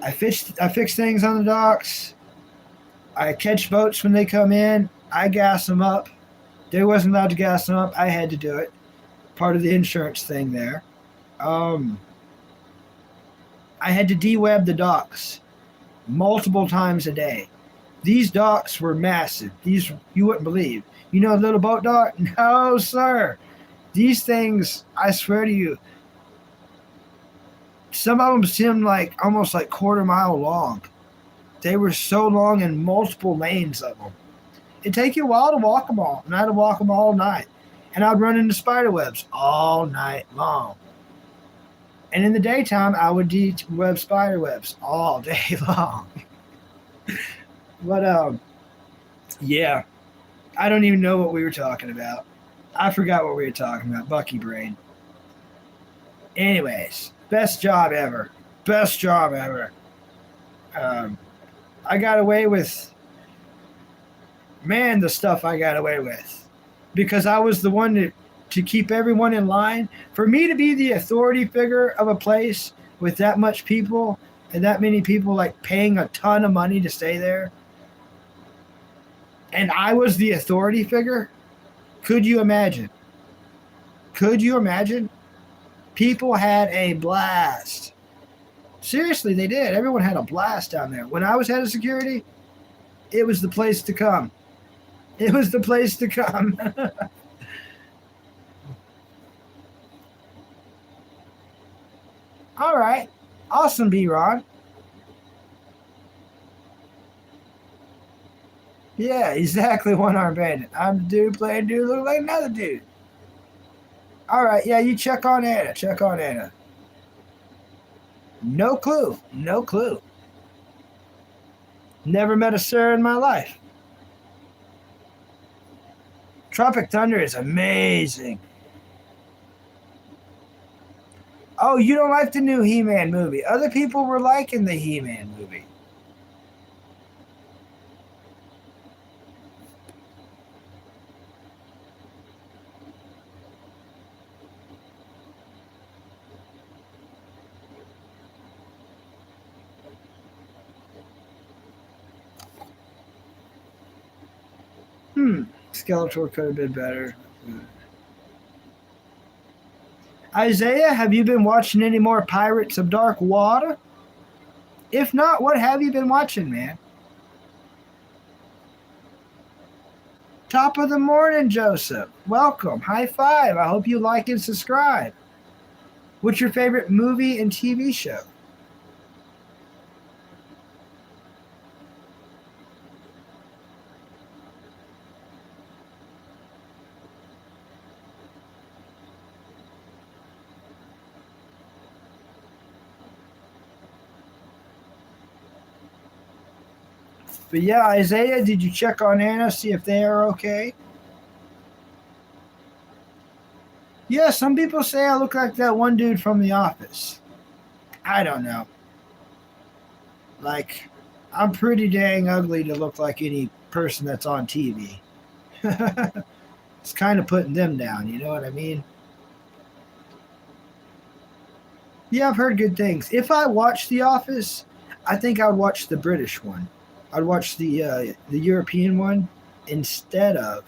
I fix things on the docks. I catch boats when they come in. I gas them up. They wasn't allowed to gas them up. I had to do it. Part of the insurance thing there. I had to de-web the docks multiple times a day. These docks were massive. These you wouldn't believe. You know a little boat dock? No, sir. These things, I swear to you, some of them seemed like almost like quarter-mile long. They were so long and multiple lanes of them. It'd take you a while to walk them all, and I had to walk them all night. And I'd run into spider webs all night long. And in the daytime, I would de-web spider webs all day long. But, yeah, I don't even know what we were talking about. I forgot what we were talking about. Bucky brain. Anyways, best job ever. Best job ever. I got away with, man, the stuff I got away with. Because I was the one to keep everyone in line. For me to be the authority figure of a place with that much people and that many people like paying a ton of money to stay there, and I was the authority figure, could you imagine? Could you imagine? People had a blast. Seriously, they did. Everyone had a blast down there. When I was head of security, it was the place to come. It was the place to come. All right. Awesome, B-Ron. Yeah, exactly. One-armed bandit. I'm the dude playing dude look like another dude. All right. Yeah, you check on Anna. Check on Anna. No clue. No clue. Never met a sir in my life. Tropic Thunder is amazing. Oh, you don't like the new He-Man movie. Other people were liking the He-Man movie. Skeletor could have been better. Isaiah, have you been watching any more Pirates of Dark Water? If not, what have you been watching, man? Top of the morning, Joseph. Welcome. High five. I hope you like and subscribe. What's your favorite movie and TV show? But yeah, Isaiah, did you check on Anna, see if they are okay? Yeah, some people say I look like that one dude from The Office. I don't know. Like, I'm pretty dang ugly to look like any person that's on TV. It's kind of putting them down, you know what I mean? Yeah, I've heard good things. If I watch The Office, I think I would watch the British one. I'd watch the European one instead of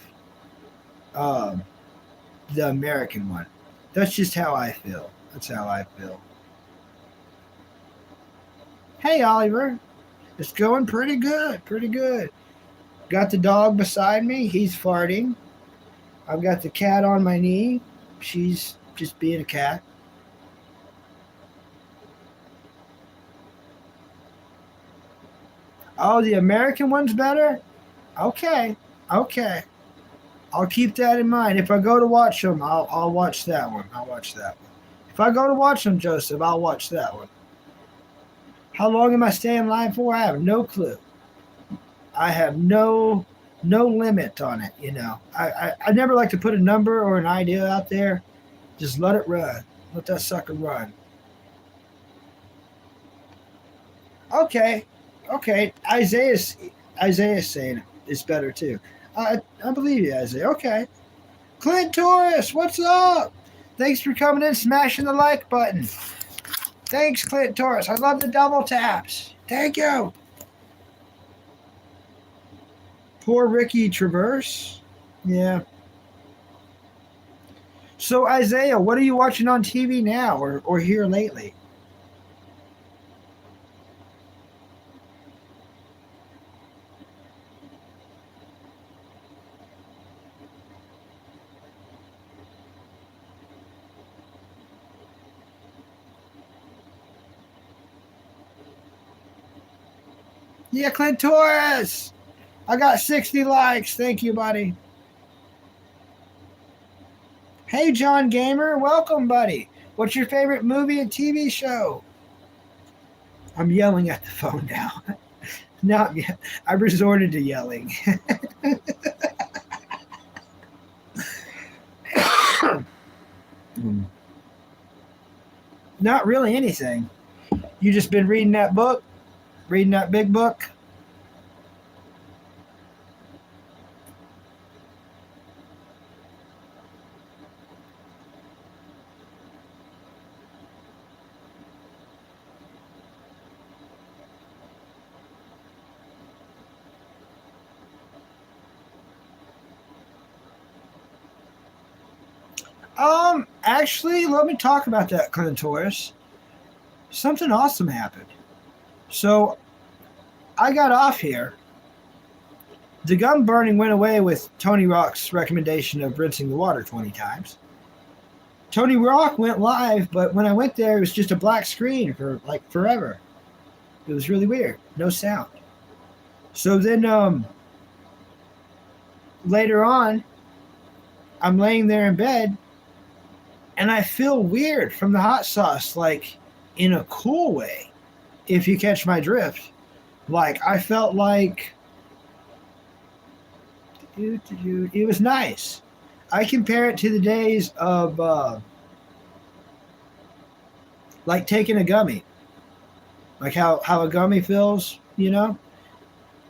the American one. That's just how I feel. That's how I feel. Hey, Oliver. It's going pretty good. Pretty good. Got the dog beside me. He's farting. I've got the cat on my knee. She's just being a cat. Oh, the American one's better? Okay. Okay. I'll keep that in mind. If I go to watch them, I'll watch that one. I'll watch that one. If I go to watch them, Joseph, I'll watch that one. How long am I staying live for? I have no clue. I have no limit on it, you know. I never like to put a number or an idea out there. Just let it run. Let that sucker run. Okay. Okay. Isaiah's saying it's better too. I believe you, Isaiah. Okay. Clint Torres, what's up? Thanks for coming in, smashing the like button. Thanks, Clint Torres. I love the double taps. Thank you. Poor Ricky Traverse. Yeah. So, Isaiah, what are you watching on TV now or here lately? Yeah, Clint Torres. I got 60 likes. Thank you, buddy. Hey, John Gamer. Welcome, buddy. What's your favorite movie and TV show? I'm yelling at the phone now. Not yet. I resorted to yelling. Not really anything. You just been reading that book? Reading that big book? Actually, let me talk about that, Clint Torres. Something awesome happened. So, I got off here. The gum burning went away with Tony Rock's recommendation of rinsing the water 20 times. Tony Rock went live, but when I went there, it was just a black screen for like forever. It was really weird. No sound. So then later on, I'm laying there in bed, and I feel weird from the hot sauce, like in a cool way, if you catch my drift. Like, I felt like it was nice. I compare it to the days of like taking a gummy, like how a gummy feels, you know.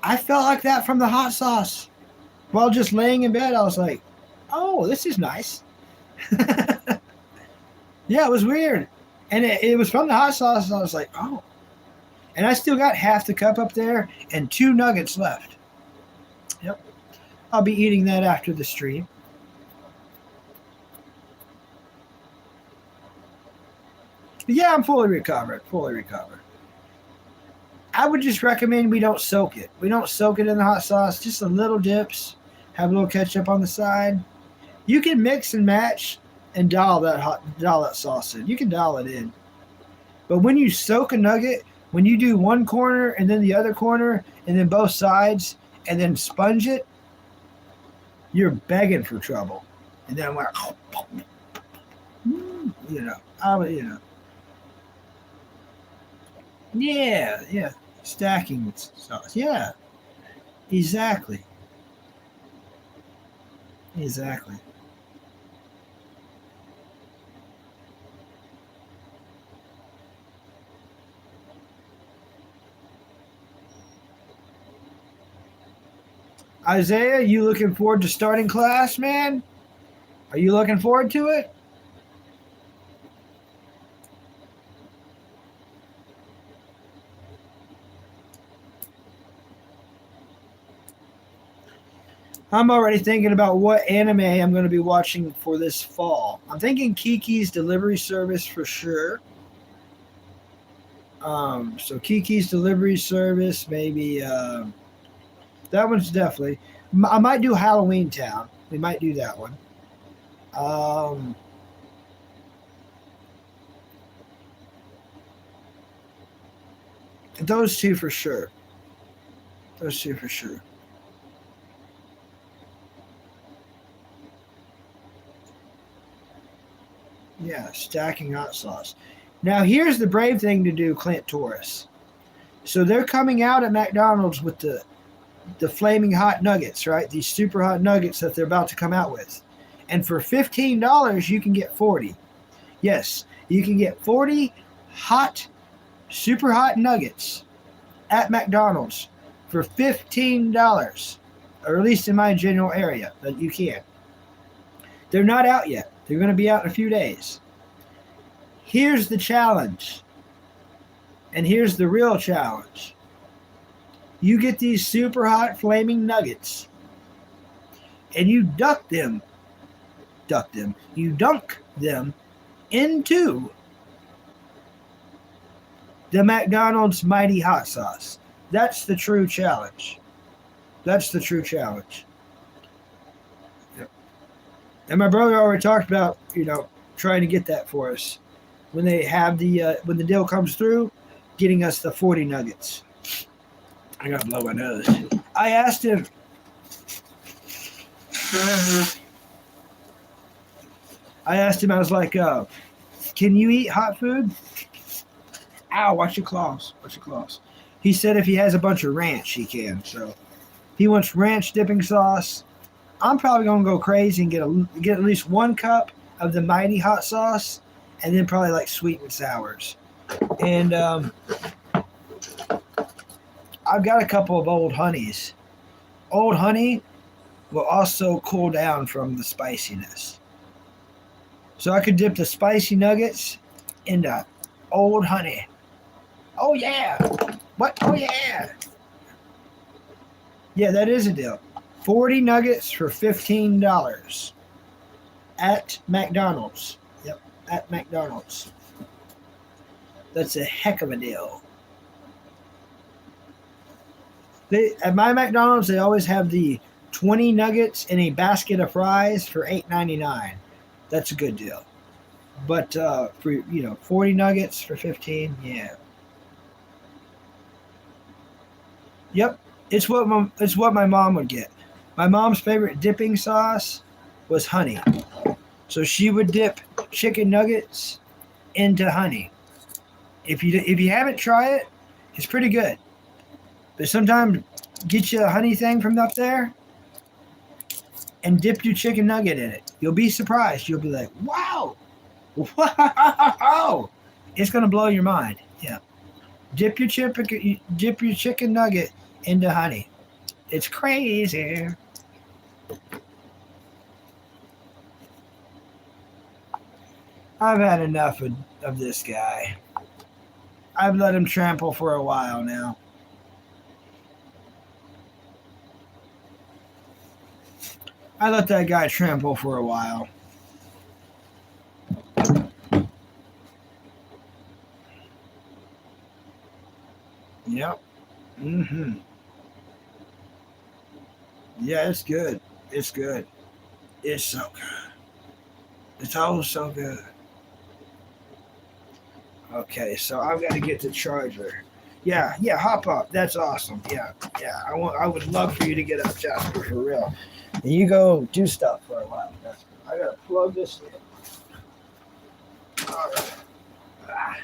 I felt like that from the hot sauce. While just laying in bed, I was like, oh, this is nice. Yeah, it was weird. And it was from the hot sauce, and I was like, oh. And I still got half the cup up there and 2 nuggets left. Yep. I'll be eating that after the stream. But yeah, I'm fully recovered. Fully recovered. I would just recommend we don't soak it. We don't soak it in the hot sauce. Just a little dips. Have a little ketchup on the side. You can mix and match and dial that sauce in. You can dial it in. But when you soak a nugget, when you do one corner and then the other corner and then both sides and then sponge it, you're begging for trouble. And then I'm like, yeah, stacking sauce. Yeah, exactly. Isaiah, you looking forward to starting class, man? Are you looking forward to it? I'm already thinking about what anime I'm going to be watching for this fall. I'm thinking Kiki's Delivery Service for sure. So Kiki's Delivery Service, maybe that one's definitely. I might do Halloween Town. We might do that one. Those two for sure. Yeah, stacking hot sauce. Now here's the brave thing to do, Clint Torres. So they're coming out at McDonald's with the flaming hot nuggets, right? These super hot nuggets that they're about to come out with. And for $15, you can get 40. Yes, you can get 40 hot, super hot nuggets at McDonald's for $15, or at least in my general area, that you can. They're not out yet. They're going to be out in a few days. Here's the challenge. And here's the real challenge. You get these super hot flaming nuggets and you dunk them into the McDonald's Mighty Hot Sauce. That's the true challenge. Yep. And my brother already talked about, trying to get that for us when they have when the deal comes through, getting us the 40 nuggets. I gotta blow my nose. I asked him. I was like, can you eat hot food? Ow, watch your claws. He said if he has a bunch of ranch, he can. So he wants ranch dipping sauce. I'm probably going to go crazy and get at least 1 cup of the Mighty Hot Sauce, and then probably like sweet and sours. And I've got a couple of Old Honeys. Old Honey will also cool down from the spiciness. So I could dip the spicy nuggets into Old Honey. Oh, yeah. What? Oh, yeah. Yeah, that is a deal. 40 nuggets for $15 at McDonald's. Yep, at McDonald's. That's a heck of a deal. At my McDonald's, they always have the 20 nuggets in a basket of fries for $8.99. That's a good deal. But for 40 nuggets for 15, yeah. Yep, it's what my mom would get. My mom's favorite dipping sauce was honey, so she would dip chicken nuggets into honey. If you haven't tried it, it's pretty good. But sometimes get you a honey thing from up there and dip your chicken nugget in it. You'll be surprised. You'll be like, wow. It's going to blow your mind. Yeah. Dip your chicken nugget into honey. It's crazy. I've had enough of this guy. I've let him trample for a while now. I let that guy trample for a while. Yep. Mm-hmm. Yeah, it's good. It's good. It's so good. It's all so good. Okay, so I've got to get the charger. Yeah, yeah, hop up. That's awesome. Yeah, yeah. I would love for you to get up, Jasper, for real. And you go do stuff for a while, Jasper. I gotta plug this in. All right. Ah,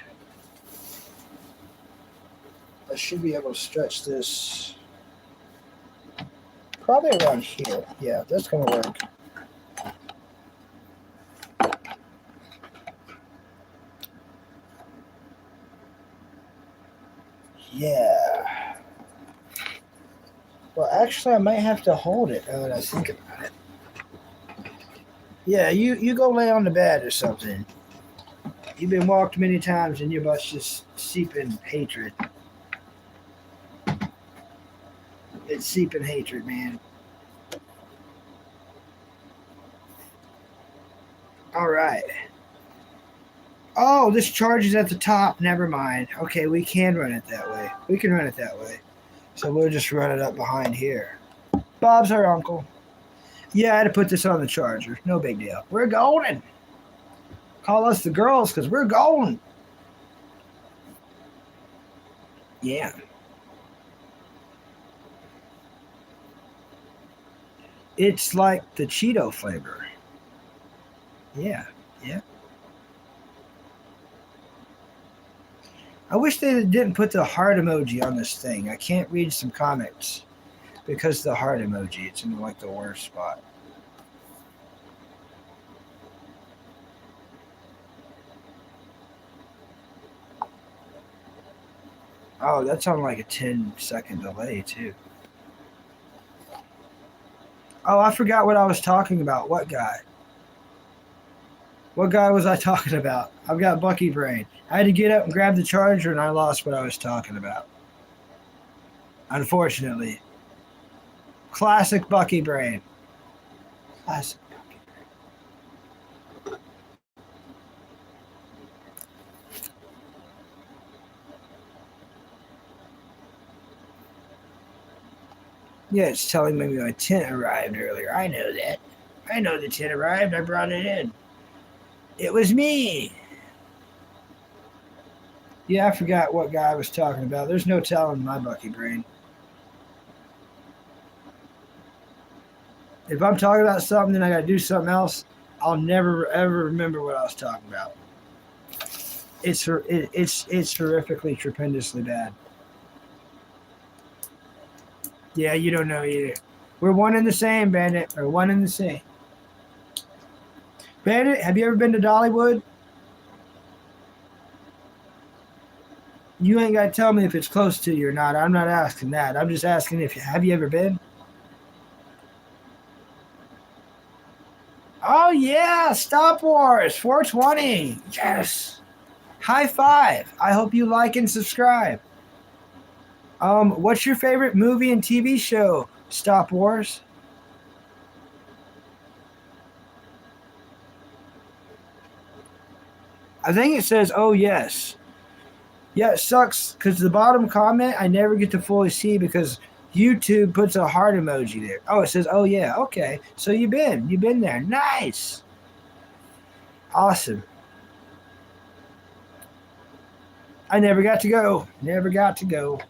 I should be able to stretch this probably around here. Yeah, that's gonna work. Yeah. Well, actually, I might have to hold it now that I think about it. Yeah, you go lay on the bed or something. You've been walked many times and your butt's just seeping hatred. It's seeping hatred, man. All right. Oh, this charge is at the top. Never mind. Okay, we can run it that way. We can run it that way. So we'll just run it up behind here. Bob's our uncle. Yeah, I had to put this on the charger. No big deal. We're golden. Call us the girls because we're golden. Yeah. It's like the Cheeto flavor. Yeah, yeah. I wish they didn't put the heart emoji on this thing. I can't read some comments because of the heart emoji. It's in like the worst spot. Oh, that's on like a 10-second delay too. Oh, I forgot what I was talking about. What guy? What guy was I talking about? I've got Bucky brain. I had to get up and grab the charger and I lost what I was talking about. Unfortunately. Classic Bucky brain. Classic. Yeah, it's telling me my tent arrived earlier. I know that. I know the tent arrived. I brought it in. It was me. Yeah, I forgot what guy I was talking about. There's no telling my Bucky brain. If I'm talking about something and I got to do something else, I'll never ever remember what I was talking about. It's horrifically, tremendously bad. Yeah, you don't know either. We're one and the same, Bandit. We're one and the same. Bandit, have you ever been to Dollywood? You ain't got to tell me if it's close to you or not. I'm not asking that. I'm just asking if have you ever been? Oh yeah, Stop Wars 420. Yes. High five. I hope you like and subscribe. What's your favorite movie and TV show? Stop Wars. I think it says, oh yes. Yeah, it sucks because the bottom comment I never get to fully see because YouTube puts a heart emoji there. Oh, it says, oh yeah, okay. So you've been there. Nice. Awesome. I never got to go. Never got to go.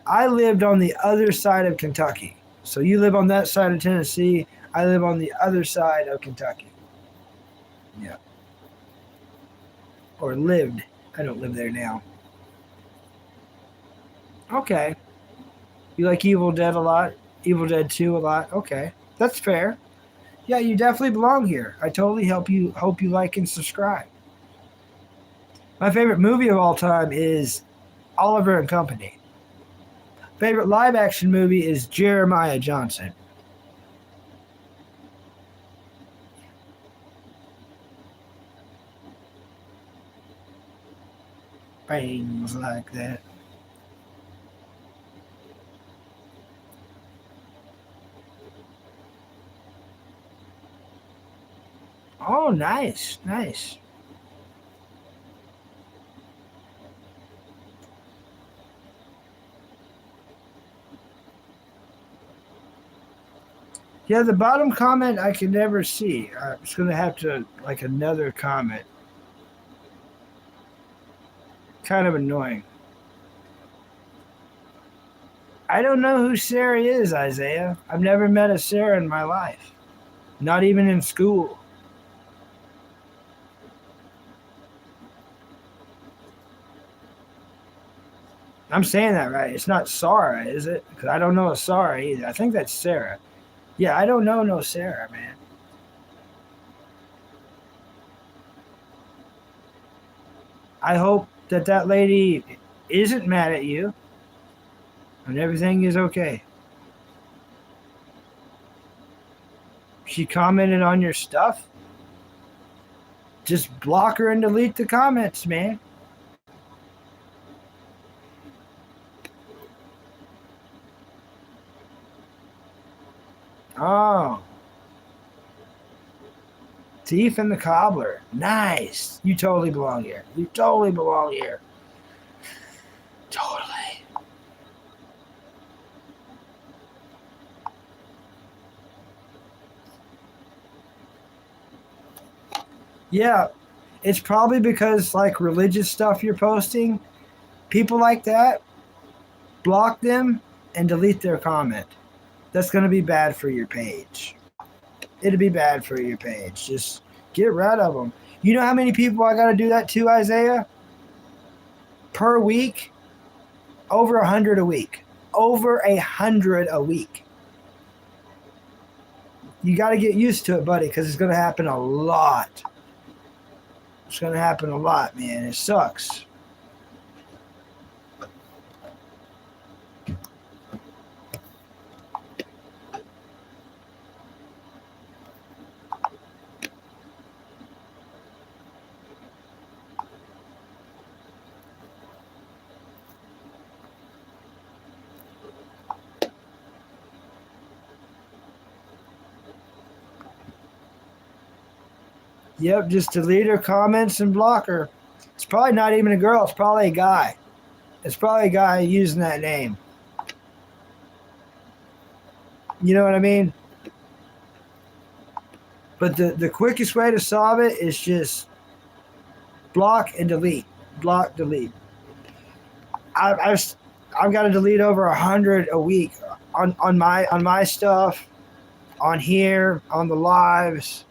I lived on the other side of Kentucky. So you live on that side of Tennessee. I live on the other side of Kentucky. Yeah. Or lived. I don't live there now. Okay. You like Evil Dead a lot? Evil Dead 2 a lot? Okay. That's fair. Yeah, you definitely belong here. I totally hope you like and subscribe. My favorite movie of all time is Oliver and Company. Favorite live action movie is Jeremiah Johnson. Things like that. Oh, nice, nice. Yeah, the bottom comment I can never see. It's going to have to, like, another comment. Kind of annoying. I don't know who Sarah is, Isaiah. I've never met a Sarah in my life. Not even in school. I'm saying that right. It's not Sarah, is it? Because I don't know a Sarah either. I think that's Sarah. Yeah, I don't know no Sarah, man. I hope that that lady isn't mad at you and everything is okay. She commented on your stuff. Just block her and delete the comments, man. Oh. Thief and the Cobbler. Nice. You totally belong here. You totally belong here. Totally. Yeah, it's probably because like religious stuff you're posting, people like that, block them and delete their comment. That's going to be bad for your page. It'll be bad for your page. Just get rid of them. You know how many people I got to do that to, Isaiah? Per week? Over 100 a week. Over 100 a week. You got to get used to it, buddy, because it's going to happen a lot. It's going to happen a lot, man. It sucks. Yep, just delete her comments and block her. It's probably not even a girl. It's probably a guy. It's probably a guy using that name. You know what I mean? But the quickest way to solve it is just block and delete. Block, delete. I've got to delete over 100 a week on my stuff, on here, on the lives.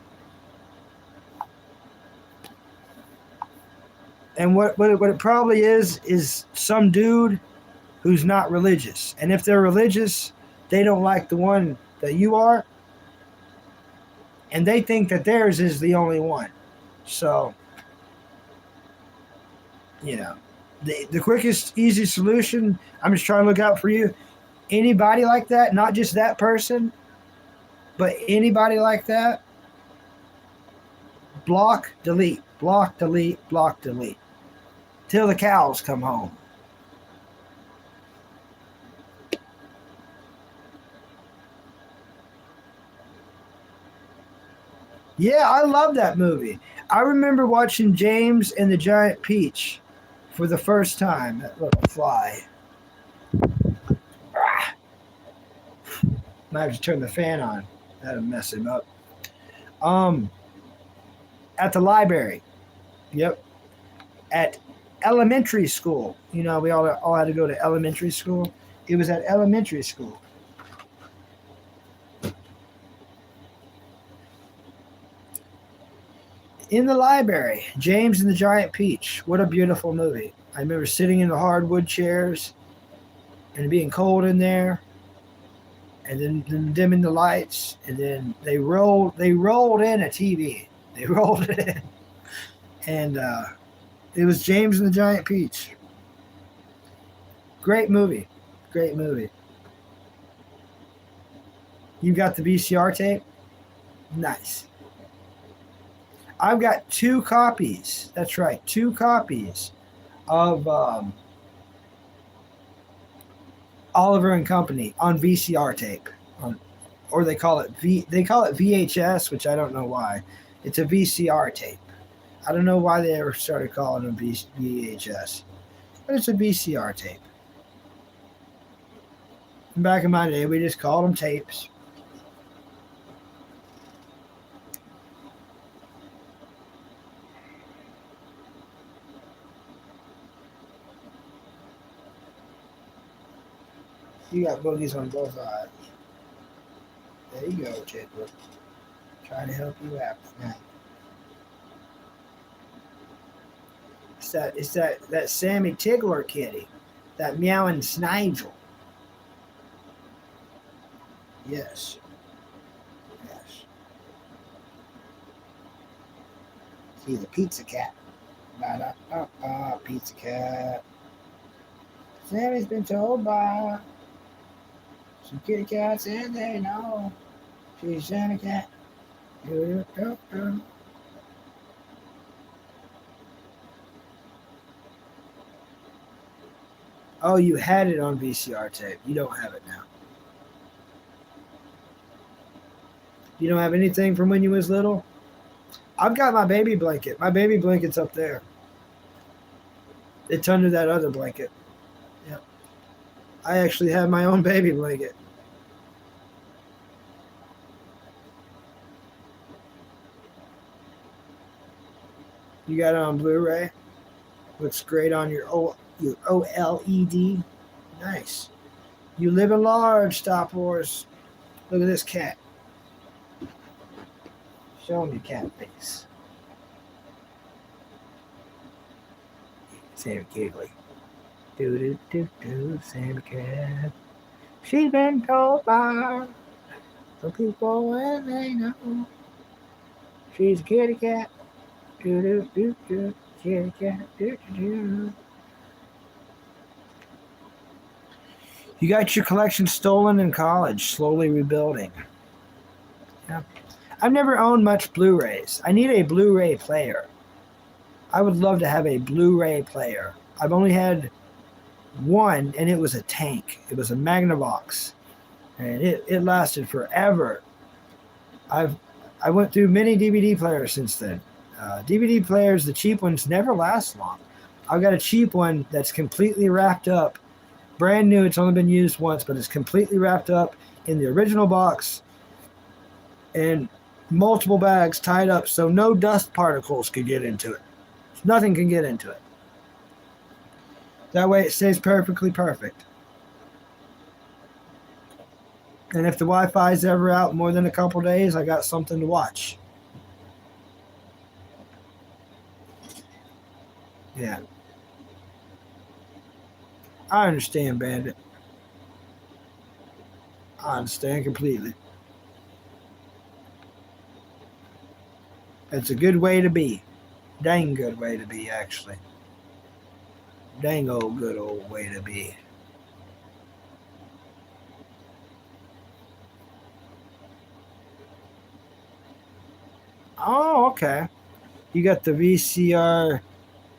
And what it probably is some dude who's not religious. And if they're religious, they don't like the one that you are. And they think that theirs is the only one. So, you know, the quickest, easy solution, I'm just trying to look out for you. Anybody like that, not just that person, but anybody like that, block, delete, block, delete, block, delete. Till the cows come home. Yeah, I love that movie. I remember watching James and the Giant Peach for the first time. That little fly. Ah. Might have to turn the fan on. That'll mess him up. At the library. Yep. At elementary school. You know, we all had to go to elementary school. It was at elementary school. In the library, James and the Giant Peach. What a beautiful movie. I remember sitting in the hardwood chairs and being cold in there, and then dimming the lights, and then they rolled in a TV. They rolled it in. And it was James and the Giant Peach. Great movie. Great movie. You got the VCR tape? Nice. I've got 2 copies. That's right, 2 copies of Oliver and Company on VCR tape, or they call it VHS, which I don't know why. It's a VCR tape. I don't know why they ever started calling them VHS, but it's a VCR tape. And back in my day, we just called them tapes. You got boogies on both eyes. There you go, Chipper. Trying to help you out now. It's that Sammy Tigler kitty, that meowing Snigel. Yes. Yes. See the pizza cat. Pizza cat. Sammy's been told by some kitty cats and they know she's Sammy cat. Oh, you had it on VCR tape. You don't have it now. You don't have anything from when you was little? I've got my baby blanket. My baby blanket's up there. It's under that other blanket. Yep. I actually have my own baby blanket. You got it on Blu-ray. Looks great on your OLED. Nice. You live in large, Stop Wars. Look at this cat. Show him your cat face. Sammy Giggly. Sammy cat. She's been told by some people and they know she's a kitty cat. Kitty cat. You got your collection stolen in college, slowly rebuilding. Yeah. I've never owned much Blu-rays. I need a Blu-ray player. I would love to have a Blu-ray player. I've only had one, and it was a tank. It was a Magnavox, and it lasted forever. I went through many DVD players since then. DVD players, the cheap ones, never last long. I've got a cheap one that's completely wrapped up. Brand new. It's only been used once, but it's completely wrapped up in the original box and multiple bags tied up so no dust particles could get into it. Nothing can get into it. That way it stays perfectly perfect. And if the Wi-Fi is ever out more than a couple days, I got something to watch. Yeah. I understand, Bandit. I understand completely. It's a good way to be. Dang good way to be, actually. Dang old good old way to be. Oh, okay. You got the VCR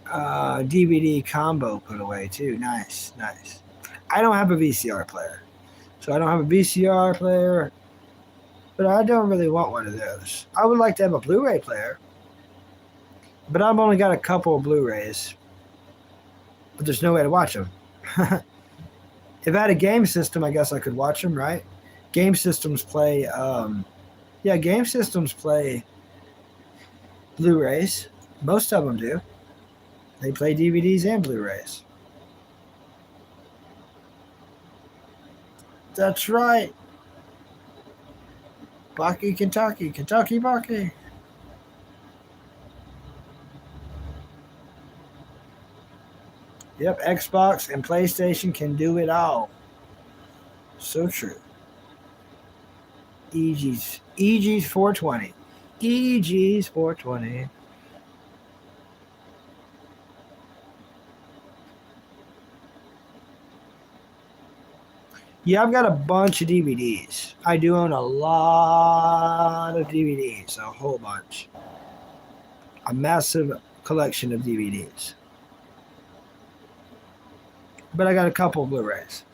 DVD combo put away too. Nice, nice. I don't have a VCR player. So I don't have a VCR player, but I don't really want one of those. I would like to have a Blu-ray player, but I've only got a couple of Blu-rays, but there's no way to watch them. If I had a game system, I guess I could watch them, right? Game systems play, game systems play Blu-rays. Most of them do. They play DVDs and Blu-rays. That's right. Baki, Kentucky. Kentucky Baki. Yep, Xbox and PlayStation can do it all. So true. EG's 420. EG's 420. Yeah, I've got a bunch of DVDs. I do own a lot of DVDs, a whole bunch. A massive collection of DVDs. but I got a couple Blu-rays.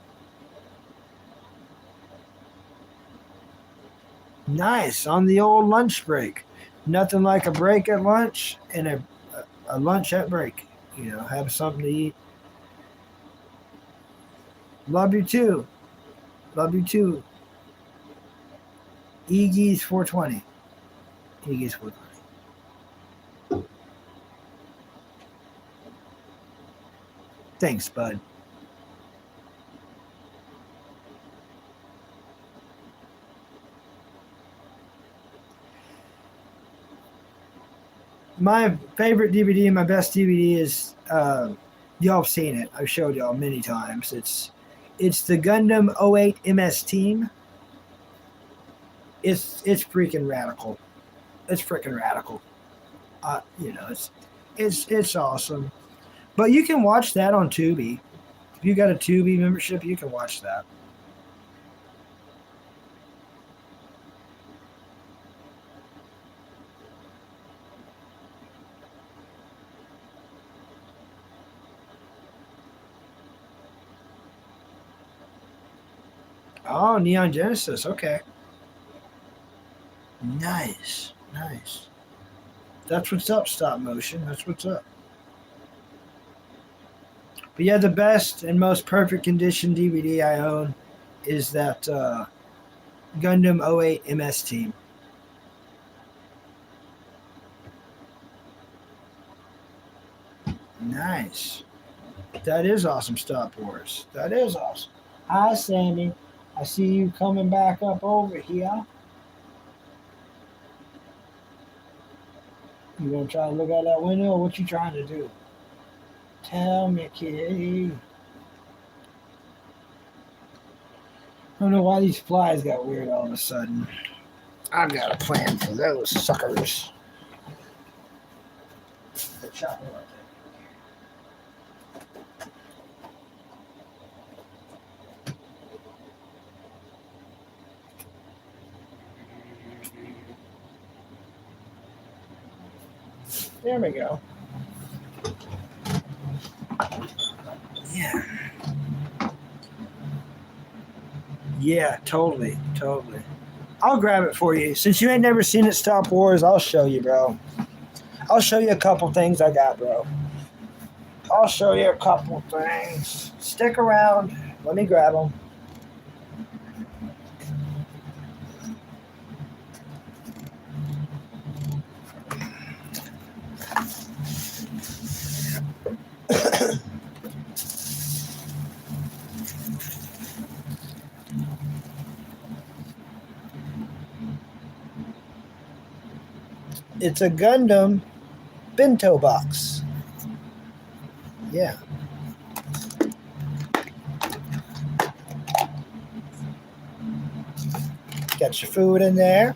Nice on the old lunch break. Nothing like a break at lunch and a lunch at break. You know, have something to eat. Love you too. Love you too. Egees 420. Egees 420. Thanks, bud. My favorite DVD and my best DVD is y'all have seen it. I've showed y'all many times. It's the Gundam 08 MS Team. It's freaking radical. It's freaking radical. You know, it's awesome. But you can watch that on Tubi. If you got a Tubi membership, you can watch that. Oh, Neon Genesis. Okay. Nice. Nice. That's what's up, stop motion. That's what's up. But yeah, the best and most perfect condition DVD I own is that Gundam 08 MS Team. Nice. That is awesome, Stop Wars. That is awesome. Hi, Sammy. I see you coming back up over here. You gonna try to look out that window, or what you trying to do? Tell me, kitty. I don't know why these flies got weird all of a sudden. I've got a plan for those suckers. The chopper right there. There we go. Yeah. Yeah, totally. I'll grab it for you. Since you ain't never seen it, Stop Wars, I'll show you, bro. I'll show you a couple things I got, bro. I'll show you a couple things. Stick around. Let me grab them. It's a Gundam bento box. Yeah. Got your food in there.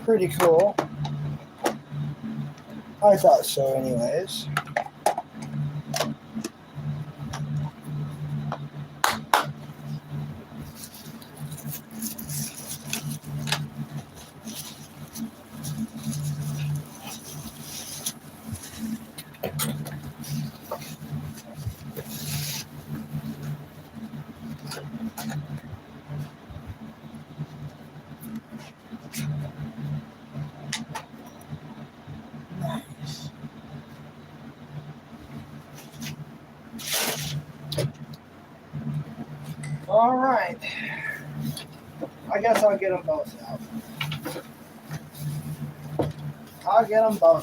Pretty cool. I thought so anyways. All right. I guess I'll get them both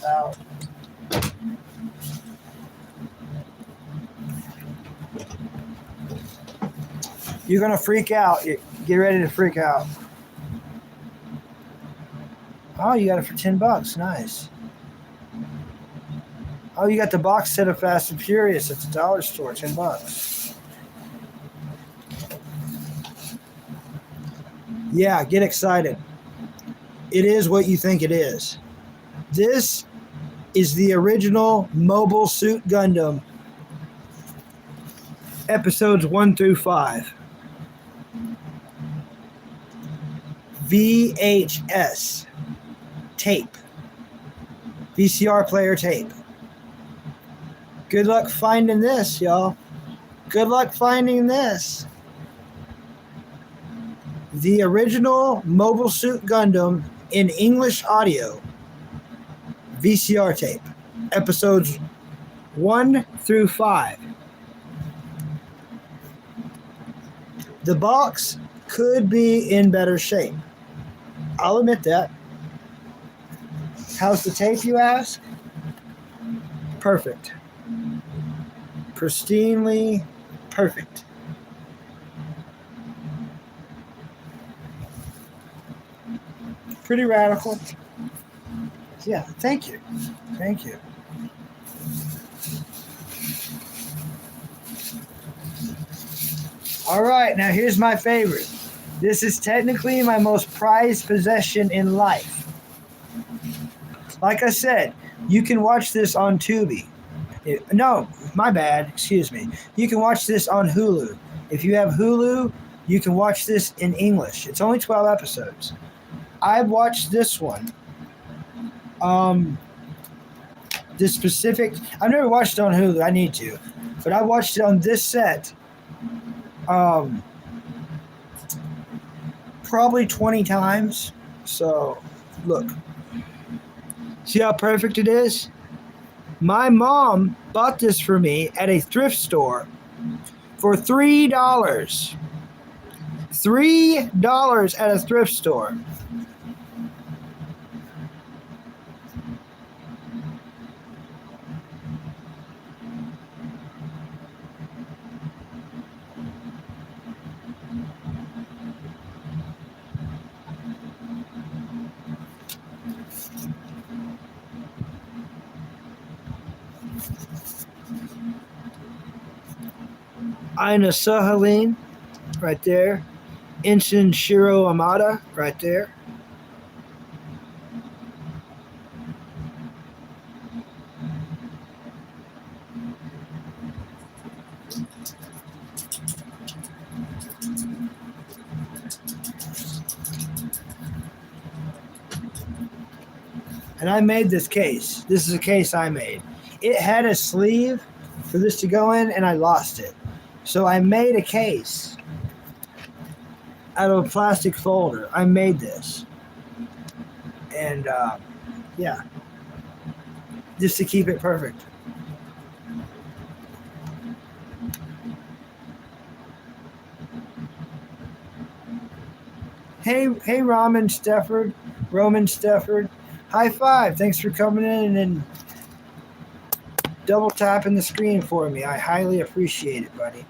out. You're going to freak out. Get ready to freak out. Oh, you got it for $10. Nice. Oh, you got the box set of Fast and Furious at the dollar store, $10. Yeah, get excited. It is what you think it is. This is the original Mobile Suit Gundam, episodes 1 through 5. VHS tape. VCR player tape. Good luck finding this, y'all. Good luck finding this. The original Mobile Suit Gundam in English audio. VCR tape. Episodes 1 through 5. The box could be in better shape. I'll admit that. How's the tape, you ask? Perfect. Pristinely perfect. Pretty radical. Yeah, thank you. Thank you. All right, now here's my favorite. This is technically my most prized possession in life. Like I said, you can watch this on Tubi. No, my bad, excuse me. You can watch this on Hulu. If you have Hulu, you can watch this in English. It's only 12 episodes. I've watched this one. This specific, I've never watched it on Hulu, I need to. But I watched it on this set. Probably 20 times. So, look. See how perfect it is? My mom bought this for me at a thrift store for $3. $3 at a thrift store. Ina Sahaline, right there. Ensign Shiro Amada, right there. And I made this case. This is a case I made. It had a sleeve for this to go in, and I lost it. So I made a case out of a plastic folder. I made this. And, yeah. Just to keep it perfect. Hey, Roman Stefford. High five. Thanks for coming in and double tapping the screen for me. I highly appreciate it, buddy.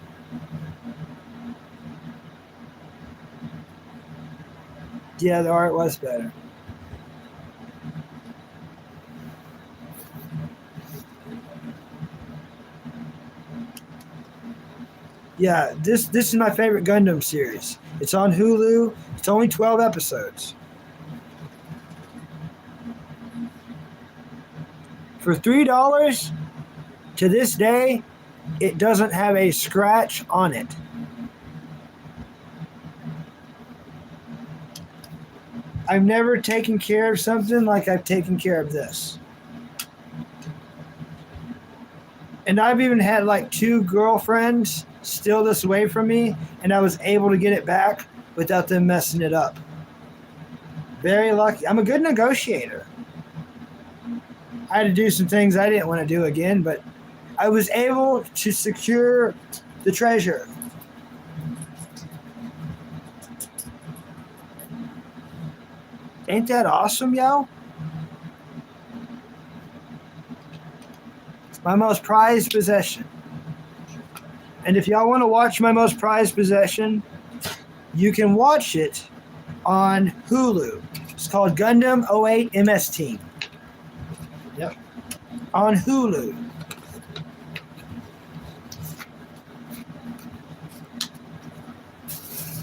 Yeah, the art was better. Yeah, this is my favorite Gundam series. It's on Hulu. It's only 12 episodes. For $3, to this day, it doesn't have a scratch on it. I've never taken care of something like I've taken care of this. And I've even had like 2 girlfriends steal this away from me, and I was able to get it back without them messing it up. Very lucky. I'm a good negotiator. I had to do some things I didn't want to do again, but I was able to secure the treasure. Ain't that awesome, yo? My most prized possession. And if y'all want to watch my most prized possession, you can watch it on Hulu. It's called Gundam 08 MS Team. Yep. On Hulu.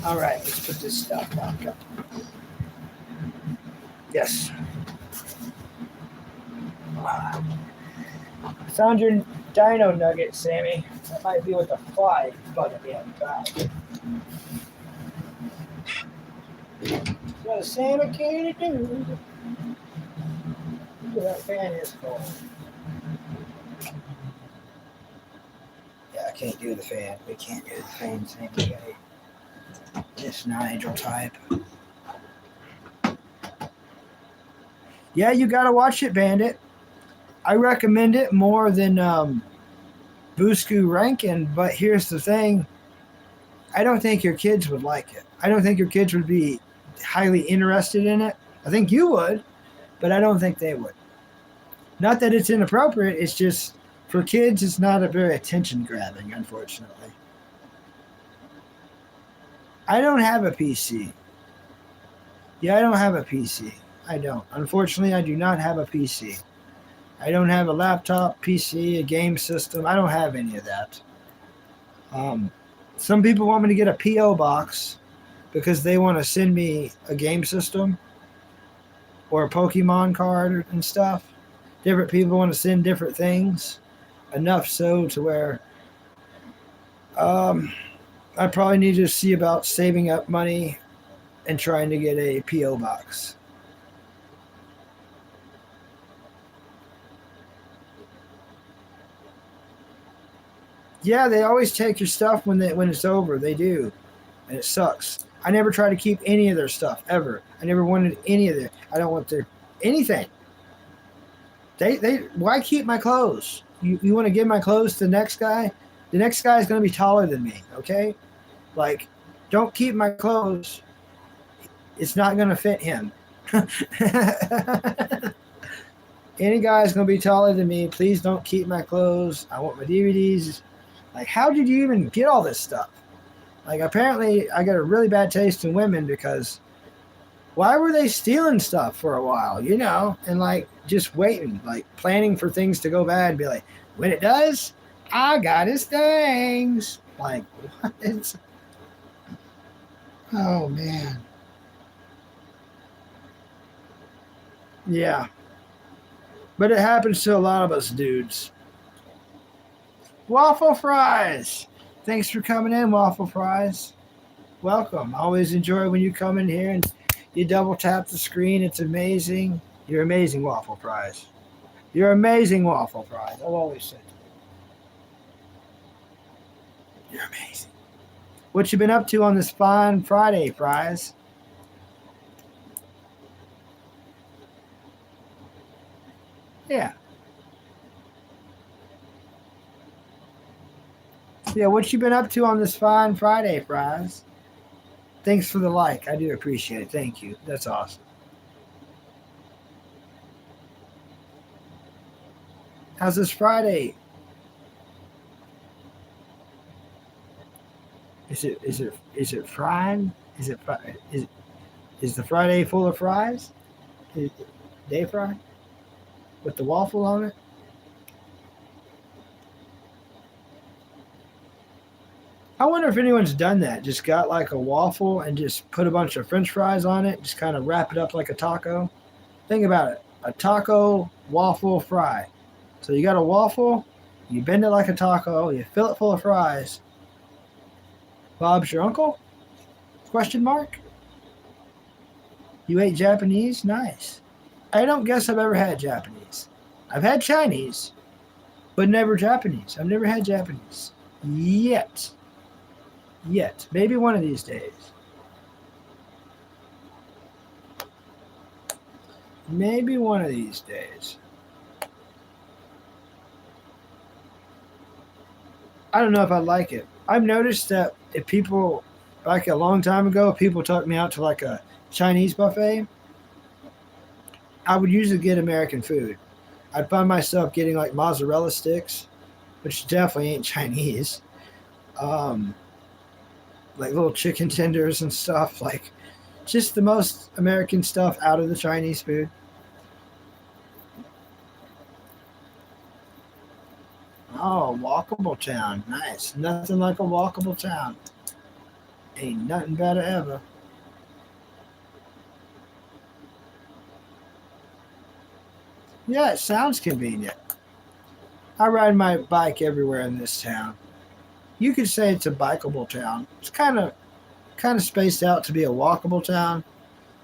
All right, let's put this stuff back up. Yes. Found your dino nugget, Sammy. That might be what the fly bugging me about. So Santa can do. That fan is cold. Yeah, I can't do the fan. We can't do the fan, Sammy. It's Nigel type. Yeah, you gotta watch it, Bandit. I recommend it more than Busku Rankin, but here's the thing. I don't think your kids would like it. I don't think your kids would be highly interested in it. I think you would, but I don't think they would. Not that it's inappropriate, it's just for kids, it's not a very attention grabbing, unfortunately. I don't have a PC. Yeah, I don't have a PC. I don't. Unfortunately, I do not have a PC. I don't have a laptop, PC, a game system. I don't have any of that. Some people want me to get a P.O. box because they want to send me a game system or a Pokemon card and stuff. Different people want to send different things. Enough so to where I probably need to see about saving up money and trying to get a P.O. box. Yeah, they always take your stuff when it's over. They do, and it sucks. I never try to keep any of their stuff ever. I never wanted any of their. I don't want their anything. They why keep my clothes? You want to give my clothes to the next guy? The next guy is going to be taller than me. Okay, like don't keep my clothes. It's not going to fit him. Any guy is going to be taller than me. Please don't keep my clothes. I want my DVDs. Like, how did you even get all this stuff? Like, apparently, I got a really bad taste in women because why were they stealing stuff for a while, you know? And, like, just waiting, like, planning for things to go bad and be like, when it does, I got his things. Like, what? It's... Oh, man. Yeah. But it happens to a lot of us dudes. Waffle Fries. Thanks for coming in, Waffle Fries. Welcome. I always enjoy when you come in here and you double tap the screen. It's amazing. You're amazing, Waffle Fries. You're amazing, Waffle Fries. I've always said that. You're amazing. What you been up to on this fine Friday, Fries? Yeah. Yeah, what you been up to on this fine Friday, Fries? Thanks for the like. I do appreciate it. Thank you. That's awesome. How's this Friday? Is it fried? Is the Friday full of fries? Is it day fry with the waffle on it? I wonder if anyone's done that. Just got like a waffle and just put a bunch of French fries on it. Just kind of wrap it up like a taco. Think about it. A taco, waffle, fry. So you got a waffle, you bend it like a taco, you fill it full of fries. Bob's your uncle? Question mark? You ate Japanese? Nice. I don't guess I've ever had Japanese. I've had Chinese, but never Japanese. I've never had Japanese. Yet. Maybe one of these days. Maybe one of these days. I don't know if I like it. I've noticed that if people, like a long time ago, people took me out to like a Chinese buffet, I would usually get American food. I'd find myself getting like mozzarella sticks, which definitely ain't Chinese. Like little chicken tenders and stuff, like just the most American stuff out of the Chinese food. Oh, walkable town. Nice. Nothing like a walkable town. Ain't nothing better ever. Yeah, it sounds convenient. I ride my bike everywhere in this town. You could say it's a bikeable town. It's kind of spaced out to be a walkable town,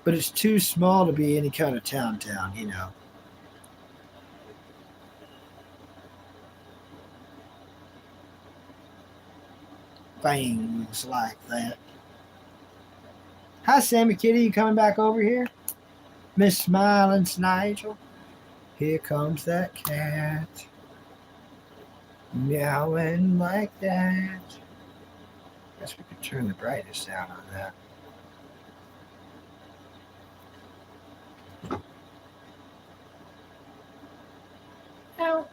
but it's too small to be any kind of town, you know. Things like that. Hi, Sammy Kitty. You coming back over here? Miss Smiling's Nigel. Here comes that cat. Meowing like that. Guess we could turn the brightness down on that. No.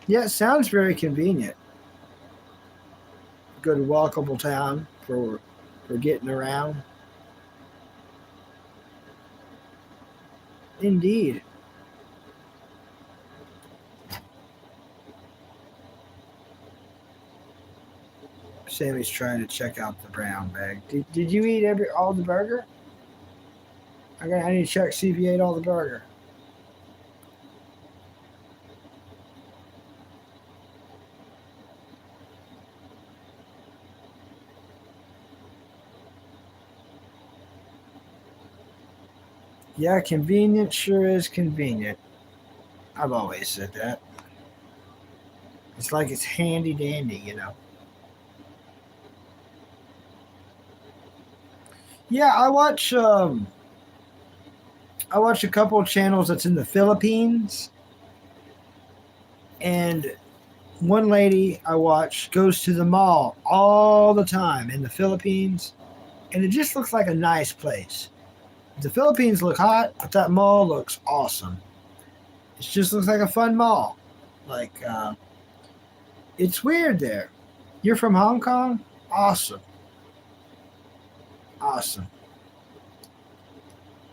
Yeah, it sounds very convenient. Good walkable town for getting around. Indeed. Sammy's trying to check out the brown bag. Did you eat all the burger? I need to check see if you ate all the burger. Yeah, convenient sure is convenient. I've always said that. It's like it's handy dandy, you know. Yeah, I watch a couple of channels that's in the Philippines, and one lady I watch goes to the mall all the time in the Philippines, and it just looks like a nice place. The Philippines look hot, but that mall looks awesome. It just looks like a fun mall. Like it's weird there. You're from Hong Kong? Awesome. Awesome.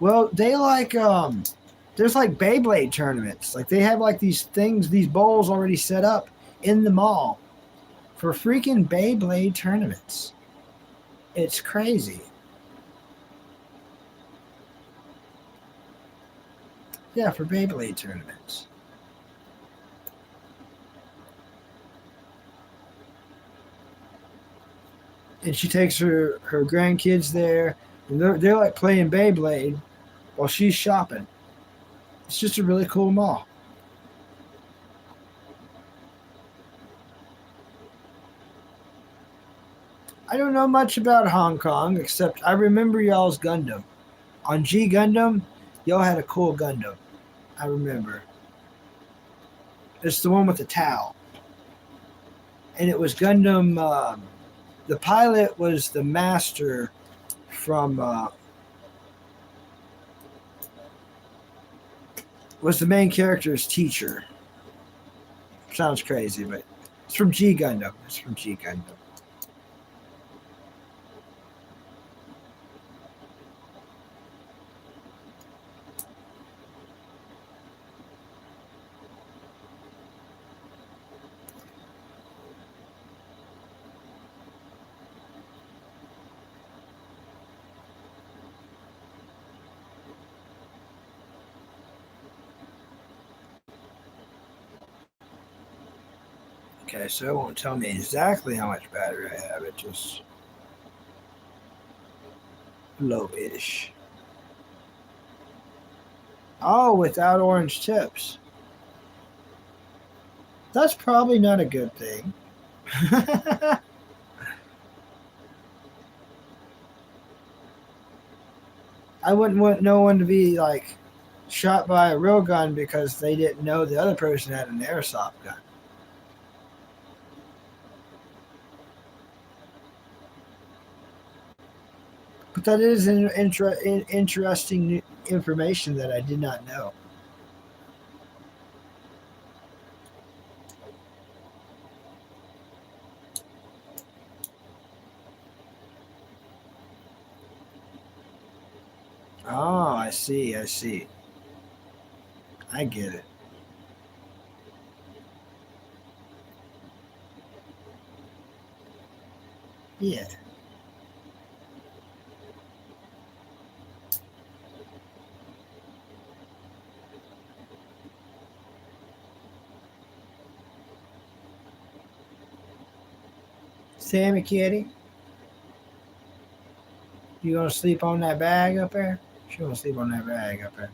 Well, they like there's like Beyblade tournaments. Like they have like these things, these bowls already set up in the mall for freaking Beyblade tournaments. It's crazy. Yeah, for Beyblade tournaments. And she takes her grandkids there, and they're like playing Beyblade while she's shopping. It's just a really cool mall. I don't know much about Hong Kong except I remember y'all's Gundam. On G Gundam, y'all had a cool Gundam. I remember. It's the one with the towel. And it was Gundam. The pilot was the master from. Was the main character's teacher. Sounds crazy, but it's from G Gundam. It's from G Gundam. Okay, so it won't tell me exactly how much battery I have. It just low-ish. Oh, without orange tips. That's probably not a good thing. I wouldn't want no one to be like shot by a real gun because they didn't know the other person had an airsoft gun. But that is interesting information that I did not know. Oh, I see. I see. I get it. Yeah. Sammy Kitty, you gonna sleep on that bag up there? She gonna sleep on that bag up there.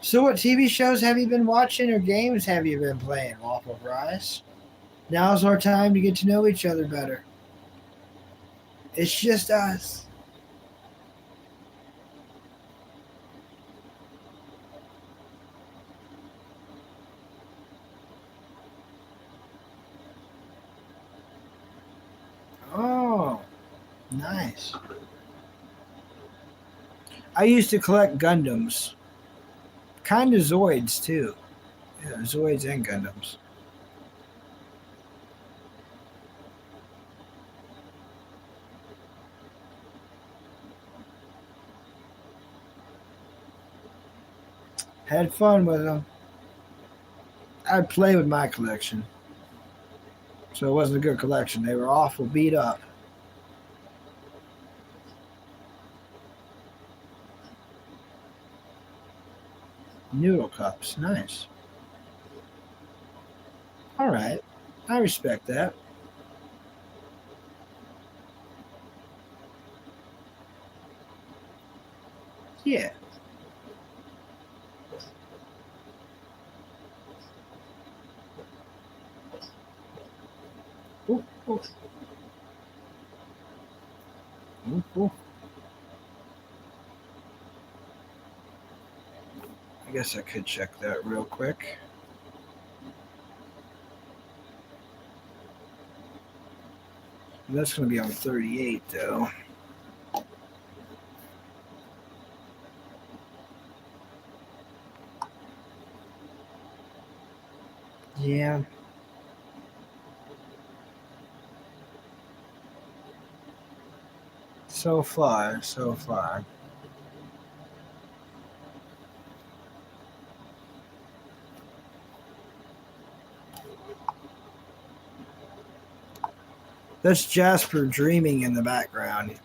So, what TV shows have you been watching or games have you been playing, Waffle Fries? Now's our time to get to know each other better. It's just us. Oh, nice. I used to collect Gundams. Kind of Zoids, too. Yeah, Zoids and Gundams. Had fun with them. I'd play with my collection. So it wasn't a good collection. They were awful beat up. Noodle cups. Nice. All right. I respect that. Yeah. Ooh, ooh. Ooh, ooh. I guess I could check that real quick. That's going to be on 38, though. Yeah. So far, so far. That's Jasper dreaming in the background.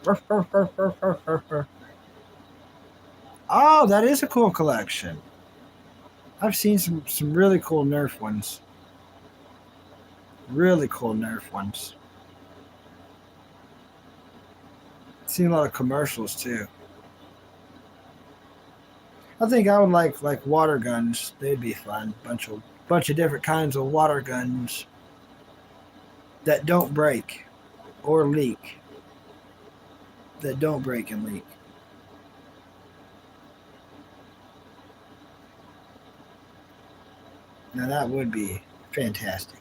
Oh, that is a cool collection. I've seen some really cool Nerf ones. Really cool Nerf ones. Seen a lot of commercials too. I think I would like water guns. They'd be fun. Bunch of different kinds of water guns that don't break or leak. That don't break and leak. Now that would be fantastic.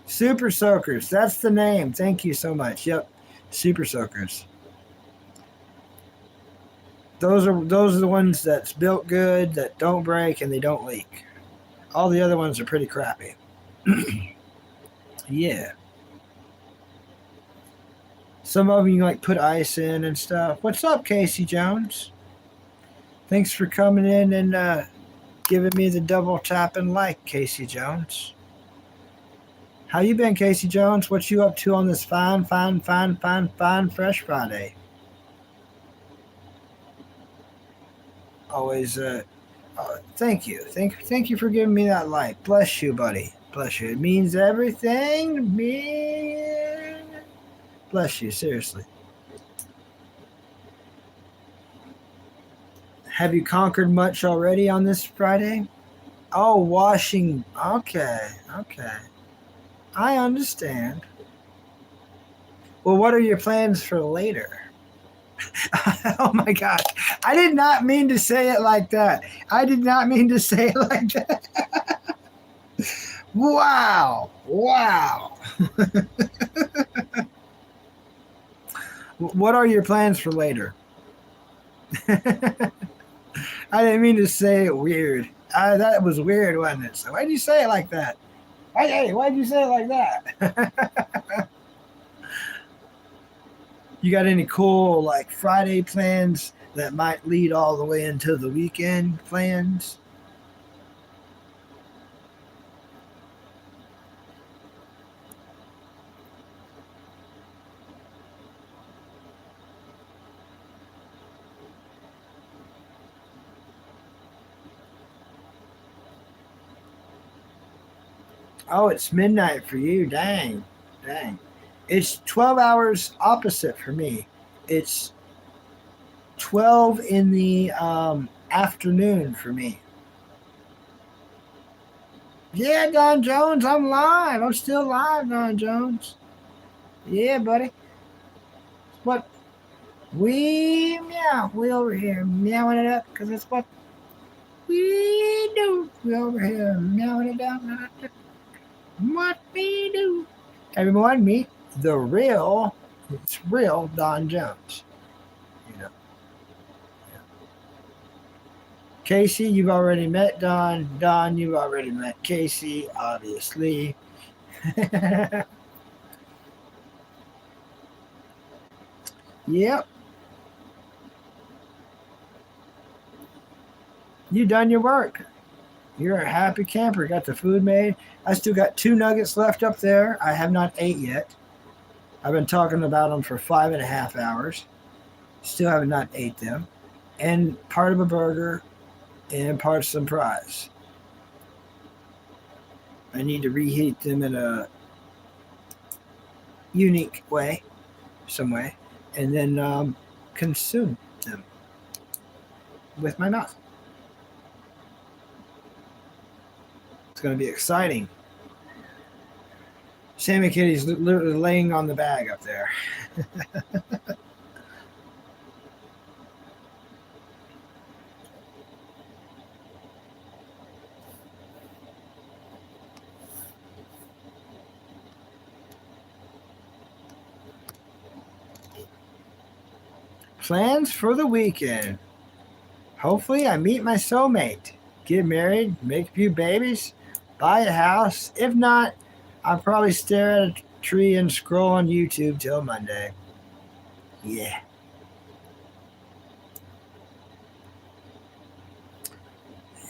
Super Soakers. That's the name. Thank you so much. Yep. Super Soakers. Those are the ones that's built good, that don't break, and they don't leak. All the other ones are pretty crappy. Yeah. Some of them you like put ice in and stuff. What's up, Casey Jones? Thanks for coming in and giving me the double tap and like, Casey Jones. How you been, Casey Jones? What you up to on this fine Fresh Friday? Always, thank you. Thank you for giving me that like. Bless you, buddy. Bless you. It means everything to me. Bless you, seriously. Have you conquered much already on this Friday? Oh, washing. Okay. I understand. Well, what are your plans for later? Oh my gosh. I did not mean to say it like that. Wow. What are your plans for later? I didn't mean to say it weird. That was weird, wasn't it? So why'd you say it like that? Hey, why'd you say it like that? You got any cool like Friday plans that might lead all the way into the weekend plans? Oh, it's midnight for you. Dang. Dang. It's 12 hours opposite for me. It's 12 in the afternoon for me. Yeah, Don Jones, I'm live. I'm still live, Don Jones. Yeah, buddy. What we over here meowing it up because it's what we do. We over here meowing it down. What we do. Everyone, meet the real, it's real Don Jones. You know, Casey, you've already met Don. Don, you've already met Casey, obviously. Yep, you done your work. You're a happy camper. Got the food made. I still got 2 nuggets left up there. I have not ate yet. I've been talking about them for 5.5 hours. Still have not ate them. And part of a burger and part of some fries. I need to reheat them in a unique way, some way, and then consume them with my mouth. It's going to be exciting. Sammy Kitty's literally laying on the bag up there. Plans for the weekend. Hopefully, I meet my soulmate, get married, make a few babies, buy a house. If not, I'll probably stare at a tree and scroll on YouTube till Monday. Yeah.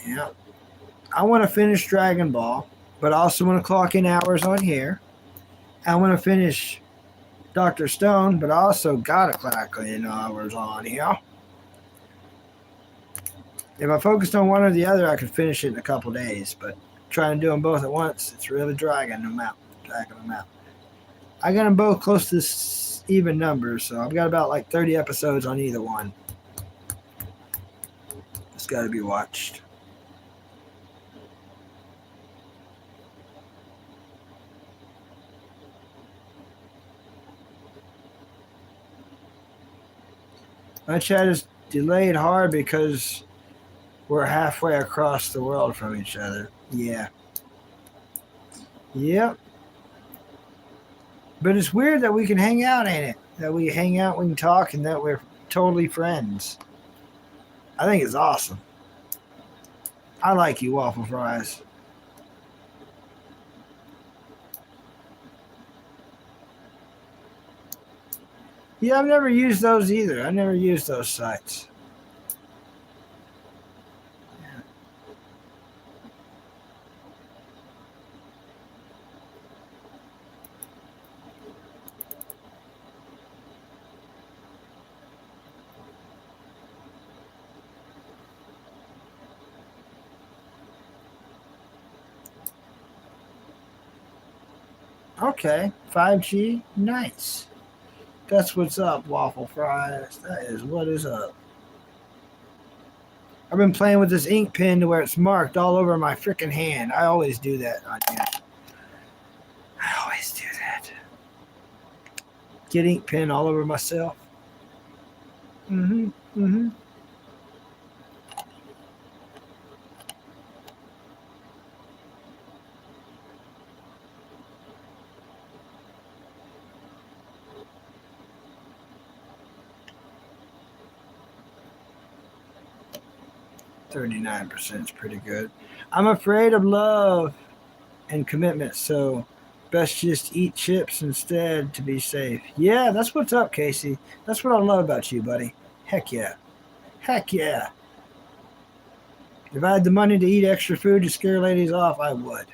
Yeah. I want to finish Dragon Ball, but I also want to clock in hours on here. I want to finish Dr. Stone, but I also got to clock in hours on here. If I focused on one or the other, I could finish it in a couple days, but trying to do them both at once, it's really dragging them out. I got them both close to even numbers, so I've got about like 30 episodes on either one. It's got to be watched. My chat is delayed hard because we're halfway across the world from each other. Yeah. Yep. But it's weird that we can hang out, ain't it? That we hang out, we can talk, and that we're totally friends. I think it's awesome. I like you, waffle fries. Yeah, I've never used those either. I never used those sites. Okay, 5G, nice. That's what's up, waffle fries. That is what is up. I've been playing with this ink pen to where it's marked all over my freaking hand. I always do that on here. I always do that. Get ink pen all over myself. Mm-hmm. Mm-hmm. 39% is pretty good. I'm afraid of love and commitment, so best just eat chips instead to be safe. Yeah, that's what's up, Casey. That's what I love about you, buddy. Heck yeah. Heck yeah. If I had the money to eat extra food to scare ladies off, I would.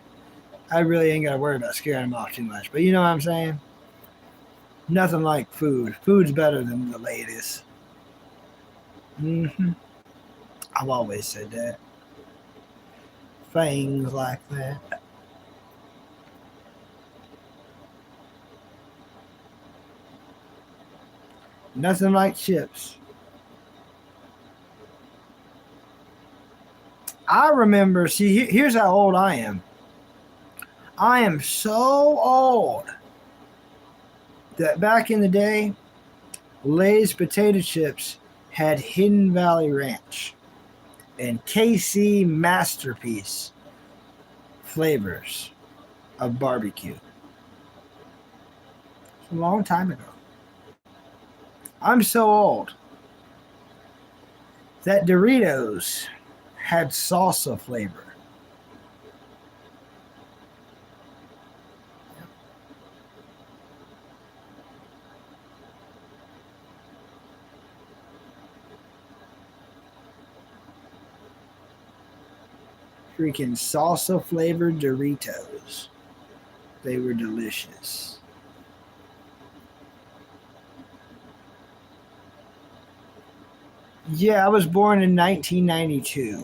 I really ain't got to worry about scaring them off too much. But you know what I'm saying? Nothing like food. Food's better than the ladies. Mm-hmm. I've always said that. Things like that. Nothing like chips. I remember, see, here's how old I am. I am so old that back in the day, Lay's potato chips had Hidden Valley Ranch and KC Masterpiece flavors of barbecue. It's a long time ago. I'm so old that Doritos had salsa flavor. Freaking salsa flavored Doritos. They were delicious. Yeah, I was born in 1992.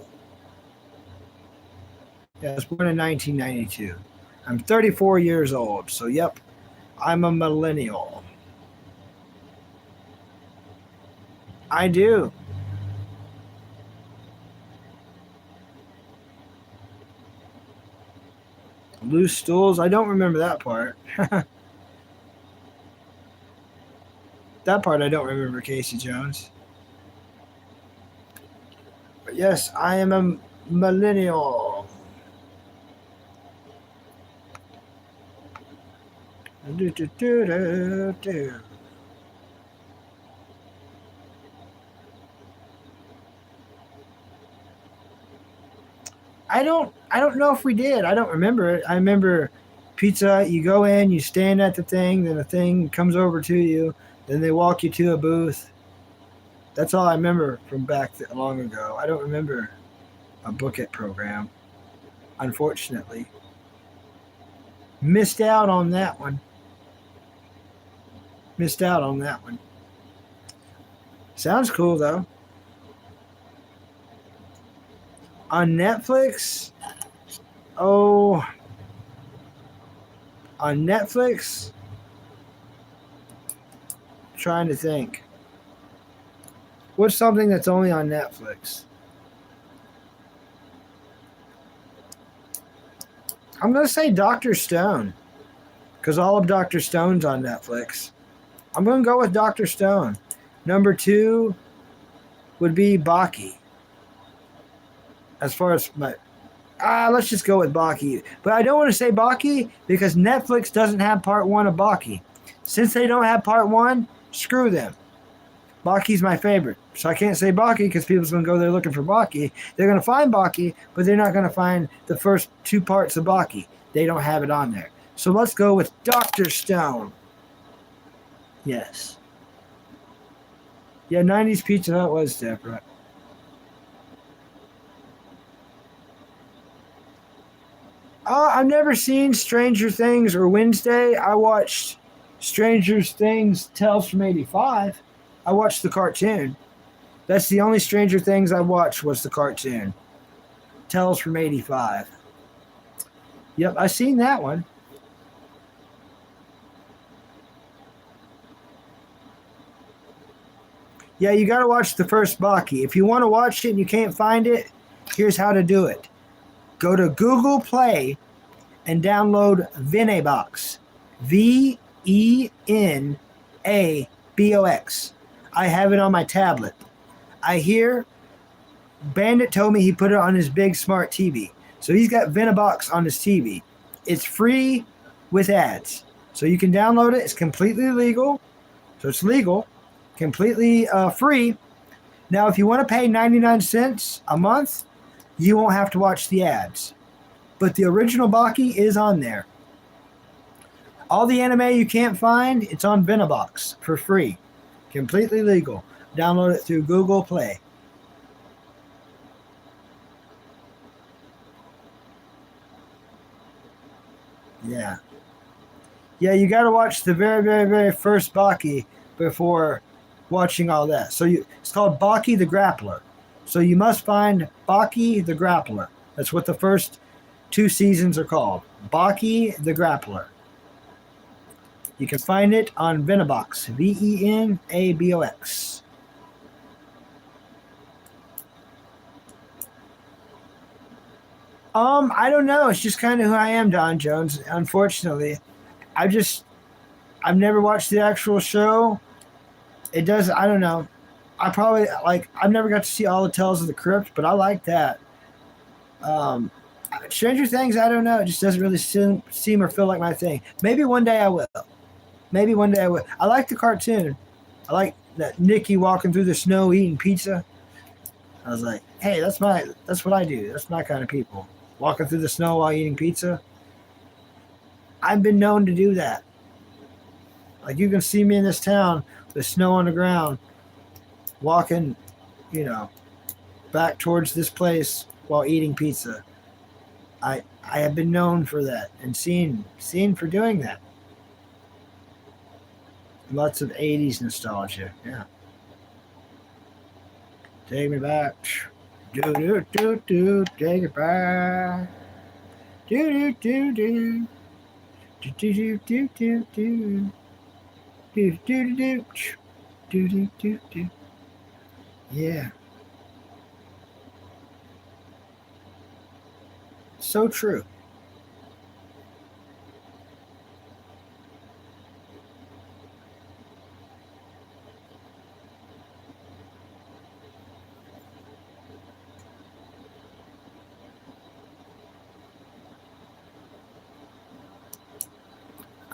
Yeah, I was born in 1992. I'm 34 years old, so yep, I'm a millennial. I do. Loose stools? I don't remember that part. That part I don't remember, Casey Jones. But yes, I am a millennial. Do, do, do, do, do. I don't know if we did. I don't remember it. I remember Pizza, you go in, you stand at the thing, then the thing comes over to you, then they walk you to a booth. That's all I remember from back long ago. I don't remember a book it program, unfortunately. Missed out on that one. Missed out on that one. Sounds cool though. On Netflix? Oh, on Netflix? Trying to think. What's something that's only on Netflix? I'm going to say Dr. Stone, because all of Dr. Stone's on Netflix. I'm going to go with Dr. Stone. Number 2 would be Baki. As far as my... let's just go with Baki. But I don't want to say Baki because Netflix doesn't have part 1 of Baki. Since they don't have part 1, screw them. Baki's my favorite. So I can't say Baki because people's going to go there looking for Baki. They're going to find Baki, but they're not going to find the first 2 parts of Baki. They don't have it on there. So let's go with Dr. Stone. Yes. Yeah, 90s Pizza Hut was separate. I've never seen Stranger Things or Wednesday. I watched Stranger Things Tales from 85. I watched the cartoon. That's the only Stranger Things I watched was the cartoon. Tales from 85. Yep, I seen that one. Yeah, you got to watch the first Baki. If you want to watch it and you can't find it, here's how to do it. Go to Google Play and download Venabox. Venabox. I have it on my tablet. I hear Bandit told me he put it on his big smart TV. So he's got Venabox on his TV. It's free with ads. So you can download it. It's completely legal. So it's legal. Completely free. Now, if you want to pay 99 cents a month, you won't have to watch the ads. But the original Baki is on there. All the anime you can't find, it's on Venobox for free. Completely legal. Download it through Google Play. Yeah. Yeah, you got to watch the very, very, very first Baki before watching all that. It's called Baki the Grappler. So you must find Baki the Grappler. That's what the first 2 seasons are called. Baki the Grappler. You can find it on Venobox. Venabox. I don't know. It's just kind of who I am, Don Jones. Unfortunately, I've never watched the actual show. It does. I don't know. I've never got to see all the Tales of the Crypt, but I like that. Stranger Things, I don't know. It just doesn't really seem or feel like my thing. Maybe one day I will. I like the cartoon. I like that Nikki walking through the snow eating pizza. I was like, hey, that's what I do. That's my kind of people. Walking through the snow while eating pizza. I've been known to do that. Like, you can see me in this town with snow on the ground, walking, back towards this place while eating pizza. I have been known for that and seen for doing that. Lots of 80s nostalgia, yeah. Take me back. Do do do do. Take it back. Do do do do. Do do do do do. Do do do do do do do. Yeah. So true.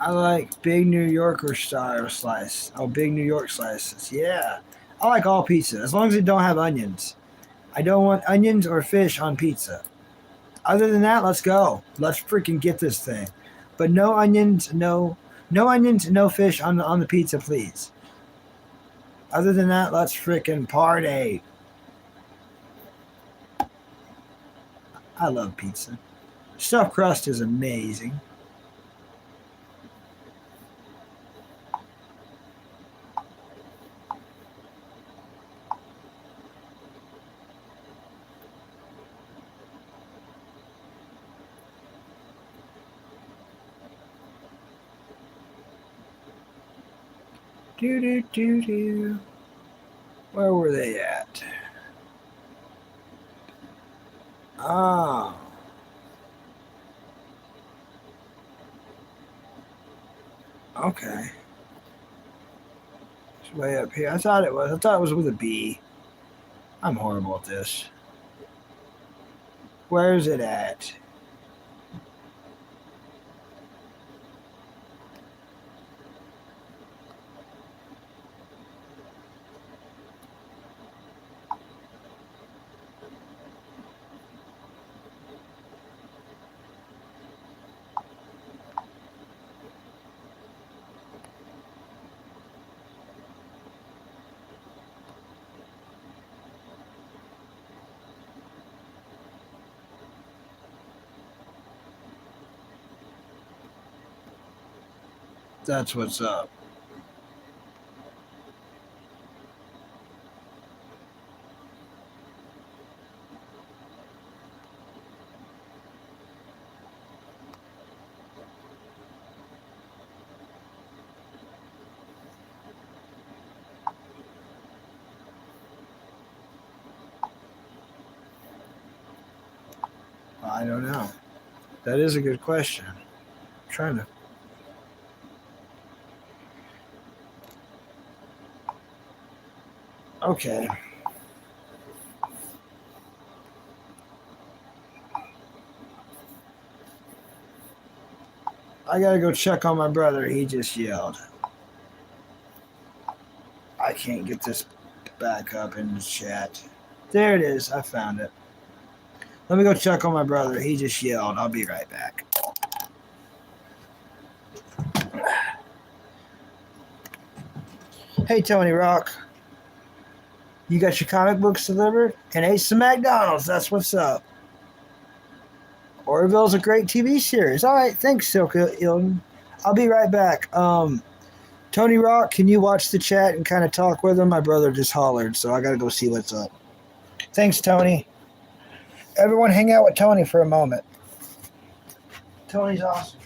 I like big New Yorker style slice. Oh, big New York slices. Yeah. I like all pizza, as long as it don't have onions. I don't want onions or fish on pizza. Other than that, let's go. Let's freaking get this thing. But no onions, no onions, no fish on the pizza, please. Other than that, let's freaking party. I love pizza. Stuffed crust is amazing. Do do do do. Where were they at? Oh. Okay. It's way up here. I thought it was with a B. I'm horrible at this. Where is it at? That's what's up. I don't know. That is a good question. I'm trying to. Okay. I gotta go check on my brother. He just yelled. I can't get this back up in the chat. There it is. I found it. Let me go check on my brother. He just yelled. I'll be right back. Hey, Tony Rock. You got your comic books delivered? And ate some McDonald's. That's what's up. Orville's a great TV series. All right. Thanks, Silka Ilden. I'll be right back. Tony Rock, can you watch the chat and kind of talk with him? My brother just hollered, so I got to go see what's up. Thanks, Tony. Everyone hang out with Tony for a moment. Tony's awesome.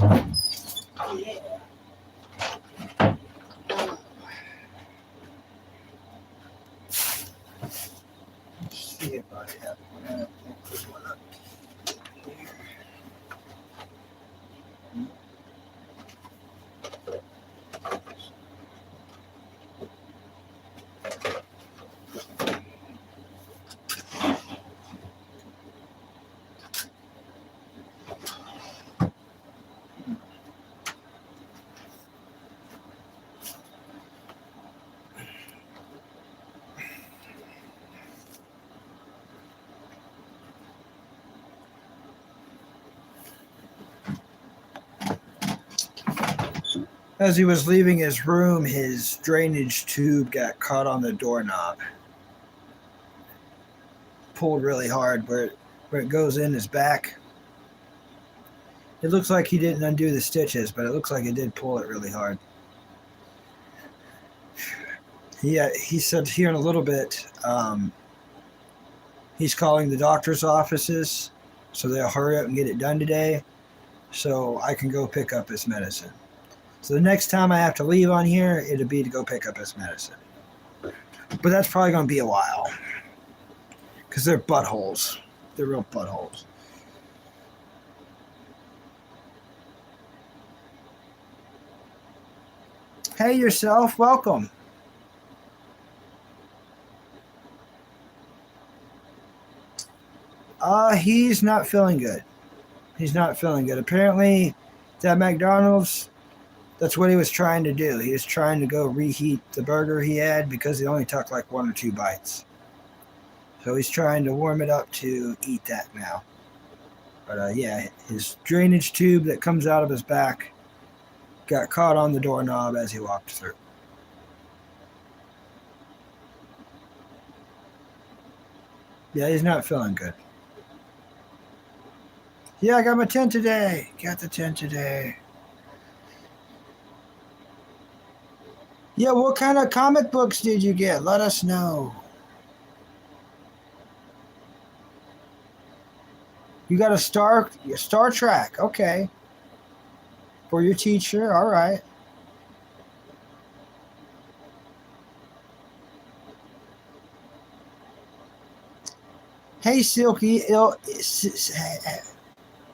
Oh, yeah. Let's see if I have one. Put one up here. As he was leaving his room, his drainage tube got caught on the doorknob. Pulled really hard where it goes in his back. It looks like he didn't undo the stitches, but it looks like it did pull it really hard. Yeah, he said here in a little bit, he's calling the doctor's offices so they'll hurry up and get it done today so I can go pick up his medicine. So the next time I have to leave on here, it'll be to go pick up his medicine. But that's probably going to be a while because they're buttholes. They're real buttholes. Hey, yourself, welcome. He's not feeling good. He's not feeling good. Apparently, that McDonald's, that's what he was trying to do. He was trying to go reheat the burger he had because he only took like 1 or 2 bites. So he's trying to warm it up to eat that now. But yeah, his drainage tube that comes out of his back got caught on the doorknob as he walked through. Yeah, he's not feeling good. Yeah, I got my tent today. Got the tent today. Yeah, what kind of comic books did you get? Let us know. You got a Star Trek. Okay. For your teacher. All right. Hey, Silky.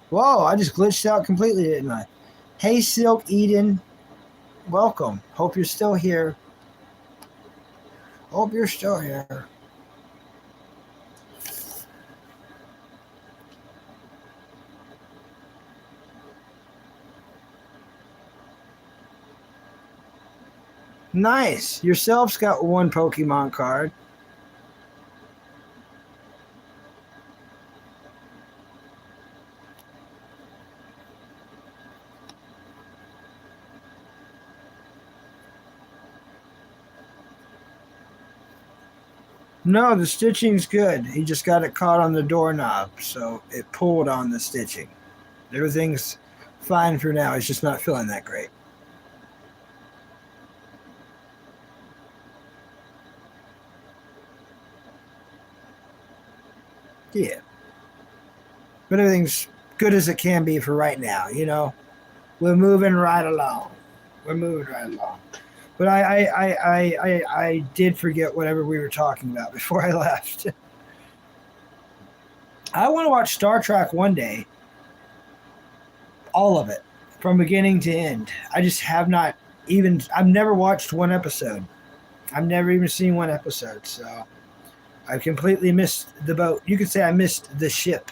Whoa, I just glitched out completely, didn't I? Hey, Silk Eden. Welcome. Hope you're still here. Hope you're still here. Nice. Yourself's got 1 Pokemon card. No, the stitching's good. He just got it caught on the doorknob, so it pulled on the stitching. Everything's fine for now. He's just not feeling that great. Yeah. But everything's good as it can be for right now, you know? We're moving right along. We're moving right along. But I did forget whatever we were talking about before I left. I want to watch Star Trek one day. All of it. From beginning to end. I just have not even... I've never watched 1 episode. I've never even seen 1 episode, so... I completely missed the boat. You could say I missed the ship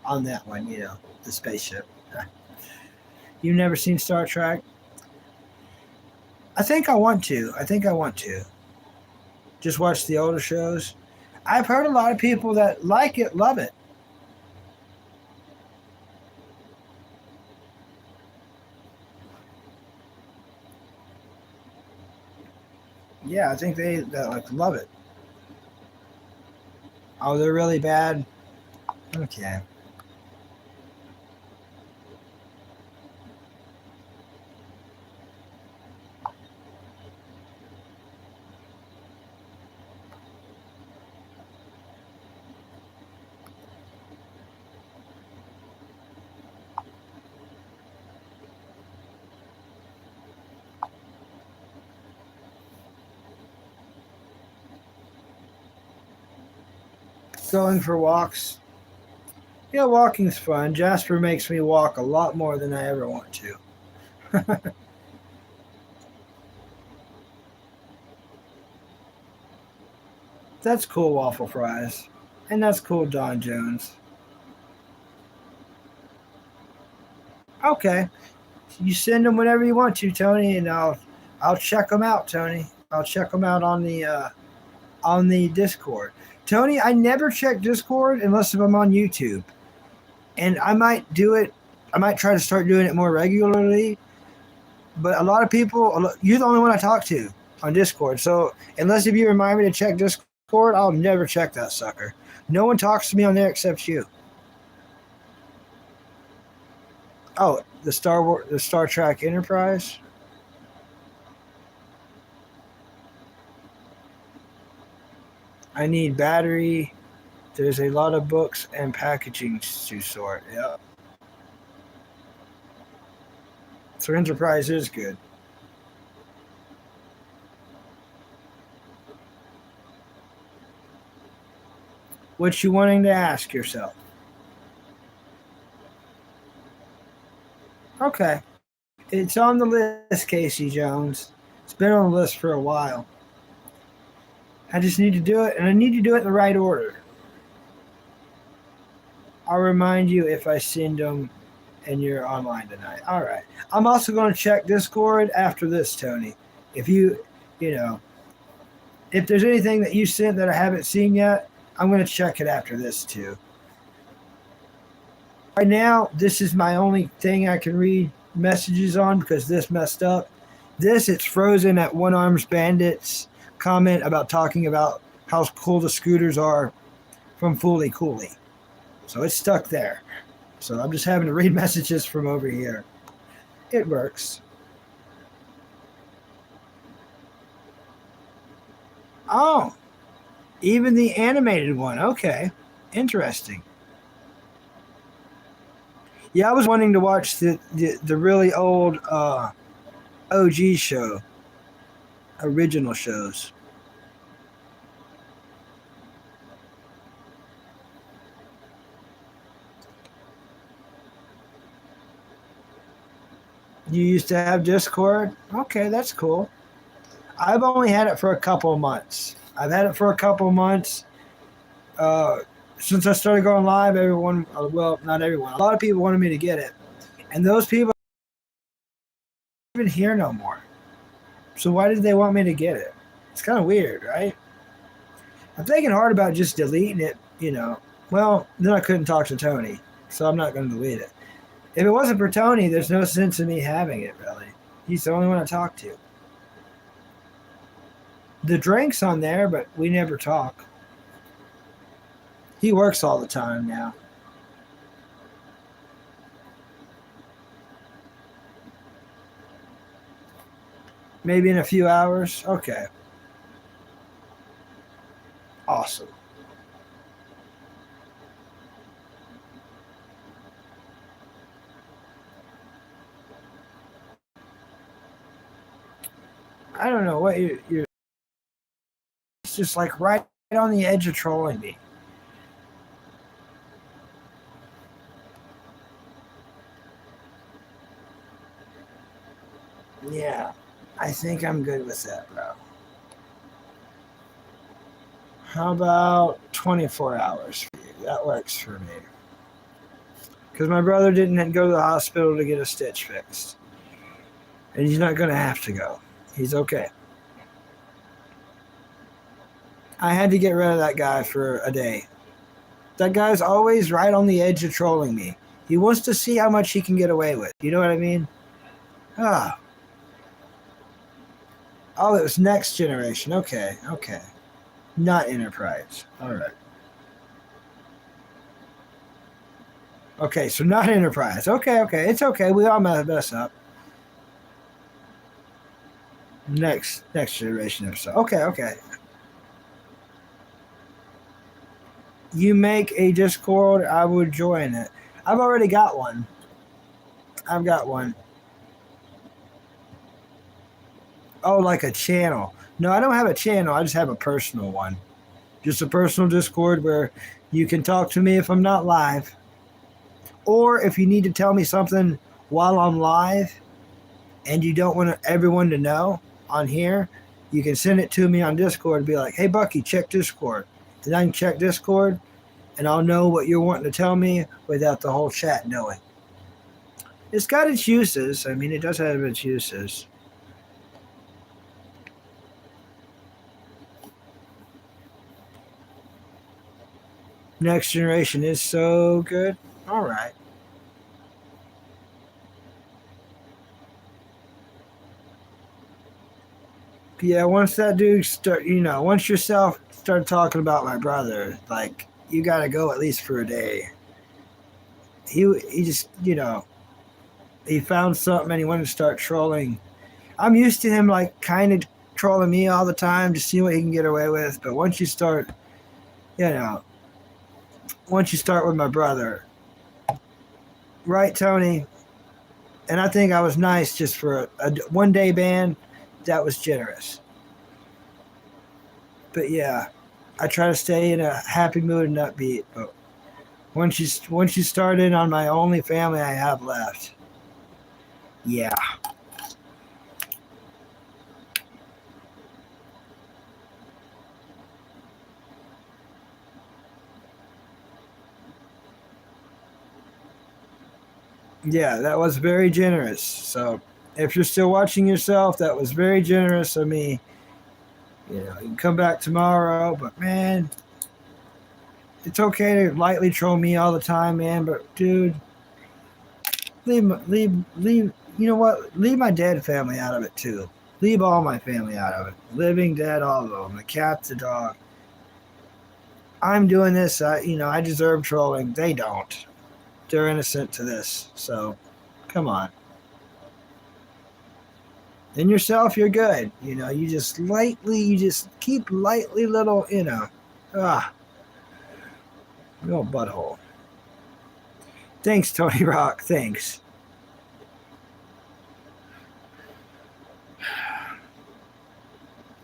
on that one, you know, the spaceship. You've never seen Star Trek? I think I want to. Just watch the older shows. I've heard a lot of people that like it, love it. Yeah, I think they like love it. Oh, they're really bad? Okay. Going for walks. Yeah, walking's fun. Jasper makes me walk a lot more than I ever want to. That's cool, Waffle Fries. And that's cool, Don Jones. Okay. You send them whenever you want to, Tony, and I'll check them out, Tony. I'll check them out on the Discord. Tony, I never check Discord unless I'm on YouTube. And I might do it. I might try to start doing it more regularly. But a lot of people, you're the only one I talk to on Discord. So unless if you remind me to check Discord, I'll never check that sucker. No one talks to me on there except you. Oh, the Star Trek Enterprise. I need battery. There's a lot of books and packaging to sort. Yeah. So Enterprise is good. What you wanting to ask yourself? Okay. It's on the list, Casey Jones. It's been on the list for a while. I just need to do it, and I need to do it in the right order. I'll remind you if I send them and you're online tonight. All right. I'm also going to check Discord after this, Tony. If if there's anything that you sent that I haven't seen yet, I'm going to check it after this too. Right now, this is my only thing I can read messages on because this messed up. It's frozen at One Arms Bandits comment about talking about how cool the scooters are from Fooly Cooley. So it's stuck there. So I'm just having to read messages from over here. It works. Oh, even the animated one. Okay. Interesting. Yeah, I was wanting to watch the really old OG show. Original shows. You used to have Discord? Okay, that's cool. I've only had it for a couple of months. I've had it for a couple of months. Since I started going live, everyone, well, not everyone, a lot of people wanted me to get it. And those people aren't even here no more. So why did they want me to get it? It's kind of weird, right? I'm thinking hard about just deleting it, Well, then I couldn't talk to Tony, so I'm not going to delete it. If it wasn't for Tony, there's no sense in me having it, really. He's the only one I talk to. The drink's on there, but we never talk. He works all the time now. Maybe in a few hours? Okay. Awesome. I don't know what you're. It's just like right on the edge of trolling me. Yeah, I think I'm good with that, bro. How about 24 hours for you? That works for me. Because my brother didn't go to the hospital to get a stitch fixed. And he's not going to have to go. He's okay. I had to get rid of that guy for a day. That guy's always right on the edge of trolling me. He wants to see how much he can get away with. You know what I mean? Ah. Oh, it was Next Generation. Okay. Not Enterprise. All right. Okay, so not Enterprise. Okay. It's okay. We all mess up. Next Generation episode. Okay. You make a Discord, I would join it. I've already got one. I've got one. Oh, like a channel. No, I don't have a channel. I just have a personal one. Just a personal Discord where You can talk to me if I'm not live. Or if you need to tell me something while I'm live and you don't want everyone to know on here, you can send it to me on Discord and be like, hey, Bucky, check Discord. And I can check Discord and I'll know what you're wanting to tell me without the whole chat knowing. It's got its uses. I mean, it does have its uses. Next Generation is so good. All right. Yeah, once that dude once yourself start talking about my brother, like, you got to go at least for a day. He just, he found something and he wanted to start trolling. I'm used to him, like, kind of trolling me all the time to see what he can get away with. But once you start, with my brother, right, Tony? And I think I was nice just for a one-day ban. That was generous. But yeah, I try to stay in a happy mood and upbeat. But once you start in on my only family I have left, yeah. Yeah, that was very generous. So if you're still watching yourself, that was very generous of me. You can come back tomorrow, but man, it's okay to lightly troll me all the time, man. But dude, leave. You know what? Leave my dead family out of it too. Leave all my family out of it. Living, dead, all of them. The cat, the dog. I'm doing this. I deserve trolling. They don't. They're innocent to this. So, come on. And yourself, you're good. You just keep lightly little, little butthole. Thanks, Tony Rock. Thanks.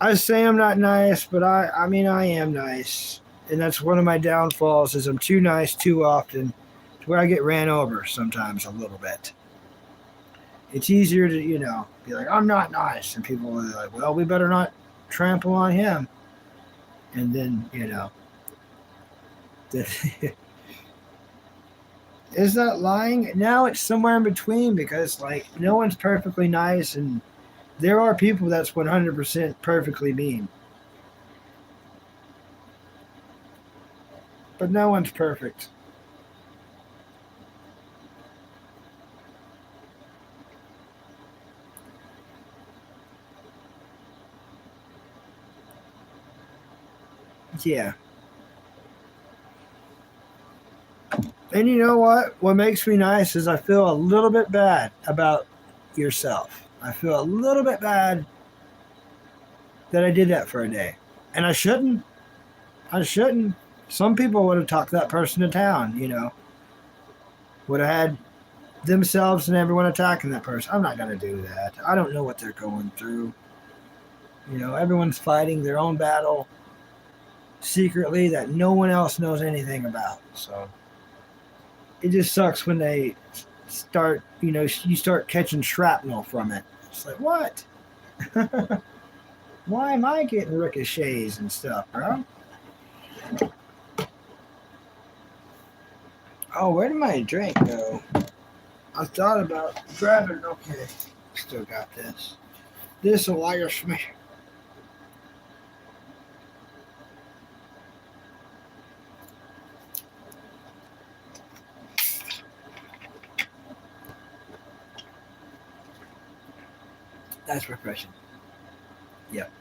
I say I'm not nice, but I mean, I am nice. And that's one of my downfalls is I'm too nice too often to where I get ran over sometimes a little bit. It's easier to, be like, I'm not nice. And people are like, well, we better not trample on him. And then, is that lying? Now it's somewhere in between because, like, no one's perfectly nice. And there are people that's 100% perfectly mean. But no one's perfect. Yeah. And you know what? What makes me nice is I feel a little bit bad about yourself. I feel a little bit bad that I did that for a day. And I shouldn't. Some people would have talked that person to town, Would have had themselves and everyone attacking that person. I'm not going to do that. I don't know what they're going through. Everyone's fighting their own battle secretly that no one else knows anything about. So it just sucks when they start, you start catching shrapnel from it. It's like, what? Why am I getting ricochets and stuff, bro? Oh, where did my drink go? I thought about grabbing it. Okay, still got this. This will last me. That's refreshing. Yep.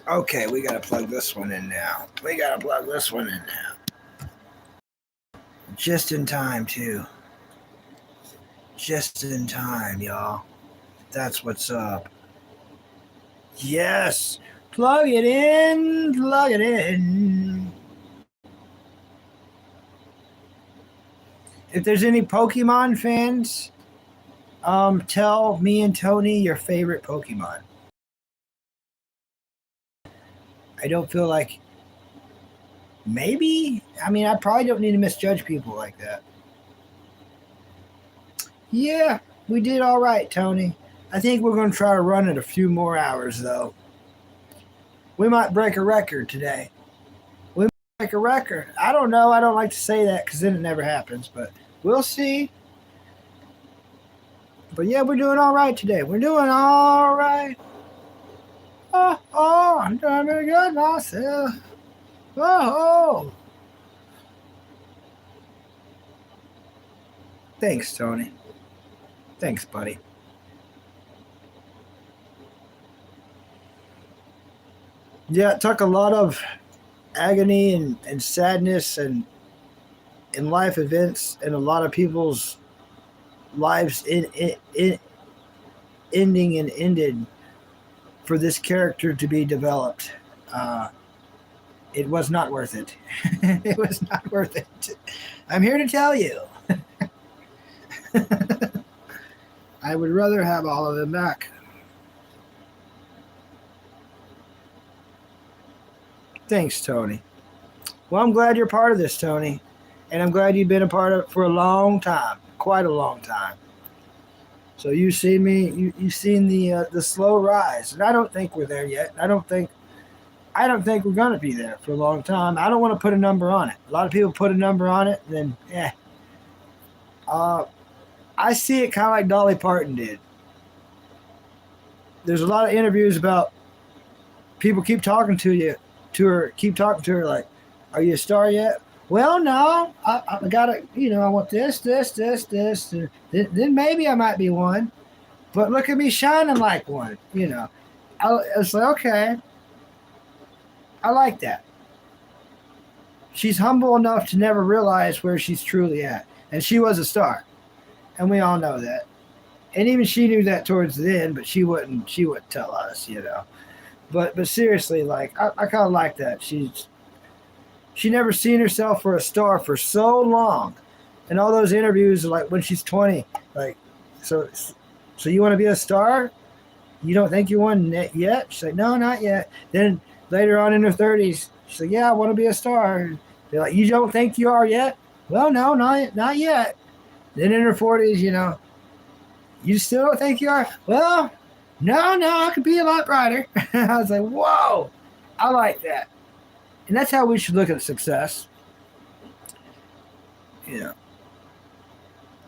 Okay, we gotta plug this one in now. Just in time, too. Just in time, y'all. That's what's up. Yes! Plug it in. If there's any Pokemon fans Tell me and Tony your favorite Pokemon. I don't feel like maybe. I mean, I probably don't need to misjudge people like that. Yeah, we did all right, Tony. I think we're going to try to run it a few more hours, though. We might break a record today. We might break a record. I don't know. I don't like to say that because then it never happens, but we'll see. But yeah, we're doing all right today. We're doing all right. I'm doing very good myself. Oh. Thanks, Tony. Thanks, buddy. Yeah, it took a lot of agony and sadness and in life events and a lot of people's lives in ending and ended for this character to be developed. It was not worth it. It was not worth it. I'm here to tell you. I would rather have all of them back. Thanks, Tony. Well, I'm glad you're part of this, Tony. And I'm glad you've been a part of it for a long time. Quite a long time. So you've seen me, you've seen the slow rise. And I don't think we're there yet. I don't think we're going to be there for a long time. I don't want to put a number on it. A lot of people put a number on it, and then, I see it kind of like Dolly Parton did. There's a lot of interviews about people keep talking to her like, are you a star yet? Well, no, I got to, I want this, and then maybe I might be one. But look at me shining like one, It's like, okay, I like that. She's humble enough to never realize where she's truly at. And she was a star. And we all know that. And even she knew that towards the end, but she wouldn't tell us, But seriously, like, I kind of like that. She never seen herself for a star for so long. And all those interviews are like when she's 20, like, so you want to be a star? You don't think you won yet? She's like, no, not yet. Then later on in her 30s, she's like, yeah, I want to be a star. They're like, you don't think you are yet? Well, no, not yet. Then in her 40s, you still don't think you are? Well, no, I could be a lot brighter. I was like, whoa, I like that. And that's how we should look at success.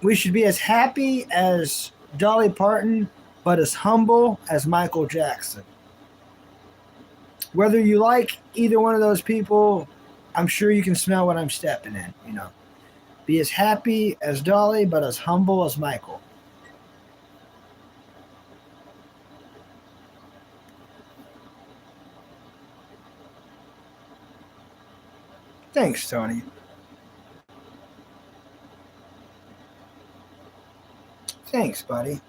We should be as happy as Dolly Parton, but as humble as Michael Jackson. Whether you like either one of those people, I'm sure you can smell what I'm stepping in, Be as happy as Dolly, but as humble as Michael. Thanks, Tony. Thanks, buddy.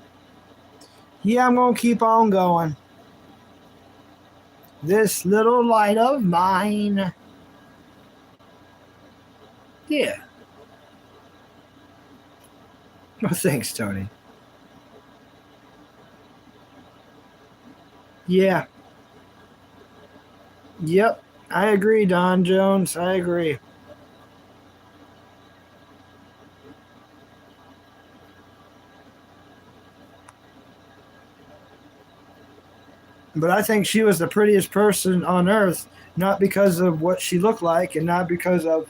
Yeah, I'm going to keep on going. This little light of mine. Yeah. Well, thanks, Tony. Yeah. Yep. I agree, Don Jones. I agree. But I think she was the prettiest person on earth, not because of what she looked like and not because of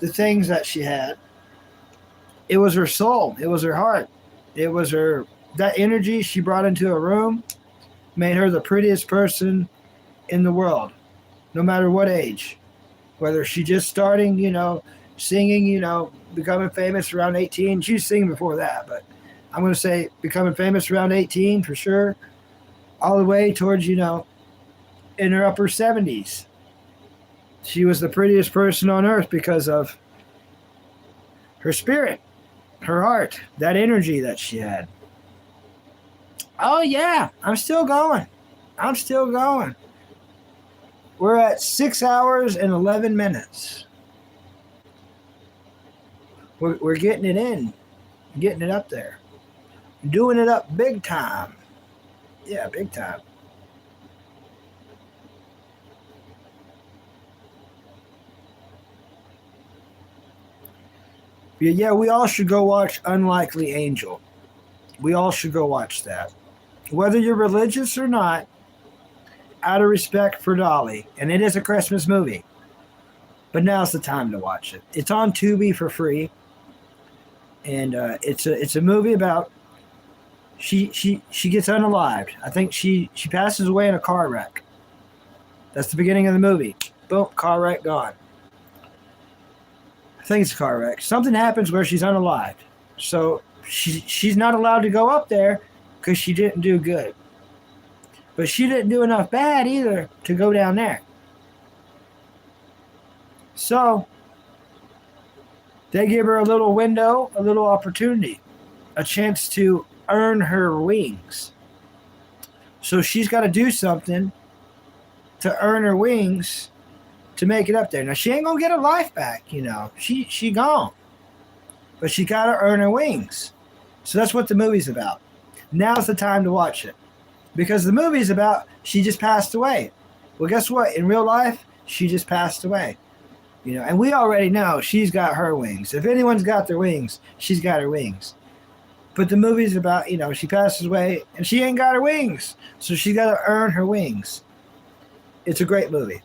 the things that she had. It was her soul. It was her heart. It was that energy she brought into a room made her the prettiest person in the world, no matter what age. Whether she just starting, singing, becoming famous around 18. She was singing before that, but I'm going to say becoming famous around 18 for sure. All the way towards, in her upper 70s. She was the prettiest person on earth because of her spirit, her heart, that energy that she had. Oh, yeah, I'm still going. We're at 6 hours and 11 minutes. We're getting it in, getting it up there. Doing it up big time. Yeah, big time. Yeah, we all should go watch Unlikely Angel. We all should go watch that. Whether you're religious or not, out of respect for Dolly, and it is a Christmas movie. But now's the time to watch it. It's on Tubi for free, and it's a movie about she gets unalived. I think she passes away in a car wreck. That's the beginning of the movie. Boom, car wreck gone. I think it's a car wreck. Something happens where she's unalived, so she's not allowed to go up there because she didn't do good. But she didn't do enough bad either to go down there. So they give her a little window, a little opportunity, a chance to earn her wings. So she's got to do something to earn her wings to make it up there. Now she ain't gonna get her life back, you know. She gone. But she gotta earn her wings. So that's what the movie's about. Now's the time to watch it. Because the movie's about she just passed away. Well, guess what? In real life, she just passed away. You know, and we already know she's got her wings. If anyone's got their wings, she's got her wings. But the movie's about, you know, she passes away and she ain't got her wings. So she got to earn her wings. It's a great movie.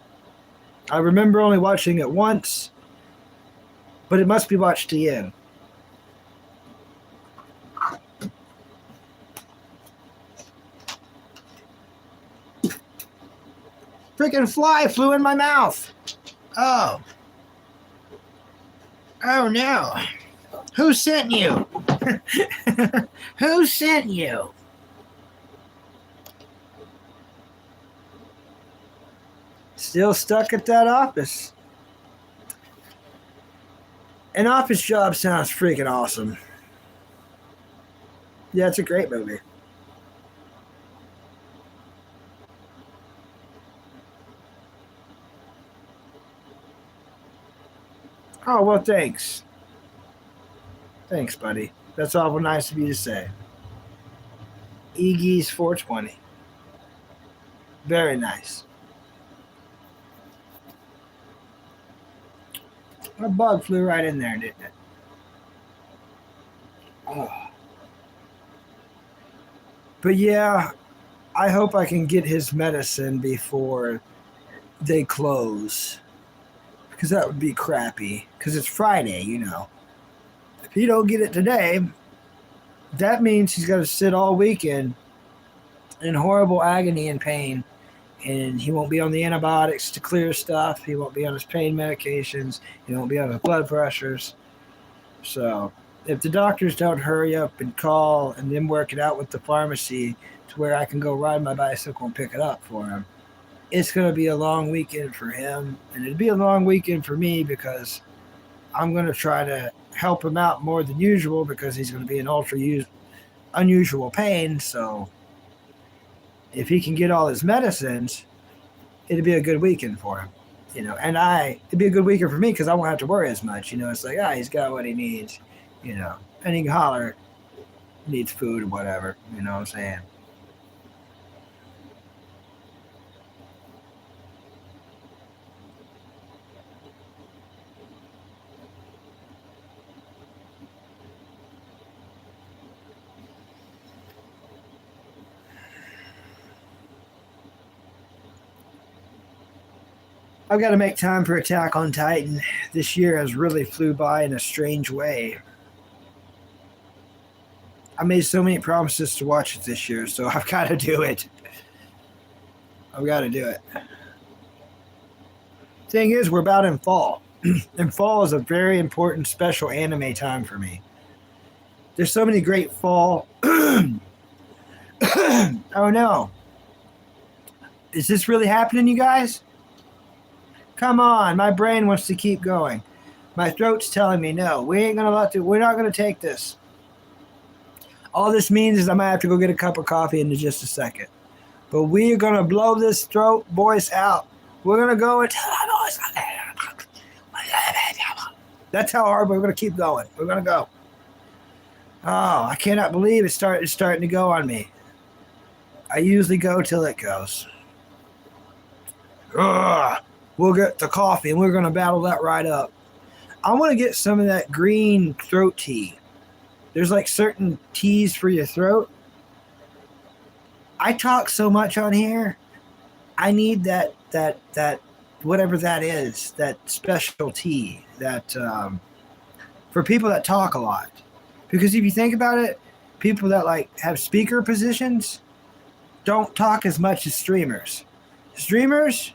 I remember only watching it once, but it must be watched again. Freaking fly flew in my mouth. Oh. Oh no. Who sent you? Who sent you? Still stuck at that office. An office job sounds freaking awesome. Yeah, it's a great movie. Oh, well, thanks. Thanks, buddy. That's awful nice of you to say. Iggy's 420. Very nice. A bug flew right in there, didn't it? Oh. But yeah, I hope I can get his medicine before they close. Because that would be crappy. Because it's Friday, you know. If he don't get it today, that means he's got to sit all weekend in horrible agony and pain. And he won't be on the antibiotics to clear stuff. He won't be on his pain medications. He won't be on his blood pressures. So if the doctors don't hurry up and call and then work it out with the pharmacy to where I can go ride my bicycle and pick it up for him, it's going to be a long weekend for him. And it'll be a long weekend for me because I'm going to try to help him out more than usual because he's going to be in unusual pain. So if he can get all his medicines, it'd be a good weekend for him, you know. And it'd be a good weekend for me because I won't have to worry as much, you know. It's like, he's got what he needs, you know. And he can holler, needs food or whatever, you know what I'm saying. I've got to make time for Attack on Titan. This year has really flew by in a strange way. I made so many promises to watch it this year, so I've got to do it. I've got to do it. Thing is, we're about in fall. And fall is a very important special anime time for me. There's so many great fall. Oh no. Is this really happening, you guys? Come on, my brain wants to keep going. My throat's telling me no. We're not gonna take this. All this means is I might have to go get a cup of coffee in just a second. But we're gonna blow this throat voice out. We're gonna go until our voice. That's how hard we're gonna keep going. We're gonna go. Oh, I cannot believe it's starting to go on me. I usually go till it goes. Ugh. We'll get the coffee and we're going to battle that right up. I want to get some of that green throat tea. There's like certain teas for your throat. I talk so much on here. I need that whatever that is, that special tea that for people that talk a lot. Because if you think about it, people that like have speaker positions don't talk as much as streamers. Streamers,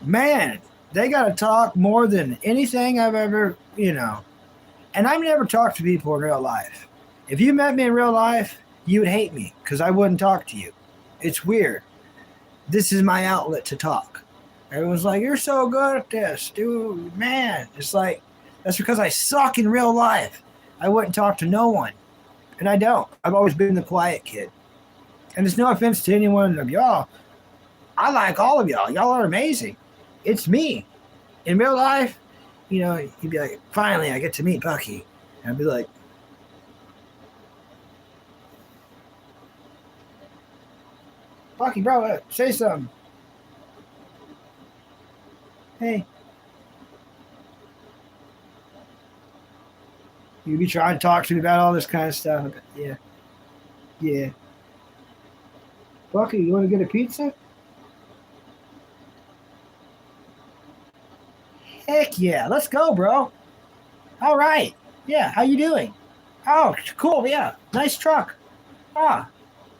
man, they got to talk more than anything I've ever, And I've never talked to people in real life. If you met me in real life, you would hate me because I wouldn't talk to you. It's weird. This is my outlet to talk. Everyone's like, you're so good at this, dude, man. It's like, that's because I suck in real life. I wouldn't talk to no one. And I don't. I've always been the quiet kid. And it's no offense to any one of y'all. I like all of y'all. Y'all are amazing. It's me. In real life, you'd be like, finally, I get to meet Bucky. And I'd be like, Bucky, bro, say something. Hey. You be trying to talk to me about all this kind of stuff. Yeah. Yeah. Bucky, you want to get a pizza? Heck yeah. Let's go, bro. All right. Yeah. How you doing? Oh, cool. Yeah. Nice truck. Ah.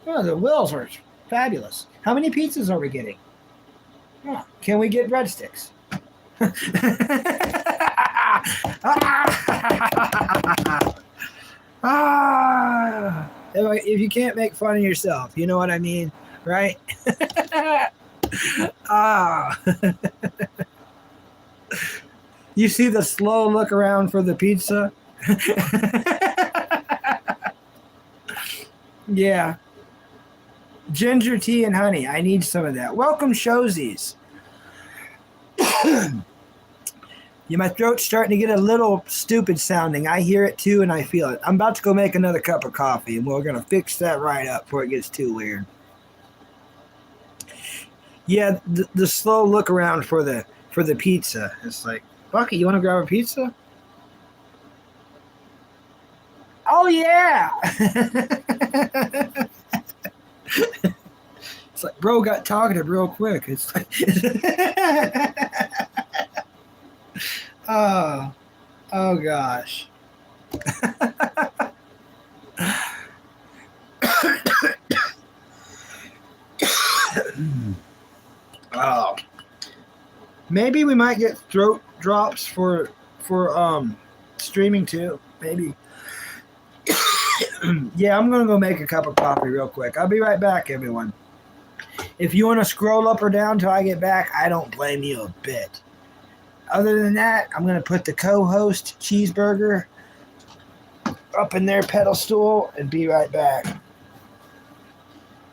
Oh, the wheels are fabulous. How many pizzas are we getting? Oh, can we get breadsticks? If you can't make fun of yourself, you know what I mean, right? You see the slow look around for the pizza? Yeah. Ginger tea and honey. I need some of that. Welcome, Showsies. Yeah, my throat's starting to get a little stupid sounding. I hear it too and I feel it. I'm about to go make another cup of coffee and we're going to fix that right up before it gets too weird. Yeah, the slow look around for the pizza. It's like, Bucky, you want to grab a pizza? Oh, yeah. It's like, bro got talkative real quick. It's like, oh gosh. Oh, maybe we might get throat drops for streaming too. Maybe. Yeah, I'm gonna go make a cup of coffee real quick. I'll be right back, everyone. If you want to scroll up or down till I get back, I don't blame you a bit. Other than that, I'm gonna put the co-host cheeseburger up in their pedestal and be right back.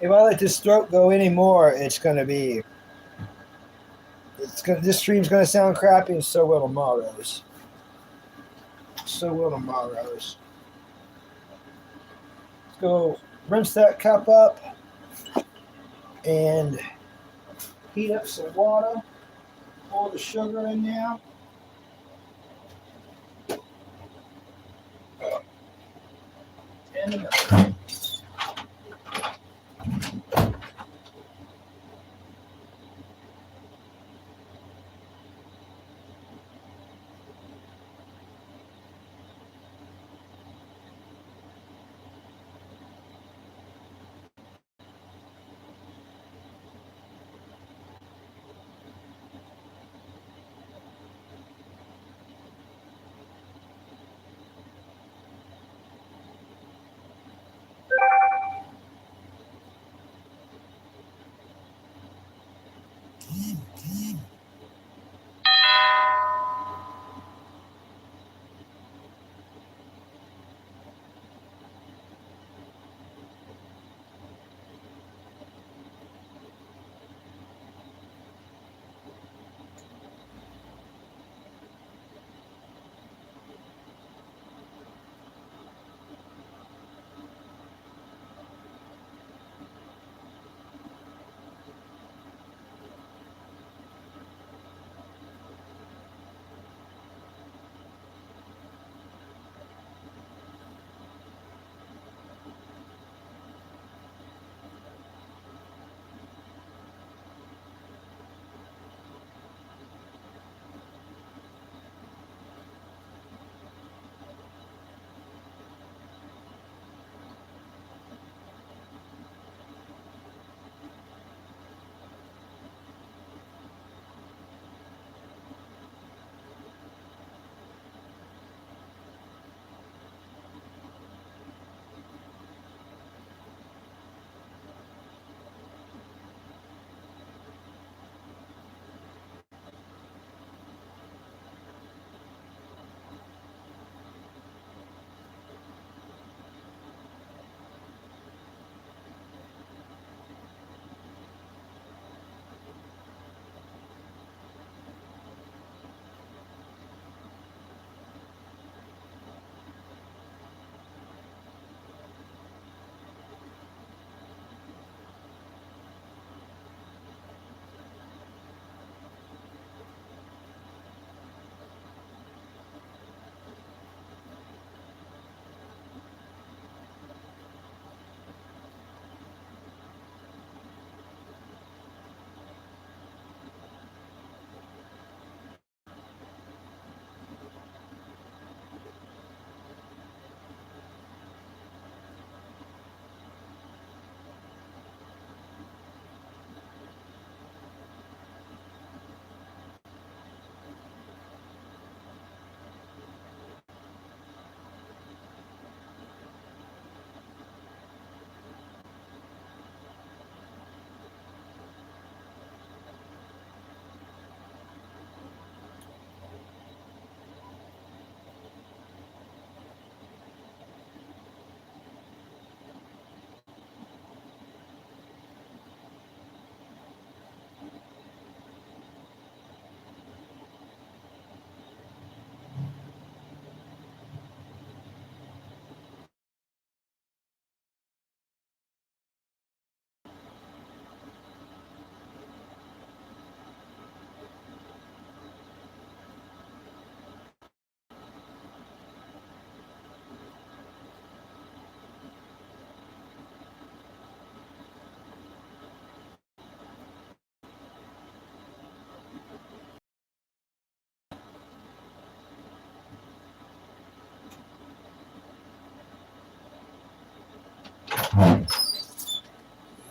If I let this throat go anymore, it's gonna be. This stream's gonna sound crappy, and so will tomorrow's. So will tomorrow's. Let's go rinse that cup up and heat up some water. Pour the sugar in now. And the milk.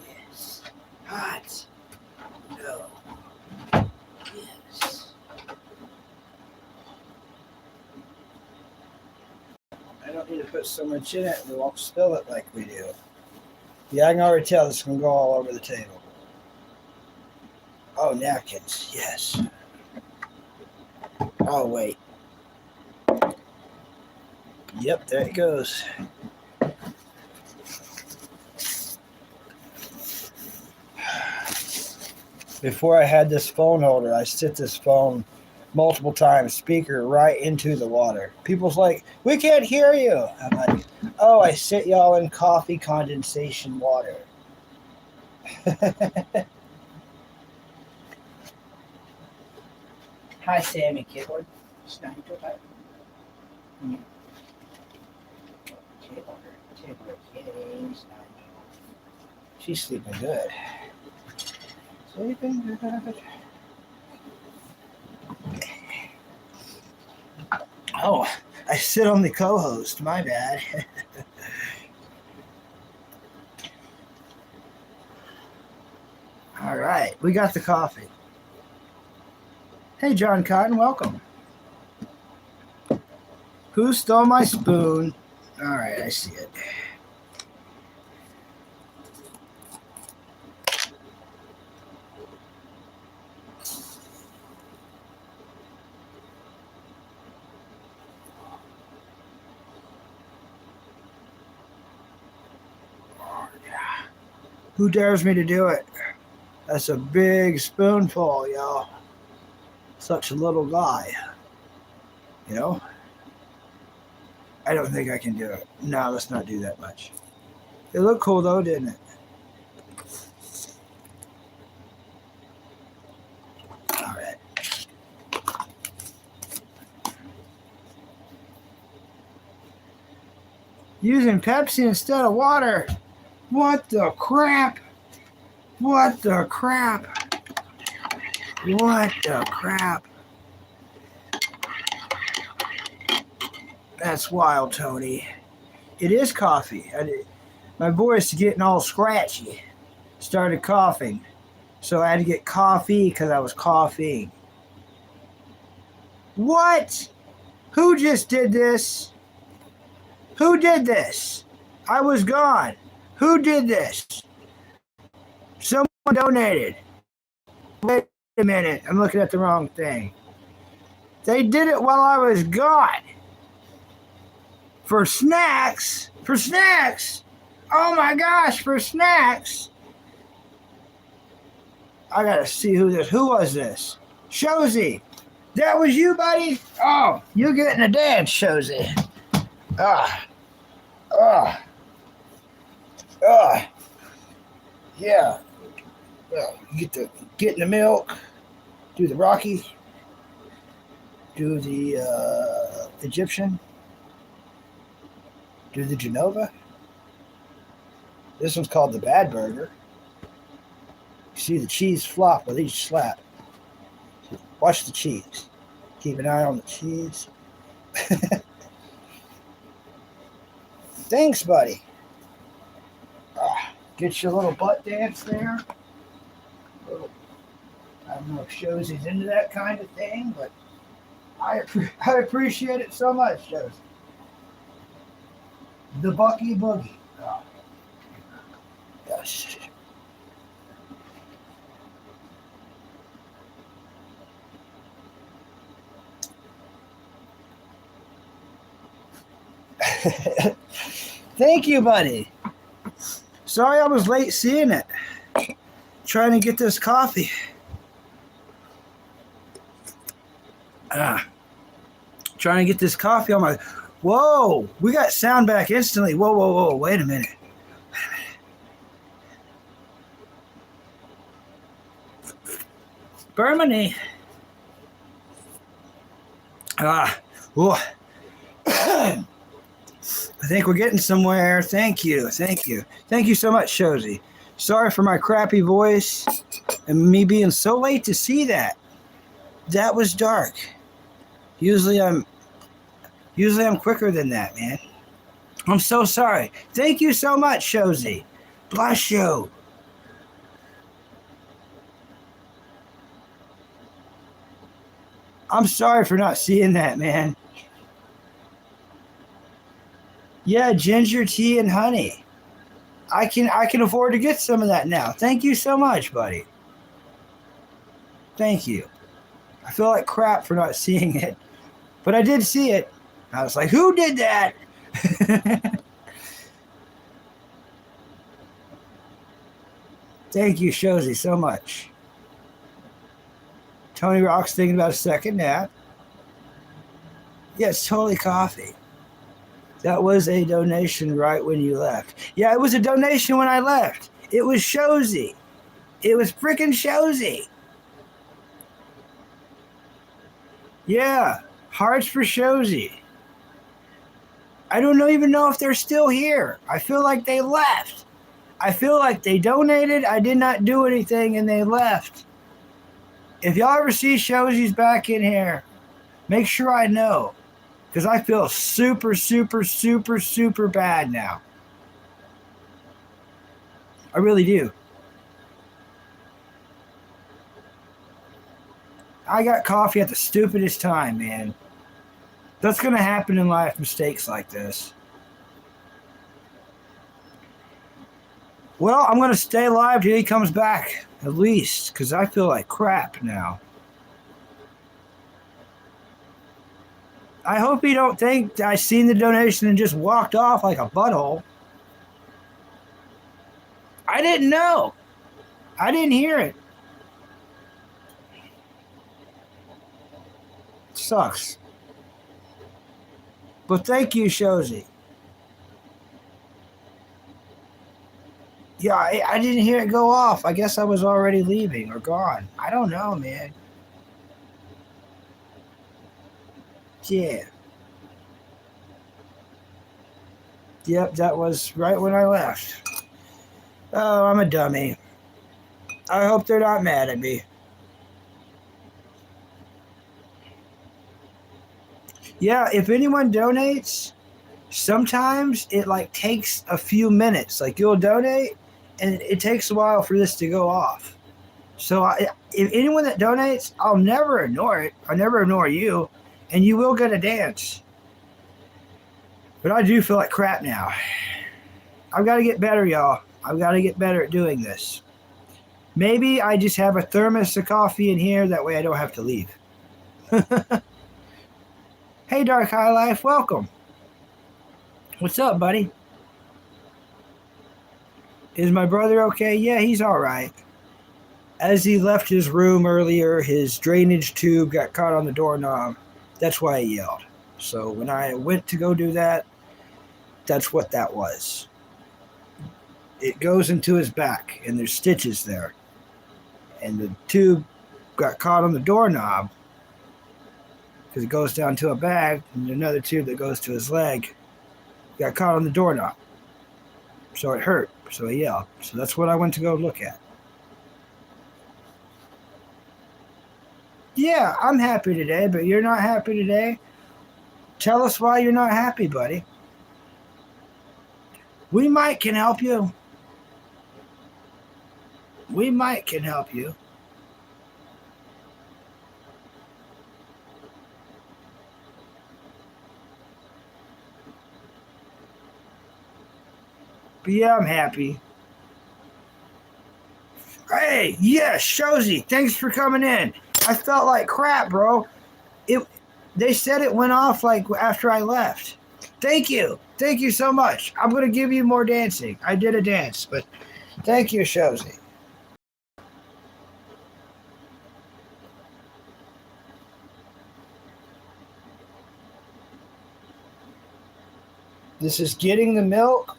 Yes. Hot. No. Yes. I don't need to put so much in it. We won't spill it like we do. Yeah, I can already tell this is going to go all over the table. Oh, napkins. Yes. Oh, wait. Yep, there it goes. Before I had this phone holder, I sit this phone multiple times, speaker right into the water. People's like, we can't hear you. I'm like, oh, I sit y'all in coffee condensation water. Hi, Sammy Kidwood. She's sleeping good. Sleeping good. Oh, I sit on the co-host. My bad. All right, we got the coffee. Hey, John Cotton, welcome. Who stole my spoon? All right, I see it. Who dares me to do it? That's a big spoonful, y'all. Such a little guy. You know? I don't think I can do it. No, let's not do that much. It looked cool though, didn't it? All right. Using Pepsi instead of water. What the crap? What the crap? What the crap? That's wild, Tony. It is coffee. My voice is getting all scratchy. Started coughing. So I had to get coffee because I was coughing. What? Who just did this? Who did this? I was gone. Who did this? Someone donated. Wait a minute. I'm looking at the wrong thing. They did it while I was gone. For snacks? For snacks? Oh my gosh, for snacks? I gotta see who was this? Shozy. That was you, buddy? Oh, you're getting a dance, Shozy. Yeah. Well, you get in the milk, do the Rocky, do the Egyptian, do the Genova. This one's called the Bad Burger. You see the cheese flop with each slap. Watch the cheese. Keep an eye on the cheese. Thanks, buddy. Get your little butt dance there. I don't know if Shozy's into that kind of thing, but I appreciate it so much, Shozy. The Bucky Boogie. Oh. Gosh. Thank you, buddy. Sorry I was late seeing it. Trying to get this coffee. Trying to get this coffee on my... Whoa! We got sound back instantly. Whoa. Wait a minute. Bermany. Whoa. I think we're getting somewhere. Thank you so much, Shozy. Sorry for my crappy voice and me being so late to see that. That was dark. Usually I'm quicker than that, man. I'm so sorry. Thank you so much, Shozy. Bless you. I'm sorry for not seeing that, man. Yeah, ginger tea and honey. I can afford to get some of that now. Thank you so much, buddy. Thank you. I feel like crap for not seeing it, but I did see it. I was like, who did that? Thank you, Shozy, so much. Tony Rock's thinking about a second nap. Yeah, it's totally coffee. That was a donation right when you left. Yeah, it was a donation when I left. It was Shozy. It was freaking Shozy. Yeah, hearts for Shozy. I don't even know if they're still here. I feel like they left. I feel like they donated, I did not do anything, and they left. If y'all ever see Shozy's back in here, make sure I know. Because I feel super, super, super, super bad now. I really do. I got coffee at the stupidest time, man. That's going to happen in life, mistakes like this. Well, I'm going to stay alive till he comes back, at least, because I feel like crap now. I hope you don't think I seen the donation and just walked off like a butthole. I didn't know. I didn't hear it. Sucks. But thank you, Shozy. Yeah, I didn't hear it go off. I guess I was already leaving or gone. I don't know, man. Yeah. Yep, that was right when I left. Oh, I'm a dummy. I hope they're not mad at me. Yeah, if anyone donates, sometimes it like takes a few minutes. Like you'll donate and it takes a while for this to go off. So if anyone that donates, I'll never ignore it. I'll never ignore you, and you will get a dance. But I do feel like crap now. I've got to get better, y'all. I've got to get better at doing this. Maybe I just have a thermos of coffee in here. That way I don't have to leave. Hey, Dark High Life. Welcome. What's up, buddy? Is my brother okay? Yeah, he's all right. As he left his room earlier, his drainage tube got caught on the doorknob. That's why he yelled. So when I went to go do that, that's what that was. It goes into his back, and there's stitches there. And the tube got caught on the doorknob because it goes down to a bag, and another tube that goes to his leg got caught on the doorknob. So it hurt. So he yelled. So that's what I went to go look at. Yeah, I'm happy today, but you're not happy today? Tell us why you're not happy, buddy. We might can help you. We might can help you. But yeah, I'm happy. Hey, yes, Shozy, thanks for coming in. I felt like crap, bro. They said it went off like after I left. Thank you. Thank you so much. I'm going to give you more dancing. I did a dance, but thank you, Shozy. This is getting the milk,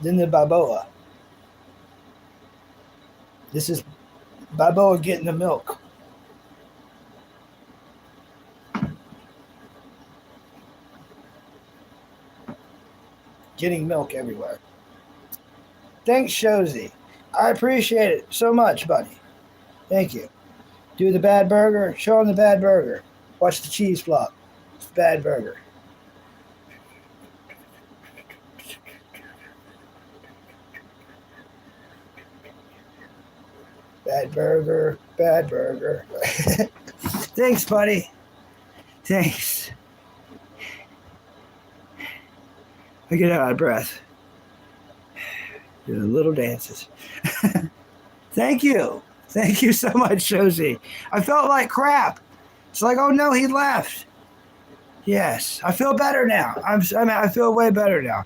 then the Balboa. This is Balboa getting the milk. Getting milk everywhere. Thanks, Shozy. I appreciate it so much, buddy. Thank you. Do the bad burger. Show him the bad burger. Watch the cheese flop. It's the bad burger. Bad burger, bad burger. Thanks, buddy. Thanks. I get out of breath. Do little dances. Thank you. Thank you so much, Josie. I felt like crap. It's like, oh no, he left. Yes, I feel better now. I feel way better now.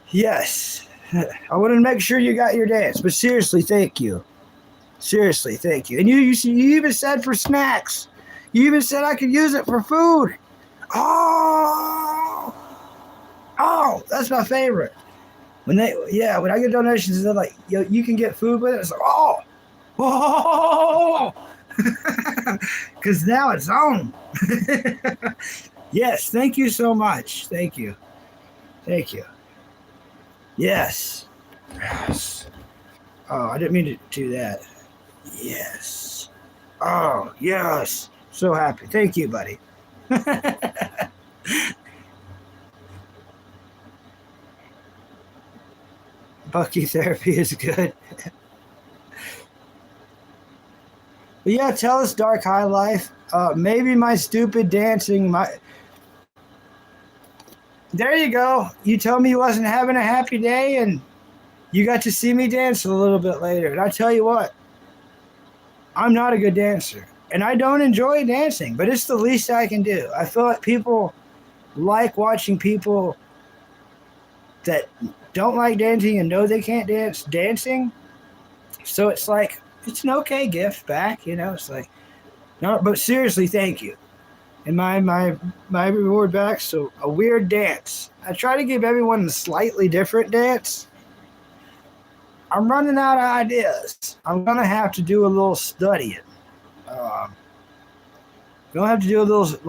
Yes. I wanted to make sure you got your dance, but seriously, thank you. Seriously, thank you. And you even said for snacks. You even said I could use it for food. Oh, that's my favorite. When I get donations, they're like, yo, you can get food with it. It's like, oh, because now it's on. Yes, thank you so much. Thank you. Yes. Oh, I didn't mean to do that. Yes. Oh, yes. So happy. Thank you, buddy. Bucky therapy is good. But yeah, tell us, Dark High Life. Maybe my stupid dancing might. There you go. You told me you wasn't having a happy day, and you got to see me dance a little bit later. And I tell you what, I'm not a good dancer, and I don't enjoy dancing, but it's the least I can do. I feel like people like watching people that don't like dancing and know they can't dance dancing. So it's like, it's an okay gift back, it's like, no, but seriously, thank you. And my reward back, so a weird dance. I try to give everyone a slightly different dance. I'm running out of ideas. I'm going to have to do a little studying. Gonna have to do a little,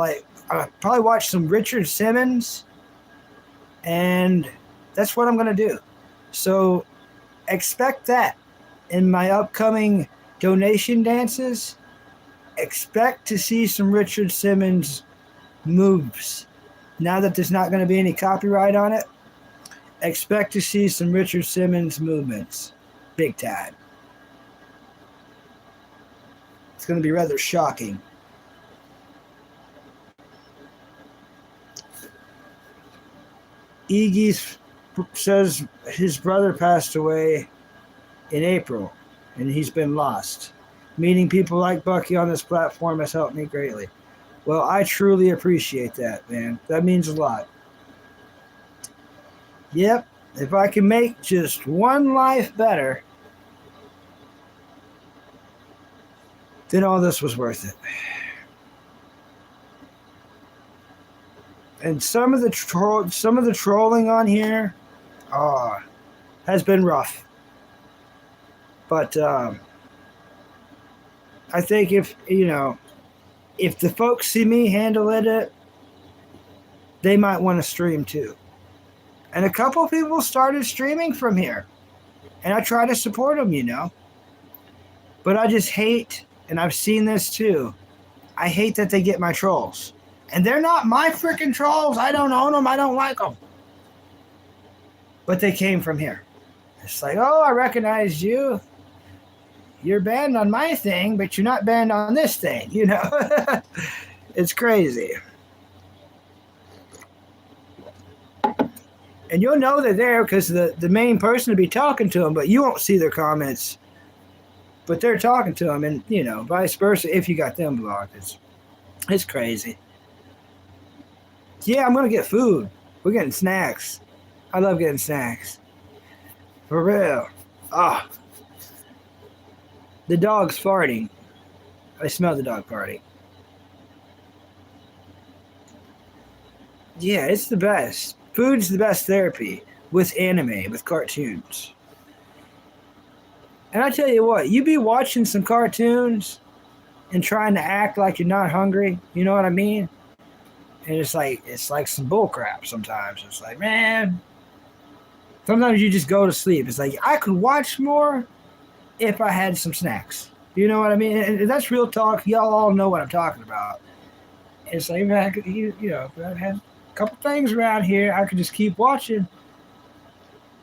I'll probably watch some Richard Simmons, and that's what I'm going to do. So expect that in my upcoming donation dances. Expect to see some Richard Simmons moves. Now that there's not going to be any copyright on it, expect to see some Richard Simmons movements. Big time. It's going to be rather shocking. Iggy says his brother passed away in April, and he's been lost. Meeting people like Bucky on this platform has helped me greatly. Well, I truly appreciate that, man. That means a lot. Yep, if I can make just one life better, then all this was worth it. And some of the trolling on here has been rough. But I think if the folks see me handling it, they might want to stream too. And a couple of people started streaming from here. And I try to support them, But I just hate, and I've seen this too, I hate that they get my trolls. And they're not my freaking trolls. I don't own them. I don't like them. But they came from here. It's like, oh, I recognized you. You're banned on my thing, but you're not banned on this thing, It's crazy. And you'll know they're there because the main person will be talking to them, but you won't see their comments. But they're talking to them, and, vice versa if you got them blocked. It's crazy. Yeah, I'm going to get food. We're getting snacks. I love getting snacks. For real. The dog's farting. I smell the dog farting. Yeah, it's the best. Food's the best therapy with anime, with cartoons. And I tell you what, you be watching some cartoons and trying to act like you're not hungry. You know what I mean? And it's like some bull crap sometimes. It's like, man, sometimes you just go to sleep. It's like, I could watch more if I had some snacks. You know what I mean? And that's real talk. Y'all all know what I'm talking about. It's like, man, I could, if I had a couple things around here, I could just keep watching.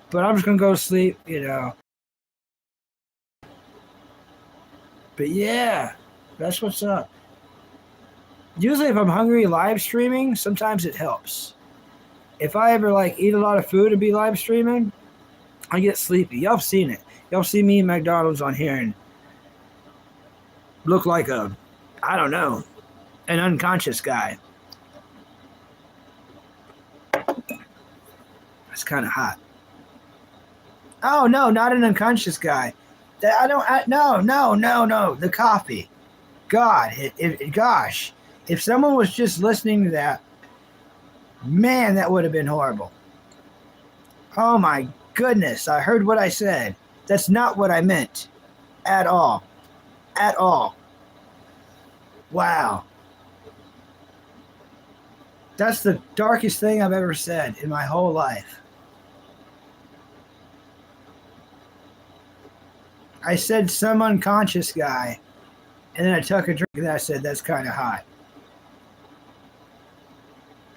But I'm just going to go to sleep, But yeah, that's what's up. Usually if I'm hungry live streaming, sometimes it helps. If I ever like eat a lot of food and be live streaming, I get sleepy. Y'all have seen it. Y'all see me in McDonald's on here and look like I don't know, an unconscious guy. It's kind of hot. Oh no, not an unconscious guy. No. The coffee. God, gosh, if someone was just listening to that, man, that would have been horrible. Oh my goodness, I heard what I said. That's not what I meant. At all. At all. Wow. That's the darkest thing I've ever said in my whole life. I said some unconscious guy, and then I took a drink and I said, that's kind of hot.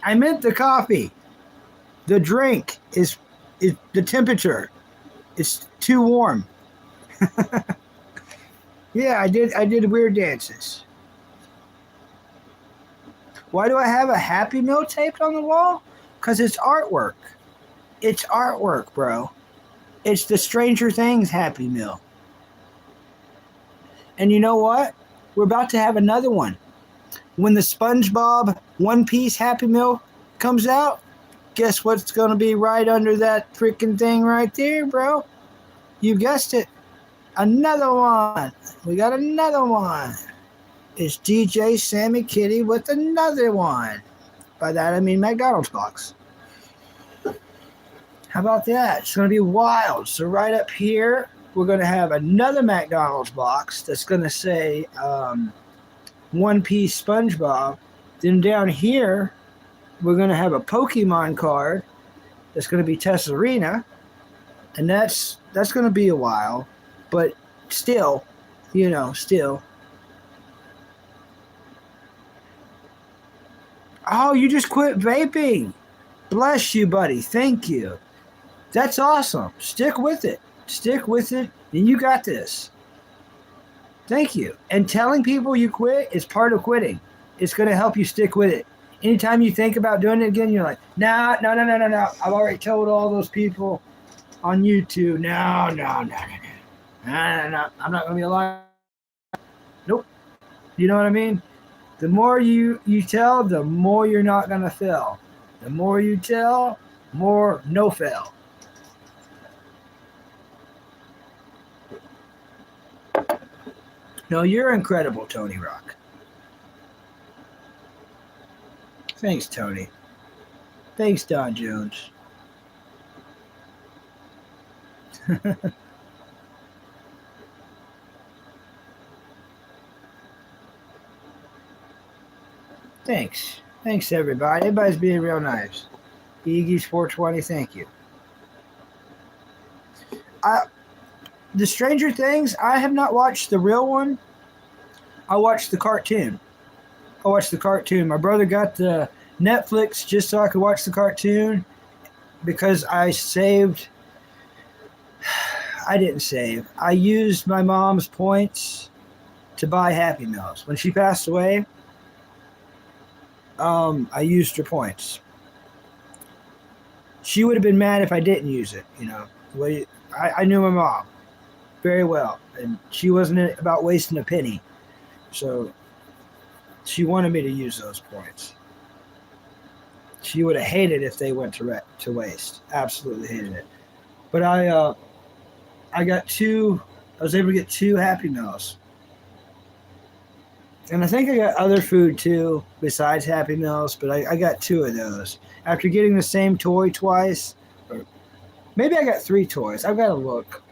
I meant the coffee. The drink is the temperature. It's too warm. Yeah, I did weird dances. Why do I have a Happy Meal taped on the wall? Because it's artwork. It's artwork, bro. It's the Stranger Things Happy Meal. And you know what? We're about to have another one. When the SpongeBob One Piece Happy Meal comes out, guess what's going to be right under that freaking thing right there, bro? You guessed it. Another one. We got another one. It's DJ Sammy Kitty with another one. By that I mean McDonald's box. How about that? It's going to be wild. So right up here, we're going to have another McDonald's box that's going to say One Piece SpongeBob. Then down here, we're going to have a Pokemon card that's going to be Tesserina. And that's going to be a while. But still, still. Oh, you just quit vaping. Bless you, buddy. Thank you. That's awesome. Stick with it. Stick with it, and you got this. Thank you. And telling people you quit is part of quitting. It's going to help you stick with it. Anytime you think about doing it again, you're like, no. I've already told all those people on YouTube. No. I'm not going to be alive. Nope. You know what I mean? The more you tell, the more you're not going to fail. The more you tell, more no fail. No, you're incredible, Tony Rock. Thanks, Tony. Thanks, Don Jones. Thanks. Thanks, everybody. Everybody's being real nice. Eagles 420, thank you. The Stranger Things, I have not watched the real one. I watched the cartoon. My brother got the Netflix just so I could watch the cartoon because I didn't save. I used my mom's points to buy Happy Meals. When she passed away, I used her points. She would have been mad if I didn't use it, I knew my mom very well, and she wasn't about wasting a penny. So she wanted me to use those points. She would have hated if they went to waste. Absolutely hated it. But I was able to get 2 Happy Meals. And I think I got other food too, besides Happy Meals, but I got 2 of those. After getting the same toy twice, or maybe I got 3 toys. I've got to look.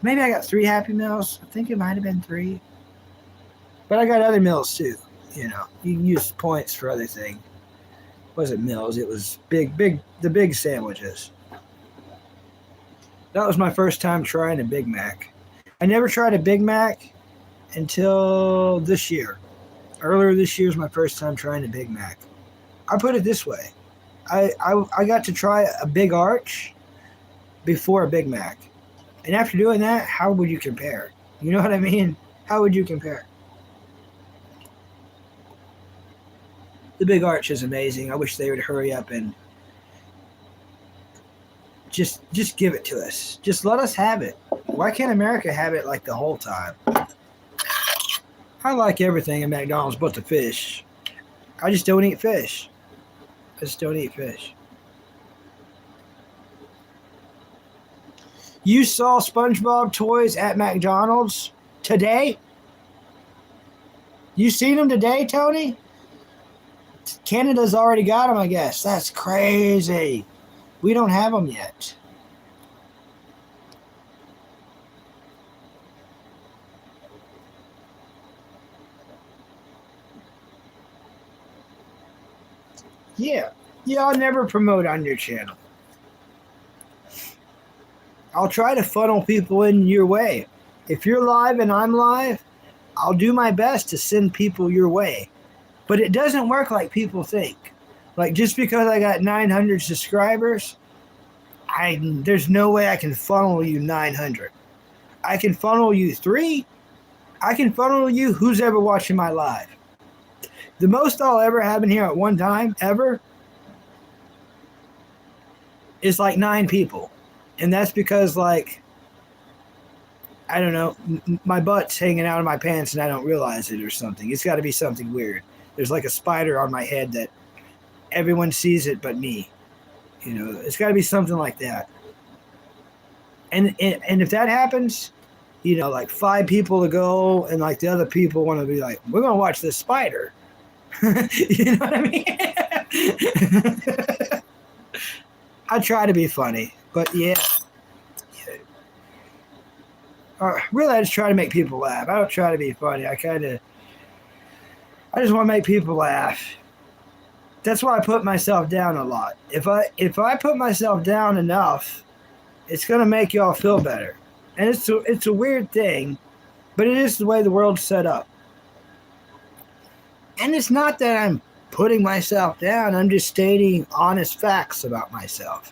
Maybe I got 3 Happy Meals. I think it might have been 3. But I got other meals too. You can use points for other things. It wasn't meals, it was the big sandwiches. That was my first time trying a Big Mac. I never tried a Big Mac until this year. Earlier this year was my first time trying a Big Mac. I put it this way. I got to try a Big Arch before a Big Mac. And after doing that, how would you compare? You know what I mean? How would you compare? The Big Arch is amazing. I wish they would hurry up and just give it to us. Just let us have it. Why can't America have it like the whole time? I like everything at McDonald's but the fish. I just don't eat fish. I just don't eat fish. You saw SpongeBob toys at McDonald's today? You seen them today, Tony? Canada's already got them, I guess. That's crazy. We don't have them yet. Yeah. Yeah, I'll never promote on your channel. I'll try to funnel people in your way. If you're live and I'm live, I'll do my best to send people your way. But it doesn't work like people think. Like, just because I got 900 subscribers, there's no way I can funnel you 900. I can funnel you 3. I can funnel you who's ever watching my live. The most I'll ever have in here at one time, ever, is like 9 people. And that's because, like, I don't know, my butt's hanging out of my pants and I don't realize it or something. It's got to be something weird. There's like a spider on my head that everyone sees it but me. You know, it's got to be something like that. And if that happens, you know, like 5 people to go and like the other people want to be like, we're going to watch this spider. You know what I mean? I try to be funny, but yeah. Really, I just try to make people laugh. I don't try to be funny. I just want to make people laugh. That's why I put myself down a lot. If I put myself down enough, it's gonna make y'all feel better. And it's a weird thing, but it is the way the world's set up. And it's not that I'm putting myself down. I'm just stating honest facts about myself.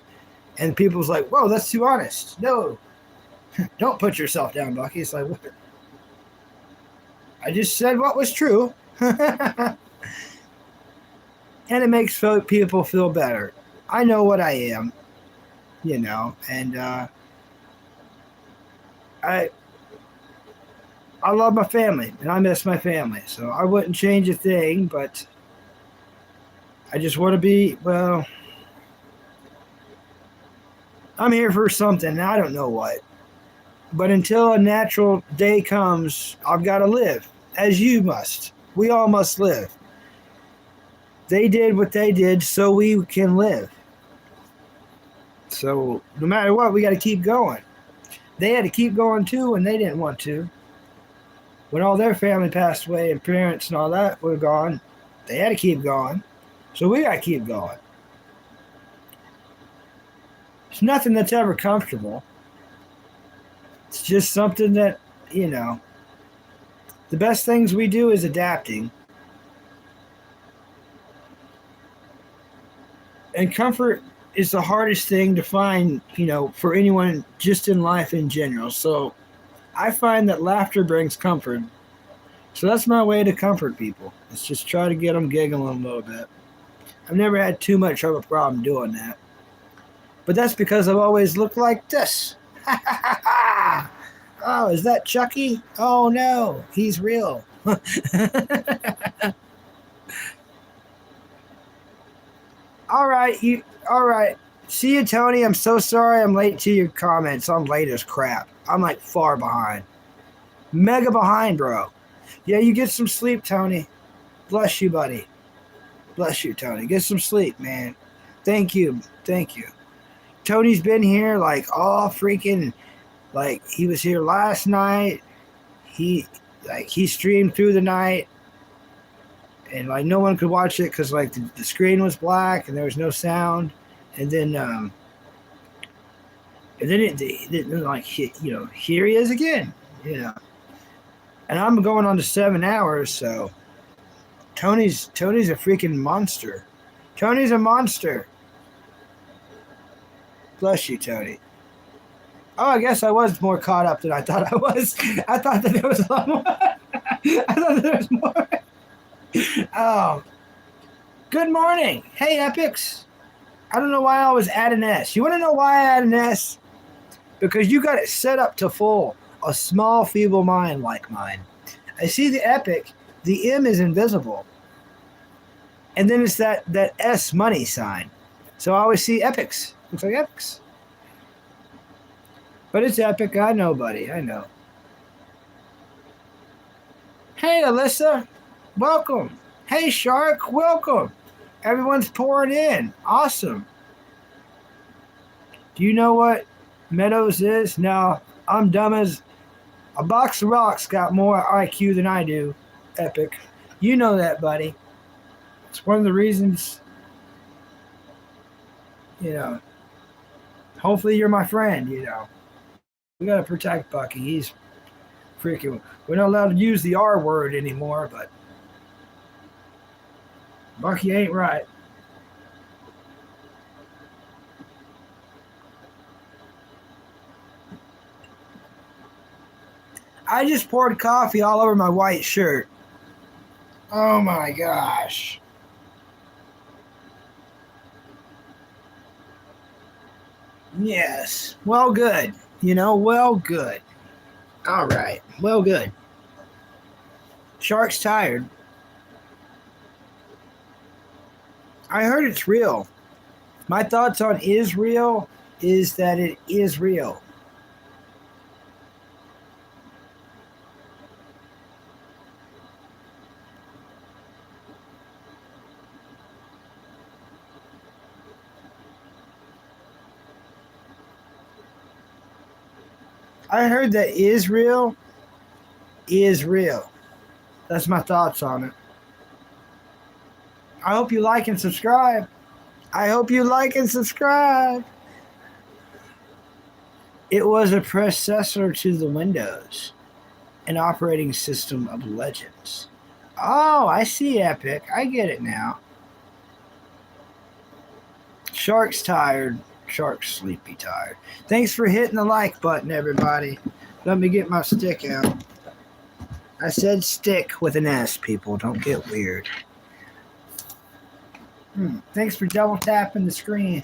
And people's like, whoa, that's too honest. No, don't put yourself down, Bucky. It's like, what? I just said what was true. And it makes people feel better. I know what I am, you know, and I love my family, and I miss my family, so I wouldn't change a thing, but I just want to be, well, I'm here for something, I don't know what. But until a natural day comes, I've got to live, as you must. We all must live. They did what they did so we can live. So no matter what, we got to keep going. They had to keep going too, and they didn't want to. When all their family passed away and parents and all that were gone, they had to keep going. So we got to keep going. It's nothing that's ever comfortable. It's just something that, you know, the best things we do is adapting. And comfort is the hardest thing to find, you know, for anyone just in life in general. So I find that laughter brings comfort. So that's my way to comfort people. Let's just try to get them giggling a little bit. I've never had too much of a problem doing that. But that's because I've always looked like this. Oh, is that Chucky? Oh no, he's real. All right. See you, Tony. I'm so sorry I'm late to your comments. I'm late as crap. I'm like far behind. Mega behind, bro. Yeah, you get some sleep, Tony. Bless you, buddy. Bless you, Tony. Get some sleep, man. Thank you. Tony's been here like all freaking, like he was here last night. He streamed through the night. And like no one could watch it because like the screen was black and there was no sound, and then it like, you know, here he is again, you know. And I'm going on to 7 hours, so Tony's a freaking monster. Tony's a monster. Bless you, Tony. Oh, I guess I was more caught up than I thought I was. I thought that there was a lot more. I thought there was more. Oh, good morning. Hey, Epics. I don't know why I always add an S. You want to know why I add an S? Because you got it set up to fool a small, feeble mind like mine. I see the Epic. The M is invisible. And then it's that S money sign. So I always see Epics. Looks like Epics. But it's Epic. I know, buddy. I know. Hey, Alyssa. Welcome. Hey, Shark. Welcome. Everyone's pouring in. Awesome. Do you know what Meadows is? No, I'm dumb as a box of rocks. Got more IQ than I do. Epic. You know that, buddy. It's one of the reasons, hopefully you're my friend, We got to protect Bucky. He's freaking, we're not allowed to use the R word anymore, but Bucky ain't right. I just poured coffee all over my white shirt. Oh my gosh. Yes. Well, good. Well, good. All right. Well, good. Shark's tired. I heard it's real. My thoughts on Israel is that it is real. I heard that Israel is real. That's my thoughts on it. I hope you like and subscribe. I hope you like and subscribe. It was a predecessor to the Windows, an operating system of Legends. Oh, I see, Epic. I get it now. Shark's tired. Shark's sleepy tired. Thanks for hitting the like button, everybody. Let me get my stick out. I said stick with an S, people. Don't get weird. Thanks for double tapping the screen.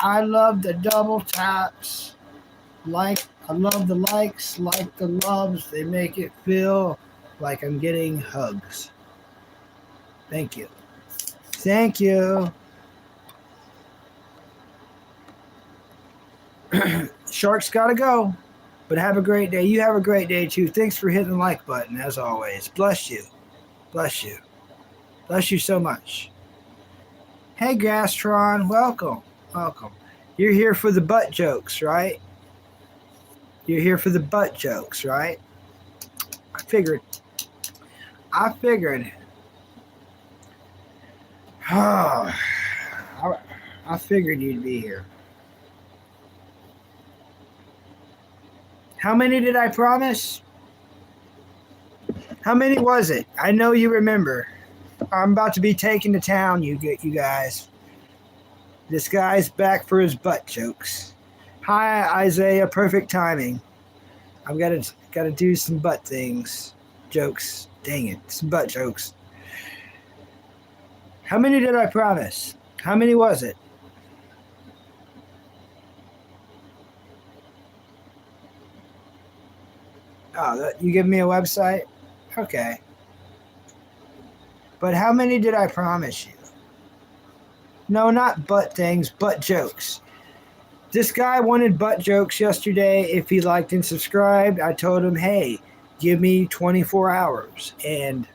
I love the double taps. I love the likes, like the loves. They make it feel like I'm getting hugs. Thank you. Thank you. Shark's got to go, but have a great day. You have a great day too. Thanks for hitting the like button as always. Bless you. Bless you. Bless you so much. Hey, Gastron, welcome. Welcome. You're here for the butt jokes, right? You're here for the butt jokes, right? I figured. Oh, I figured you'd be here. How many did I promise? How many was it? I know you remember. I'm about to be taken to town, you guys. This guy's back for his butt jokes. Hi, Isaiah. Perfect timing. I've got to do some butt things. Jokes. Dang it. Some butt jokes. How many did I promise? How many was it? Oh, you give me a website? Okay. But how many did I promise you? No, not butt things, butt jokes. This guy wanted butt jokes yesterday. If he liked and subscribed, I told him, hey, give me 24 hours. And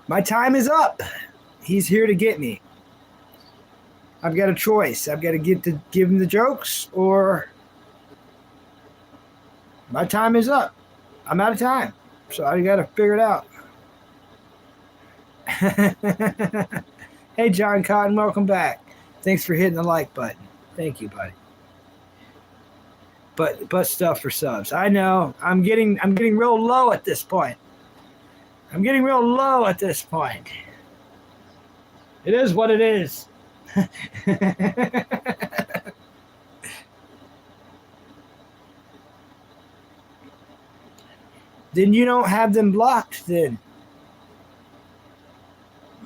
my time is up. He's here to get me. I've got a choice. I've got to give him the jokes, or my time is up. I'm out of time. So I got to figure it out. Hey, John Cotton, welcome back. Thanks for hitting the like button. Thank you, buddy. But stuff for subs. I know. I'm getting real low at this point. It is what it is. Then you don't have them blocked then.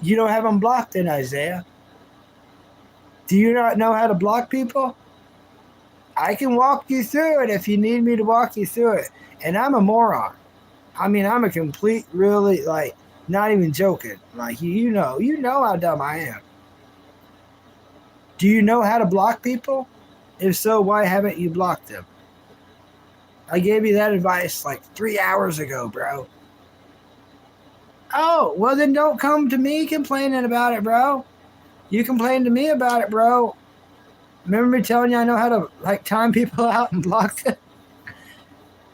You don't have them blocked then, Isaiah. Do you not know how to block people? I can walk you through it if you need me to walk you through it. And I'm a moron. I mean, I'm a complete, really, like, not even joking. Like, you know how dumb I am. Do you know how to block people? If so, why haven't you blocked them? I gave you that advice like 3 hours ago, bro. Oh, well then don't come to me complaining about it, bro. You complain to me about it, bro. Remember me telling you I know how to like time people out and block them?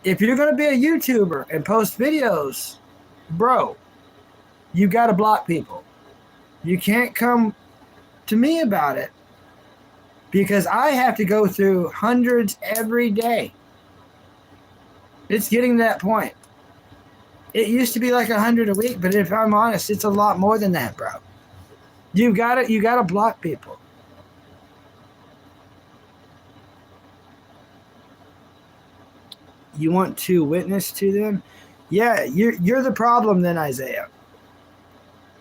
If you're going to be a YouTuber and post videos, bro, you got to block people. You can't come to me about it because I have to go through hundreds every day. It's getting to that point. It used to be like 100 a week, but if I'm honest, it's a lot more than that, bro. You gotta block people. You want to witness to them? Yeah, you're the problem then, Isaiah.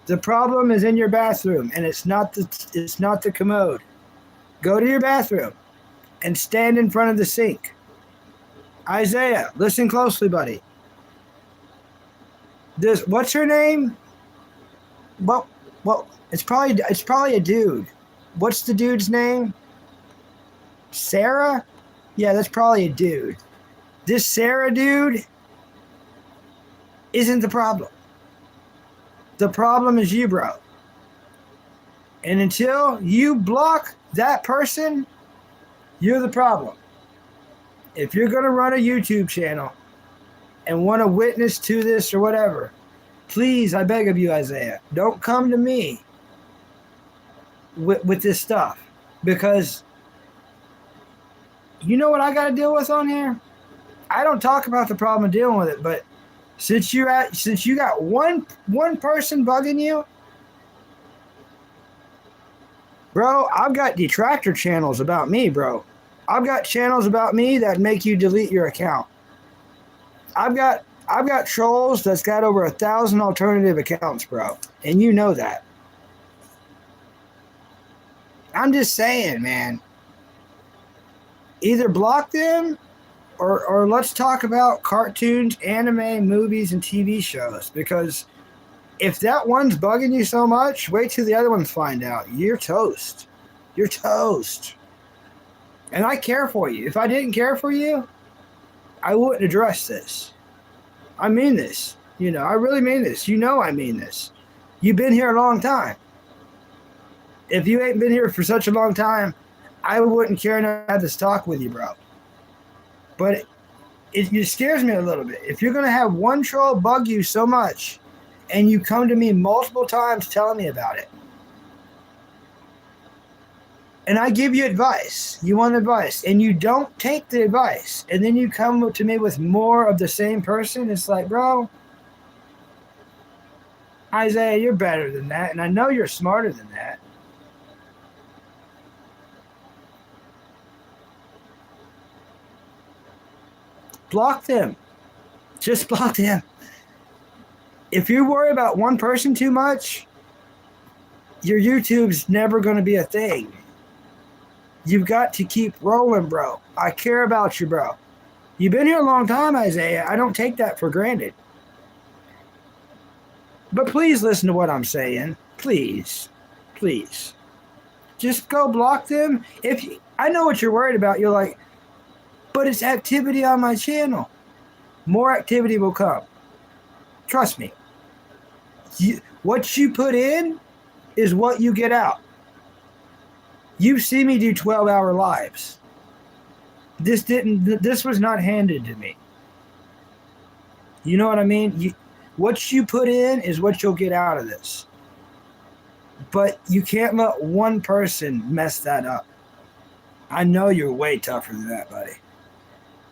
The problem is in your bathroom, and it's not the commode. Go to your bathroom and stand in front of the sink. Isaiah, listen closely, buddy. What's her name? Well, it's probably a dude. What's the dude's name? Sarah? Yeah, that's probably a dude. This Sarah dude isn't the problem. The problem is you, bro. And until you block that person, you're the problem. If you're going to run a YouTube channel and want to witness to this or whatever, please, I beg of you, Isaiah, don't come to me with this stuff. Because you know what I got to deal with on here? I don't talk about the problem of dealing with it, but since you got one person bugging you, bro, I've got detractor channels about me, bro. I've got channels about me that make you delete your account. I've got trolls that's got over 1,000 alternative accounts, bro, and you know that. I'm just saying, man. Either block them or let's talk about cartoons, anime, movies, and TV shows. Because if that one's bugging you so much, wait till the other ones find out. You're toast. You're toast. And I care for you. If I didn't care for you, I wouldn't address this. I mean this. You know, I really mean this. You know I mean this. You've been here a long time. If you ain't been here for such a long time, I wouldn't care enough to have this talk with you, bro. But it scares me a little bit. If you're going to have one troll bug you so much and you come to me multiple times telling me about it, and I give you advice, you want advice, and you don't take the advice, and then you come to me with more of the same person, it's like, bro, Isaiah, you're better than that, and I know you're smarter than that. Block them. Just block them. If you worry about one person too much, your YouTube's never going to be a thing. You've got to keep rolling, bro. I care about you, bro. You've been here a long time, Isaiah. I don't take that for granted. But please listen to what I'm saying. Please. Please. Just go block them. I know what you're worried about. You're like, but it's activity on my channel. More activity will come. Trust me. What you put in is what you get out. You see me do 12-hour lives. This was not handed to me. You know what I mean? What you put in is what you'll get out of this. But you can't let one person mess that up. I know you're way tougher than that, buddy.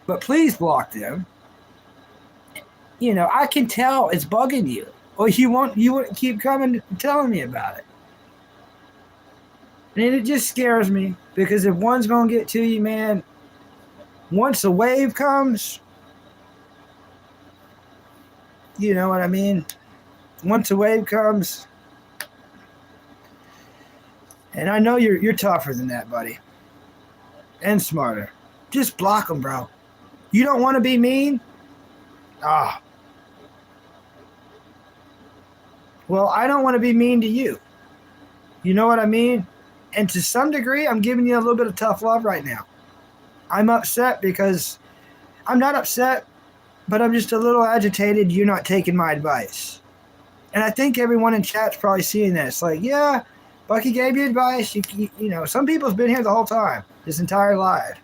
But please block them. You know, I can tell it's bugging you. Or you wouldn't keep coming and telling me about it. And it just scares me. Because if one's going to get to you, man, once a wave comes, You know what I mean? Once a wave comes, and I know you're tougher than that, buddy, and smarter. Just block them, bro. You don't want to be mean? Ah. Well, I don't want to be mean to you. You know what I mean? And to some degree, I'm giving you a little bit of tough love right now. I'm upset because I'm not upset, but I'm just a little agitated you're not taking my advice. And I think everyone in chat's probably seeing this. Like, yeah, Bucky gave you advice. You know, some people's been here the whole time, this entire life.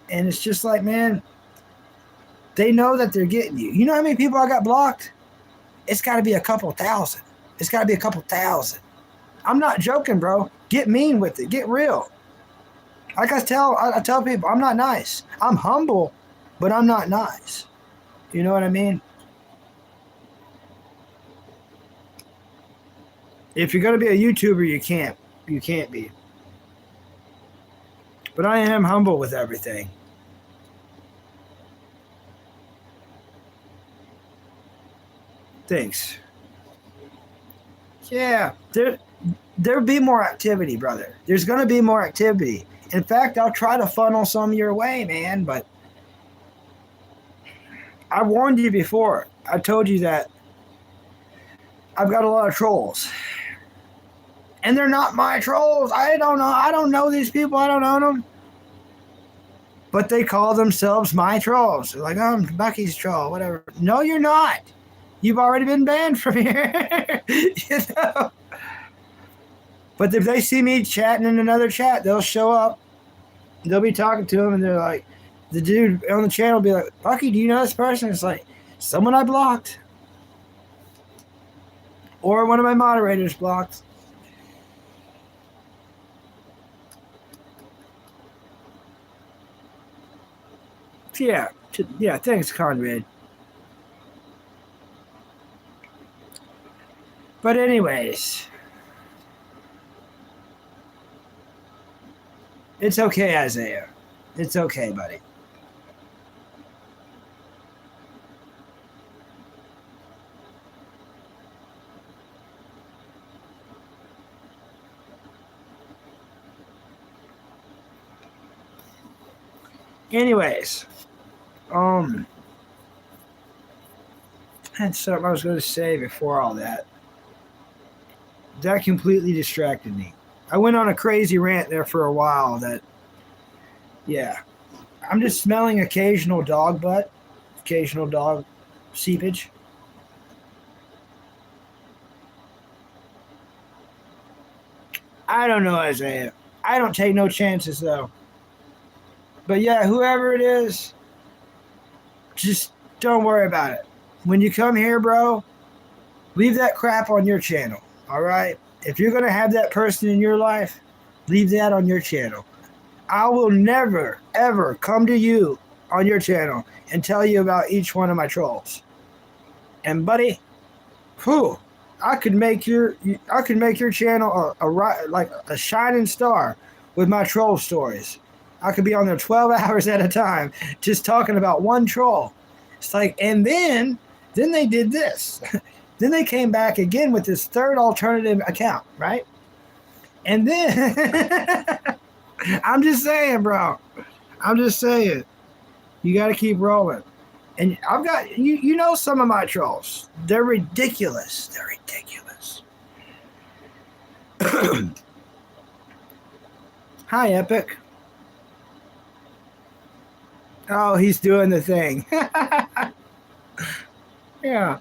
And it's just like, man, they know that they're getting you. You know how many people I got blocked? It's got to be a couple thousand. It's got to be a couple thousand. I'm not joking, bro. Get mean with it. Get real. Like I tell people, I'm not nice. I'm humble, but I'm not nice. You know what I mean? If you're going to be a YouTuber, you can't. You can't be. But I am humble with everything. Thanks. Yeah, there'll be more activity, brother. There's going to be more activity. In fact, I'll try to funnel some your way, man, but I warned you before. I told you that I've got a lot of trolls. And they're not my trolls. I don't know these people. I don't own them. But they call themselves my trolls. They're like, oh, I'm Bucky's troll, whatever. No, you're not. You've already been banned from here. You know? But if they see me chatting in another chat, they'll show up. They'll be talking to him, and they're like, the dude on the channel will be like, Bucky, do you know this person? It's like, someone I blocked. Or one of my moderators blocked. Yeah, thanks, Conrad. But anyways, it's okay, Isaiah. It's okay, buddy. Anyways, had something I was going to say before all that. That completely distracted me. I went on a crazy rant there for a while that, yeah, I'm just smelling occasional dog butt, occasional dog seepage. I don't know, Isaiah. I don't take no chances, though. But yeah, whoever it is, just don't worry about it. When you come here, bro, leave that crap on your channel, all right? If you're going to have that person in your life, leave that on your channel. I will never, ever come to you on your channel and tell you about each one of my trolls. And buddy, I could make your channel like a shining star with my troll stories. I could be on there 12 hours at a time just talking about one troll. It's like, and then they did this. Then they came back again with this third alternative account, right? And then, I'm just saying, bro. I'm just saying. You got to keep rolling. And I've got, you know some of my trolls. They're ridiculous. They're ridiculous. Hi, Epic. Oh, he's doing the thing. Yeah.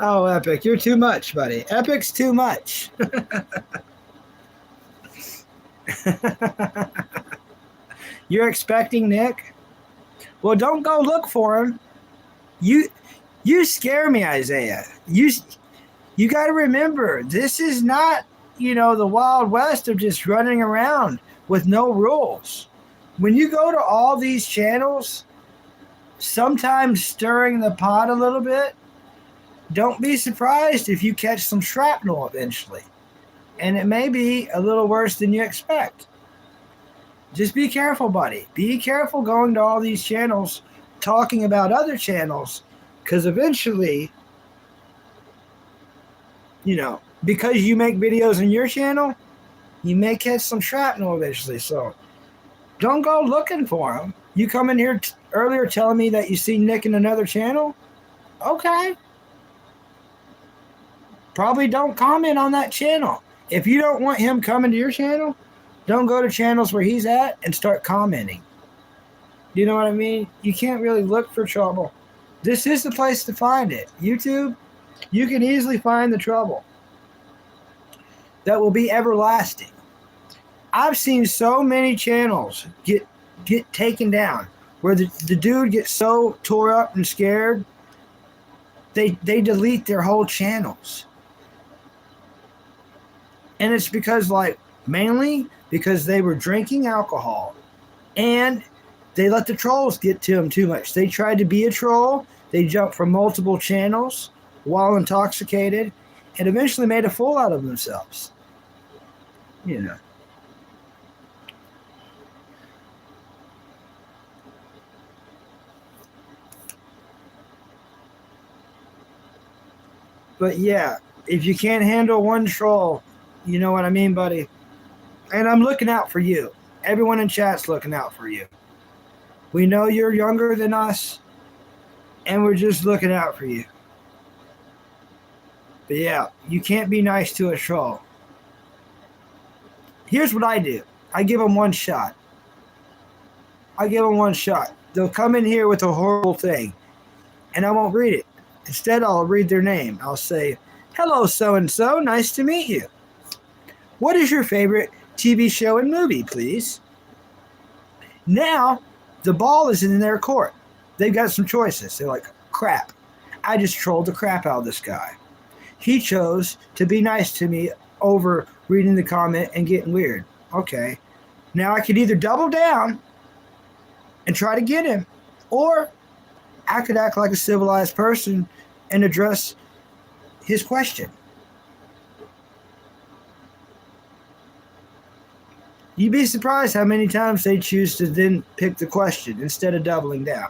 Oh, Epic, you're too much, buddy. Epic's too much. You're expecting Nick? Well, don't go look for him. You scare me, Isaiah. You got to remember, this is not, the Wild West of just running around with no rules. When you go to all these channels, sometimes stirring the pot a little bit, don't be surprised if you catch some shrapnel eventually. And it may be a little worse than you expect. Just be careful, buddy. Be careful going to all these channels talking about other channels, because eventually, because you make videos on your channel, you may catch some shrapnel eventually. So don't go looking for them. You come in here earlier telling me that you see Nick in another channel. Okay. Probably don't comment on that channel. If you don't want him coming to your channel, don't go to channels where he's at and start commenting. You know what I mean? You can't really look for trouble. This is the place to find it. YouTube, you can easily find the trouble that will be everlasting. I've seen so many channels get taken down where the dude gets so tore up and scared, they delete their whole channels. And it's because, mainly because they were drinking alcohol and they let the trolls get to them too much. They tried to be a troll. They jumped from multiple channels while intoxicated and eventually made a fool out of themselves. But yeah, if you can't handle one troll, you know what I mean, buddy? And I'm looking out for you. Everyone in chat's looking out for you. We know you're younger than us, and we're just looking out for you. But yeah, you can't be nice to a troll. Here's what I do. I give them one shot. They'll come in here with a horrible thing, and I won't read it. Instead, I'll read their name. I'll say, "Hello, so-and-so. Nice to meet you. What is your favorite TV show and movie, please?" Now, the ball is in their court. They've got some choices. They're like, crap, I just trolled the crap out of this guy. He chose to be nice to me over reading the comment and getting weird. Okay. Now I could either double down and try to get him, or I could act like a civilized person and address his question. You'd be surprised how many times they choose to then pick the question instead of doubling down.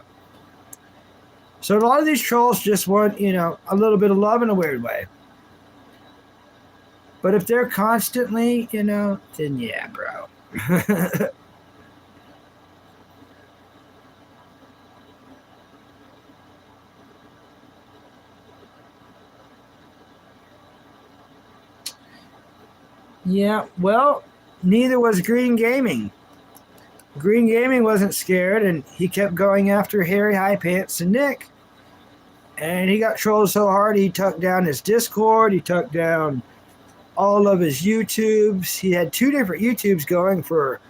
So a lot of these trolls just want, a little bit of love in a weird way. But if they're constantly, then yeah, bro. Yeah, well, neither was Green Gaming. Green Gaming wasn't scared, and he kept going after Harry High Pants and Nick. And he got trolled so hard, he took down his Discord, he took down all of his YouTubes. He had 2 different YouTubes going for,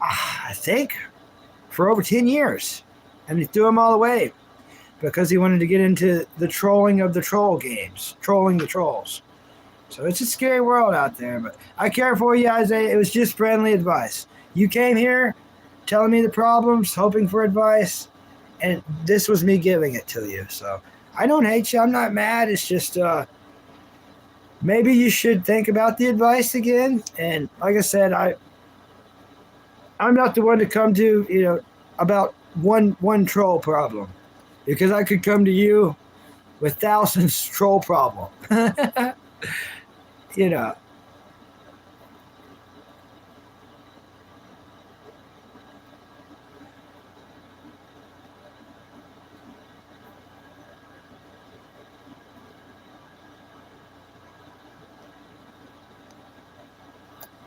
I think, for over 10 years. And he threw them all away because he wanted to get into the trolling of the troll games, trolling the trolls. So it's a scary world out there, but I care for you, Isaiah. It was just friendly advice. You came here telling me the problems, hoping for advice, and this was me giving it to you. So I don't hate you. I'm not mad. It's just maybe you should think about the advice again. And like I said, I'm not the one to come to, about one troll problem, because I could come to you with thousands troll problem.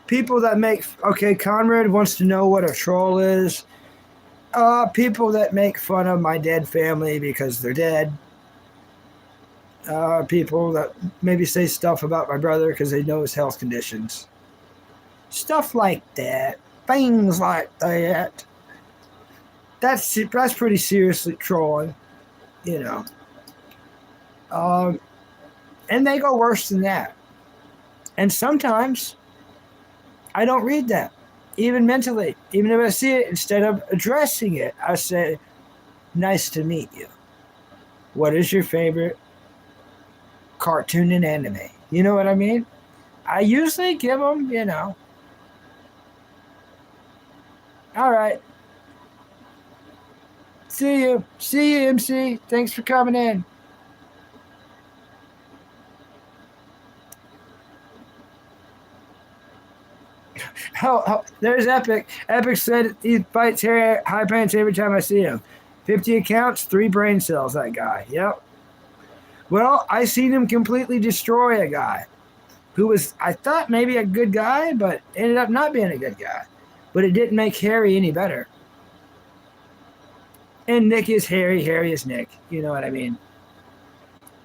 People that Conrad wants to know what a troll is. People that make fun of my dead family because they're dead. People that maybe say stuff about my brother because they know his health conditions. Stuff like that. Things like that. That's pretty seriously trolling, And they go worse than that. And sometimes I don't read that, even mentally. Even if I see it, instead of addressing it, I say, "Nice to meet you. What is your favorite cartoon and anime?" You know what I mean? I usually give them, all right. See you. See you, MC. Thanks for coming in. Oh, there's Epic. Epic said he fights Harry High Pants every time I see him. 50 accounts, 3 brain cells, that guy. Yep. Well, I seen him completely destroy a guy who was, I thought, maybe a good guy, but ended up not being a good guy. But it didn't make Harry any better. And Nick is Harry, Harry is Nick. You know what I mean?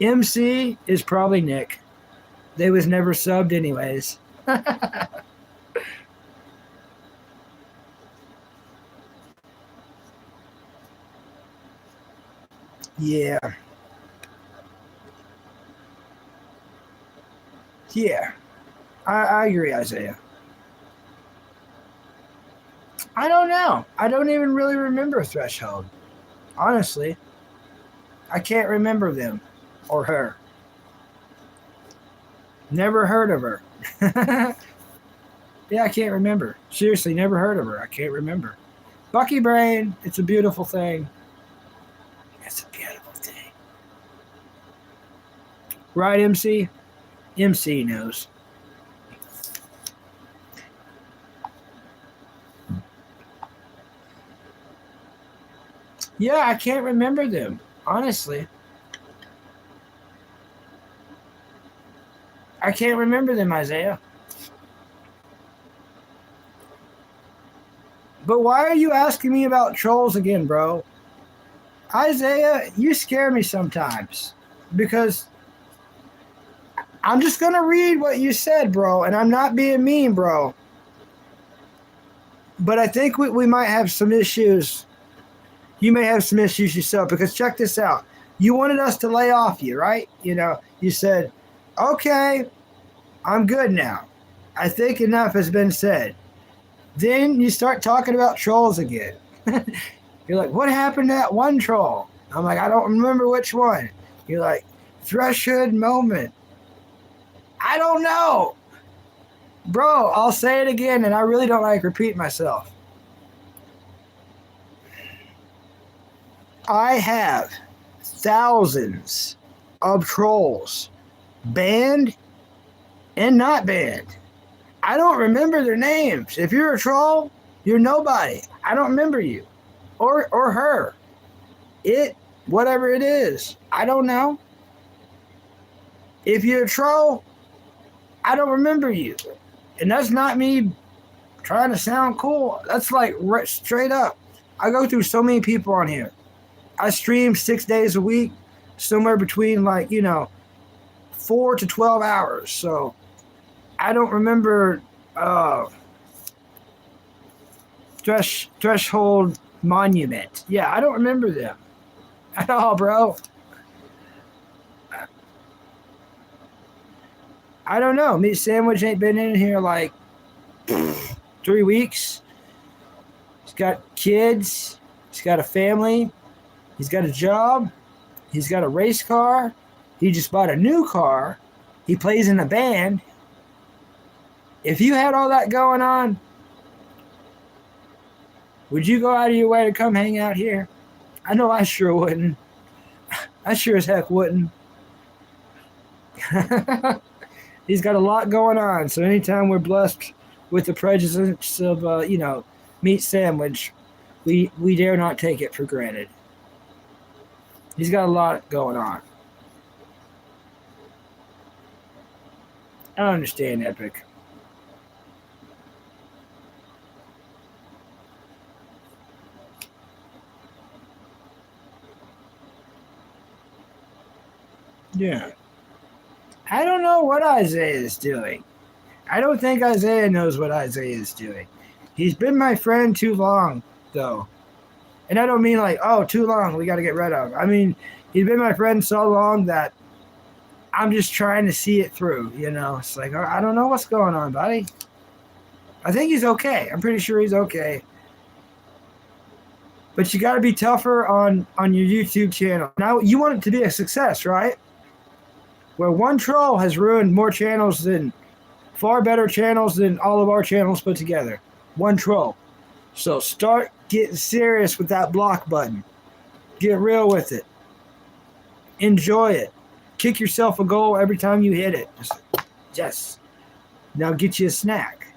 MC is probably Nick. They was never subbed anyways. Yeah. Yeah. I agree, Isaiah. I don't know. I don't even really remember Threshold. Honestly. I can't remember them or her. Never heard of her. Yeah, I can't remember. Seriously, never heard of her. I can't remember. Bucky Brain, it's a beautiful thing. It's a beautiful thing. Right, MC? MC knows. Yeah, I can't remember them, honestly. I can't remember them, Isaiah. But why are you asking me about trolls again, bro? Isaiah, you scare me sometimes. Because I'm just going to read what you said, bro. And I'm not being mean, bro. But I think we might have some issues. You may have some issues yourself. Because check this out. You wanted us to lay off you, right? You know, you said, okay, I'm good now. I think enough has been said. Then you start talking about trolls again. You're like, what happened to that one troll? I'm like, I don't remember which one. You're like, Threshold moment. I don't know. Bro, I'll say it again, and I really don't like repeating myself. I have thousands of trolls, banned and not banned. I don't remember their names. If you're a troll, you're nobody. I don't remember you. Or her. It, whatever it is. I don't know. If you're a troll, I don't remember you. And that's not me trying to sound cool. That's like right, straight up. I go through so many people on here. I stream 6 days a week, somewhere between 4 to 12 hours. So I don't remember Threshold Monument. Yeah, I don't remember them at all, bro. I don't know. Meat Sandwich ain't been in here 3 weeks. He's got kids. He's got a family. He's got a job. He's got a race car. He just bought a new car. He plays in a band. If you had all that going on, would you go out of your way to come hang out here? I know I sure wouldn't. I sure as heck wouldn't. He's got a lot going on, so anytime we're blessed with the presence of, Meat Sandwich, we dare not take it for granted. He's got a lot going on. I don't understand Epic. Yeah. I don't know what Isaiah is doing. I don't think Isaiah knows what Isaiah is doing. He's been my friend too long, though. And I don't mean too long, we got to get rid of him. I mean, he's been my friend so long that I'm just trying to see it through, It's like, I don't know what's going on, buddy. I think he's okay. I'm pretty sure he's okay. But you got to be tougher on your YouTube channel. Now, you want it to be a success, right? Where one troll has ruined far better channels than all of our channels put together. One troll. So start getting serious with that block button. Get real with it. Enjoy it. Kick yourself a goal every time you hit it. Just now get you a snack.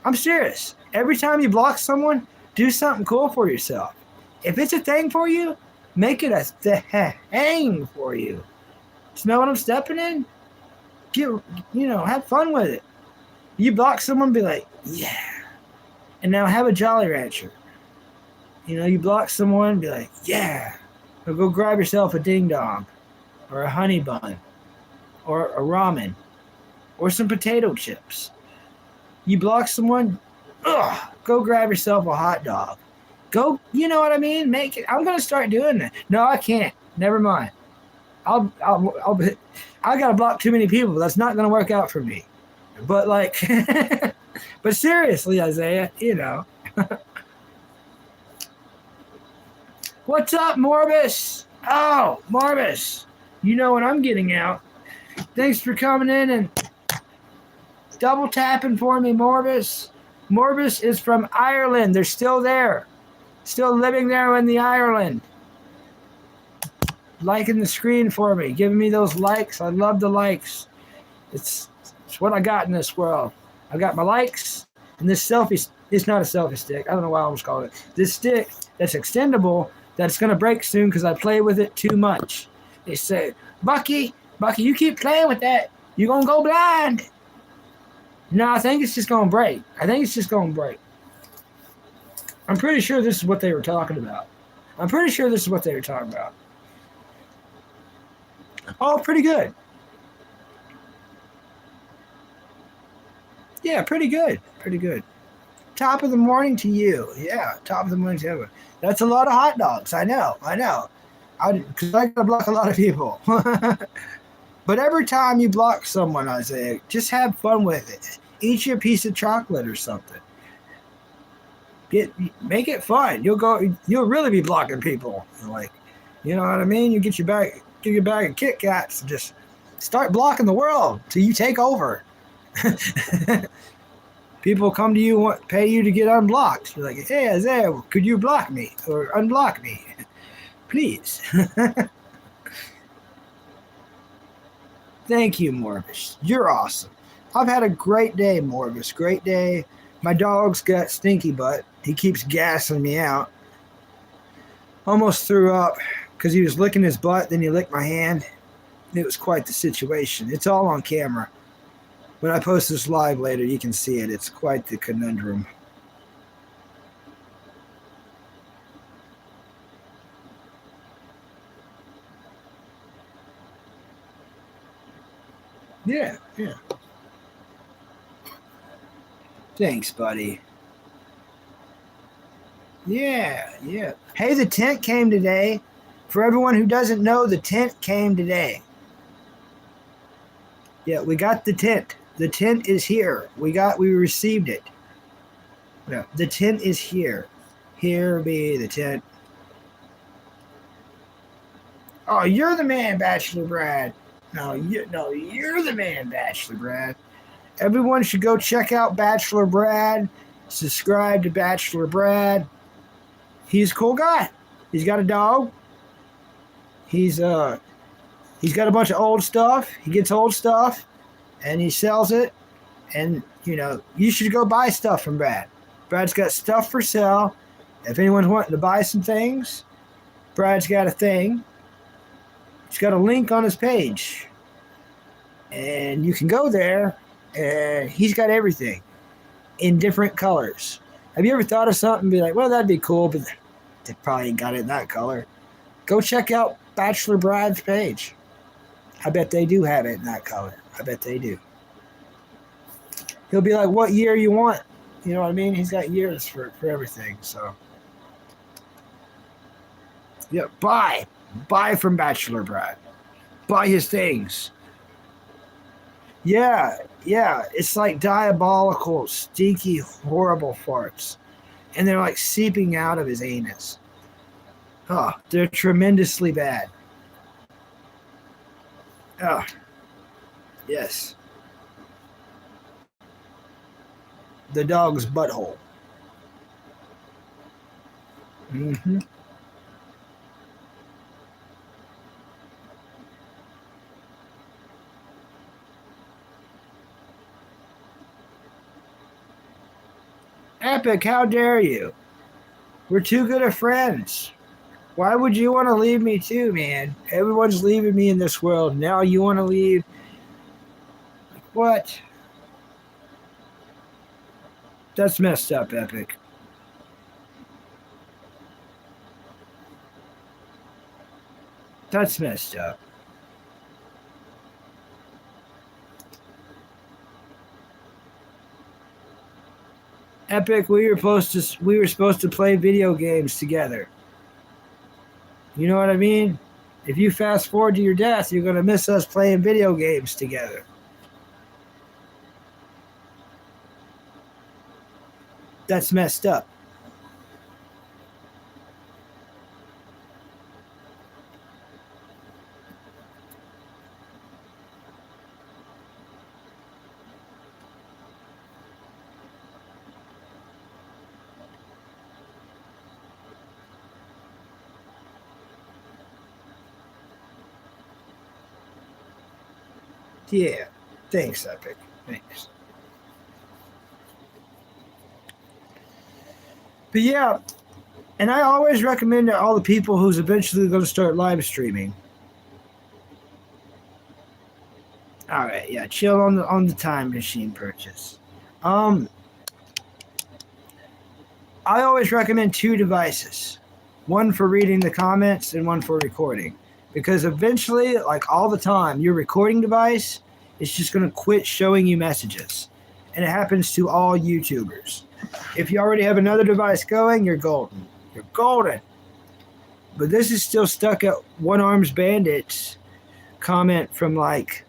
I'm serious. Every time you block someone, do something cool for yourself. If it's a thing for you, make it a thing for you. Smell what I'm stepping in? Have fun with it. You block someone, be like, yeah. And now have a Jolly Rancher. You block someone, be like, yeah. Or go grab yourself a ding dong, or a honey bun, or a ramen, or some potato chips. You block someone, go grab yourself a hot dog. Go, you know what I mean? Make it. I'm gonna start doing that. No, I can't. Never mind. I gotta block too many people. That's not gonna work out for me. But but seriously, Isaiah, What's up, Morbus? Oh, Morbus. You know what I'm getting out. Thanks for coming in and double tapping for me, Morbus. Morbus is from Ireland. They're still there. Still living there in the Ireland. Liking the screen for me. Giving me those likes. I love the likes. It's what I got in this world. I got my likes and this selfie. It's not a selfie stick. I don't know why I almost called it. This stick that's extendable that's going to break soon because I play with it too much. They say, Bucky, you keep playing with that. You're going to go blind. No, I think it's just going to break. I'm pretty sure this is what they were talking about. Oh, pretty good. Yeah, pretty good. Top of the morning to you. Yeah, top of the morning to everyone. That's a lot of hot dogs. I know. Because I got to block a lot of people. But every time you block someone, Isaiah, just have fun with it. Eat you a piece of chocolate or something. Make it fun. You'll really be blocking people. You know what I mean? You get your bag of Kit Kats and just start blocking the world till you take over. People come to you, pay you to get unblocked. You're like, hey, Isaiah, could you block me or unblock me? Please. Thank you, Morbus. You're awesome. I've had a great day, Morbus. Great day. My dog's got stinky butt. He keeps gassing me out. Almost threw up because he was licking his butt, then he licked my hand. It was quite the situation. It's all on camera. When I post this live later, you can see it. It's quite the conundrum. Yeah. Thanks, buddy. Yeah. Hey, the tent came today. For everyone who doesn't know, the tent came today. Yeah, we got the tent. The tent is here. We received it. Yeah, the tent is here. Here be the tent. Oh, you're the man, Bachelor Brad. No, you're the man, Bachelor Brad. Everyone should go check out Bachelor Brad. Subscribe to Bachelor Brad. He's a cool guy. He's got a dog. He's got a bunch of old stuff. He gets old stuff and he sells it. And, you should go buy stuff from Brad. Brad's got stuff for sale. If anyone's wanting to buy some things, Brad's got a thing. He's got a link on his page. And you can go there and he's got everything in different colors. Have you ever thought of something and be like, well, that'd be cool, but they probably ain't got it in that color. Go check out Bachelor Brad's page. I bet they do have it in that color. I bet they do. He'll be like, what year you want? You know what I mean? He's got years for everything. So, yeah, buy from Bachelor Brad. Buy his things. Yeah. It's like diabolical, stinky, horrible farts. And they're like seeping out of his anus. Oh, they're tremendously bad. Oh, yes. The dog's butthole. Epic, how dare you? We're too good of friends. Why would you want to leave me too, man? Everyone's leaving me in this world. Now you want to leave? What? That's messed up, Epic. That's messed up. Epic, we were supposed to play video games together. You know what I mean? If you fast forward to your death, you're gonna miss us playing video games together. That's messed up. Yeah. Thanks, Epic. Thanks. But yeah, and I always recommend to all the people who's eventually going to start live streaming. All right, yeah, chill on the time machine purchase. I always recommend 2 devices, one for reading the comments and one for recording, because eventually, like all the time, your recording device is just going to quit showing you messages, and it happens to all YouTubers. If you already have another device going, you're golden. You're golden. But this is still stuck at One Arms Bandit's comment from like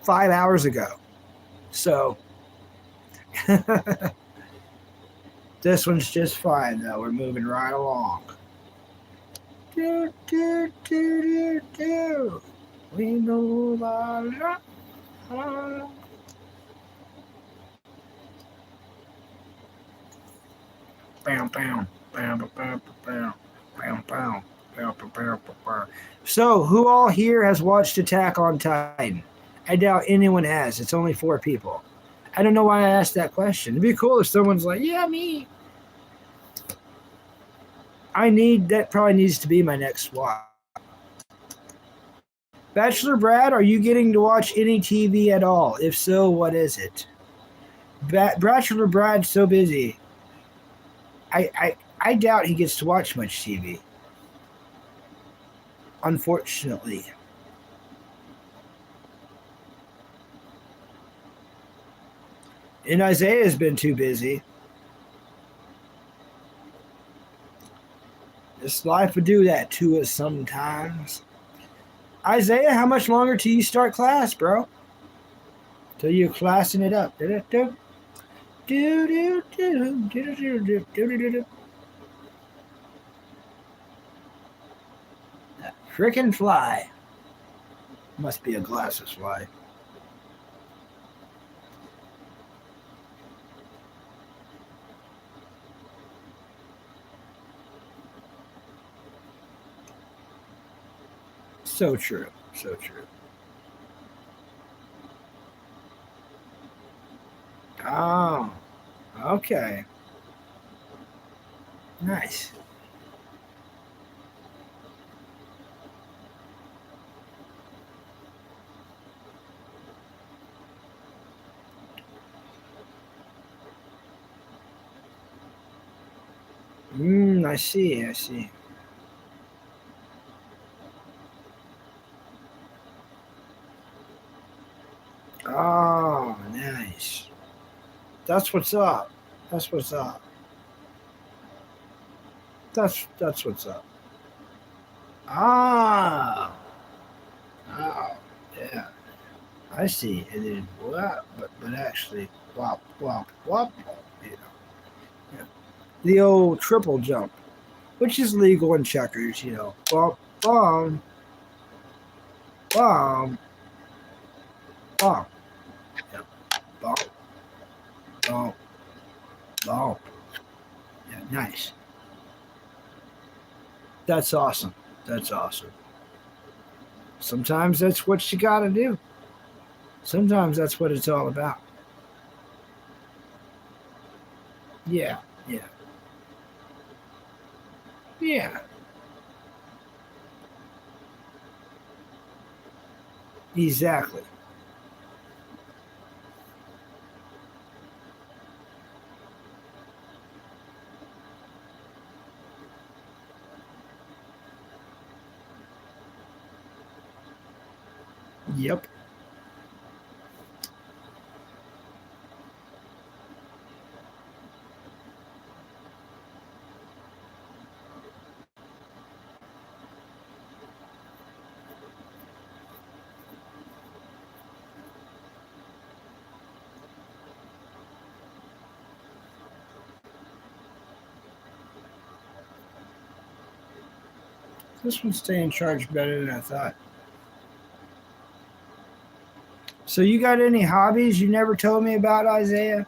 5 hours ago. So this one's just fine though. We're moving right along. Do, do, do, do, do. We know the Bam, bam, bam, bam, bam, bam, bam, bam, bam, bam, bam. So, who all here has watched Attack on Titan? I doubt anyone has. It's only 4 people. I don't know why I asked that question. It'd be cool if someone's like, yeah, me. That probably needs to be my next swap. Bachelor Brad, are you getting to watch any TV at all? If so, what is it? Bachelor Brad's so busy. I doubt he gets to watch much TV. Unfortunately. And Isaiah's been too busy. This life would do that to us sometimes. Isaiah, how much longer till you start class, bro? Till you're classing it up. That frickin' fly. Must be a glasses fly. So true. So true. Oh, okay. Nice. I see. I see. Oh, nice. That's what's up. That's what's up. That's what's up. Ah. Oh, yeah. I see. And then what? But actually, wop, wop, wop. You know, yeah. The old triple jump, which is legal in checkers. You know, bump, bum, bum, bump, yeah. Bump, bump, bump. Yeah, nice. That's awesome. That's awesome. Sometimes that's what you got to do. Sometimes that's what it's all about. Yeah, yeah, yeah. Exactly. Yep. This one's staying charged better than I thought. So you got any hobbies you never told me about, Isaiah?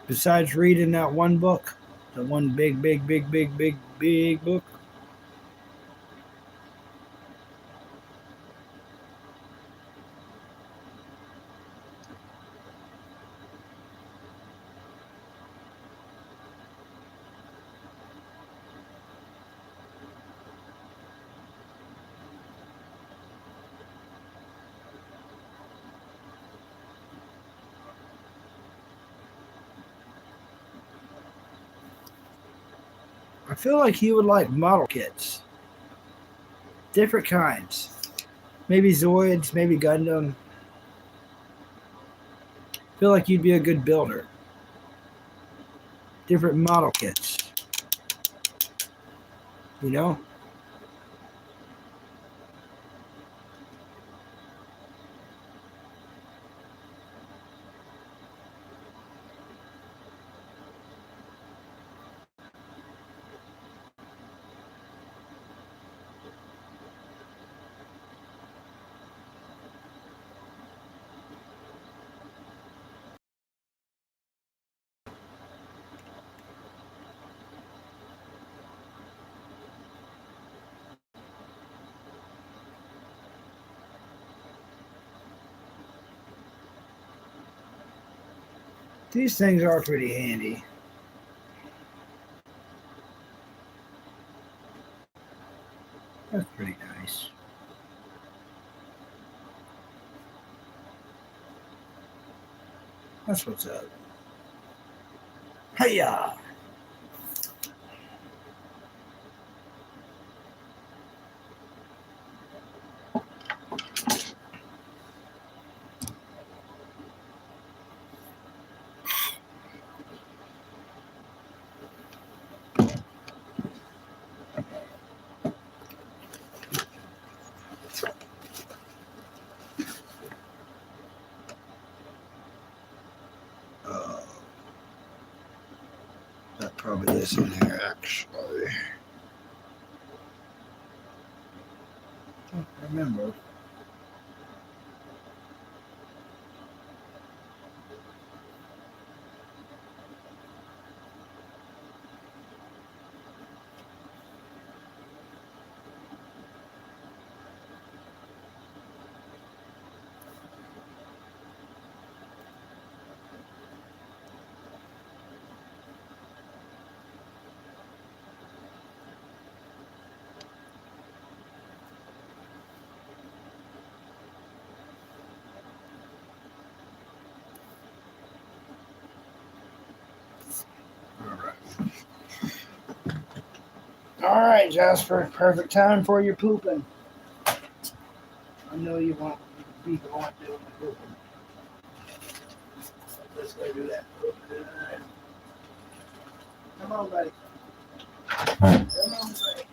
Besides reading that one book, the one big book. I feel like you would like model kits, different kinds. Maybe Zoids, maybe Gundam. I feel like you'd be a good builder. Different model kits, you know? These things are pretty handy. That's pretty nice. That's what's up. Hiya! Uh, that probably is in there, actually. I don't remember. All right, Jasper. Perfect time for your pooping. I know you want to be going doing the pooping. Let's go do that. Come on, buddy. Come on, buddy.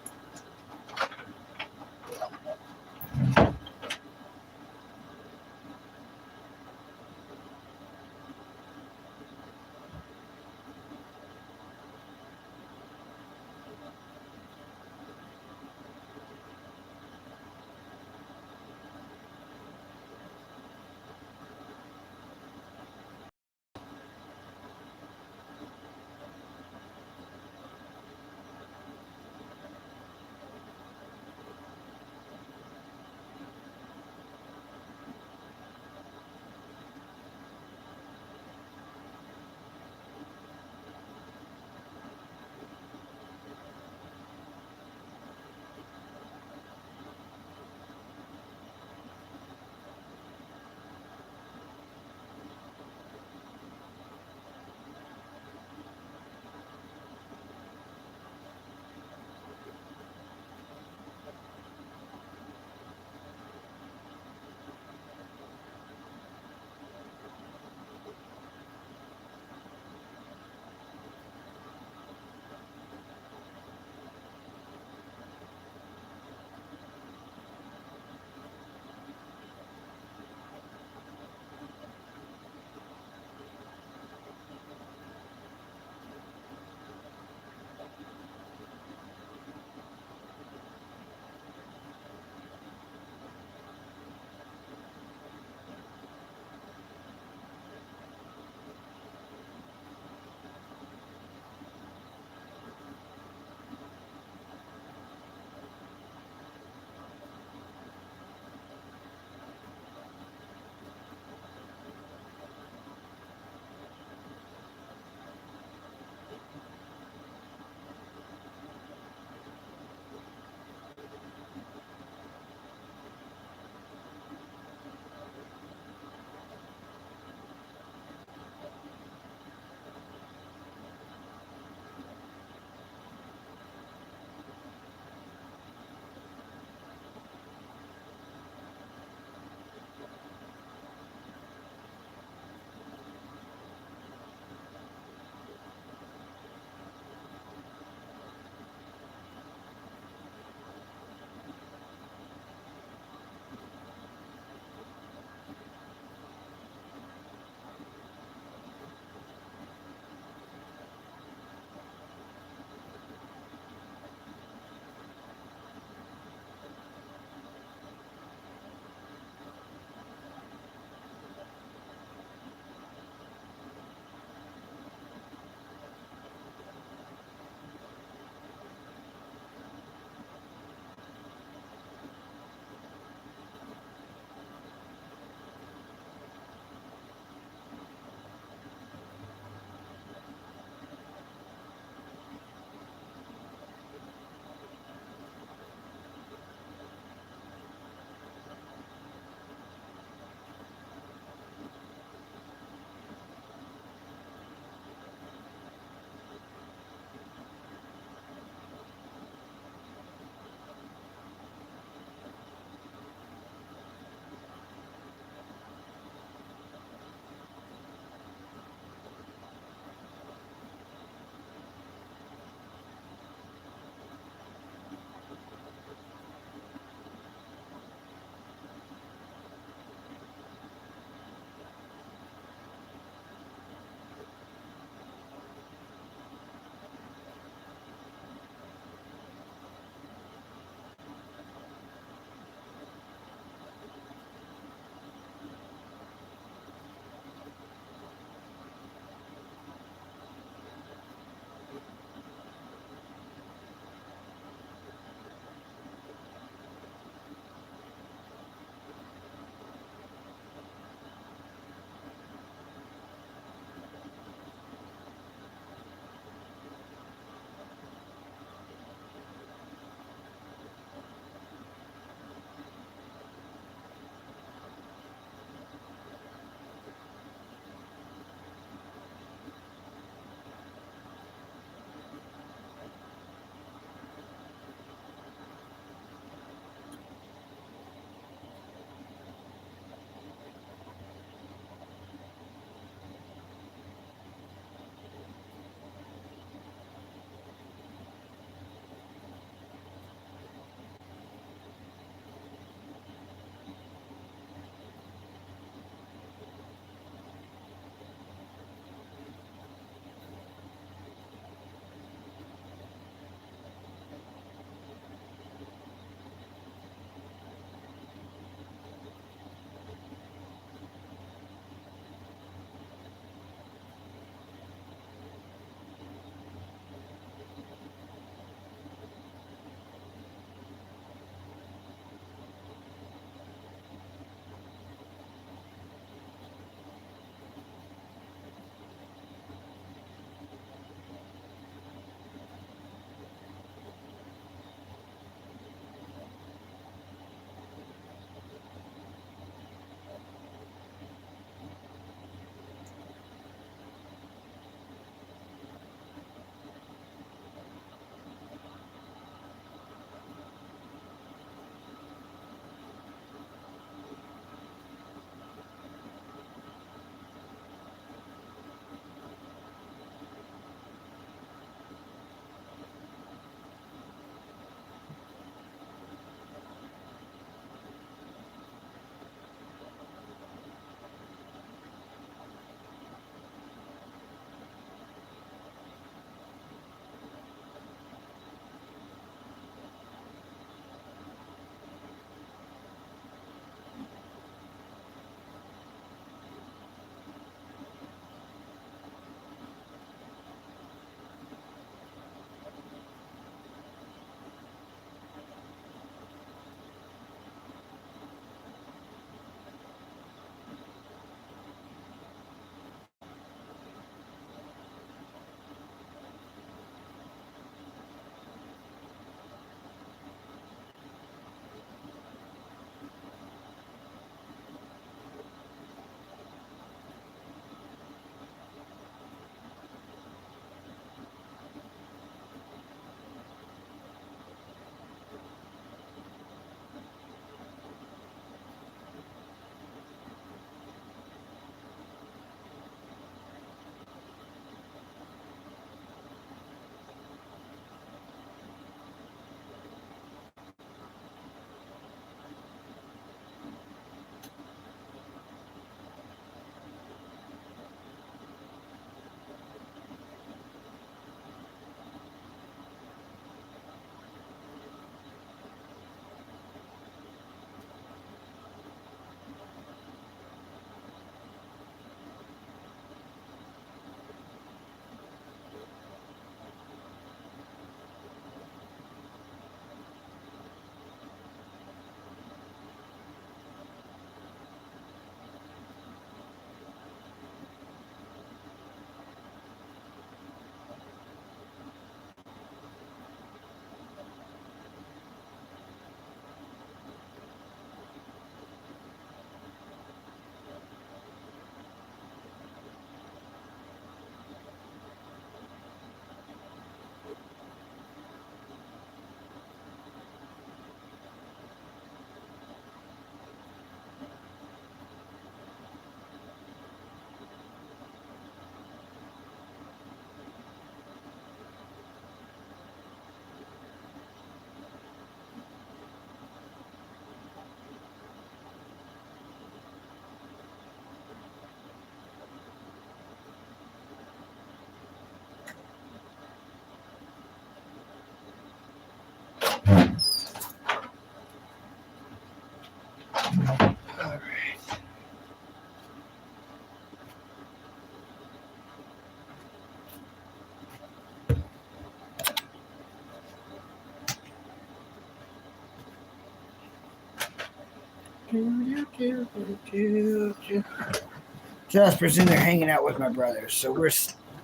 Jasper's in there hanging out with my brothers, so we're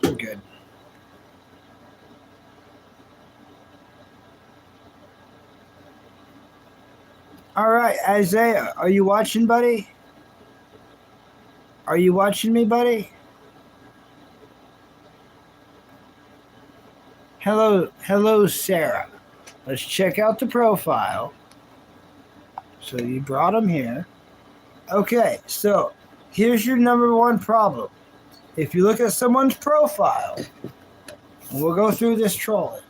good. All right, Isaiah, are you watching, buddy? Are you watching me, buddy? Hello, Sarah. Let's check out the profile. So you brought him here. Okay, so here's your number one problem. If you look at someone's profile, and we'll go through this trolling.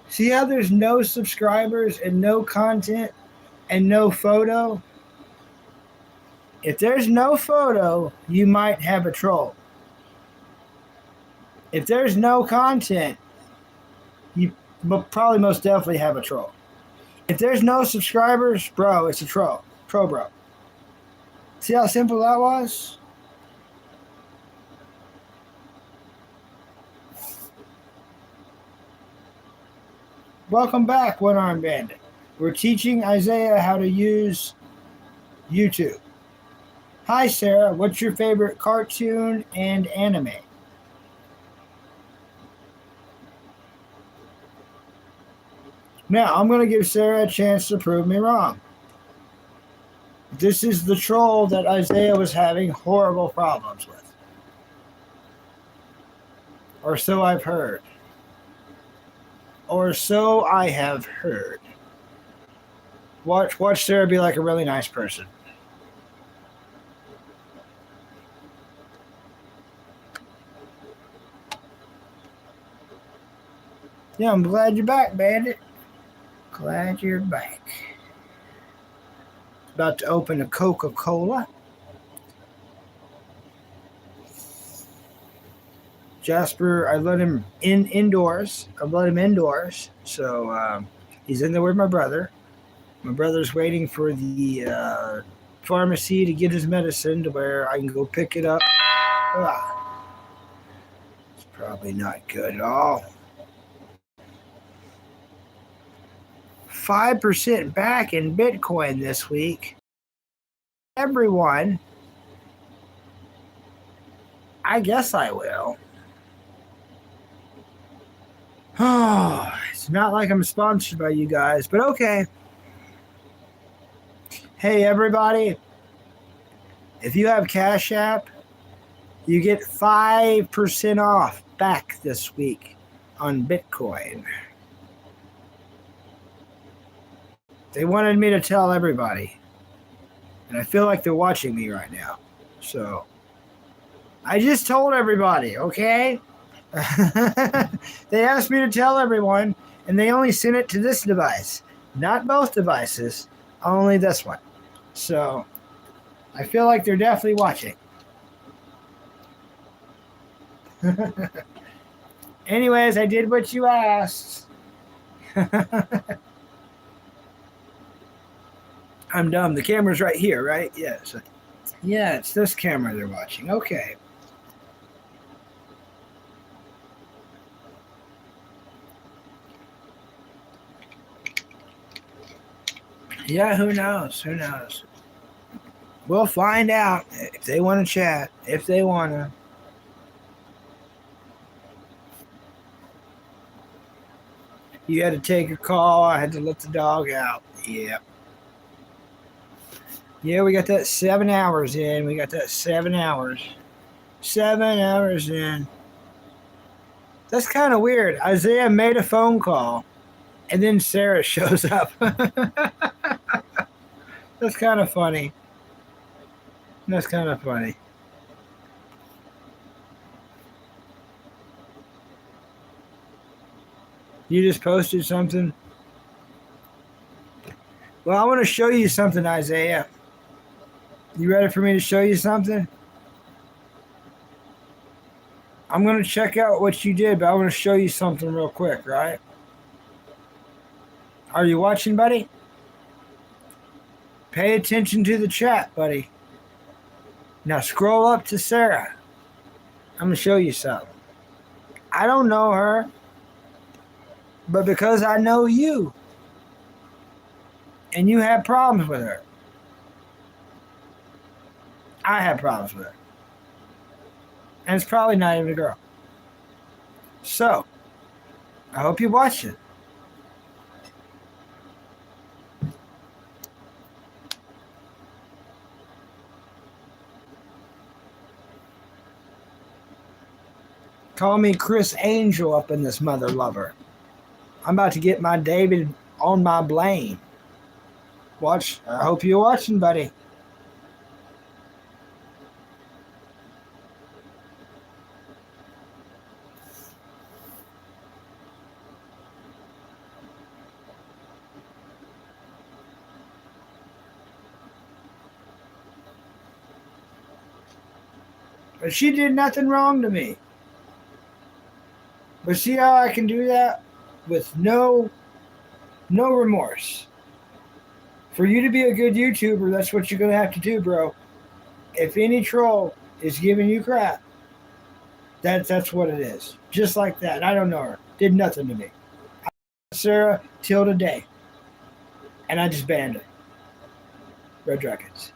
See how there's no subscribers and no content and no photo? If there's no photo, you might have a troll. If there's no content, you probably most definitely have a troll. If there's no subscribers, bro, it's a troll. Troll, bro. See how simple that was? Welcome back, One Arm Bandit. We're teaching Isaiah how to use YouTube. Hi, Sarah. What's your favorite cartoon and anime? Now, I'm going to give Sarah a chance to prove me wrong. This is the troll that Isaiah was having horrible problems with. Or so I've heard. Or so I have heard. Watch Sarah be like a really nice person. Yeah, I'm glad you're back, Bandit. Glad you're back. About to open a Coca-Cola. Jasper, I let him indoors. I let him indoors. So he's in there with my brother. My brother's waiting for the pharmacy to get his medicine to where I can go pick it up. It's probably not good at all. 5% back in Bitcoin this week. Everyone, I guess I will. Oh, it's not like I'm sponsored by you guys, but okay. Hey, everybody. If you have Cash App, you get 5% off back this week on Bitcoin. They wanted me to tell everybody. And I feel like they're watching me right now. So, I just told everybody, okay? They asked me to tell everyone, and they only sent it to this device. Not both devices, only this one. So, I feel like they're definitely watching. Anyways, I did what you asked. I'm dumb. The camera's right here, right? Yes. Yeah, it's this camera they're watching. Okay. Yeah, who knows? Who knows? We'll find out if they want to chat. If they want to. You had to take a call. I had to let the dog out. Yeah. Yeah, we got that 7 hours in. We got that 7 hours. 7 hours in. That's kind of weird. Isaiah made a phone call, and then Sarah shows up. That's kind of funny. That's kind of funny. You just posted something? Well, I want to show you something, Isaiah. You ready for me to show you something? I'm going to check out what you did, but I want to show you something real quick, right? Are you watching, buddy? Pay attention to the chat, buddy. Now scroll up to Sarah. I'm going to show you something. I don't know her, but because I know you, and you have problems with her, I have problems with it. And it's probably not even a girl. So, I hope you watch it. Call me Chris Angel up in this mother lover. I'm about to get my David on my Blaine. Watch. I hope you're watching, buddy. But she did nothing wrong to me. But see how I can do that with no remorse. For you to be a good YouTuber, that's what you're going to have to do, bro. If any troll is giving you crap, that's what it is. Just like that. I don't know her. Did nothing to me. I Sarah till today. And I just banned her. Red Dragons.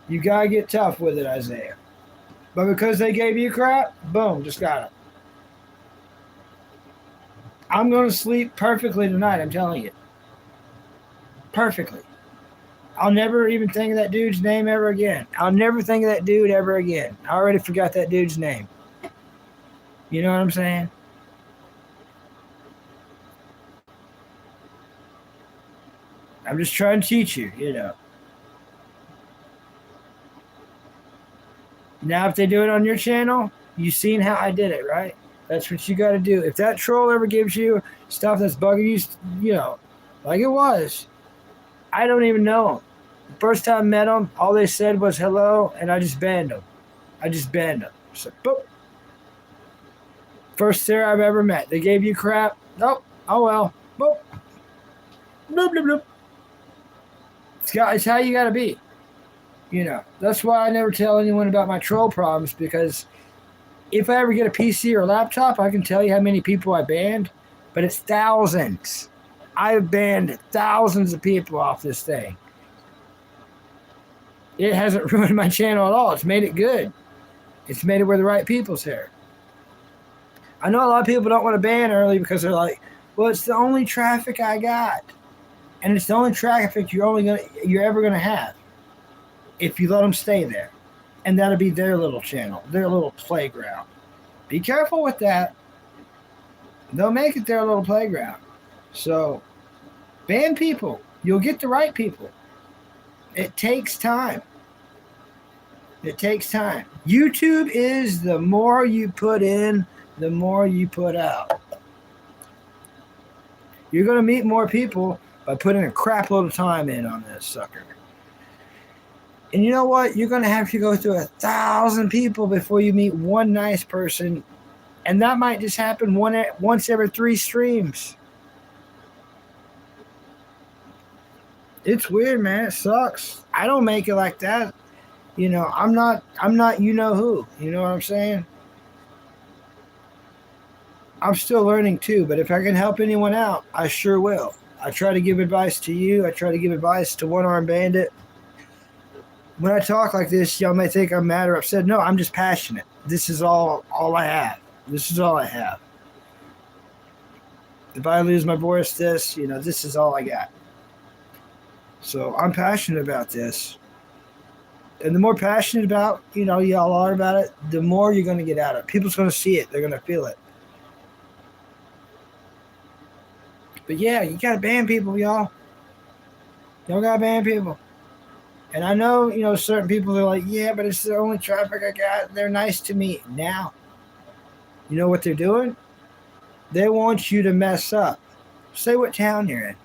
You got to get tough with it, Isaiah. But because they gave you crap, boom, just got it. I'm going to sleep perfectly tonight, I'm telling you. Perfectly. I'll never even think of that dude's name ever again. I'll never think of that dude ever again. I already forgot that dude's name. You know what I'm saying? I'm just trying to teach you, you know. Now, if they do it on your channel, you've seen how I did it, right? That's what you got to do. If that troll ever gives you stuff that's bugging you, you know, like it was, I don't even know them. The first time I met them, all they said was hello, and I just banned them. So, boop. First Sarah I've ever met. They gave you crap. Nope. Oh, well. Boop. Bloop, bloop, bloop. It's how you got to be. You know, that's why I never tell anyone about my troll problems, because if I ever get a PC or a laptop, I can tell you how many people I banned, but it's thousands. I've banned thousands of people off this thing. It hasn't ruined my channel at all. It's made it good. It's made it where the right people's here. I know a lot of people don't want to ban early because they're like, well, it's the only traffic I got. And it's the only traffic you're ever gonna have if you let them stay there. And that'll be their little channel, their little playground. Be careful with that. They'll make it their little playground. So, ban people. You'll get the right people. It takes time. It takes time. YouTube is the more you put in, the more you put out. You're going to meet more people by putting a crap load of time in on this sucker. And you know what? You're going to have to go through 1,000 people before you meet one nice person. And that might just happen once every 3 streams. It's weird, man. It sucks. I don't make it like that. You know, I'm not you know who. You know what I'm saying? I'm still learning too, but if I can help anyone out, I sure will. I try to give advice to you. I try to give advice to One Arm Bandit. When I talk like this, y'all may think I'm mad or upset. No, I'm just passionate. This is all I have. This is all I have. If I lose my voice, this is all I got. So I'm passionate about this. And the more passionate about, y'all are about it, the more you're going to get out of it. People's going to see it. They're going to feel it. But yeah, you got to ban people, y'all. Y'all got to ban people. And I know, certain people are like, yeah, but it's the only traffic I got. They're nice to me. Now, you know what they're doing? They want you to mess up. Say what town you're in.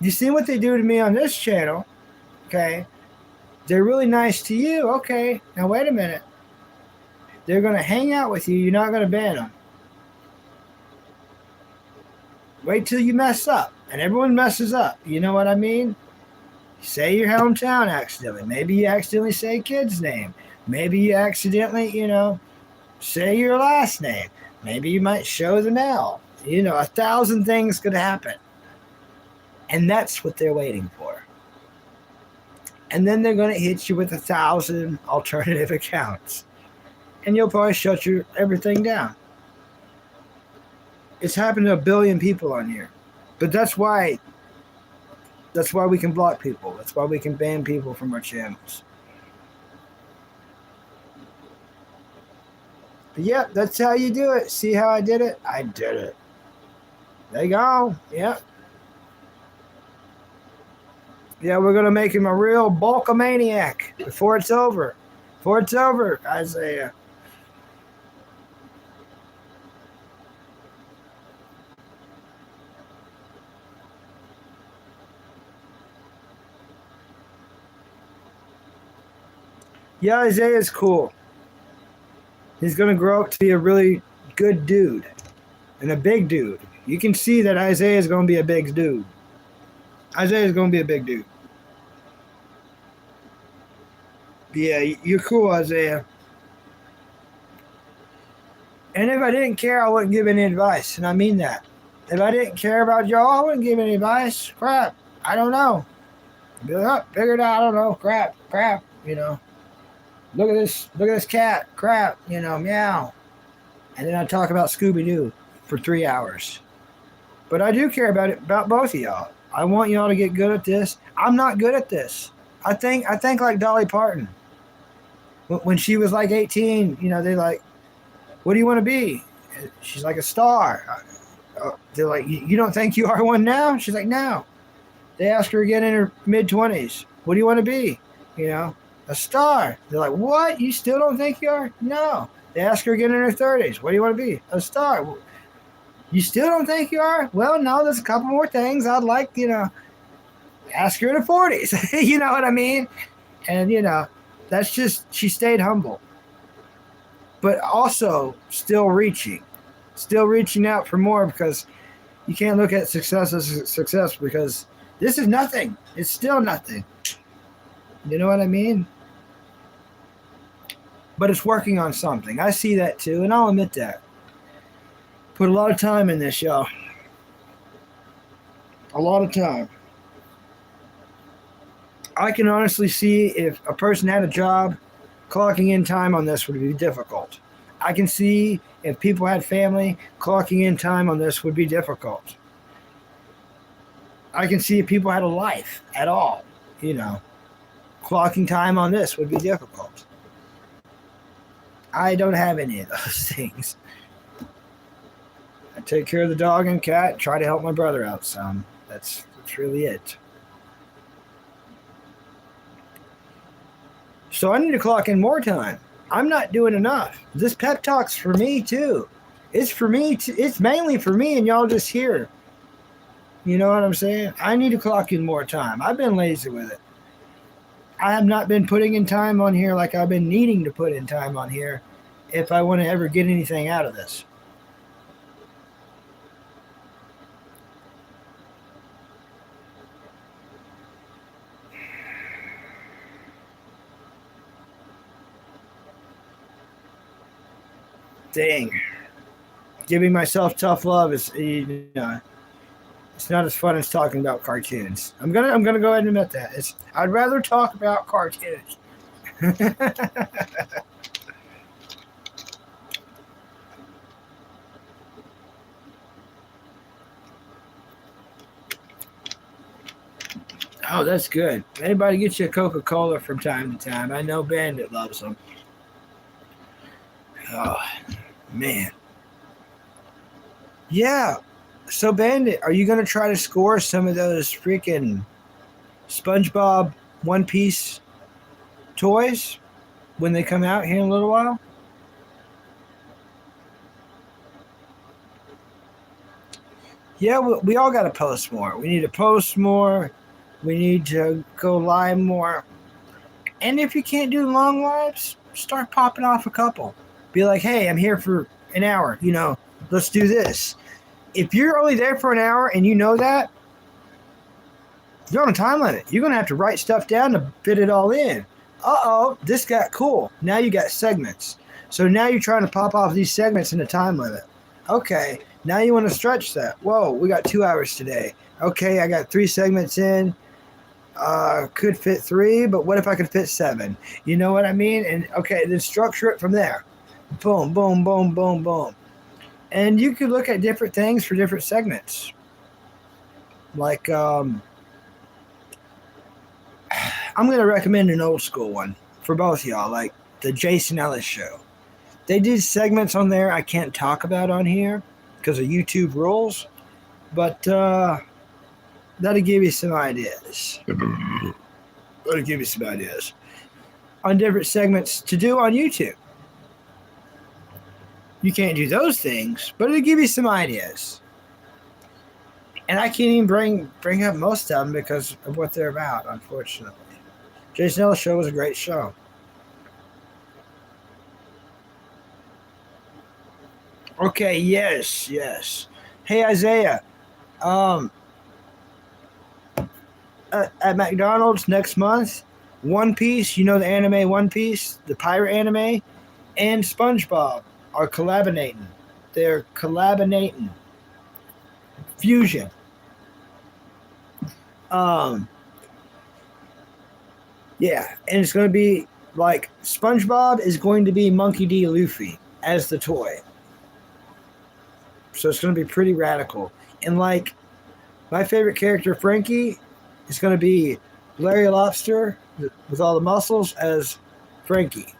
You see what they do to me on this channel, okay? They're really nice to you, okay. Now, wait a minute. They're going to hang out with you. You're not going to ban them. Wait till you mess up. And everyone messes up. You know what I mean? Say your hometown accidentally. Maybe you accidentally say a kid's name. Maybe you accidentally, say your last name. Maybe you might show the mail. 1,000 things could happen. And that's what they're waiting for. And then they're going to hit you with 1,000 alternative accounts. And you'll probably shut everything down. It's happened to a billion people on here. But that's why we can block people. That's why we can ban people from our channels. But yep, that's how you do it. See how I did it? I did it. There you go. Yep. Yeah, we're going to make him a real bulkamaniac before it's over. Before it's over, Isaiah. Yeah, Isaiah's cool. He's going to grow up to be a really good dude and a big dude. You can see that Isaiah's going to be a big dude. Isaiah's going to be a big dude. Yeah, you're cool, Isaiah. And if I didn't care, I wouldn't give any advice. And I mean that. If I didn't care about y'all, I wouldn't give any advice. Crap. I don't know. Figure it out. I don't know. Crap. You know. Look at this cat. Crap. You know, meow. And then I talk about Scooby-Doo for 3 hours. But I do care about both of y'all. I want y'all to get good at this. I'm not good at this. I think like Dolly Parton. When she was like 18, you know, they're like, what do you want to be? She's like, a star. They're like, you don't think you are one now? She's like, no. They asked her again in her mid-20s, what do you want to be? You know, a star. They're like, what? You still don't think you are? No. They asked her again in her 30s, what do you want to be? A star. You still don't think you are? Well, no, there's a couple more things I'd like, you know. Ask her in her 40s. You know what I mean? And, you know, that's just, she stayed humble. But also still reaching out for more, because you can't look at success as success, because this is nothing. It's still nothing. You know what I mean? But it's working on something. I see that too, and I'll admit that. Put a lot of time in this, y'all. A lot of time. I can honestly see if a person had a job, clocking in time on this would be difficult. I can see if people had family, clocking in time on this would be difficult. I can see if people had a life at all, you know, clocking time on this would be difficult. I don't have any of those things. I take care of the dog and cat, try to help my brother out some. That's really it. So I need to clock in more time. I'm not doing enough. This pep talk's for me too. It's for me. It's mainly for me, and y'all just here. You know what I'm saying? I need to clock in more time. I've been lazy with it. I have not been putting in time on here like I've been needing to put in time on here if I want to ever get anything out of this. Dang. Giving myself tough love is, you know, it's not as fun as talking about cartoons. I'm gonna go ahead and admit that. I'd rather talk about cartoons. Oh, that's good. Anybody get you a Coca-Cola from time to time? I know Bandit loves them. Oh, man. Yeah. So, Bandit, are you going to try to score some of those freaking SpongeBob One Piece toys when they come out here in a little while? Yeah, we all got to post more. We need to post more. We need to go live more. And if you can't do long lives, start popping off a couple. Be like, hey, I'm here for an hour. You know, let's do this. If you're only there for an hour and you know that, you're on a time limit. You're going to have to write stuff down to fit it all in. Uh-oh, this got cool. Now you got segments. So now you're trying to pop off these segments in a time limit. Okay, now you want to stretch that. Whoa, we got 2 hours today. Okay, I got 3 segments in. Could fit 3, but what if I could fit 7? You know what I mean? And okay, then structure it from there. Boom, boom, boom, boom, boom. And you could look at different things for different segments. Like, I'm going to recommend an old school one for both of y'all, like the Jason Ellis Show. They did segments on there I can't talk about on here because of YouTube rules, but that'll give you some ideas. That'll give you some ideas on different segments to do on YouTube. You can't do those things, but it'll give you some ideas. And I can't even bring up most of them because of what they're about, unfortunately. Jason Ellis Show was a great show. Okay, yes. Hey, Isaiah. At McDonald's next month, One Piece, you know the anime One Piece, the pirate anime, and SpongeBob are collaborating. They're collaborating. Fusion. Yeah, and it's going to be like SpongeBob is going to be Monkey D. Luffy as the toy. So it's going to be pretty radical. And like my favorite character, Frankie, is going to be Larry Lobster with all the muscles as Frankie.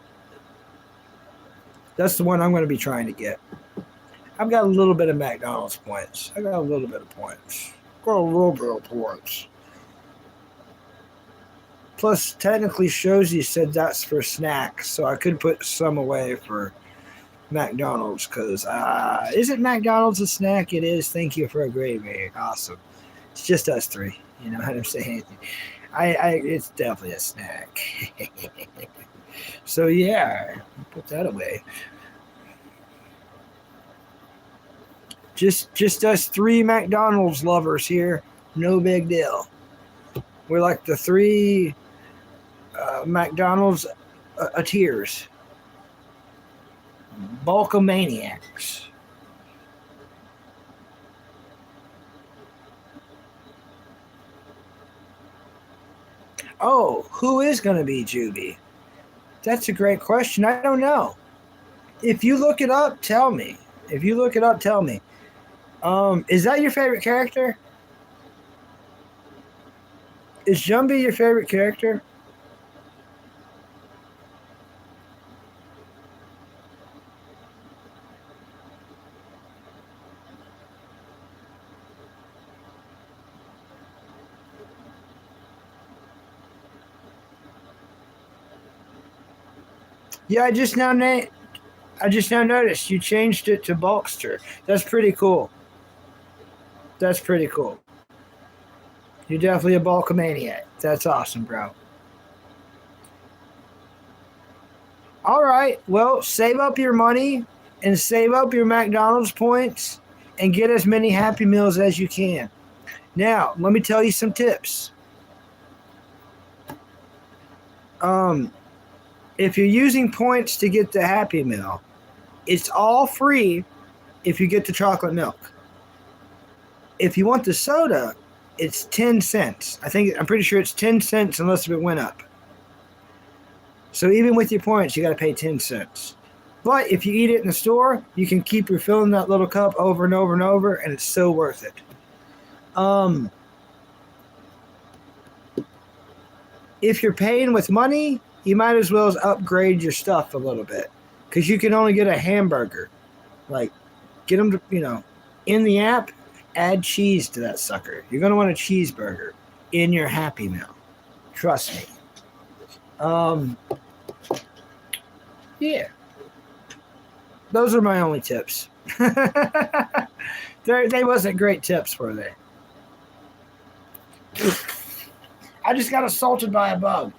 That's the one I'm going to be trying to get. I've got a little bit of McDonald's points. I got a little bit of points. Got a little bit of points. Plus, technically, Shoji said that's for snacks, so I could put some away for McDonald's because isn't McDonald's a snack? It is. Thank you for a gravy. Awesome. It's just us three. You know what I'm saying? It's definitely a snack. So yeah, put that away. Just us 3 McDonald's lovers here. No big deal. We're like the 3 McDonald's tiers. Bulkamaniacs. Oh, who is going to be Juby? That's a great question. I don't know. If you look it up, tell me. Is that your favorite character? Is Jumbie your favorite character? Yeah, I just now noticed you changed it to Bulkster. That's pretty cool. You're definitely a Bulkamaniac. That's awesome, bro. All right. Well, save up your money and save up your McDonald's points and get as many Happy Meals as you can. Now, let me tell you some tips. If you're using points to get the Happy Meal, it's all free if you get the chocolate milk. If you want the soda, it's 10 cents. I'm pretty sure it's 10 cents unless it went up. So even with your points, you got to pay 10 cents. But if you eat it in the store, you can keep refilling that little cup over and over and over, and it's so worth it. If you're paying with money, you might as well upgrade your stuff a little bit because you can only get a hamburger. Like, get them to, in the app, add cheese to that sucker. You're going to want a cheeseburger in your Happy Meal. Trust me. Yeah. Those are my only tips. They wasn't great tips, were they? I just got assaulted by a bug.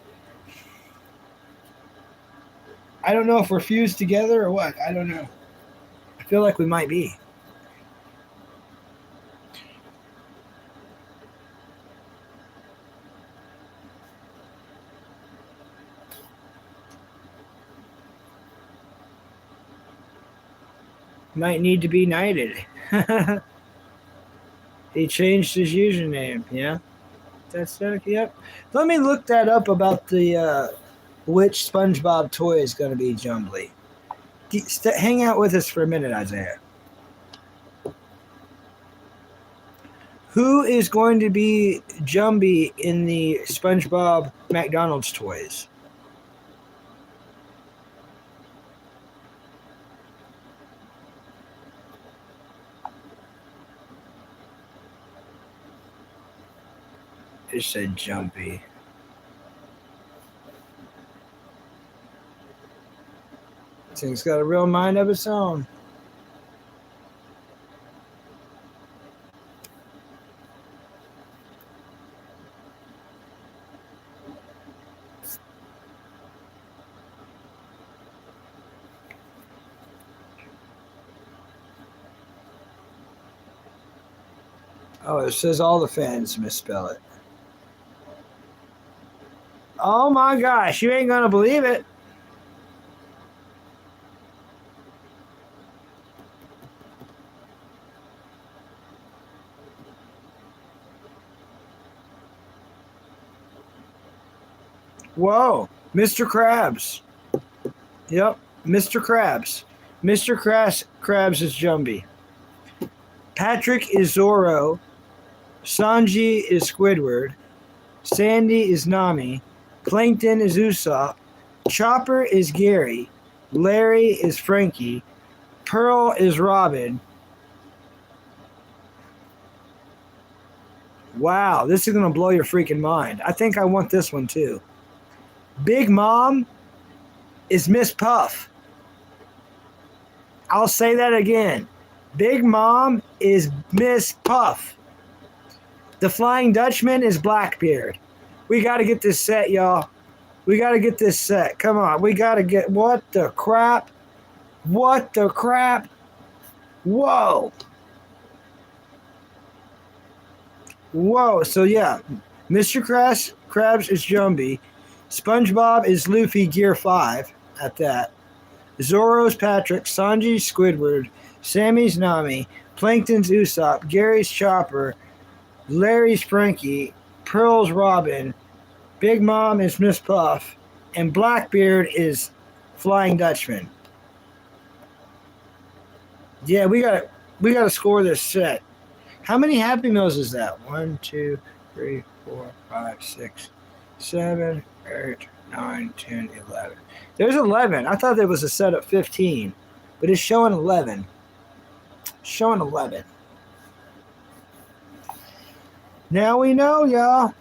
I don't know if we're fused together or what. I don't know. I feel like we might be. Might need to be knighted. He changed his username, yeah? That's it. Yep. Let me look that up about the which SpongeBob toy is going to be Jumbly. Hang out with us for a minute, Isaiah. Who is going to be Jumbly in the SpongeBob McDonald's toys? It said Jumpy. This thing's got a real mind of its own. Oh, it says all the fans misspell it. Oh my gosh, you ain't gonna believe it. Whoa, Mr. Krabs. Yep, Mr. Krabs. Mr. Krabs is Jumbly. Patrick is Zorro. Sanji is Squidward. Sandy is Nami. Plankton is Usopp. Chopper is Gary. Larry is Frankie. Pearl is Robin. Wow, this is going to blow your freaking mind. I think I want this one too. Big Mom is Miss Puff. I'll say that again. Big Mom is Miss Puff. The Flying Dutchman is Blackbeard. We got to get this set, y'all. We got to get this set. Come on. We got to get... What the crap? What the crap? Whoa. Whoa. So, yeah. Mr. Krabs is Jumbly. SpongeBob is Luffy Gear 5 at that. Zorro's Patrick. Sanji's Squidward. Sammy's Nami. Plankton's Usopp. Gary's Chopper. Larry's Frankie. Pearl's Robin. Big Mom is Miss Puff. And Blackbeard is Flying Dutchman. Yeah, we gotta score this set. How many Happy Meals is that? 1, 2, 3, 4, 5, 6, 7, 8, 9, 10, 11. There's 11. I thought there was a set of 15, but it's showing 11. Showing 11. Now we know, y'all.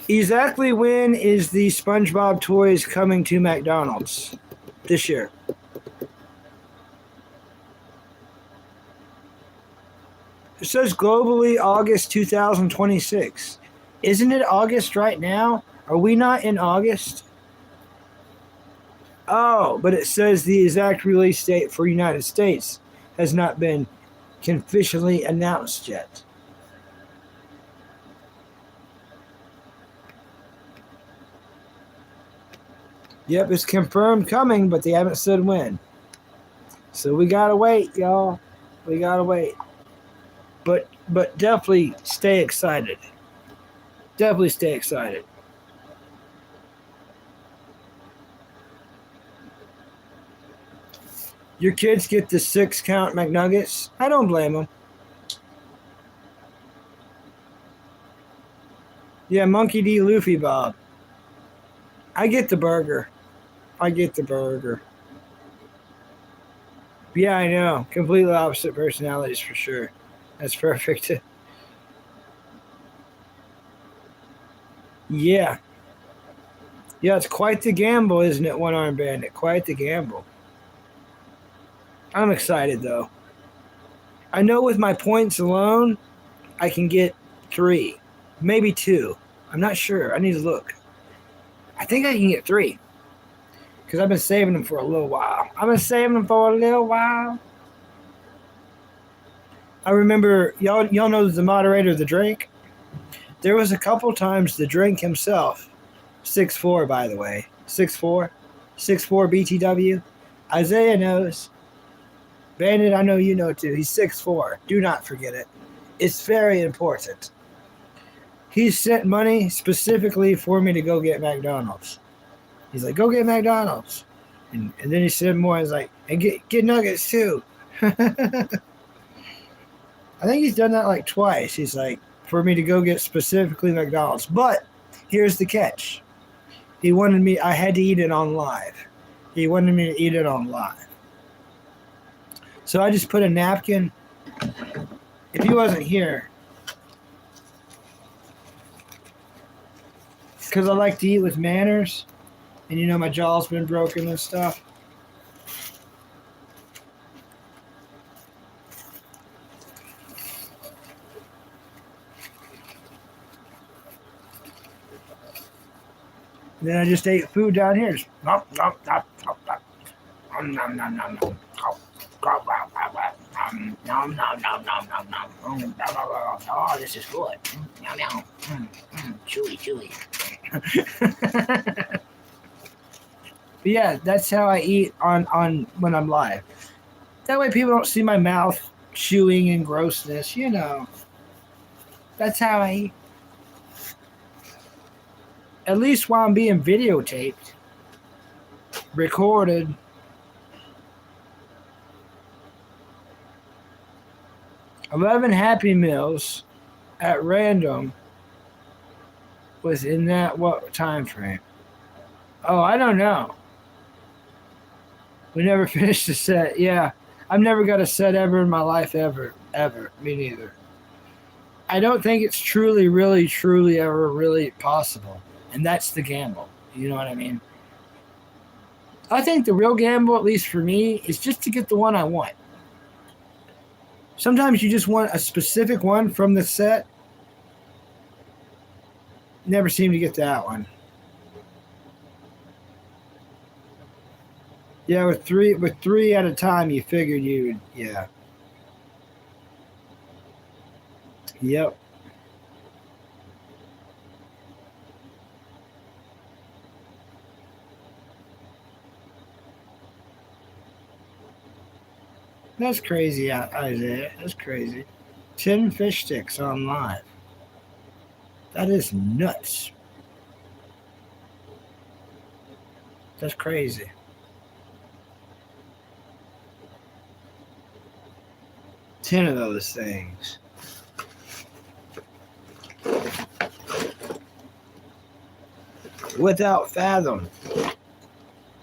Exactly when is the SpongeBob toys coming to McDonald's this year? It says globally August 2026. Isn't it August right now? Are we not in August? Oh, but it says the exact release date for United States has not been officially announced yet. Yep, it's confirmed coming, but they haven't said when. So we gotta wait, y'all. We gotta wait. But definitely stay excited. Definitely stay excited. Your kids get the 6-count McNuggets. I don't blame them. Yeah, Monkey D. Luffy Bob. I get the burger. I get the burger. Yeah, I know. Completely opposite personalities for sure. That's perfect. Yeah. Yeah, it's quite the gamble, isn't it, One Arm Bandit? Quite the gamble. I'm excited, though. I know with my points alone, I can get 3. Maybe 2. I'm not sure. I need to look. I think I can get 3. Because I've been saving them for a little while. I remember, y'all know the moderator of the drink? There was a couple times the drink himself, 6'4", by the way, 6'4", 6'4" BTW. Isaiah knows. Bandit, I know you know too. He's 6'4". Do not forget it. It's very important. He sent money specifically for me to go get McDonald's. He's like, go get McDonald's. And then he sent more. He's like, and get nuggets too. I think he's done that like twice. He's like, for me to go get specifically McDonald's. But here's the catch. He wanted me, I had to eat it on live. He wanted me to eat it on live. So I just put a napkin. If he wasn't here, because I like to eat with manners, and you know my jaw's been broken and stuff. And then I just ate food down here. Just, nom, nom, nom, nom, nom. Nom, nom, nom, nom, nom. Nom, nom, nom, nom, nom, nom. Oh, this is good. Meow, meow. Chewy, chewy. But yeah, that's how I eat on when I'm live. That way people don't see my mouth chewing and grossness, you know. That's how I eat. At least while I'm being videotaped, recorded. $11 Happy Meals at random was in that what time frame? Oh, I don't know. We never finished the set. Yeah, I've never got a set ever in my life, ever. Me neither. I don't think it's truly, really, truly ever really possible. And that's the gamble. You know what I mean? I think the real gamble, at least for me, is just to get the one I want. Sometimes you just want a specific one from the set. Never seem to get that one. Yeah, with three at a time, you figured you would, yeah. Yep. That's crazy, Isaiah. That's crazy. 10 fish sticks on live. That is nuts. That's crazy. Ten of those things. Without Fathom.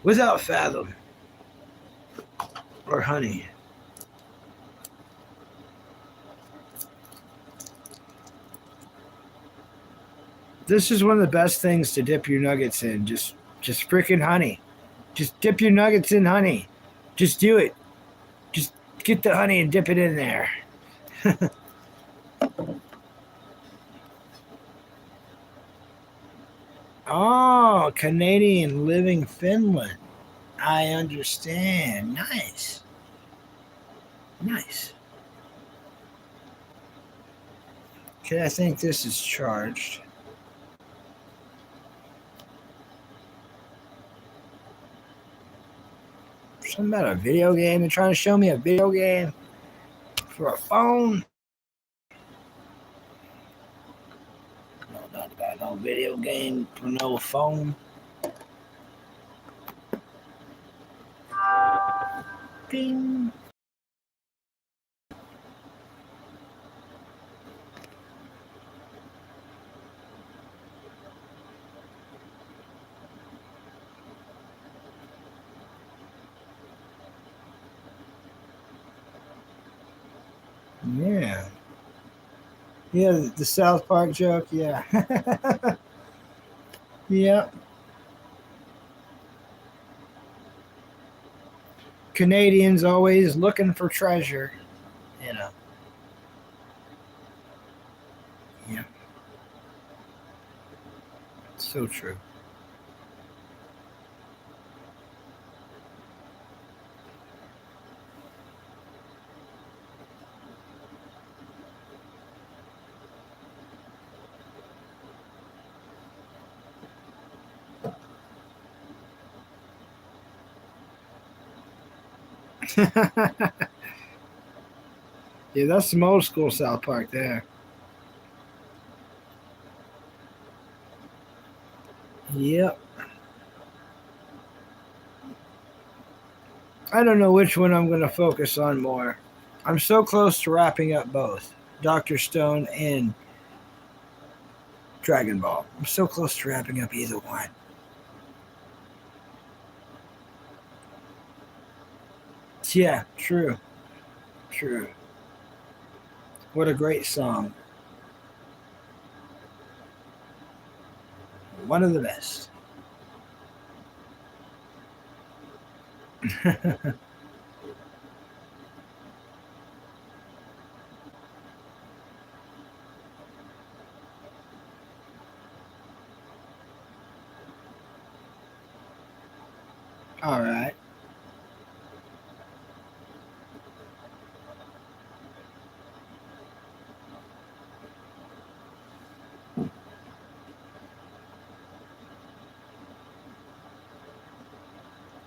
Without Fathom. Or honey. This is one of the best things to dip your nuggets in. Just freaking honey. Just dip your nuggets in honey. Just do it. Just get the honey and dip it in there. Oh, Canadian living Finland. I understand. Nice. Nice. Okay, I think this is charged. Something about a video game. They're trying to show me a video game for a phone. No, not about no video game for no phone. Ding. Yeah. Yeah, the South Park joke, yeah. Yeah. Canadians always looking for treasure, you know. Yeah. So true. Yeah, that's some old school South Park there. Yep. I don't know which one I'm going to focus on more. I'm so close to wrapping up both Dr. Stone and Dragon Ball. I'm so close to wrapping up either one. Yeah, true. True. What a great song. One of the best. All right.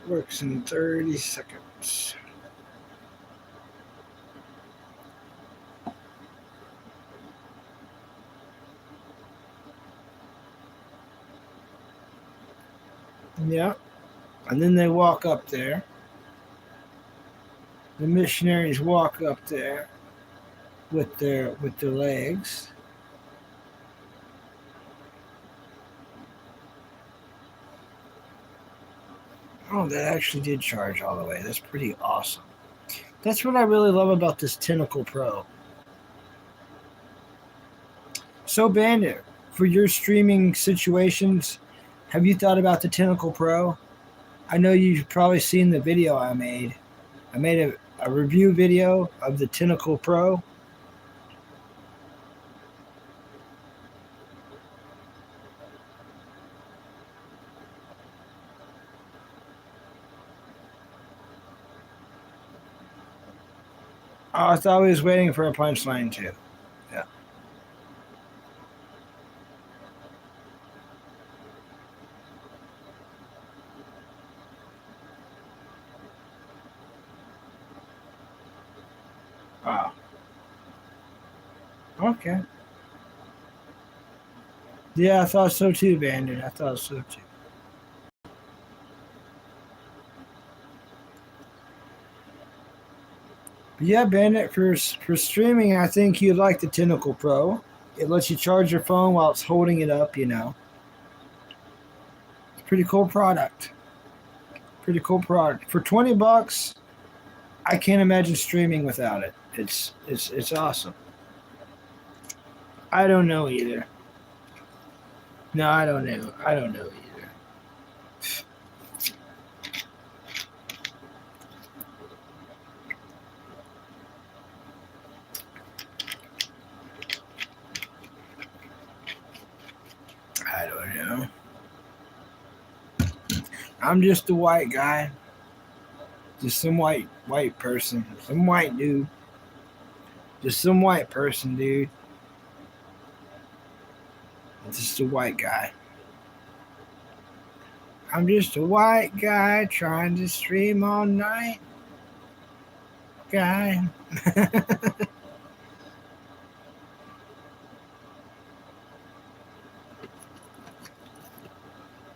Works in 30 seconds. Yeah. And then they walk up there. The missionaries walk up there with their legs. Oh, that actually did charge all the way. That's pretty awesome. That's what I really love about this Tentacle Pro. So, Bandit, for your streaming situations, have you thought about the Tentacle Pro? I know you've probably seen the video I made. I made a review video of the Tentacle Pro. I thought I was waiting for a punchline too. Yeah. Wow. Okay. Yeah, I thought so too, Bandit. I thought so too. But yeah, Bandit, for streaming, I think you'd like the Tentacle Pro. It lets you charge your phone while it's holding it up, you know. It's a pretty cool product. Pretty cool product. For $20, I can't imagine streaming without it. It's awesome. I don't know either. No, I don't know. I don't know either. I don't know. I'm just a white guy. Just some white person. Some white dude. Just some white person, dude. Just a white guy. I'm just a white guy trying to stream all night. Guy.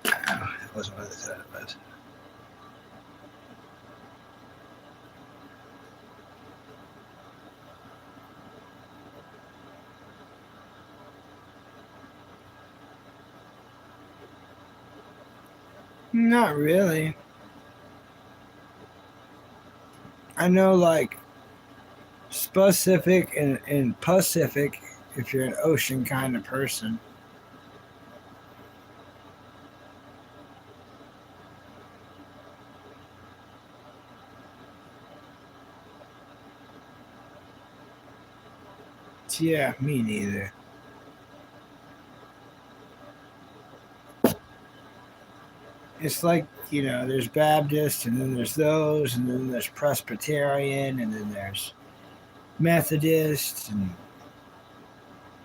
That wasn't what I thought it was. Not really. I know like specific and Pacific if you're an ocean kind of person. Yeah, me neither. It's like, you know, there's Baptist and then there's those and then there's Presbyterian and then there's Methodist and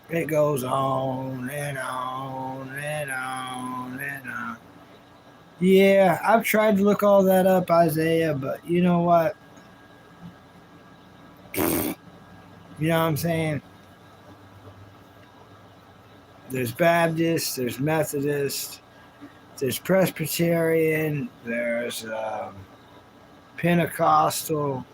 it goes on and on and on and on. Yeah, I've tried to look all that up, Isaiah, but you know what? You know what I'm saying? There's Baptist, there's Methodist, There's Presbyterian. There's Pentecostal.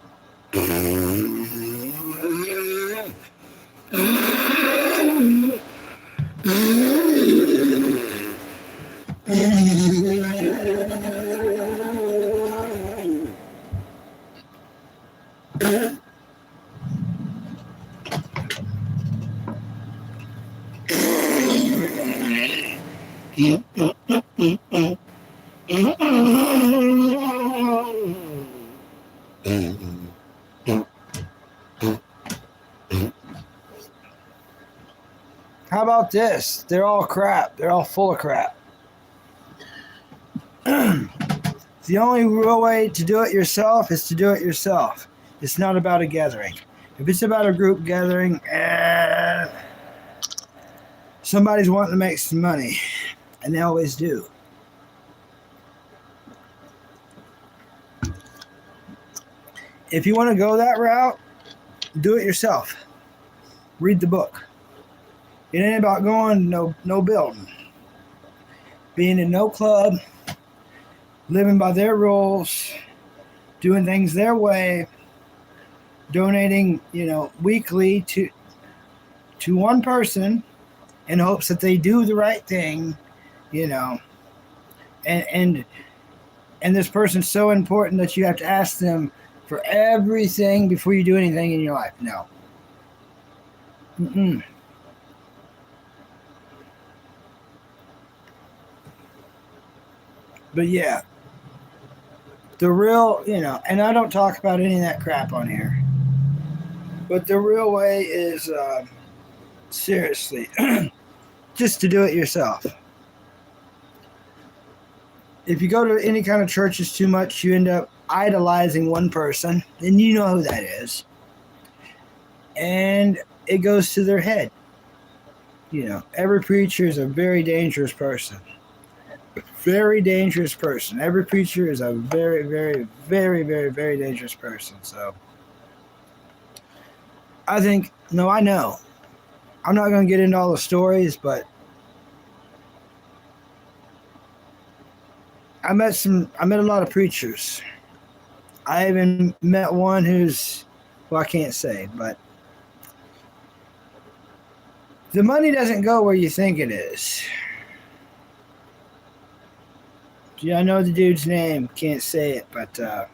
How about this? They're all crap. They're all full of crap. The only real way to do it yourself is to do it yourself. It's not about a gathering. If it's about a group gathering, somebody's wanting to make some money, and they always do. If you want to go that route, do it yourself. Read the book. It ain't about going no building. Being in no club, living by their rules, doing things their way, donating, weekly to one person in hopes that they do the right thing, and this person's so important that you have to ask them for everything before you do anything in your life. No. Mm-mm. But yeah, the real, and I don't talk about any of that crap on here, but the real way is, seriously, just to do it yourself. If you go to any kind of churches too much, you end up idolizing one person, and you know who that is. And it goes to their head. Every preacher is a very dangerous person. Very dangerous person. Every preacher is a very, very, very, very, very dangerous person. So, I know. I'm not going to get into all the stories, but I met a lot of preachers. I even met one who's, I can't say, but the money doesn't go where you think it is. Yeah, I know the dude's name. Can't say it, but the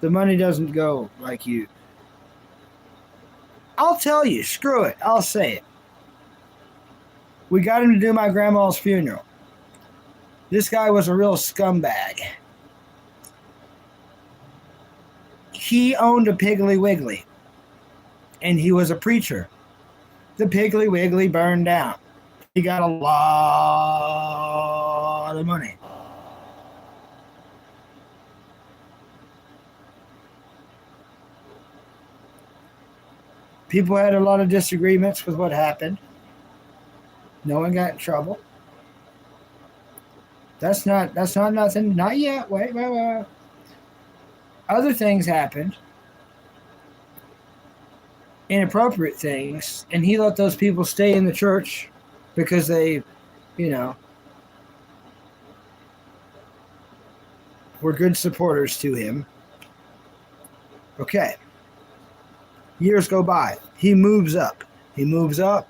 money doesn't go like you. I'll tell you. Screw it. I'll say it. We got him to do my grandma's funeral. This guy was a real scumbag. He owned a Piggly Wiggly, and he was a preacher. The Piggly Wiggly burned down. He got a lot of money. People had a lot of disagreements with what happened. No one got in trouble. That's not nothing. Not yet. Wait. Other things happened. Inappropriate things. And he let those people stay in the church because they, were good supporters to him. Okay. Years go by. He moves up. He moves up.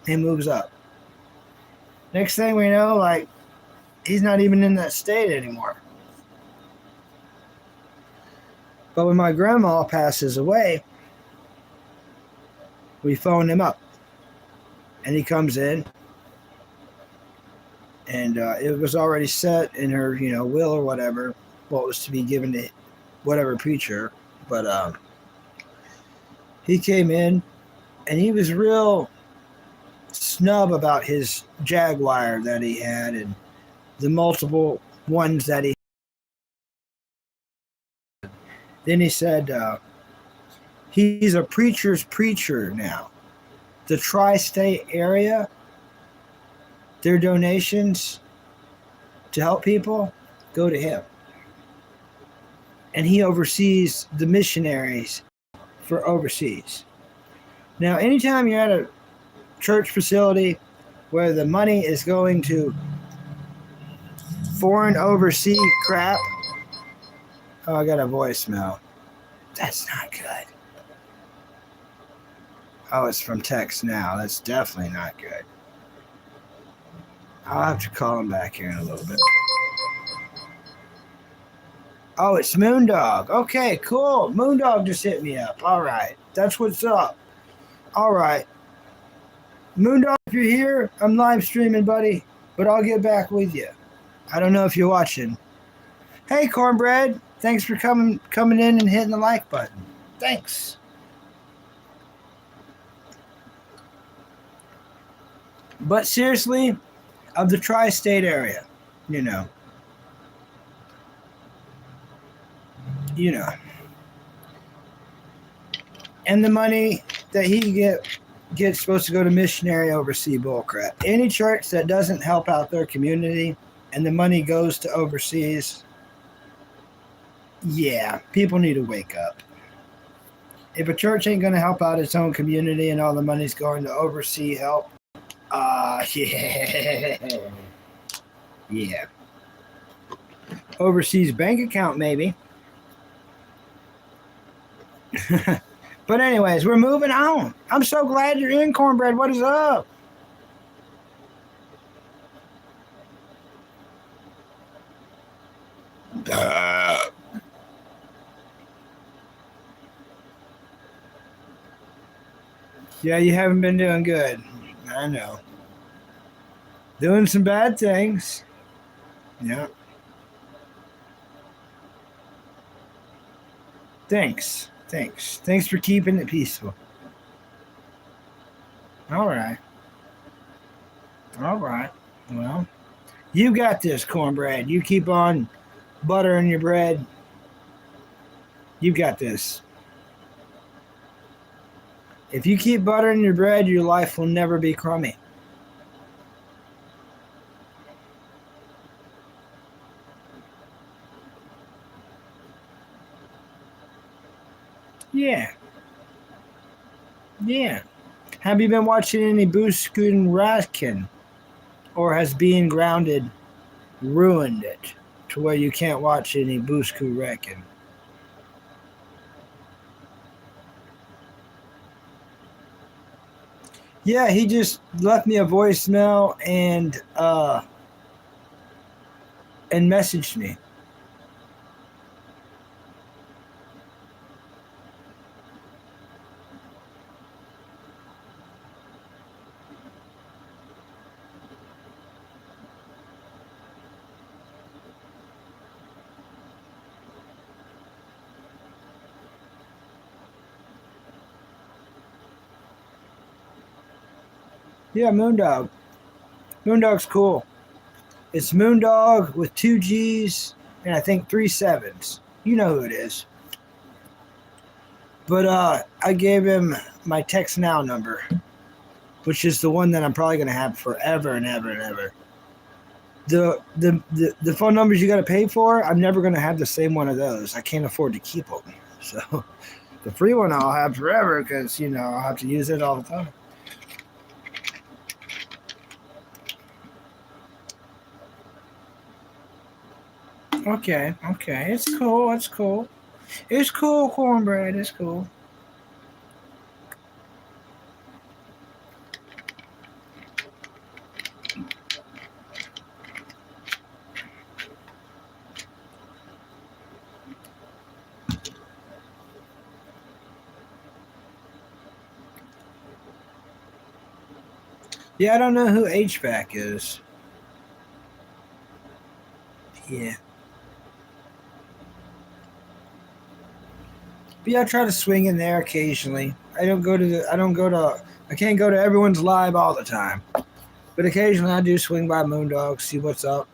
Next thing we know, he's not even in that state anymore. But when my grandma passes away, we phone him up. And he comes in. And it was already set in her, will or whatever, what was to be given to whatever preacher. But he came in, and he was real snub about his Jaguar that he had and the multiple ones that he had. Then he said he's a preacher's preacher now. The tri-state area, their donations to help people go to him. And he oversees the missionaries for overseas. Now, anytime you're at a church facility where the money is going to foreign overseas crap. Oh, I got a voicemail. That's not good. Oh, it's from text now. That's definitely not good. I'll have to call him back here in a little bit. Oh, it's Moondog. Okay, cool. Moondog just hit me up. All right. That's what's up. All right. Moondog, if you're here, I'm live streaming, buddy, but I'll get back with you. I don't know if you're watching. Hey, Cornbread. Thanks for coming in and hitting the like button. Thanks. But seriously, of the tri-state area, you know. And the money that he gets supposed to go to missionary overseas bullcrap. Any church that doesn't help out their community and the money goes to overseas, yeah, people need to wake up. If a church ain't going to help out its own community and all the money's going to overseas help, yeah. Overseas bank account, maybe. But anyways, we're moving on. I'm so glad you're in, Cornbread. What is up? Yeah, you haven't been doing good. I know. Doing some bad things. Yeah. Thanks for keeping it peaceful. All right. Well, you got this, Cornbread. You keep on buttering your bread. You got this. If you keep buttering your bread, your life will never be crummy. Yeah. Have you been watching any Booskun Raskin? Or has being grounded ruined it to where you can't watch any Boosku Reckon? Yeah, he just left me a voicemail and messaged me. Yeah, Moondog. Moondog's cool. It's Moondog with 2 G's and I think 3 7s. You know who it is. But I gave him my Text Now number, which is the one that I'm probably going to have forever and ever and ever. The phone numbers you got to pay for, I'm never going to have the same one of those. I can't afford to keep them. So the free one I'll have forever because, I'll have to use it all the time. Okay. It's cool. It's cool, Cornbread. It's cool. Yeah, I don't know who HVAC is. Yeah. But yeah, I try to swing in there occasionally. I can't go to everyone's live all the time. But occasionally I do swing by Moondog, see what's up.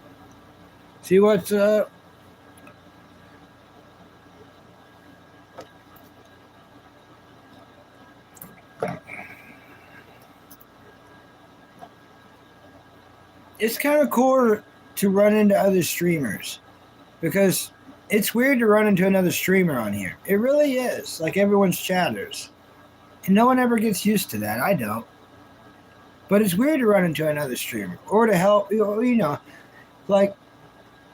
It's kind of cool to run into other streamers because it's weird to run into another streamer on here. It really is. Like everyone's chatters. And no one ever gets used to that. I don't. But it's weird to run into another streamer or to help, like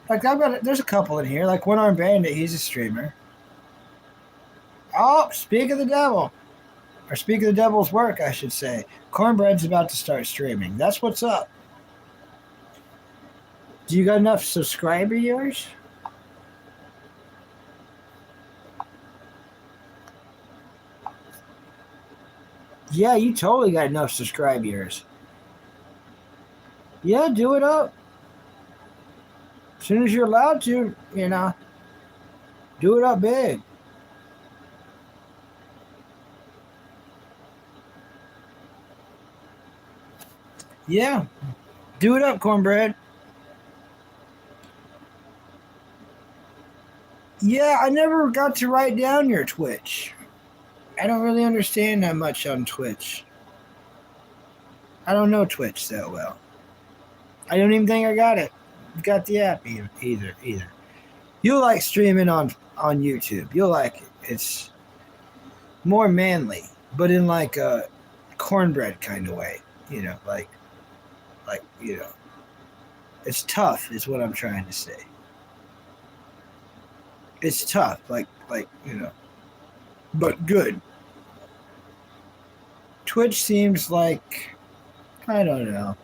Like there's a couple in here. Like One Arm Bandit, he's a streamer. Oh, speak of the devil, or speak of the devil's work, I should say. Cornbread's about to start streaming. That's what's up. Do you got enough subscriber years? Yeah, you totally got enough subscribe years. Yeah, do it up. As soon as you're allowed to, do it up big. Yeah, do it up, Cornbread. Yeah, I never got to write down your Twitch. I don't really understand that much on Twitch. I don't know Twitch that well. I don't even think I got the app either. You'll like streaming on YouTube. You'll like it. It's more manly, but in like a Cornbread kind of way. Like it's tough is what I'm trying to say. It's tough, but good. Twitch seems like, I don't know.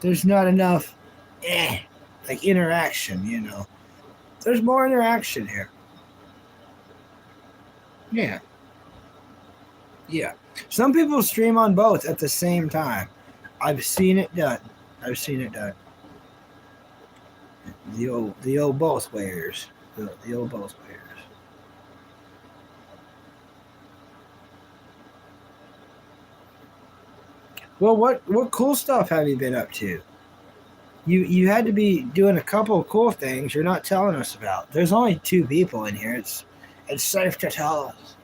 There's not enough like interaction, There's more interaction here. Yeah. Yeah. Some people stream on both at the same time. I've seen it done. The old both wayers. The old both wayers. Well, what cool stuff have you been up to? You had to be doing a couple of cool things you're not telling us about. There's only 2 people in here. It's safe to tell us.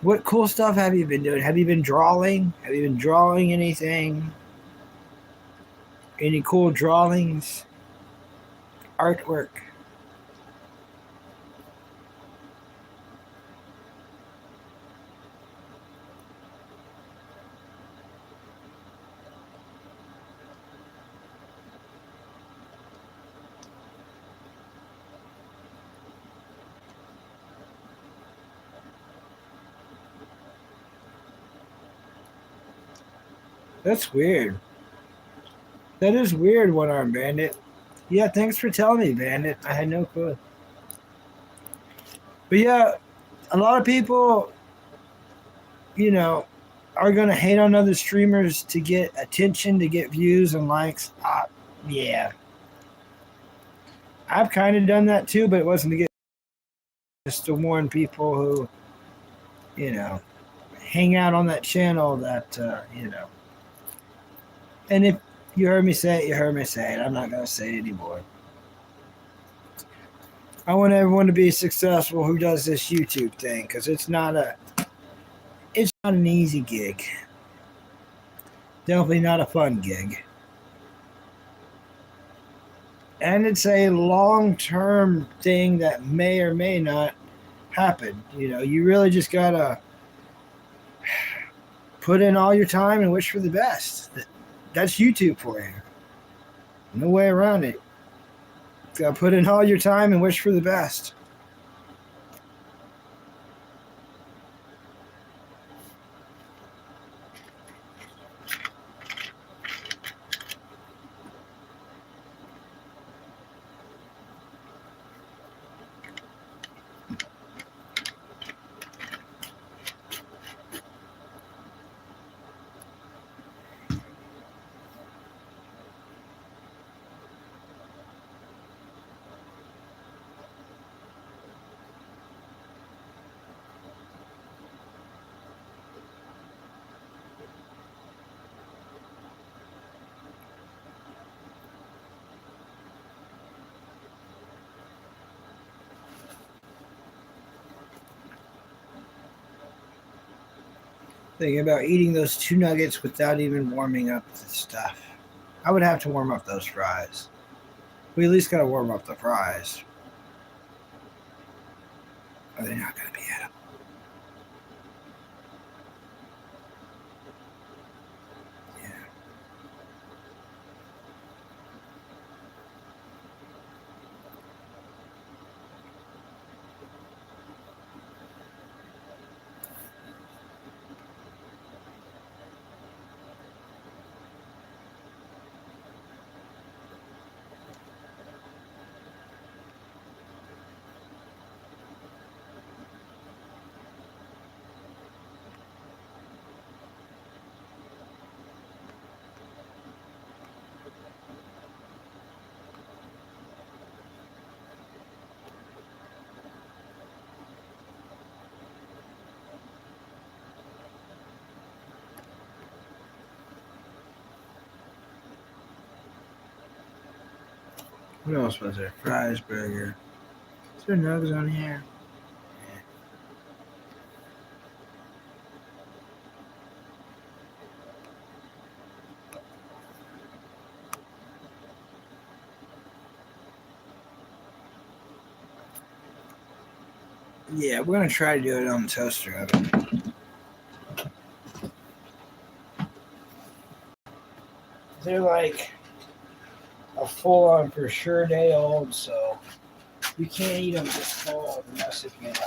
What cool stuff have you been doing? Have you been drawing? Have you been drawing anything? Any cool drawings? Artwork? That's weird. That is weird, One Arm Bandit. Yeah, thanks for telling me, Bandit. I had no clue. But yeah, a lot of people, are going to hate on other streamers to get attention, to get views and likes. Yeah. I've kind of done that too, but it wasn't to get, just to warn people who, hang out on that channel that, And if you heard me say it, you heard me say it. I'm not going to say it anymore. I want everyone to be successful who does this YouTube thing, because it's not an easy gig. Definitely not a fun gig. And it's a long-term thing that may or may not happen. You really just got to put in all your time and wish for the best. That's YouTube for you. No way around it. You got to put in all your time and wish for the best. Thinking about eating those 2 nuggets without even warming up the stuff. I would have to warm up those fries. We at least got to warm up the fries. Or they're not going to be edible. Yeah. What else was there? Fries, burger. Is there nugs on here? Yeah, we're gonna try to do it on the toaster oven. They're like a full-on for sure day old, so you can't eat them this cold unless if you like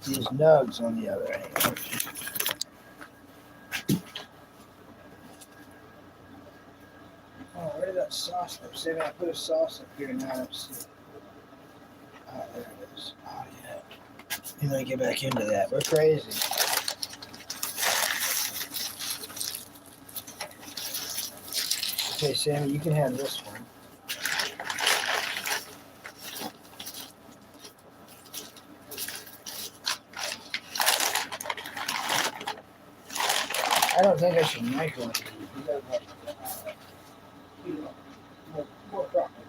these nugs on the other hand. Oh, where did that sauce go? See, I put a sauce up here and now I don't see it. Oh, there it is. Oh, yeah. You might get back into that. We're crazy. Okay, Sammy, you can have this one. I don't think I should microwave these. You gotta more properly.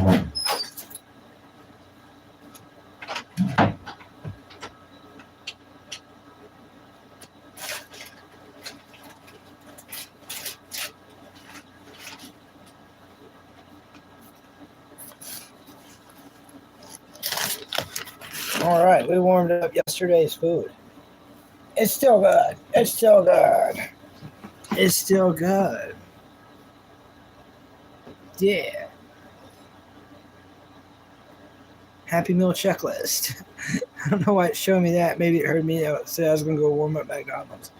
All right, we warmed up yesterday's food. It's still good. It's still good. It's still good. Yeah. Happy Meal checklist. I don't know why it's showing me that. Maybe it heard me say I was going to go warm up McDonald's.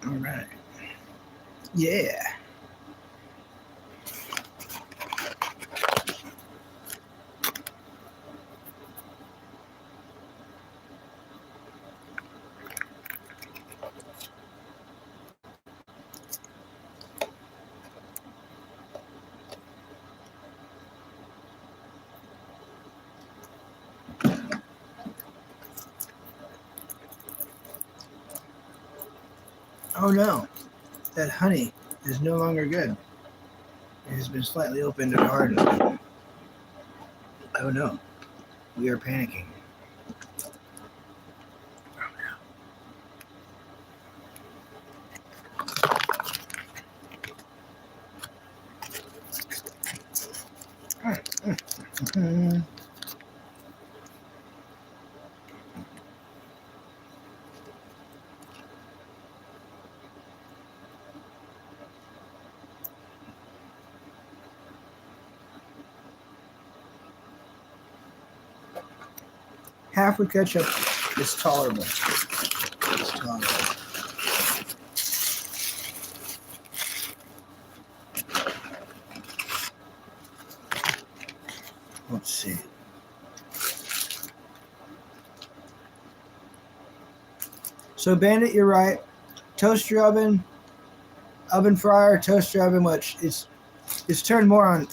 All right. Yeah. Oh no, that honey is no longer good. It has been slightly opened and hardened. Oh no, we are panicking. Mm. Half with ketchup is tolerable. It's tolerable. Let's see. So Bandit, you're right. Toaster oven, oven fryer, toaster oven, which it's turned more on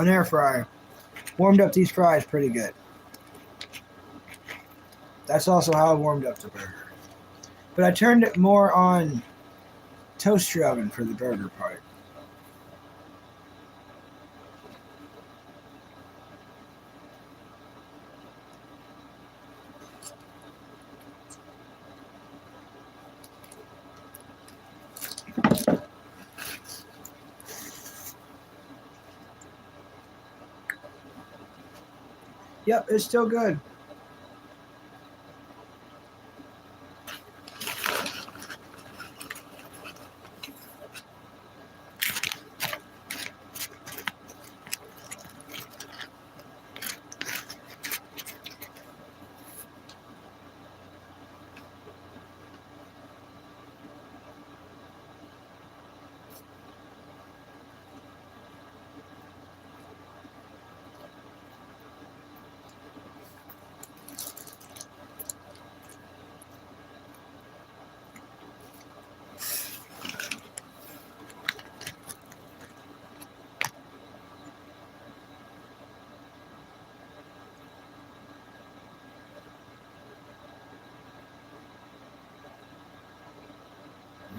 air fryer. Warmed up these fries pretty good. That's also how I warmed up the burger. But I turned it more on toaster oven for the burger part. Yep, it's still good.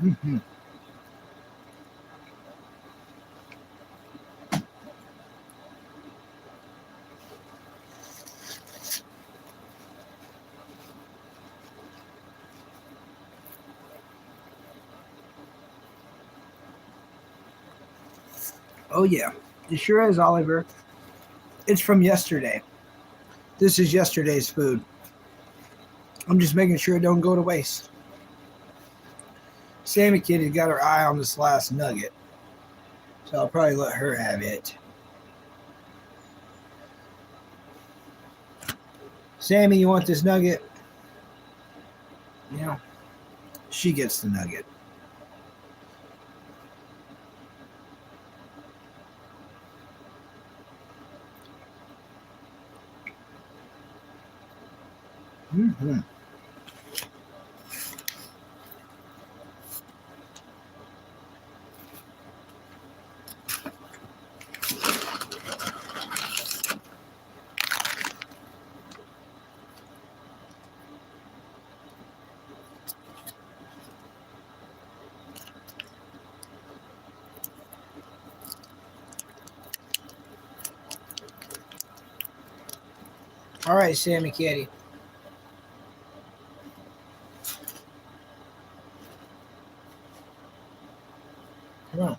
Mm-hmm. Oh yeah, it sure is, Oliver. It's from yesterday. This is yesterday's food. I'm just making sure it don't go to waste. Sammy Kitty's got her eye on this last nugget, so I'll probably let her have it. Sammy, you want this nugget? Yeah, she gets the nugget. Mm-hmm. All right, Sammy Kitty. Come on.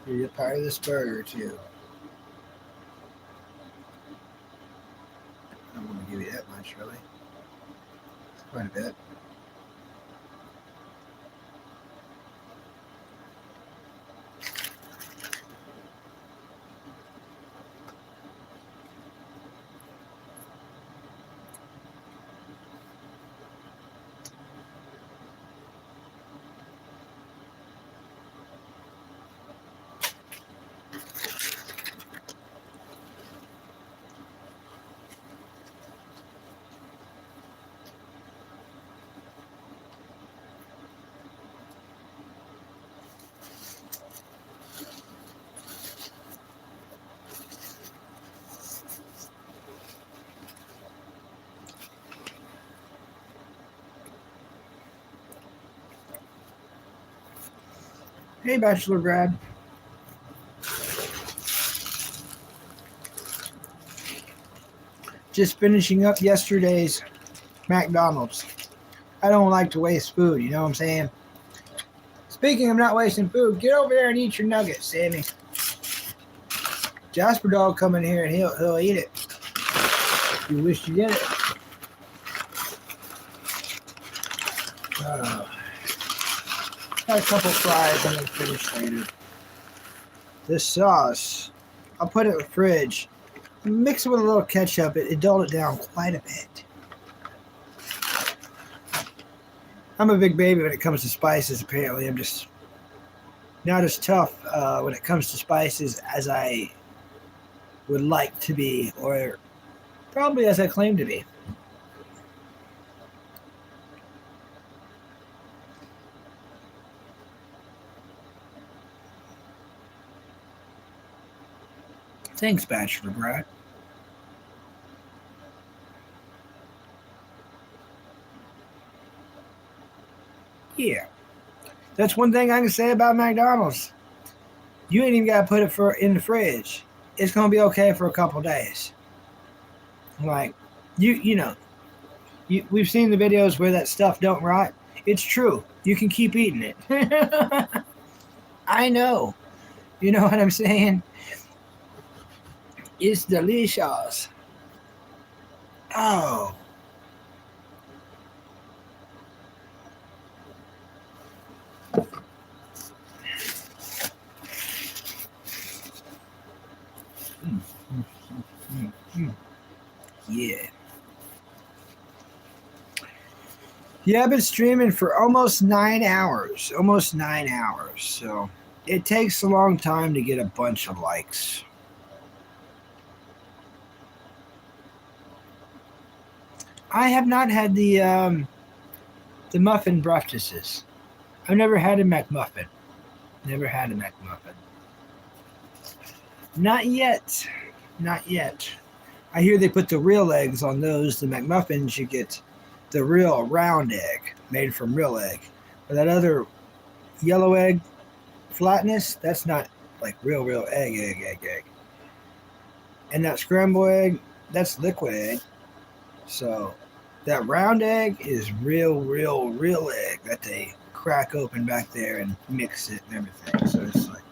You're part of this burger, too. I don't want to give you that much, really. It's quite a bit. Hey, Bachelor Brad. Just finishing up yesterday's McDonald's. I don't like to waste food, you know what I'm saying? Speaking of not wasting food, get over there and eat your nuggets, Sammy. Jasper Dog come in here and he'll eat it. You wish you did it. Got a couple fries I'm gonna finish later. This sauce, I'll put it in the fridge. Mix it with a little ketchup. It dulled it down quite a bit. I'm a big baby when it comes to spices. Apparently, I'm just not as tough when it comes to spices as I would like to be, or probably as I claim to be. Thanks, Bachelor Brad. Yeah. That's one thing I can say about McDonald's. You ain't even got to put it in the fridge. It's going to be okay for a couple days. Like, you know, we've seen the videos where that stuff don't rot. It's true. You can keep eating it. I know. You know what I'm saying? It's delicious. Oh. Yeah. Yeah, I've been streaming for almost 9 hours. Almost 9 hours. So it takes a long time to get a bunch of likes. I have not had the muffin breakfasts. I've never had a McMuffin. Never had a McMuffin. Not yet. Not yet. I hear they put the real eggs on those. The McMuffins, you get the real round egg made from real egg. But that other yellow egg flatness, that's not like real egg. And that scrambled egg, that's liquid egg. So that round egg is real egg that they crack open back there and mix it and everything. So it's like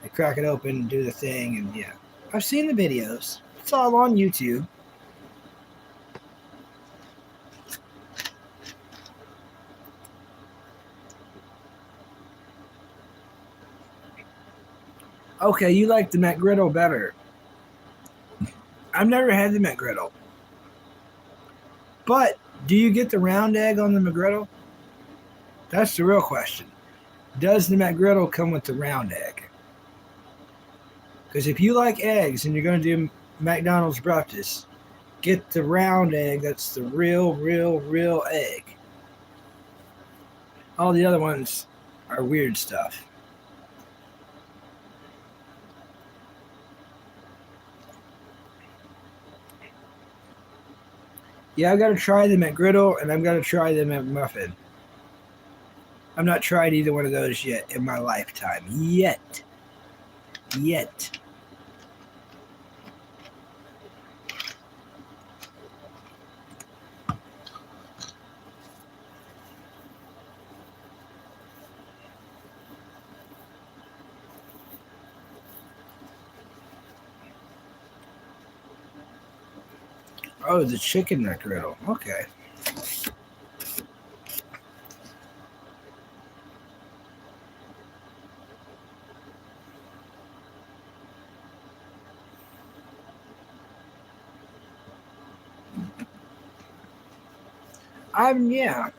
they crack it open, do the thing, and yeah. I've seen the videos. It's all on YouTube. Okay, you like the McGriddle better. I've never had the McGriddle. But do you get the round egg on the McGriddle? That's the real question. Does the McGriddle come with the round egg? Because if you like eggs and you're going to do McDonald's breakfast, get the round egg. That's the real egg. All the other ones are weird stuff. Yeah, I've got to try the McGriddle and I've got to try the McMuffin. I've not tried either one of those yet in my lifetime. Yet. Oh, the chicken McGriddle. Okay. Yeah.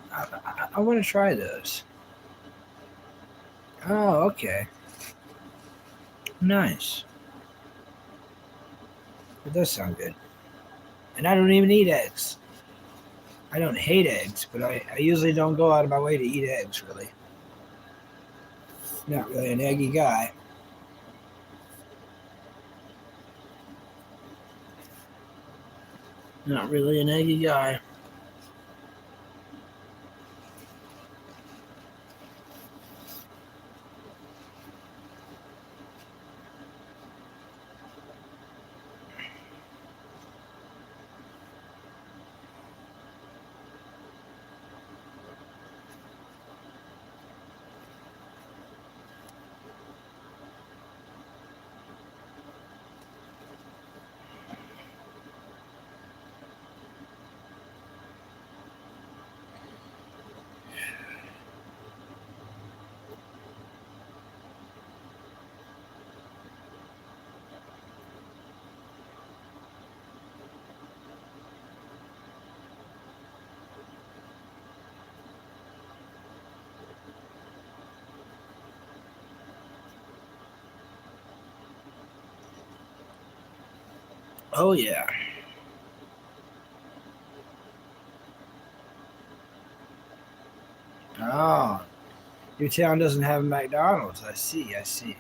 I want to try those. Oh, okay. Nice. It does sound good. And I don't even eat eggs. I don't hate eggs, but I usually don't go out of my way to eat eggs, really. Not really an eggy guy. Not really an eggy guy. Oh, yeah. Oh, your town doesn't have a McDonald's. I see.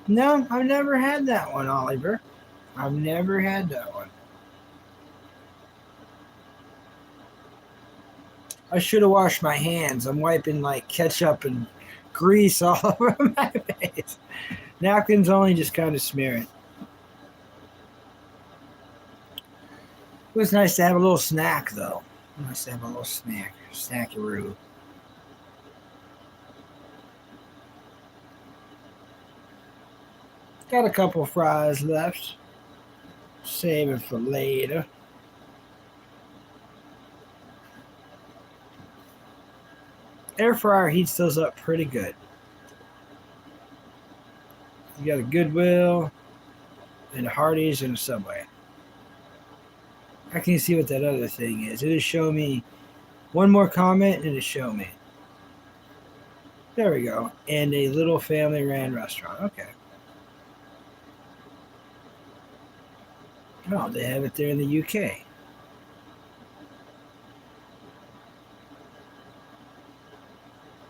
No, I've never had that one, Oliver. I've never had that one. I should have washed my hands. I'm wiping like ketchup and grease all over my face. Napkins only just kind of smear it. It was nice to have a little snack, though. Nice to have a little snackaroo. Got a couple fries left. Save it for later. Air fryer heats those up pretty good. You got a Goodwill and a Hardee's and a Subway. I can see what that other thing is. It'll show me one more comment and it'll show me. There we go. And a little family ran restaurant. Okay. Oh, they have it there in the UK.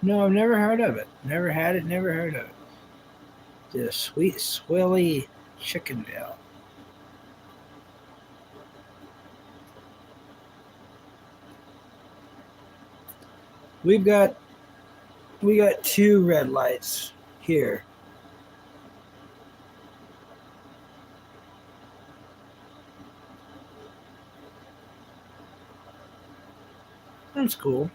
No, I've never heard of it. Never had it, never heard of it. The Sweet Swilly Chickenville. We got 2 red lights here. That's cool.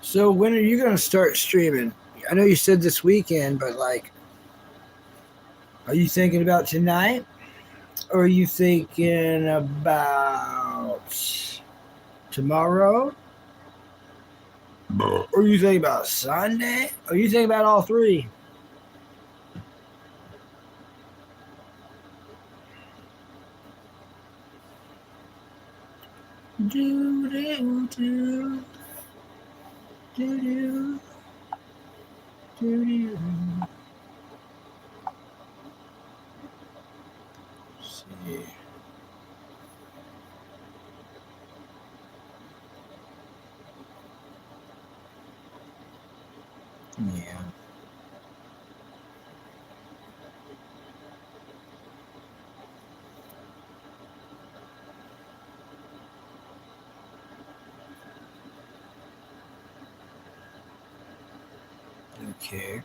So when are you going to start streaming? I know you said this weekend, but like, are you thinking about tonight? Or are you thinking about tomorrow? Or are you thinking about Sunday? Or are you thinking about all three? Do do do do do do do. See. Yeah. Okay.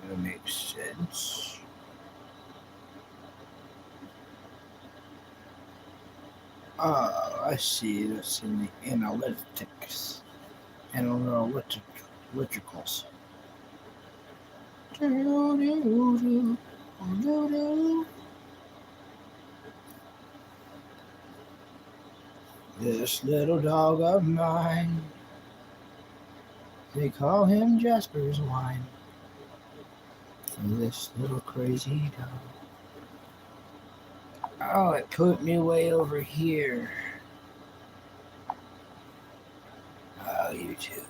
That makes sense. I see. That's in the analytics. Analyticals. This little dog of mine, they call him Jasper's wine. This little crazy dog. Oh, it put me way over here. Oh, YouTube.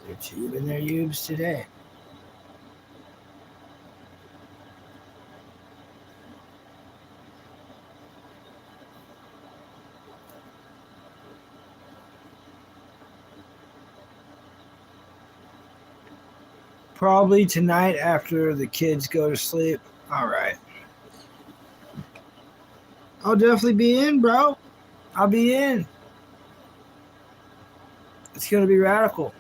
They're tubing their ubes today. Probably tonight after the kids go to sleep. All right. I'll definitely be in, bro. I'll be in. It's going to be radical.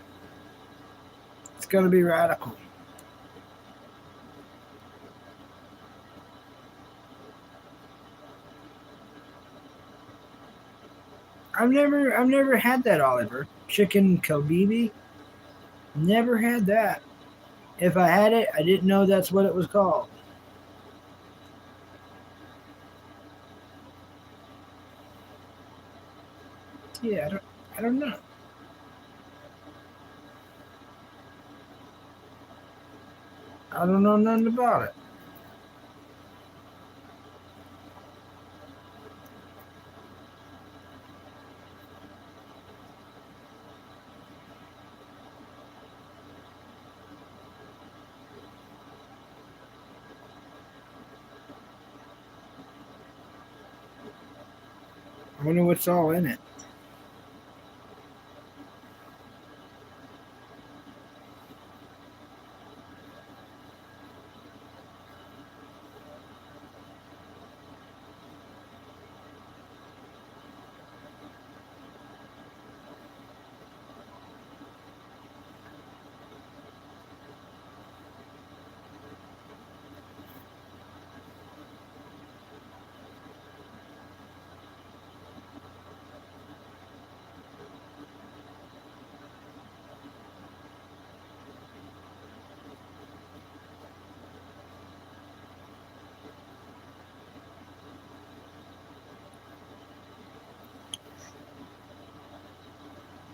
It's going to be radical. I've never had that, Oliver. Chicken kobibi. Never had that. If I had it, I didn't know that's what it was called. Yeah, I don't know. I don't know nothing about it. I wonder what's all in it.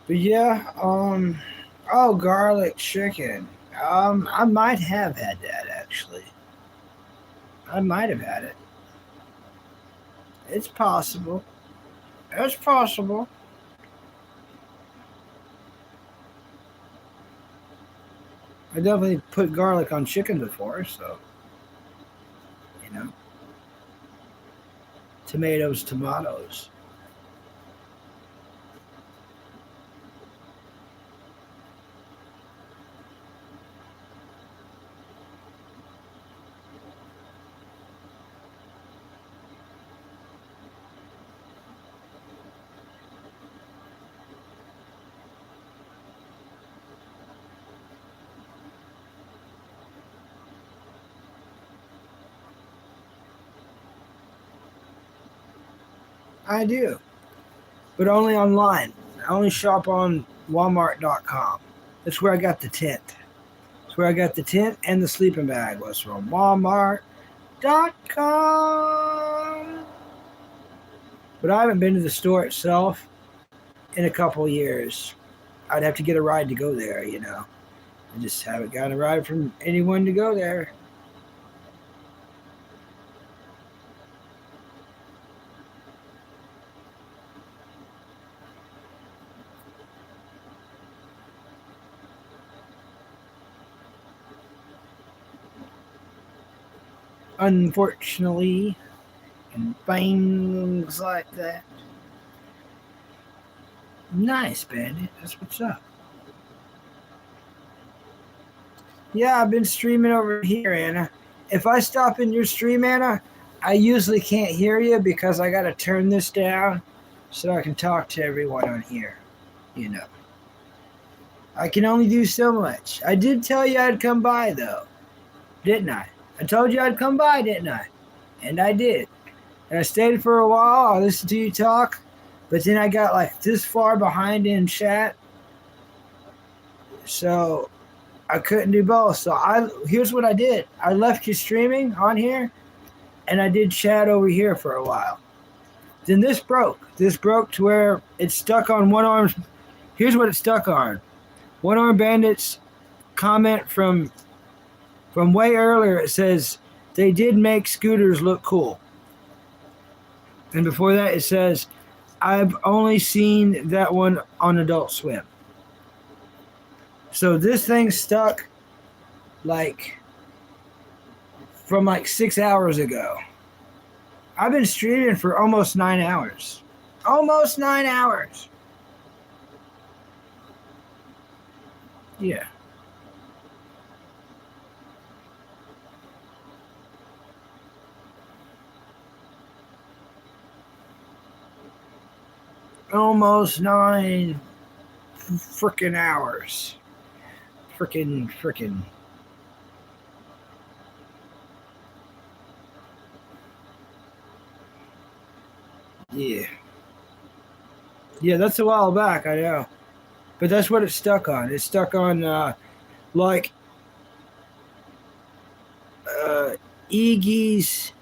But yeah, oh, garlic chicken. I might have had that actually. I might have had it. It's possible. It's possible. I definitely put garlic on chicken before, so you know, tomatoes, tomatoes. I do, but only online. I only shop on Walmart.com. That's where I got the tent. That's where I got the tent and the sleeping bag was from Walmart.com. But I haven't been to the store itself in a couple of years. I'd have to get a ride to go there, you know. I just haven't gotten a ride from anyone to go there. Unfortunately, and things like that. Nice, Bandit. That's what's up. Yeah, I've been streaming over here, Anna. If I stop in your stream, Anna, I usually can't hear you because I got to turn this down so I can talk to everyone on here. You know, I can only do so much. I did tell you I'd come by, though, didn't I? I told you I'd come by, didn't I? And I did. And I stayed for a while. I listened to you talk, but then I got like this far behind in chat, so I couldn't do both. So here's what I did. I left you streaming on here, and I did chat over here for a while. Then this broke. This broke to where it's stuck on one arm. Here's what it's stuck on. One Arm Bandit's comment from way earlier. It says they did make scooters look cool. And before that, it says, I've only seen that one on Adult Swim. So this thing stuck like from like 6 hours ago. I've been streaming for almost 9 hours. Almost 9 hours. Yeah. Almost 9 freaking hours. Freaking. Yeah. Yeah, that's a while back, I know. But that's what it's stuck on. It's stuck on, like, Iggy's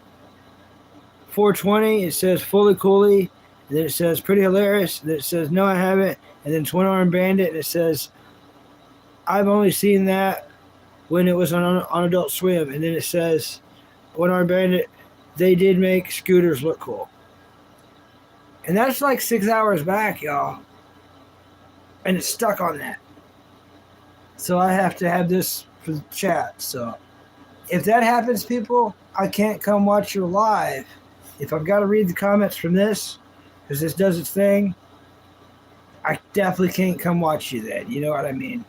420. It says fully coolly. And then it says pretty hilarious. And then it says no, I haven't. And then it's One Arm Bandit. And it says I've only seen that when it was on Adult Swim. And then it says One Arm Bandit. They did make scooters look cool. And that's like 6 hours back, y'all. And it's stuck on that. So I have to have this for the chat. So if that happens, people, I can't come watch your live. If I've got to read the comments from this, because this does its thing, I definitely can't come watch you then. You know what I mean?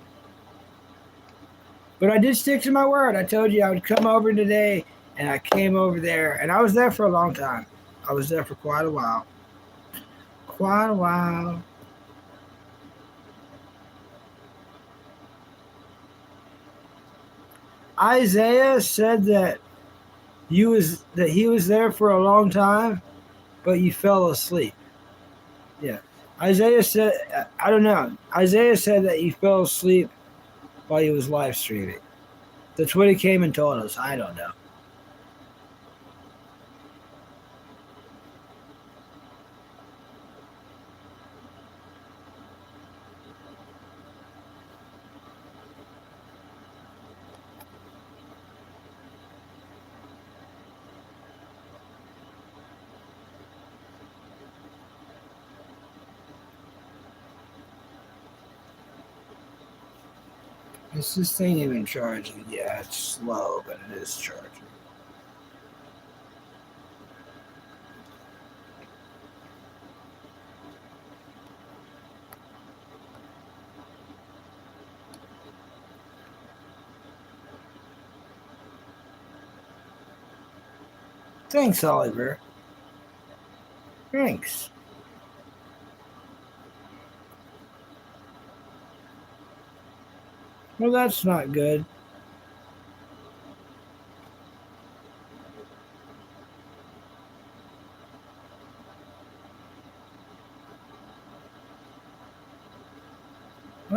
But I did stick to my word. I told you I would come over today, and I came over there. And I was there for a long time. I was there for quite a while. Quite a while. Isaiah said that he was there for a long time, but you fell asleep. Yeah. Isaiah said, I don't know. Isaiah said that he fell asleep while he was live streaming. That's what he came and told us. I don't know. This ain't even charging. Yeah, it's slow, but it is charging. Thanks, Oliver. Thanks. Well, that's not good.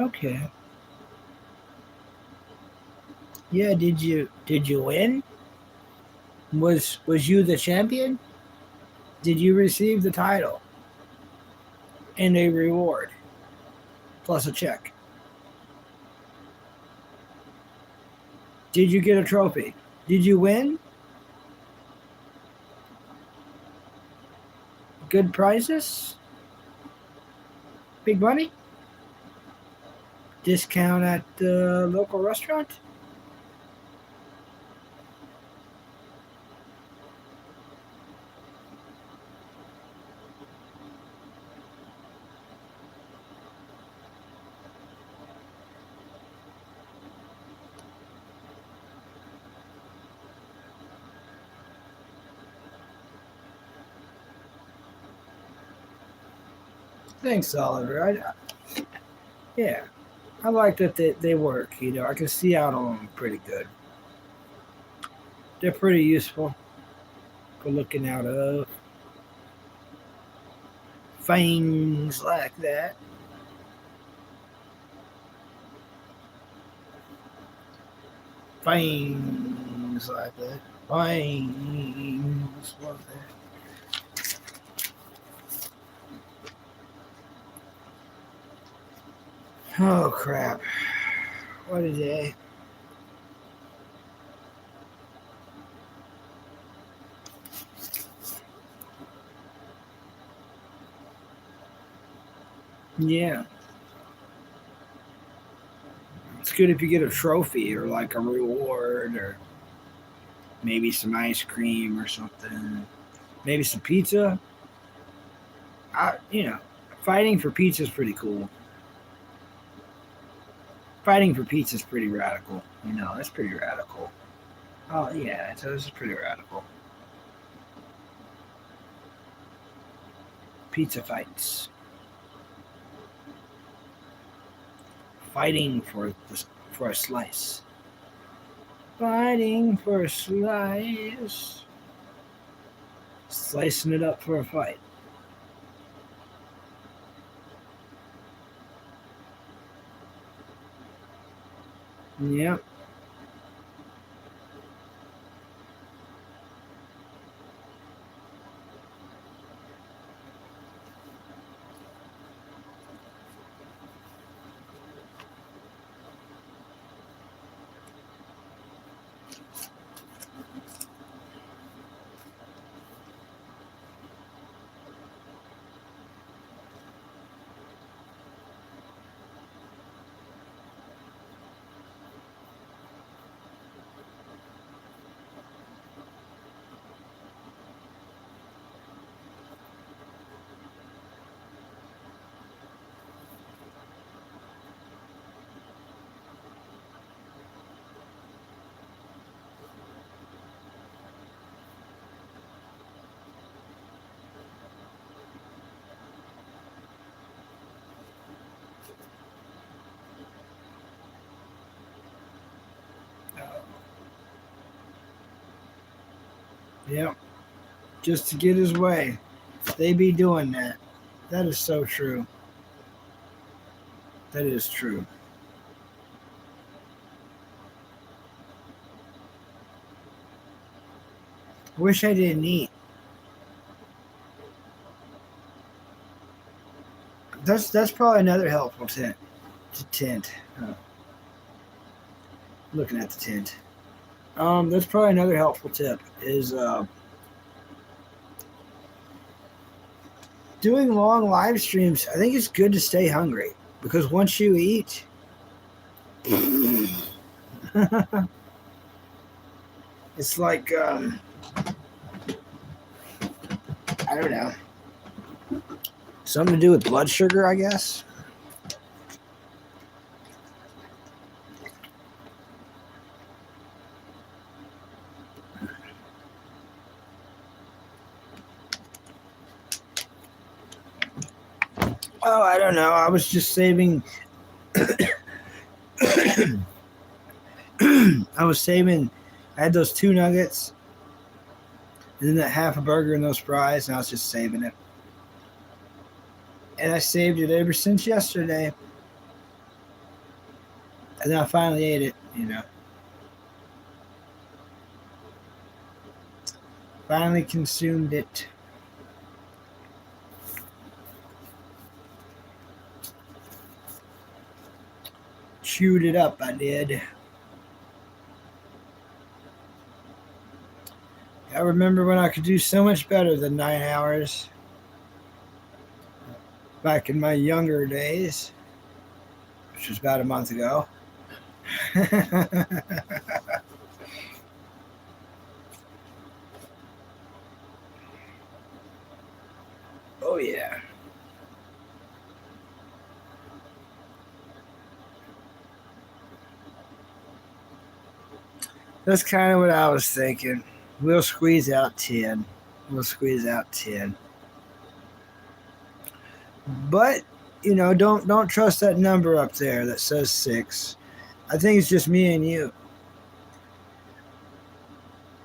Okay. Yeah, did you win? Was you the champion? Did you receive the title and a reward plus a check? Did you get a trophy? Did you win? Good prizes? Big money? Discount at the local restaurant? Thanks, Oliver. Yeah, I like that they work. I can see out on them pretty good. They're pretty useful for looking out of things like that. Things like that. Things like that. Oh crap! What a day. Yeah. It's good if you get a trophy or like a reward or maybe some ice cream or something. Maybe some pizza. I, you know, Fighting for pizza is pretty cool. Fighting for pizza is pretty radical. That's pretty radical. Oh yeah, so this is pretty radical. Pizza fights. Fighting for a slice. Fighting for a slice. Slicing it up for a fight. Yep. Yep. Just to get his way. They be doing that. That is so true. That is true. Wish I didn't eat. That's probably another helpful tint. Looking at the tint. That's probably another helpful tip is doing long live streams. I think it's good to stay hungry because once you eat, it's like I don't know, something to do with blood sugar, I guess. Oh, I don't know. I was just saving. I was saving. I had those 2 nuggets, and then that half a burger and those fries, and I was just saving it. And I saved it ever since yesterday. And then I finally ate it, you know. Finally consumed it. Chewed it up, I did. I remember when I could do so much better than 9 hours back in my younger days, which was about a month ago. Oh, yeah. That's kind of what I was thinking. We'll squeeze out 10. We'll squeeze out 10. But, you know, don't trust that number up there that says 6. I think it's just me and you.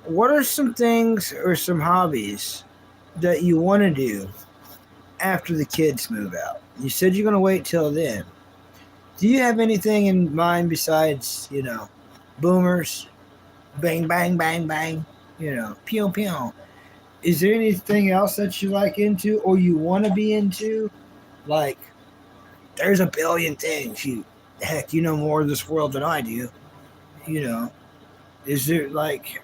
What are some things or some hobbies that you want to do after the kids move out? You said you're going to wait till then. Do you have anything in mind besides, you know, boomers, bang, bang, bang, bang, you know, pew, pew? Is there anything else that you like into or you want to be into? Like, there's a billion things. Heck, you know more of this world than I do. You know, is there like,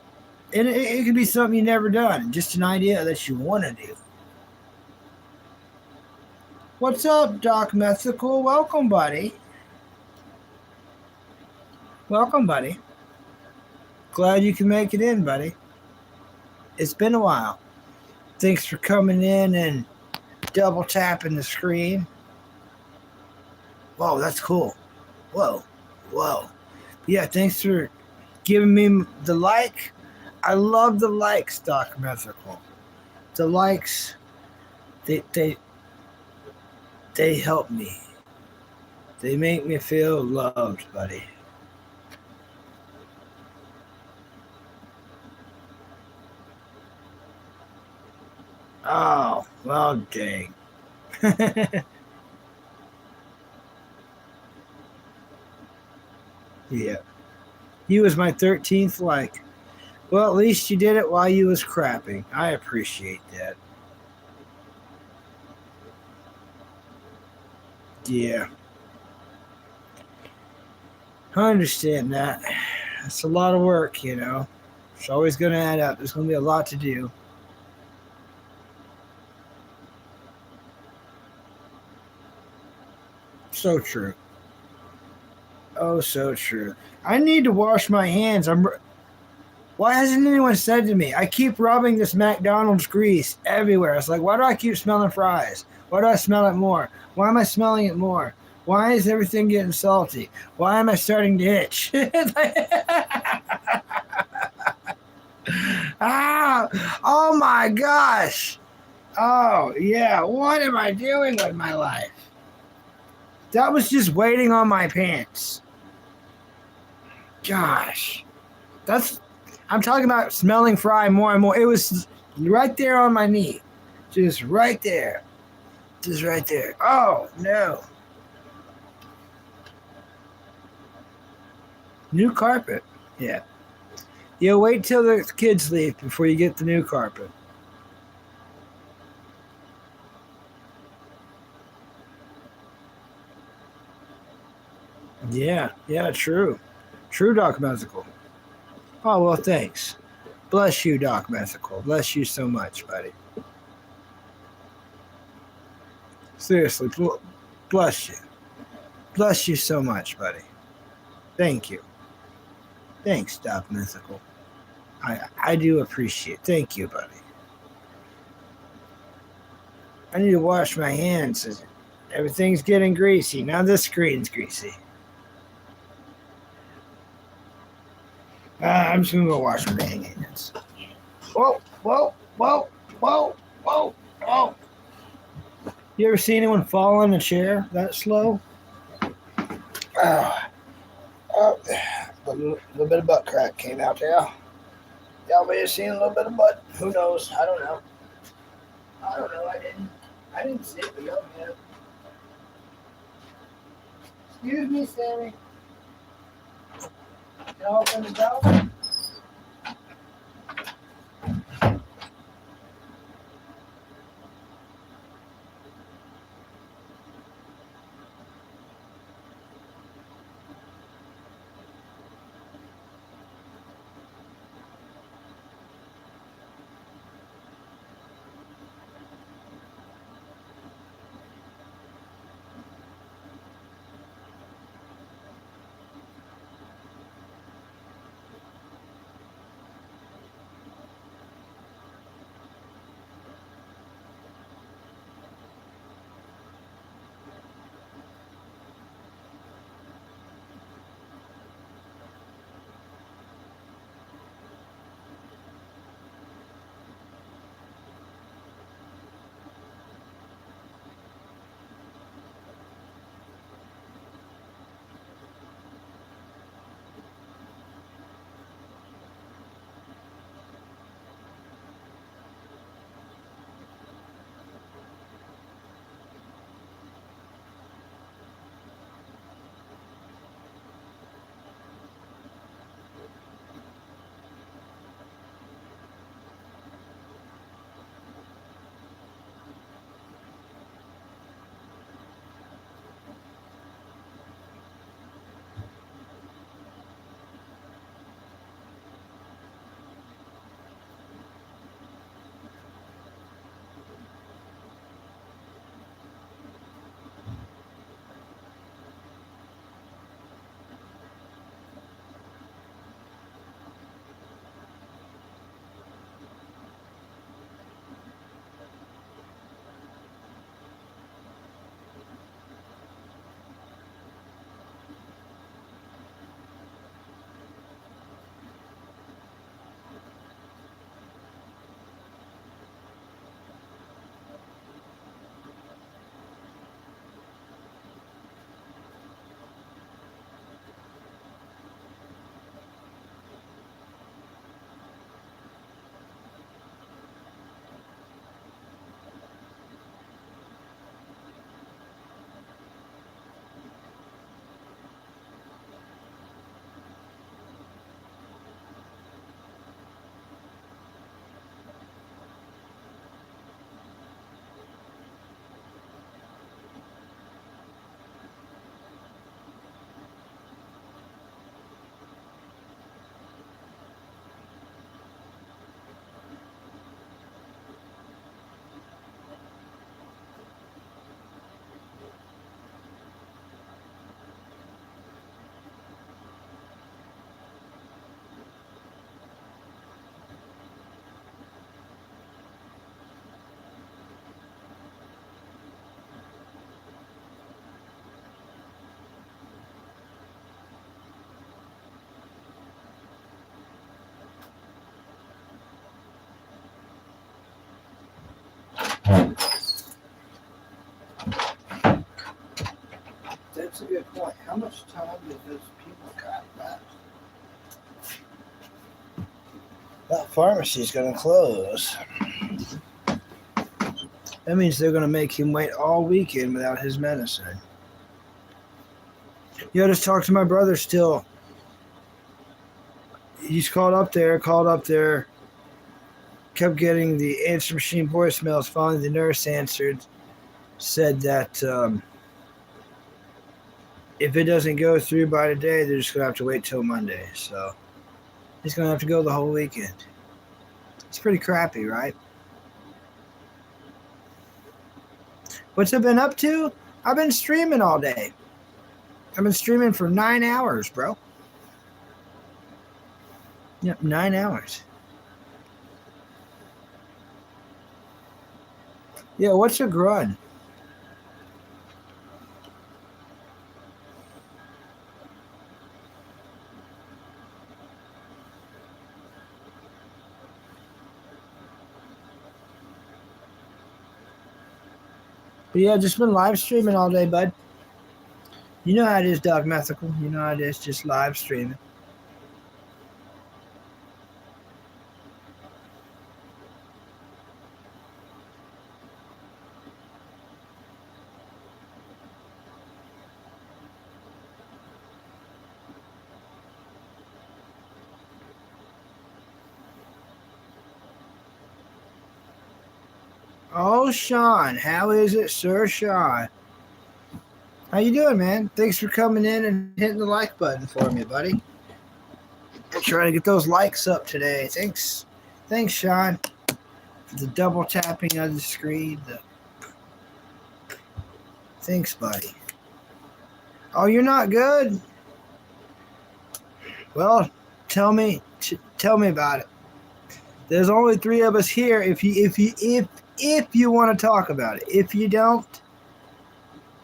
and it could be something you never done, just an idea that you want to do. What's up, Doc Methical? Welcome, buddy. Welcome, buddy. Glad you can make it in, buddy. It's been a while. Thanks for coming in and double tapping the screen. Whoa, that's cool. Whoa, whoa. Yeah, thanks for giving me the like. I love the likes, Doc Methical. The likes, they help me. They make me feel loved, buddy. Oh, well, dang. Yeah. He was my 13th like. Well, at least you did it while you was crapping. I appreciate that. Yeah. I understand that. It's a lot of work, you know. It's always going to add up. There's going to be a lot to do. So true. Oh, so true. I need to wash my hands. Why hasn't anyone said to me? I keep rubbing this McDonald's grease everywhere. It's like, why do I keep smelling fries? Why do I smell it more? Why am I smelling it more? Why is everything getting salty? Why am I starting to itch? Ah, oh my gosh. Oh, yeah. What am I doing with my life? That was just waiting on my pants. Gosh. I'm talking about smelling fry more and more. It was right there on my knee. Just right there. Just right there. Oh, no. New carpet. Yeah. You wait till the kids leave before you get the new carpet. Yeah, true. True, Doc Methical. Oh, well, thanks. Bless you, Doc Methical. Bless you so much, buddy. Seriously, bless you. Bless you so much, buddy. Thank you. Thanks, Doc Mythical. I do appreciate it. Thank you, buddy. I need to wash my hands. Everything's getting greasy. Now this screen's greasy. I'm just going to go wash my dang hands. Whoa, whoa, whoa, whoa, whoa, whoa. You ever see anyone fall in a chair that slow? Oh, a little bit of butt crack came out there. Y'all may have seen a little bit of butt. Who knows? I don't know. I didn't see it, but y'all have. Excuse me, Sammy. Open the door. That's a good point. How much time do those people got left? That pharmacy's going to close. That means they're going to make him wait all weekend without his medicine. You just talk to my brother still. He's called up there, kept getting the answer machine voicemails. Finally, the nurse answered, said that if it doesn't go through by today, they're just going to have to wait till Monday. So he's going to have to go the whole weekend. It's pretty crappy, right? What's I been up to? I've been streaming all day. I've been streaming for 9 hours, bro. Yep, 9 hours. Yeah, what's a grud? But yeah, just been live streaming all day, bud. You know how it is, Doc Methical. You know how it is, just live streaming. Oh, Sean. How is it, Sir Sean? How you doing, man? Thanks for coming in and hitting the like button for me, buddy. I'm trying to get those likes up today. Thanks, Sean, for the double tapping of the screen. Thanks, buddy. Oh, you're not good? Well, tell me about it. There's only 3 of us here. If you want to talk about it, if you don't,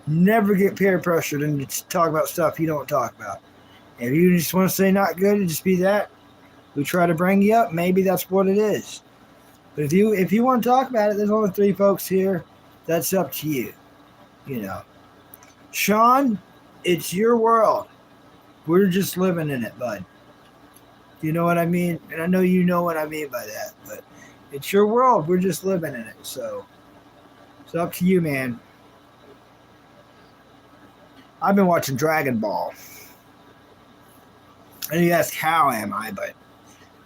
never get peer pressured and talk about stuff you don't talk about. If you just want to say not good, and just be that. We try to bring you up. Maybe that's what it is. But if you want to talk about it, there's only 3 folks here. That's up to you. You know, Sean, it's your world. We're just living in it, bud. You know what I mean? And I know you know what I mean by that. But it's your world. We're just living in it. So it's up to you, man. I've been watching Dragon Ball. And you ask, how am I? But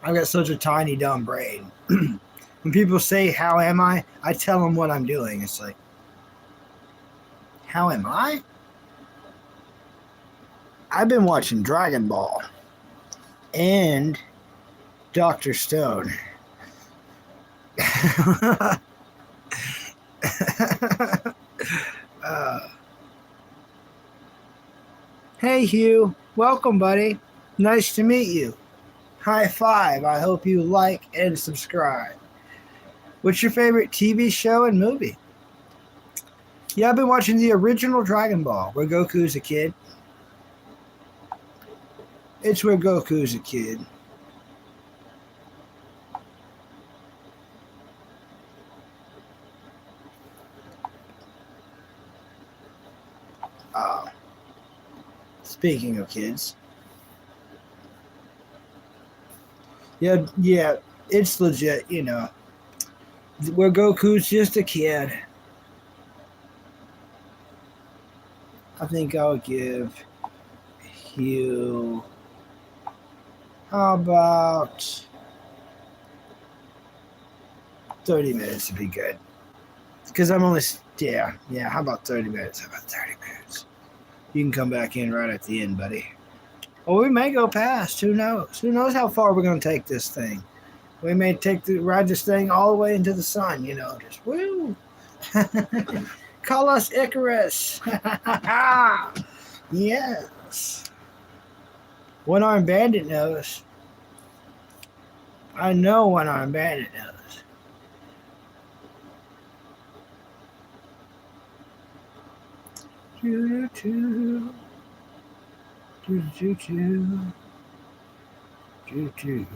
I've got such a tiny, dumb brain. When people say, how am I tell them what I'm doing. It's like, how am I? I've been watching Dragon Ball and Dr. Stone. Hey, Hugh. Welcome, buddy. Nice to meet you. High five. I hope you like and subscribe. What's your favorite TV show and movie? Yeah, I've been watching the original Dragon Ball, where Goku's a kid. It's where Goku's a kid. Speaking of kids. Yeah, it's legit, you know. Where Goku's just a kid. I think I'll give Hugh, how about 30 minutes would be good. Because I'm only, how about 30 minutes? How about 30 minutes? You can come back in right at the end, buddy. Or we may go past. Who knows? Who knows how far we're going to take this thing? We may ride this thing all the way into the sun, you know. Just woo. Call us Icarus. Yes. One Armed Bandit knows. I know One Armed Bandit knows. Choo-choo. Choo-choo. Choo-choo.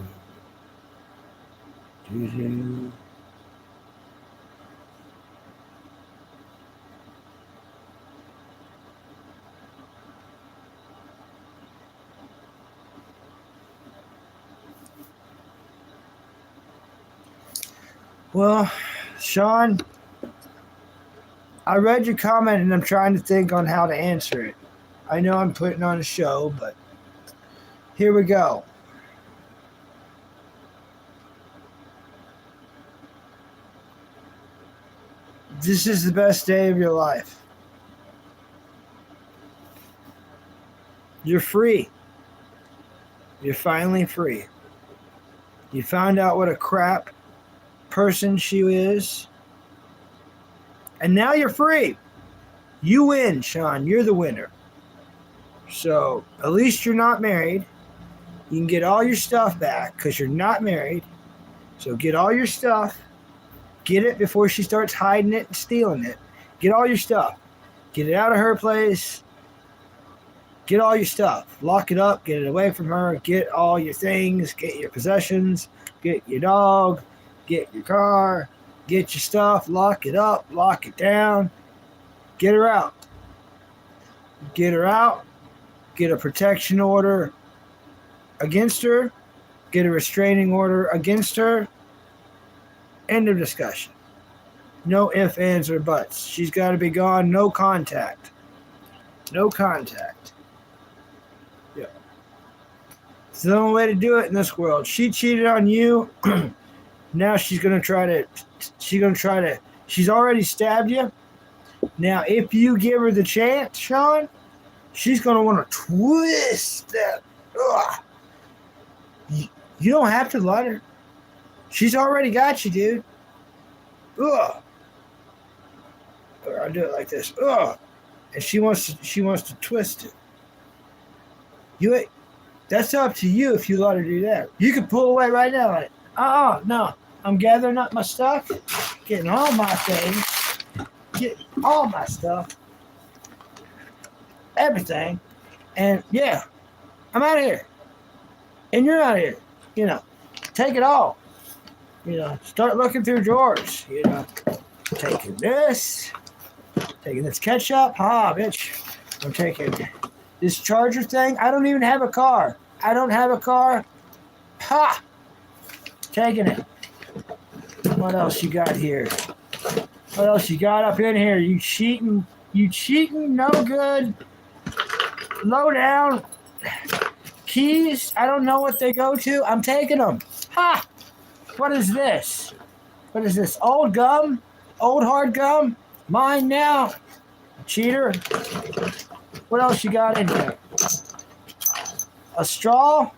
Choo-choo. Well, Sean, I read your comment and I'm trying to think on how to answer it. I know I'm putting on a show, but here we go. This is the best day of your life. You're free. You're finally free. You found out what a crap person she is. And now you're free. You win, Sean. You're the winner. So at least you're not married. You can get all your stuff back because you're not married. So get all your stuff. Get it before she starts hiding it and stealing it. Get all your stuff. Get it out of her place. Get all your stuff. Lock it up. Get it away from her. Get all your things. Get your possessions. Get your dog. Get your car. Get your stuff. Lock it up. Lock it down. Get her out. Get her out. Get a protection order against her. Get a restraining order against her. End of discussion. No ifs, ands, or buts. She's got to be gone. No contact. No contact. Yeah. It's the only way to do it in this world. She cheated on you. Now she's gonna try to She's already stabbed you. Now, if you give her the chance, Sean, she's going to want to twist that. Ugh. You don't have to let her. She's already got you, dude. Ugh. Or I'll do it like this. Ugh. And she wants to twist it. That's up to you if you let her do that. You can pull away right now. Like, no. I'm gathering up my stuff, getting all my things, getting all my stuff, everything, and yeah, I'm out of here. And you're out of here. Take it all. Start looking through drawers. Taking this ketchup. Bitch. I'm taking this charger thing. I don't even have a car. Ha! Taking it. What else you got here? What else you got up in here? You cheating, no good. Low down. Keys, I don't know what they go to. I'm taking them. Ha! What is this? Old gum? Old hard gum? Mine now. Cheater. What else you got in here? A straw?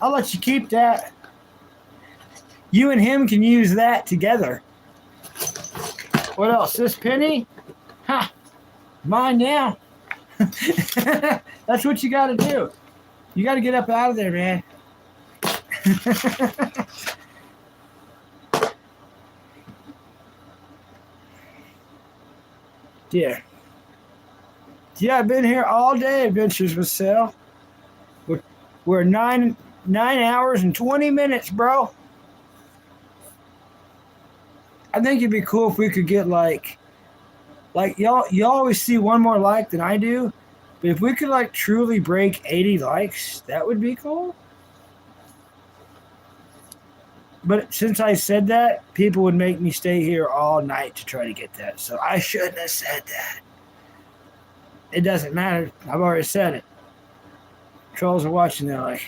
I'll let you keep that. You and him can use that together. What else? This penny? Ha! Mine now. That's what you got to do. You got to get up out of there, man. Yeah. Yeah, I've been here all day, Adventures with Sal. We're 9 hours and 20 minutes, bro. I think it'd be cool if we could get like y'all always see one more like than I do, but if we could truly break 80 likes, that would be cool. But since I said that, people would make me stay here all night to try to get that. So I shouldn't have said that. It doesn't matter. I've already said it. Trolls are watching. They're like,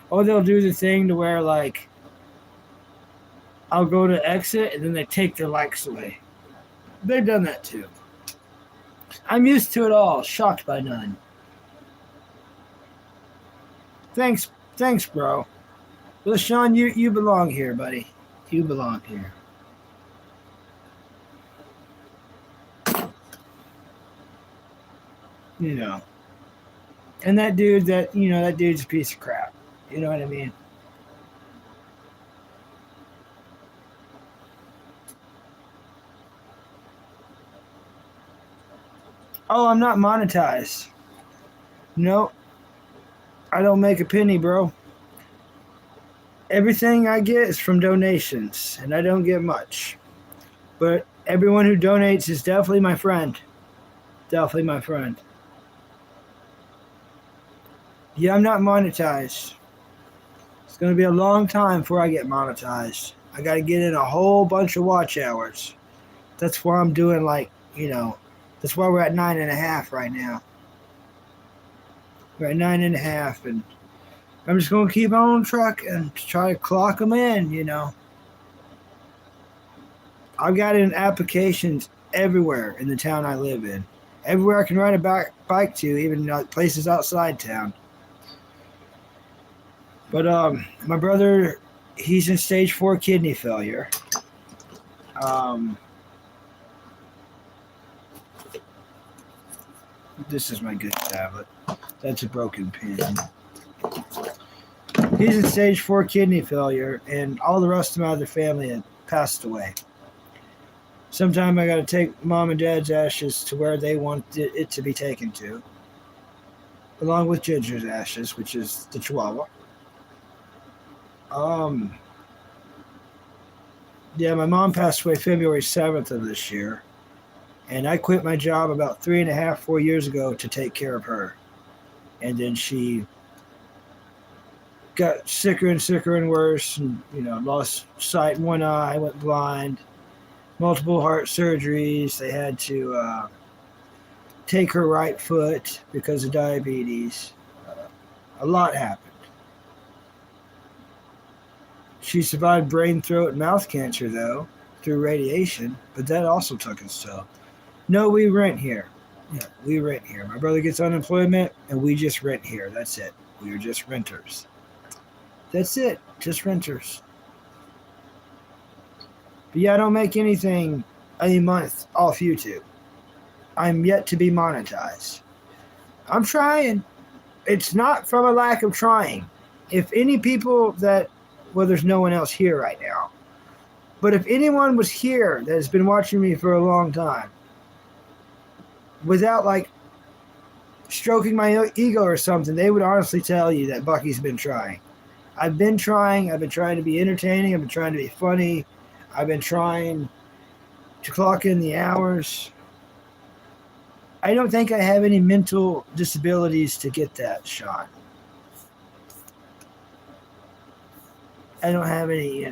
or they'll do the thing to where I'll go to exit and then they take their likes away. They've done that too. I'm used to it all, shocked by none. Thanks, bro. Well, Sean, you belong here, buddy. You belong here. And that dude, that dude's a piece of crap. You know what I mean? Oh, I'm not monetized. Nope. I don't make a penny, bro. Everything I get is from donations, and I don't get much. But everyone who donates is definitely my friend. Definitely my friend. Yeah, I'm not monetized. It's going to be a long time before I get monetized. I got to get in a whole bunch of watch hours. That's why I'm doing that's why we're at 9.5 right now. We're at 9.5, and I'm just going to keep on trucking and try to clock them in, I've got in applications everywhere in the town I live in. Everywhere I can ride a bike to, even places outside town. But my brother, he's in stage 4 kidney failure. This is my good tablet. That's a broken pen. He's in stage 4 kidney failure, and all the rest of my other family had passed away. Sometime I got to take mom and dad's ashes to where they want it to be taken to, along with Ginger's ashes, which is the Chihuahua. Yeah, my mom passed away February 7th of this year. And I quit my job about 4 years ago to take care of her. And then she got sicker and worse, and lost sight in one eye, went blind, multiple heart surgeries. They had to take her right foot because of diabetes. A lot happened. She survived brain, throat, and mouth cancer, though. through radiation, but that also took its toll. No, we rent here. Yeah, we rent here. My brother gets unemployment, and we just rent here. That's it. We are just renters. That's it. Just renters. But yeah, I don't make anything a month off YouTube. I'm yet to be monetized. I'm trying. It's not from a lack of trying. If any people that, well, there's no one else here right now, but if anyone was here that has been watching me for a long time, without like stroking my ego or something, they would honestly tell you that Bucky's been trying. I've been trying. I've been trying to be entertaining. I've been trying to be funny. I've been trying to clock in the hours. I don't think I have any mental disabilities to get that, Sean. I don't have any,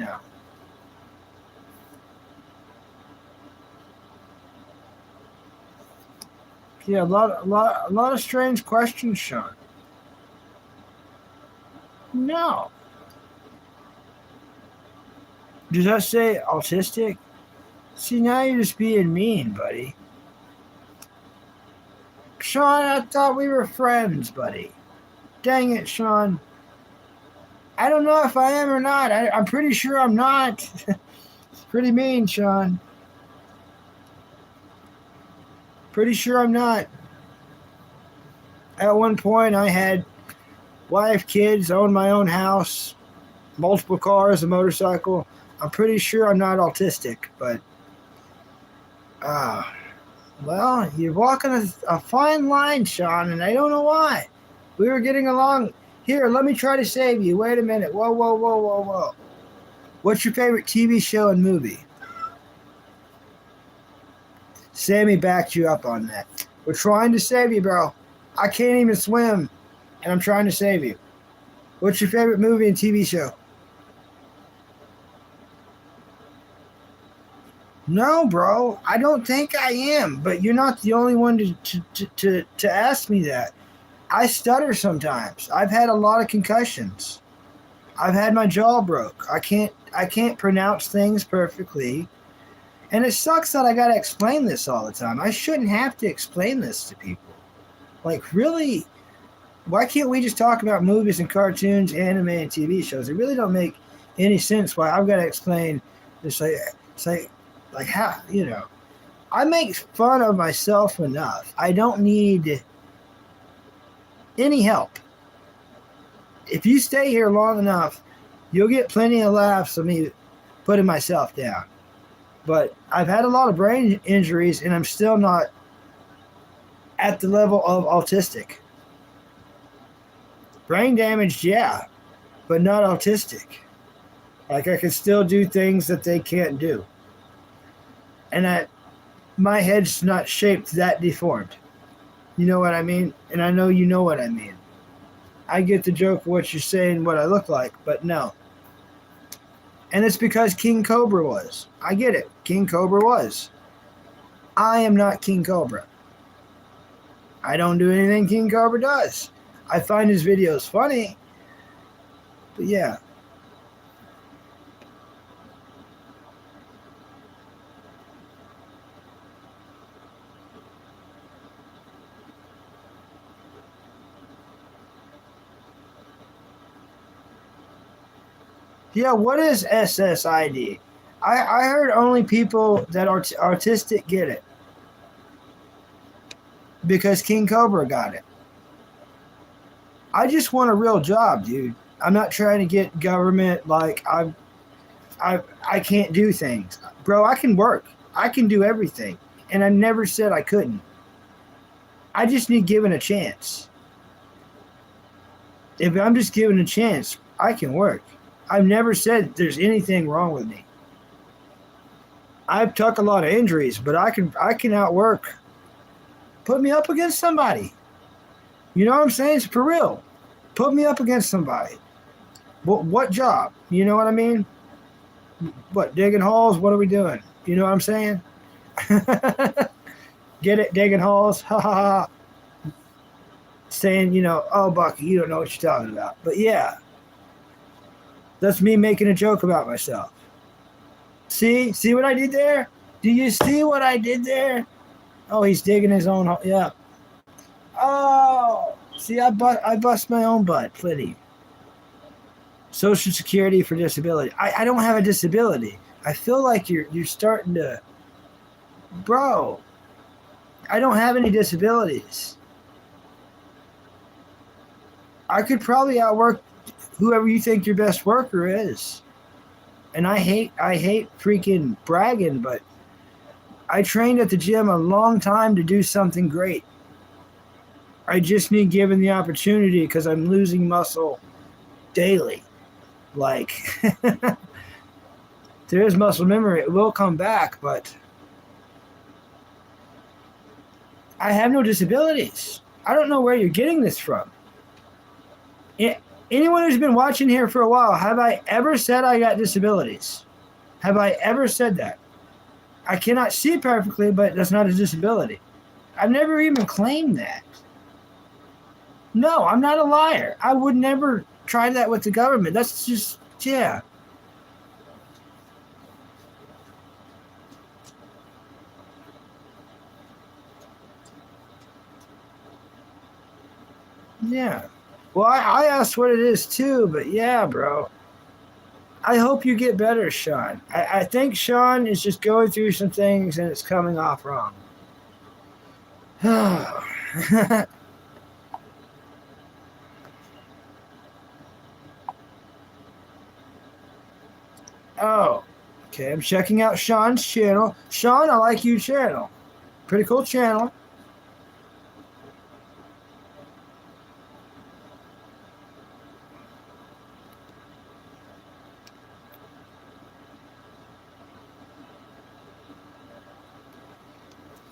Yeah, a lot of strange questions, Sean. No. Does that say autistic? See, now you're just being mean, buddy. Sean, I thought we were friends, buddy. Dang it, Sean. I don't know if I am or not. I'm pretty sure I'm not. It's pretty mean, Sean. Pretty sure I'm not. At one point, I had wife, kids, owned my own house, multiple cars, a motorcycle. I'm pretty sure I'm not autistic, but well, you're walking a fine line, Sean, and I don't know why. We were getting along. Here, let me try to save you. Wait a minute. Whoa. What's your favorite TV show and movie? Sammy backed you up on that. We're trying to save you, bro. I can't even swim, and I'm trying to save you. What's your favorite movie and TV show? No, bro. I don't think I am, but you're not the only one to ask me that. I stutter sometimes. I've had a lot of concussions. I've had my jaw broke. I can't pronounce things perfectly. And it sucks that I got to explain this all the time. I shouldn't have to explain this to people. Like, really, why can't we just talk about movies and cartoons, anime, and TV shows? It really don't make any sense why I've got to explain this. Like how, I make fun of myself enough. I don't need any help. If you stay here long enough, you'll get plenty of laughs of me putting myself down. But I've had a lot of brain injuries, and I'm still not at the level of autistic. Brain damaged, yeah, but not autistic. Like, I can still do things that they can't do. And my head's not shaped that deformed. You know what I mean? And I know you know what I mean. I get the joke of what you're saying, what I look like, but no. And it's because King Cobra was. I get it. King Cobra was. I am not King Cobra. I don't do anything King Cobra does. I find his videos funny. But yeah. Yeah, what is SSID? I heard only people that are artistic get it. Because King Cobra got it. I just want a real job, dude. I'm not trying to get government like I can't do things. Bro, I can work. I can do everything. And I never said I couldn't. I just need given a chance. If I'm just given a chance, I can work. I've never said there's anything wrong with me. I've took a lot of injuries, but I can outwork. Put me up against somebody. You know what I'm saying? It's for real. Put me up against somebody. What job? You know what I mean? What, digging holes? What are we doing? You know what I'm saying? Get it? Digging holes? Ha ha ha. Saying, oh, Bucky, you don't know what you're talking about. But yeah. That's me making a joke about myself. See what I did there? Do you see what I did there? Oh, he's digging his own hole. Yeah. Oh, see, I bust my own butt, plenty. Social Security for disability. I don't have a disability. I feel like you're starting to, bro. I don't have any disabilities. I could probably outwork whoever you think your best worker is. And I hate freaking bragging, but I trained at the gym a long time to do something great. I just need given the opportunity because I'm losing muscle daily. Like, there is muscle memory. It will come back, but I have no disabilities. I don't know where you're getting this from. Anyone who's been watching here for a while, have I ever said I got disabilities? Have I ever said that? I cannot see perfectly, but that's not a disability. I've never even claimed that. No, I'm not a liar. I would never try that with the government. That's just, yeah. Yeah. Well, I asked what it is too, but yeah, bro. I hope you get better, Sean. I think Sean is just going through some things and it's coming off wrong. Oh, okay. I'm checking out Sean's channel. Sean, I like your channel. Pretty cool channel.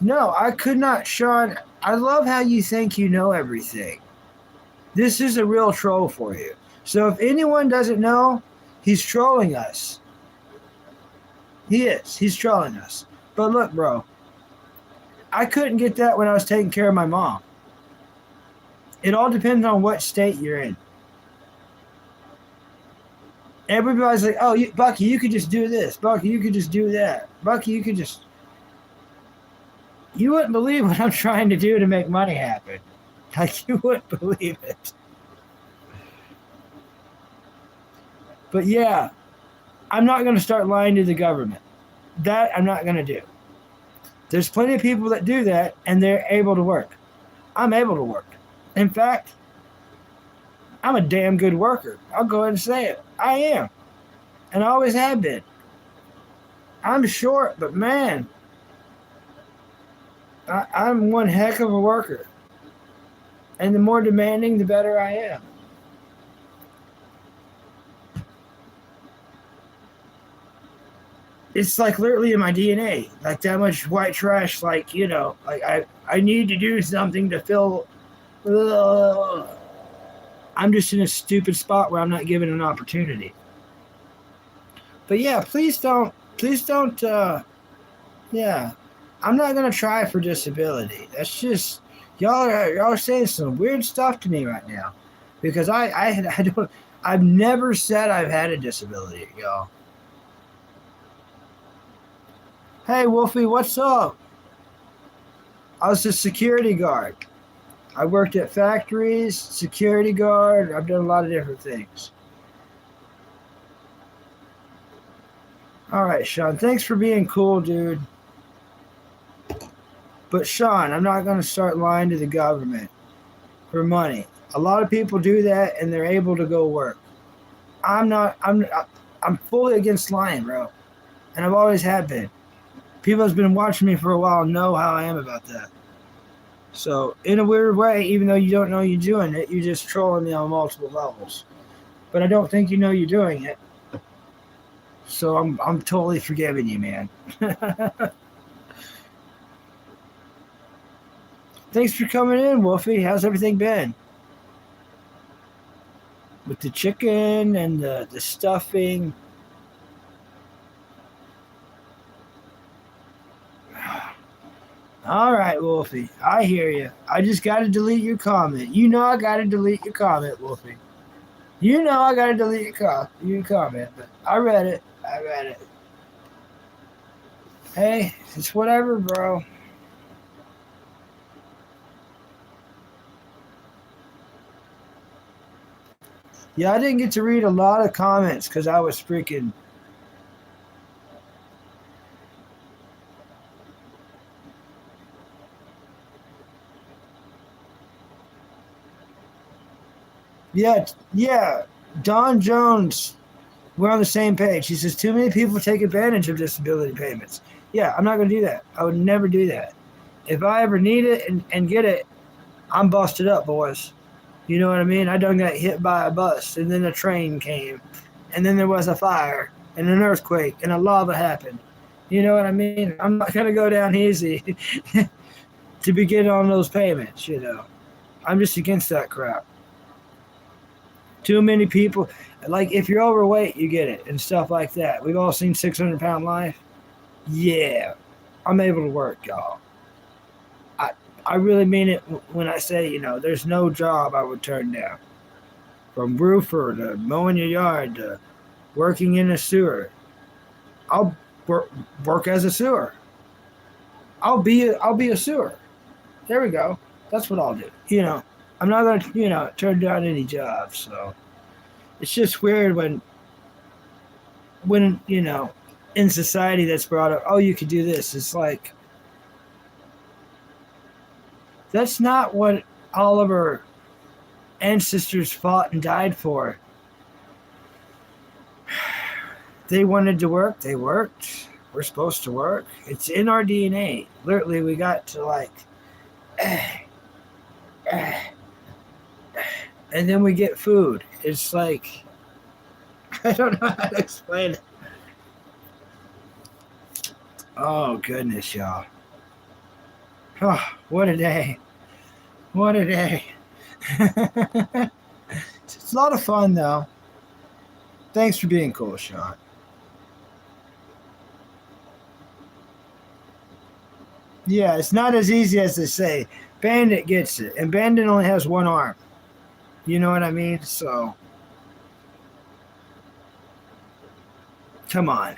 No, I could not, Sean. I love how you think you know everything. This is a real troll for you. So if anyone doesn't know, he's trolling us. He is. He's trolling us. But look, bro, I couldn't get that when I was taking care of my mom. It all depends on what state you're in. Everybody's like, oh, Bucky, you could just do this. Bucky, you could just do that. Bucky, you could just... You wouldn't believe what I'm trying to do to make money happen. Like, you wouldn't believe it. But yeah, I'm not going to start lying to the government. That I'm not going to do. There's plenty of people that do that, and they're able to work. I'm able to work. In fact, I'm a damn good worker. I'll go ahead and say it. I am. And I always have been. I'm short, but man, I'm one heck of a worker. And the more demanding, the better I am. It's like literally in my DNA. Like that much white trash, like, you know, like I need to do something to feel... I'm just in a stupid spot where I'm not given an opportunity. But yeah, please don't, yeah. I'm not going to try for disability. That's just, y'all are saying some weird stuff to me right now. Because I've never said I've had a disability, y'all. Hey, Wolfie, what's up? I was a security guard. I worked at factories, security guard. I've done a lot of different things. All right, Sean, thanks for being cool, dude. But Sean, I'm not going to start lying to the government for money. A lot of people do that and they're able to go work. I'm fully against lying, bro. And I've always have been. People that's been watching me for a while know how I am about that. So, in a weird way, even though you don't know you're doing it, you're just trolling me on multiple levels. But I don't think you know you're doing it. So I'm totally forgiving you, man. Thanks for coming in, Wolfie. How's everything been? With the chicken and the stuffing. All right, Wolfie. I hear you. I just got to delete your comment. You know I got to delete your comment, Wolfie. You know I got to delete your comment, but I read it. Hey, it's whatever, bro. Yeah, I didn't get to read a lot of comments because I was freaking. Yeah, yeah. Don Jones, we're on the same page. He says too many people take advantage of disability payments. Yeah, I'm not going to do that. I would never do that. If I ever need it and get it, I'm busted up, boys. You know what I mean? I done got hit by a bus, and then a train came, and then there was a fire, and an earthquake, and a lava happened. You know what I mean? I'm not going to go down easy to be getting on those payments, you know. I'm just against that crap. Too many people, like if you're overweight, you get it, and stuff like that. We've all seen 600-pound life. Yeah, I'm able to work, y'all. I really mean it when I say, you know, there's no job I would turn down. From roofer to mowing your yard to working in a sewer. I'll work as a sewer. I'll be a sewer. There we go. That's what I'll do. You know, I'm not gonna, you know, turn down any jobs. So it's just weird when you know, in society that's brought up, oh, you could do this. It's like that's not what all of our ancestors fought and died for. They wanted to work, they worked. We're supposed to work. It's in our DNA. Literally, we got to like, and then we get food. It's like, I don't know how to explain it. Oh, goodness, y'all. Oh, what a day. What a day. It's a lot of fun, though. Thanks for being cool, Sean. Yeah, it's not as easy as they say. Bandit gets it, and Bandit only has one arm. You know what I mean? So, come on.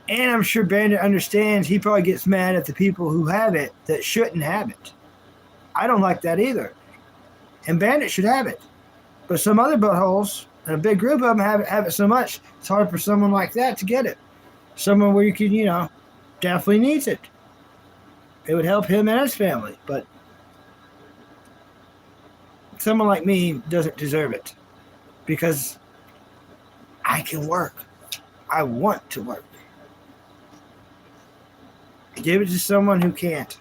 And I'm sure Bandit understands he probably gets mad at the people who have it that shouldn't have it. I don't like that either. And Bandit should have it. But some other buttholes, and a big group of them have it so much, it's hard for someone like that to get it. Someone where you can, you know, definitely needs it. It would help him and his family. But someone like me doesn't deserve it. Because I can work. I want to work. Give it to someone who can't.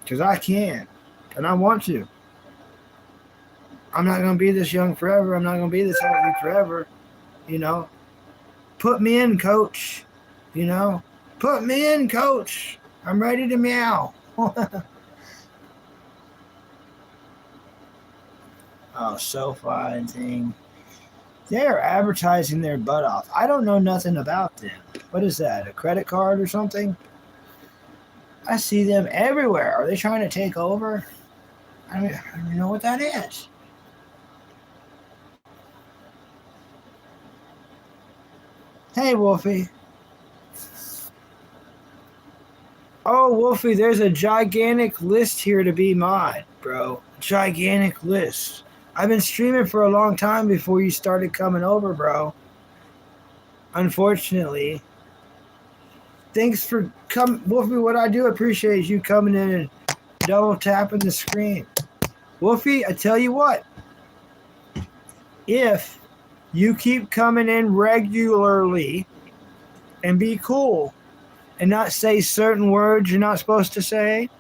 Because I can. And I want to. I'm not going to be this young forever. I'm not going to be this healthy forever. You know. Put me in, coach. You know. Put me in, coach. I'm ready to meow. Oh, SoFi and thing. They're advertising their butt off. I don't know nothing about them. What is that? A credit card or something? I see them everywhere. Are they trying to take over? I don't even know what that is. Hey, Wolfie. Oh, Wolfie, there's a gigantic list here to be mod, bro. Gigantic list. I've been streaming for a long time before you started coming over, bro. Unfortunately. Thanks for coming. Wolfie, what I do appreciate is you coming in and double tapping the screen. Wolfie, I tell you what. If you keep coming in regularly and be cool and not say certain words you're not supposed to say,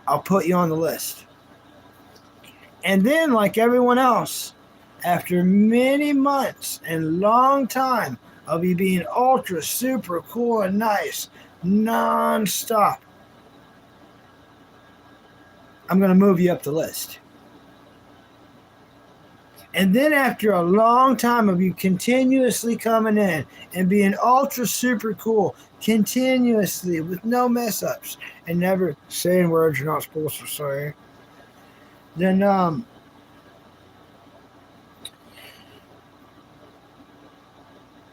I'll put you on the list. And then, like everyone else, after many months and long time of you being ultra super cool and nice non-stop, I'm going to move you up the list. And then after a long time of you continuously coming in and being ultra super cool, continuously with no mess ups and never saying words you're not supposed to say, then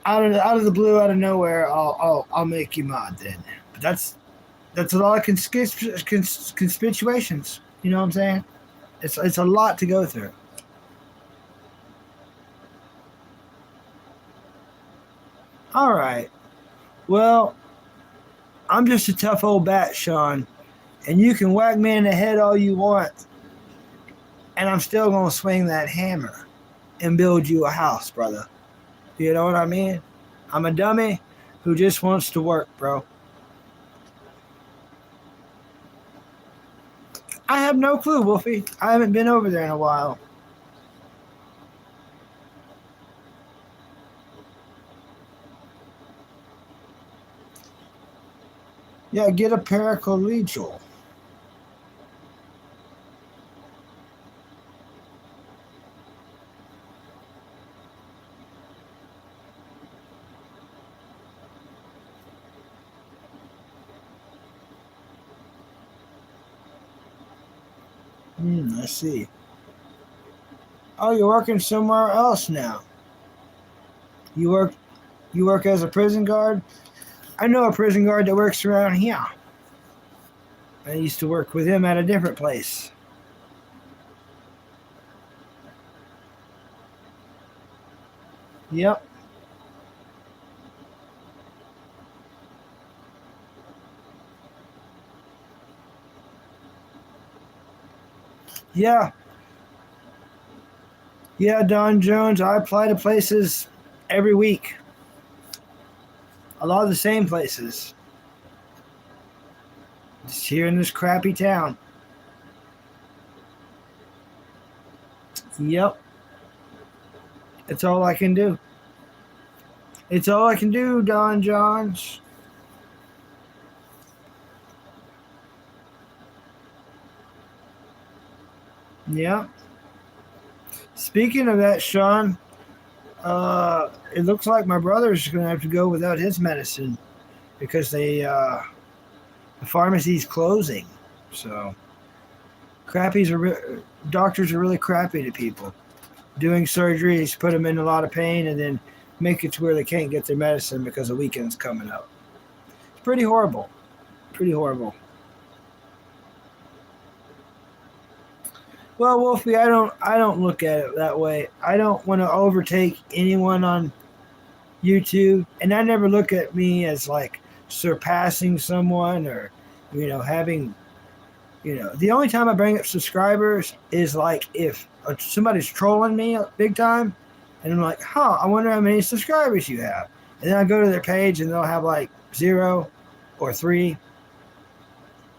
out of the blue, out of nowhere, I'll make you mod then. But that's a lot of conspicuations. You know what I'm saying? It's a lot to go through. All right. Well, I'm just a tough old bat, Sean, and you can whack me in the head all you want, and I'm still gonna swing that hammer and build you a house, brother. You know what I mean? I'm a dummy who just wants to work, bro. I have no clue, Wolfie. I haven't been over there in a while. Yeah, get a paracollegial. I see. Oh, you're working somewhere else now. You work as a prison guard? I know a prison guard that works around here. I used to work with him at a different place. Yep. Yeah. Yeah, Don Jones, I apply to places every week. A lot of the same places. Just here in this crappy town. Yep. It's all I can do. It's all I can do, Don Johns. Yep. Speaking of that, Sean, it looks like my brother's going to have to go without his medicine because the pharmacy's closing. So, doctors are really crappy to people. Doing surgeries, put them in a lot of pain, and then make it to where they can't get their medicine because the weekend's coming up. It's pretty horrible. Pretty horrible. Well, Wolfie, I don't look at it that way. I don't want to overtake anyone on YouTube, and I never look at me as like surpassing someone or having the only time I bring up subscribers is like if somebody's trolling me big time, and I'm like, I wonder how many subscribers you have, and then I go to their page and they'll have like 0 or 3,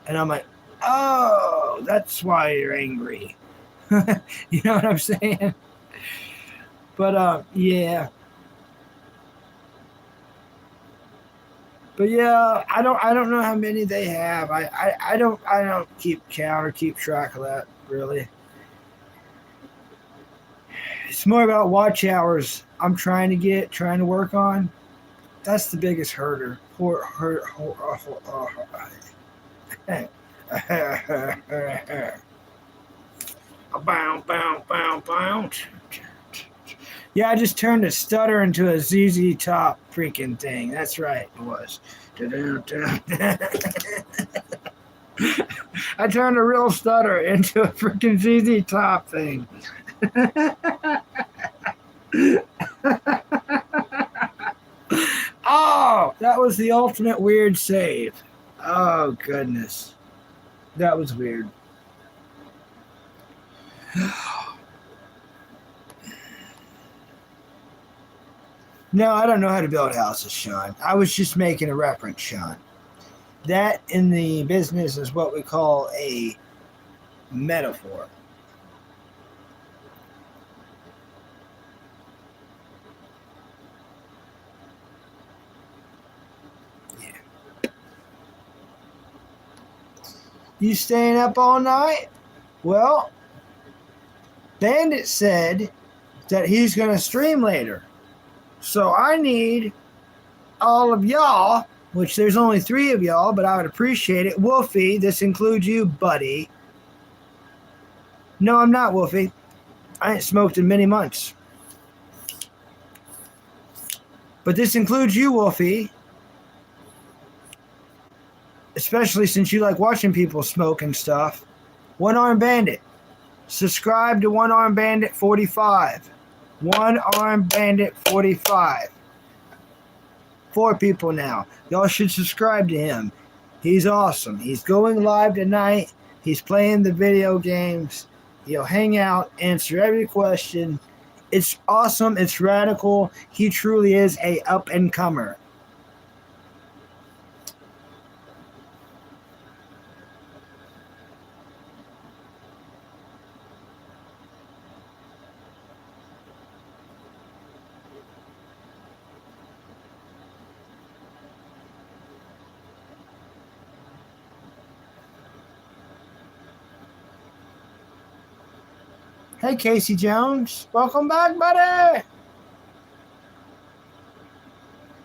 and I'm like, oh, that's why you're angry. You know what I'm saying? But yeah. But yeah, I don't know how many they have. I don't keep count or keep track of that really. It's more about watch hours I'm trying to work on. That's the biggest herder. Yeah, I just turned a stutter into a ZZ Top freaking thing. That's right, it was. I turned a real stutter into a freaking ZZ Top thing. Oh, that was the ultimate weird save. Oh, goodness. That was weird. No, I don't know how to build houses, Sean. I was just making a reference, Sean. That in the business is what we call a metaphor. Yeah. You staying up all night? Well, Bandit said that he's going to stream later. So I need all of y'all, which there's only 3 of y'all, but I would appreciate it. Wolfie, this includes you, buddy. No, I'm not, Wolfie. I ain't smoked in many months. But this includes you, Wolfie. Especially since you like watching people smoke and stuff. One Arm Bandit. Subscribe to One Arm Bandit 45. One Arm Bandit 45. 4 people now. Y'all should subscribe to him. He's awesome. He's going live tonight. He's playing the video games. He'll hang out, answer every question. It's awesome. It's radical. He truly is a up-and-comer. Hey, Casey Jones. Welcome back, buddy.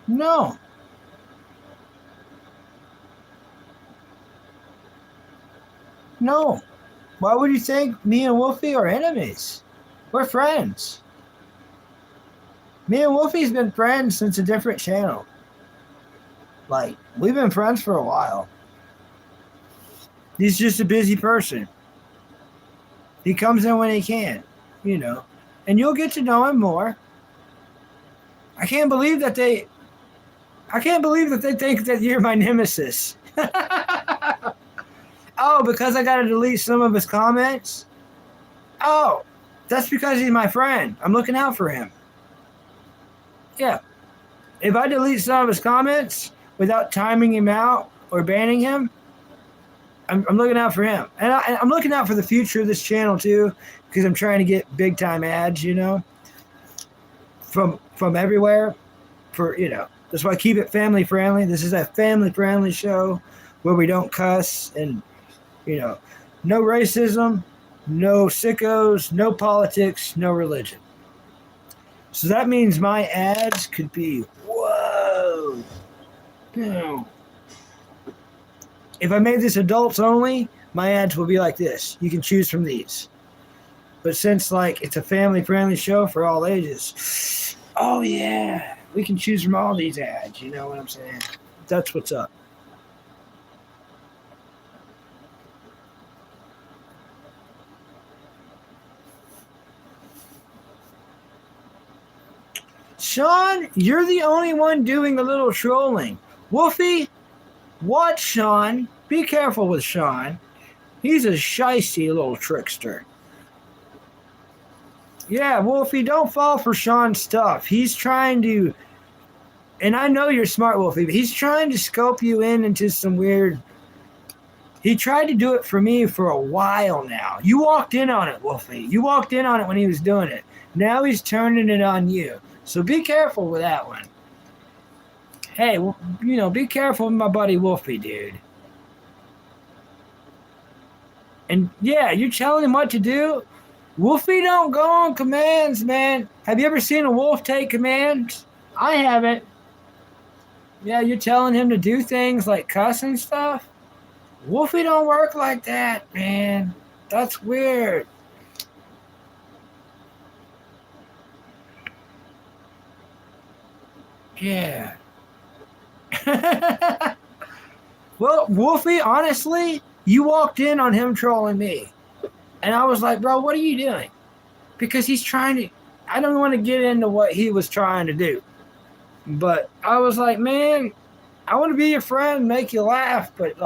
No. No. Why would you think me and Wolfie are enemies? We're friends. Me and Wolfie's been friends since a different channel. Like, we've been friends for a while. He's just a busy person. He comes in when he can, you know, and you'll get to know him more. I can't believe that they think that you're my nemesis. Oh, because I got to delete some of his comments? Oh, that's because he's my friend. I'm looking out for him. Yeah. If I delete some of his comments without timing him out or banning him, I'm looking out for him. And I'm looking out for the future of this channel, too, because I'm trying to get big-time ads, you know, from everywhere. That's why I keep it family-friendly. This is a family-friendly show where we don't cuss and, no racism, no sickos, no politics, no religion. So that means my ads could be, whoa. If I made this adults only, my ads will be like this. You can choose from these. But since, it's a family-friendly show for all ages, oh, yeah, we can choose from all these ads. You know what I'm saying? That's what's up. Sean, you're the only one doing a little trolling. Wolfie, watch Sean. Be careful with Sean. He's a shysty little trickster. Yeah, Wolfie, don't fall for Sean's stuff. He's trying to, and I know you're smart, Wolfie, but he's trying to scope you into some weird. He tried to do it for me for a while now. You walked in on it, Wolfie. You walked in on it when he was doing it. Now he's turning it on you. So be careful with that one. Hey, be careful with my buddy Wolfie, dude. And yeah, you're telling him what to do? Wolfie don't go on commands, man. Have you ever seen a wolf take commands? I haven't. Yeah, you're telling him to do things like cuss and stuff? Wolfie don't work like that, man. That's weird. Yeah. Well, Wolfie, honestly, you walked in on him trolling me. And I was like, bro, what are you doing? Because he's trying to, I don't want to get into what he was trying to do. But I was like, man, I want to be your friend, make you laugh. But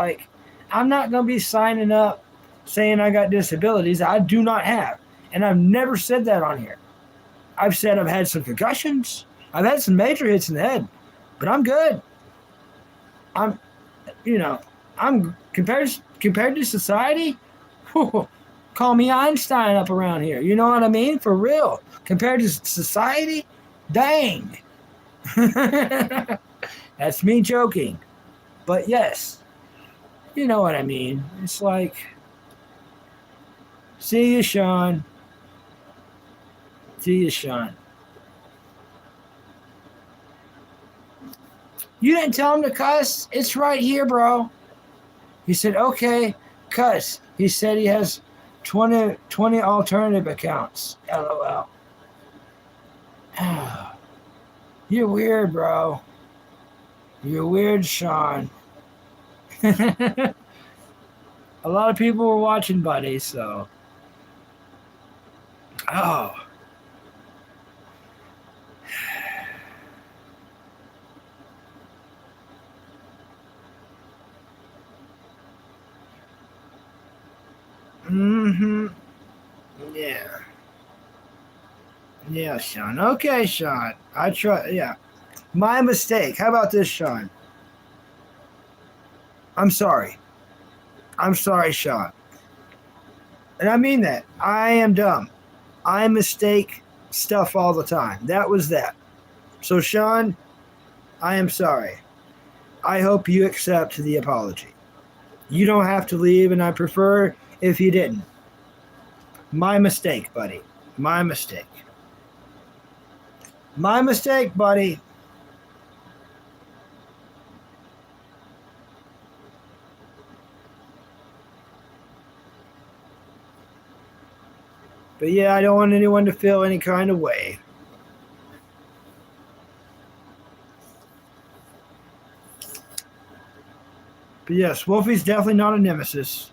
I'm not going to be signing up saying I got disabilities. I do not have. And I've never said that on here. I've said I've had some concussions. I've had some major hits in the head. But I'm good. I'm compared to society, call me Einstein up around here. You know what I mean? For real. Compared to society, dang. That's me joking. But yes, you know what I mean. It's like, see you, Sean. See you, Sean. You didn't tell him to cuss? It's right here, bro. He said, okay, cuss. He said he has 20 alternative accounts. LOL. You're weird, bro. You're weird, Sean. A lot of people were watching, buddy, so. Oh. Mm-hmm. Yeah. Yeah, Sean. Okay, Sean. I try. Yeah. My mistake. How about this, Sean? I'm sorry. I'm sorry, Sean. And I mean that. I am dumb. I mistake stuff all the time. That was that. So, Sean, I am sorry. I hope you accept the apology. You don't have to leave, and I prefer if you didn't. My mistake, buddy. My mistake. My mistake, buddy. But yeah, I don't want anyone to feel any kind of way. But yes, Wolfie's definitely not a nemesis.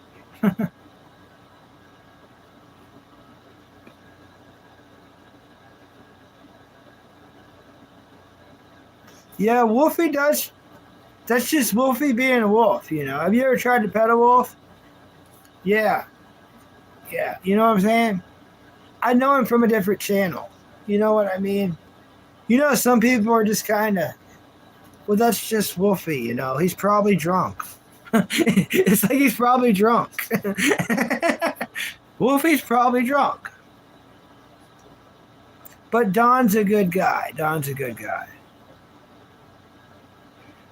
Yeah, Wolfie does. That's just Wolfie being a wolf, you know. Have you ever tried to pet a wolf? Yeah, yeah. You know what I'm saying? I know him from a different channel. You know what I mean? You know, some people are just kind of, well, that's just Wolfie, you know. He's probably drunk. It's like he's probably drunk. Wolfie's probably drunk. But Don's a good guy. Don's a good guy.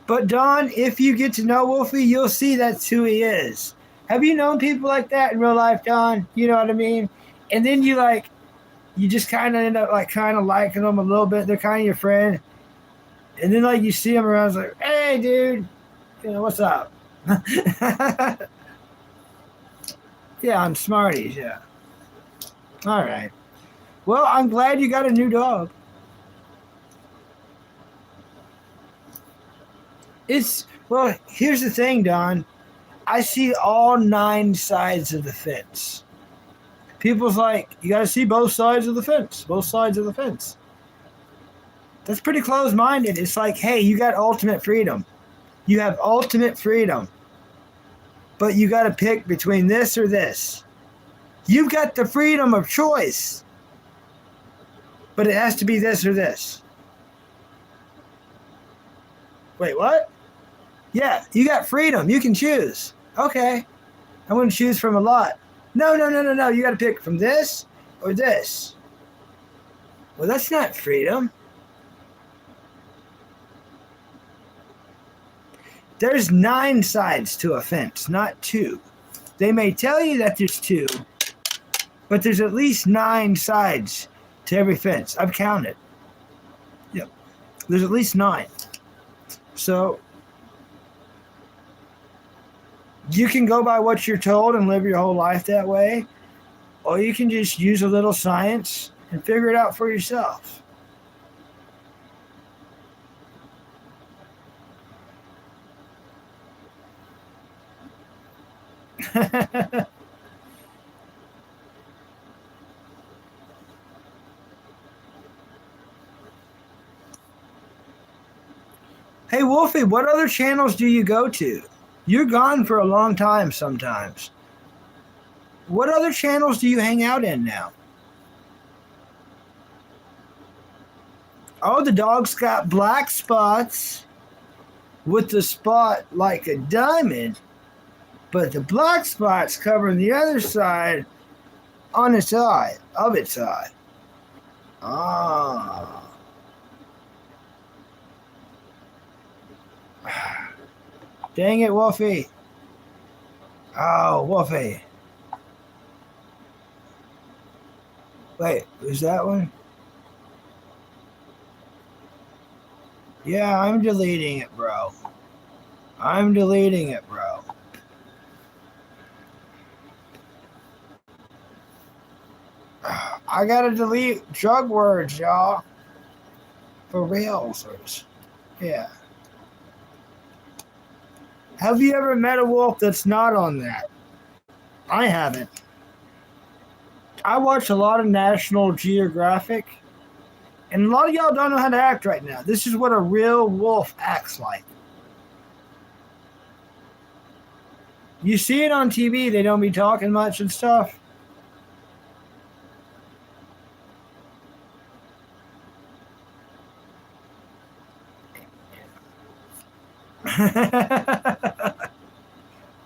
But Don, if you get to know Wolfie, you'll see that's who he is. Have you known people like that in real life, Don? You know what I mean? And then you just kind of end up like kind of liking them a little bit. They're kind of your friend. And then like you see them around, it's like, hey, dude, you know, what's up? Yeah, on Smarties, yeah. All right. Well, I'm glad you got a new dog. Well, here's the thing, Don. I see all 9 sides of the fence. People's like, you got to see both sides of the fence. Both sides of the fence. That's pretty close-minded. It's like, hey, you got ultimate freedom. You have ultimate freedom. But you got to pick between this or this. You've got the freedom of choice. But it has to be this or this. Wait, what? Yeah, you got freedom. You can choose. Okay. I wouldn't choose from a lot. No. You got to pick from this or this. Well, that's not freedom. There's 9 sides to a fence, not 2. They may tell you that there's 2, but there's at least 9 sides to every fence. I've counted. Yep. There's at least 9. So you can go by what you're told and live your whole life that way, or you can just use a little science and figure it out for yourself. Hey, Wolfie, what other channels do you go to? You're gone for a long time sometimes. What other channels do you hang out in now? Oh, the dog's got black spots with the spot like a diamond, but the black spot's covering the other side on its eye, of its eye. Ah. Dang it, Wolfie. Oh, Wolfie. Wait, is that one? Yeah, I'm deleting it, bro. I'm deleting it, bro. I gotta delete drug words, y'all. For reals. Yeah. Have you ever met a wolf that's not on that? I haven't. I watch a lot of National Geographic, and a lot of y'all don't know how to act right now. This is what a real wolf acts like. You see it on TV, they don't be talking much and stuff.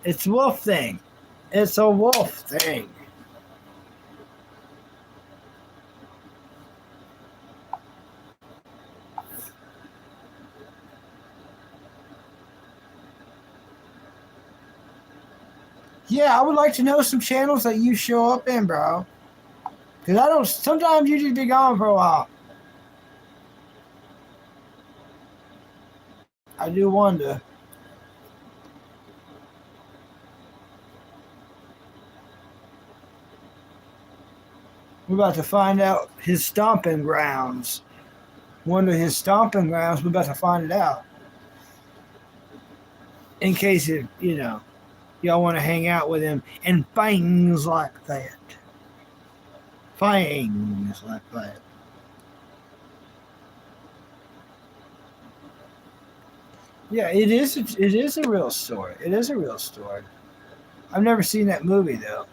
It's a wolf thing. It's a wolf thing. Yeah, I would like to know some channels that you show up in, bro. Because I don't, sometimes you just be gone for a while. I do wonder. We're about to find out his stomping grounds. Wonder his stomping grounds. We're about to find it out. In case it, y'all want to hang out with him and things like that. Things like that. Yeah, it is. It is a real story. It is a real story. I've never seen that movie though.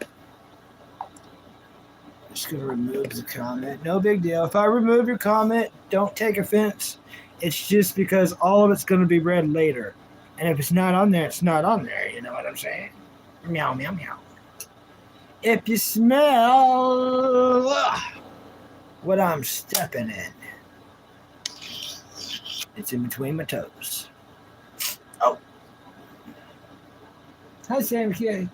Just gonna remove the comment. No big deal. If I remove your comment, don't take offense. It's just because all of it's gonna be read later. And if it's not on there, it's not on there. You know what I'm saying? Meow, meow, meow. If you smell what I'm stepping in, it's in between my toes. Oh. Hi, Sam K.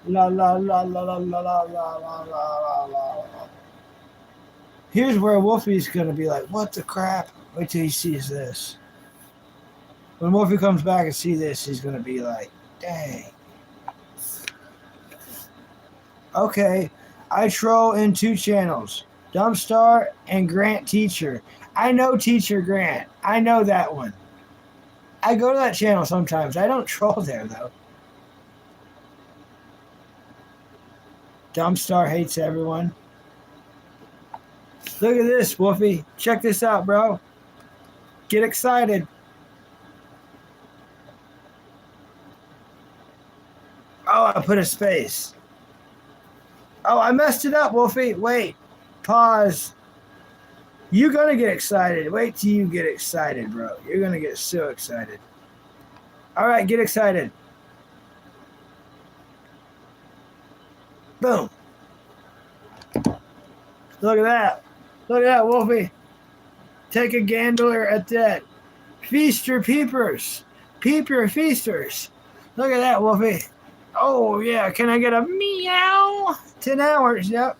La la la la la la la la la la la. Here's where Wolfie's gonna be like, what the crap? Wait till he sees this. When Wolfie comes back and see this, he's gonna be like, dang. Okay, I troll in 2 channels, Dumpstar and Grant Teacher. I know Teacher Grant. I know that one. I go to that channel sometimes. I don't troll there though. Dumpstar hates everyone. Look at this, Wolfie. Check this out, bro. Get excited. Oh, I put a space. Oh, I messed it up, Wolfie. Wait. Pause. You're going to get excited. Wait till you get excited, bro. You're going to get so excited. All right, get excited. Boom. Look at that. Look at that, Wolfie. Take a gander at that. Feast your peepers. Peep your feasters. Look at that, Wolfie. Oh, yeah. Can I get a meow? 10 hours, yep.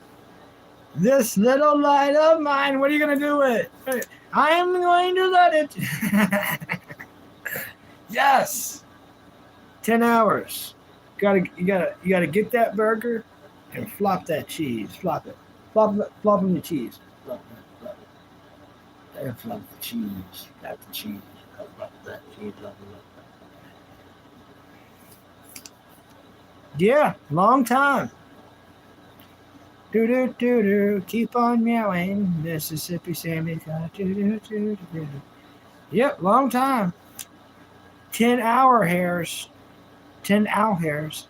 This little light of mine, what are you going to do with it? I'm going to let it. Yes. 10 hours. You gotta get that burger and flop that cheese. Flop it. Flop in the cheese. Flop it. There, flop the cheese. Flop the cheese. Flop that cheese. Flop it. Yeah, long time. Do do do do. Keep on meowing, Mississippi Sammy. Do do do do. Yep, long time. 10 hour hairs. 10 owl hairs.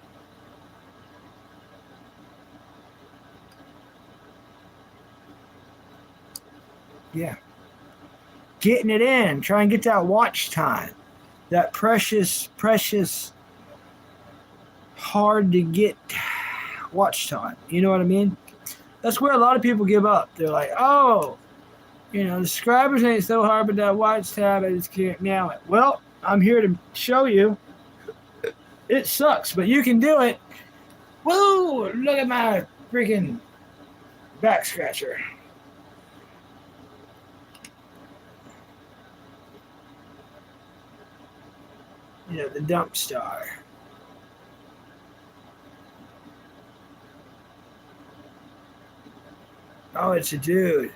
Yeah. Getting it in. Try and get that watch time. That precious, hard to get watch time. You know what I mean? That's where a lot of people give up. They're like, oh, the subscribers ain't so hard, but that watch tab, I just can't meow it. Well, I'm here to show you. It sucks, but you can do it. Woo! Look at my freaking back scratcher. You know, the dump star. Oh, it's a dude.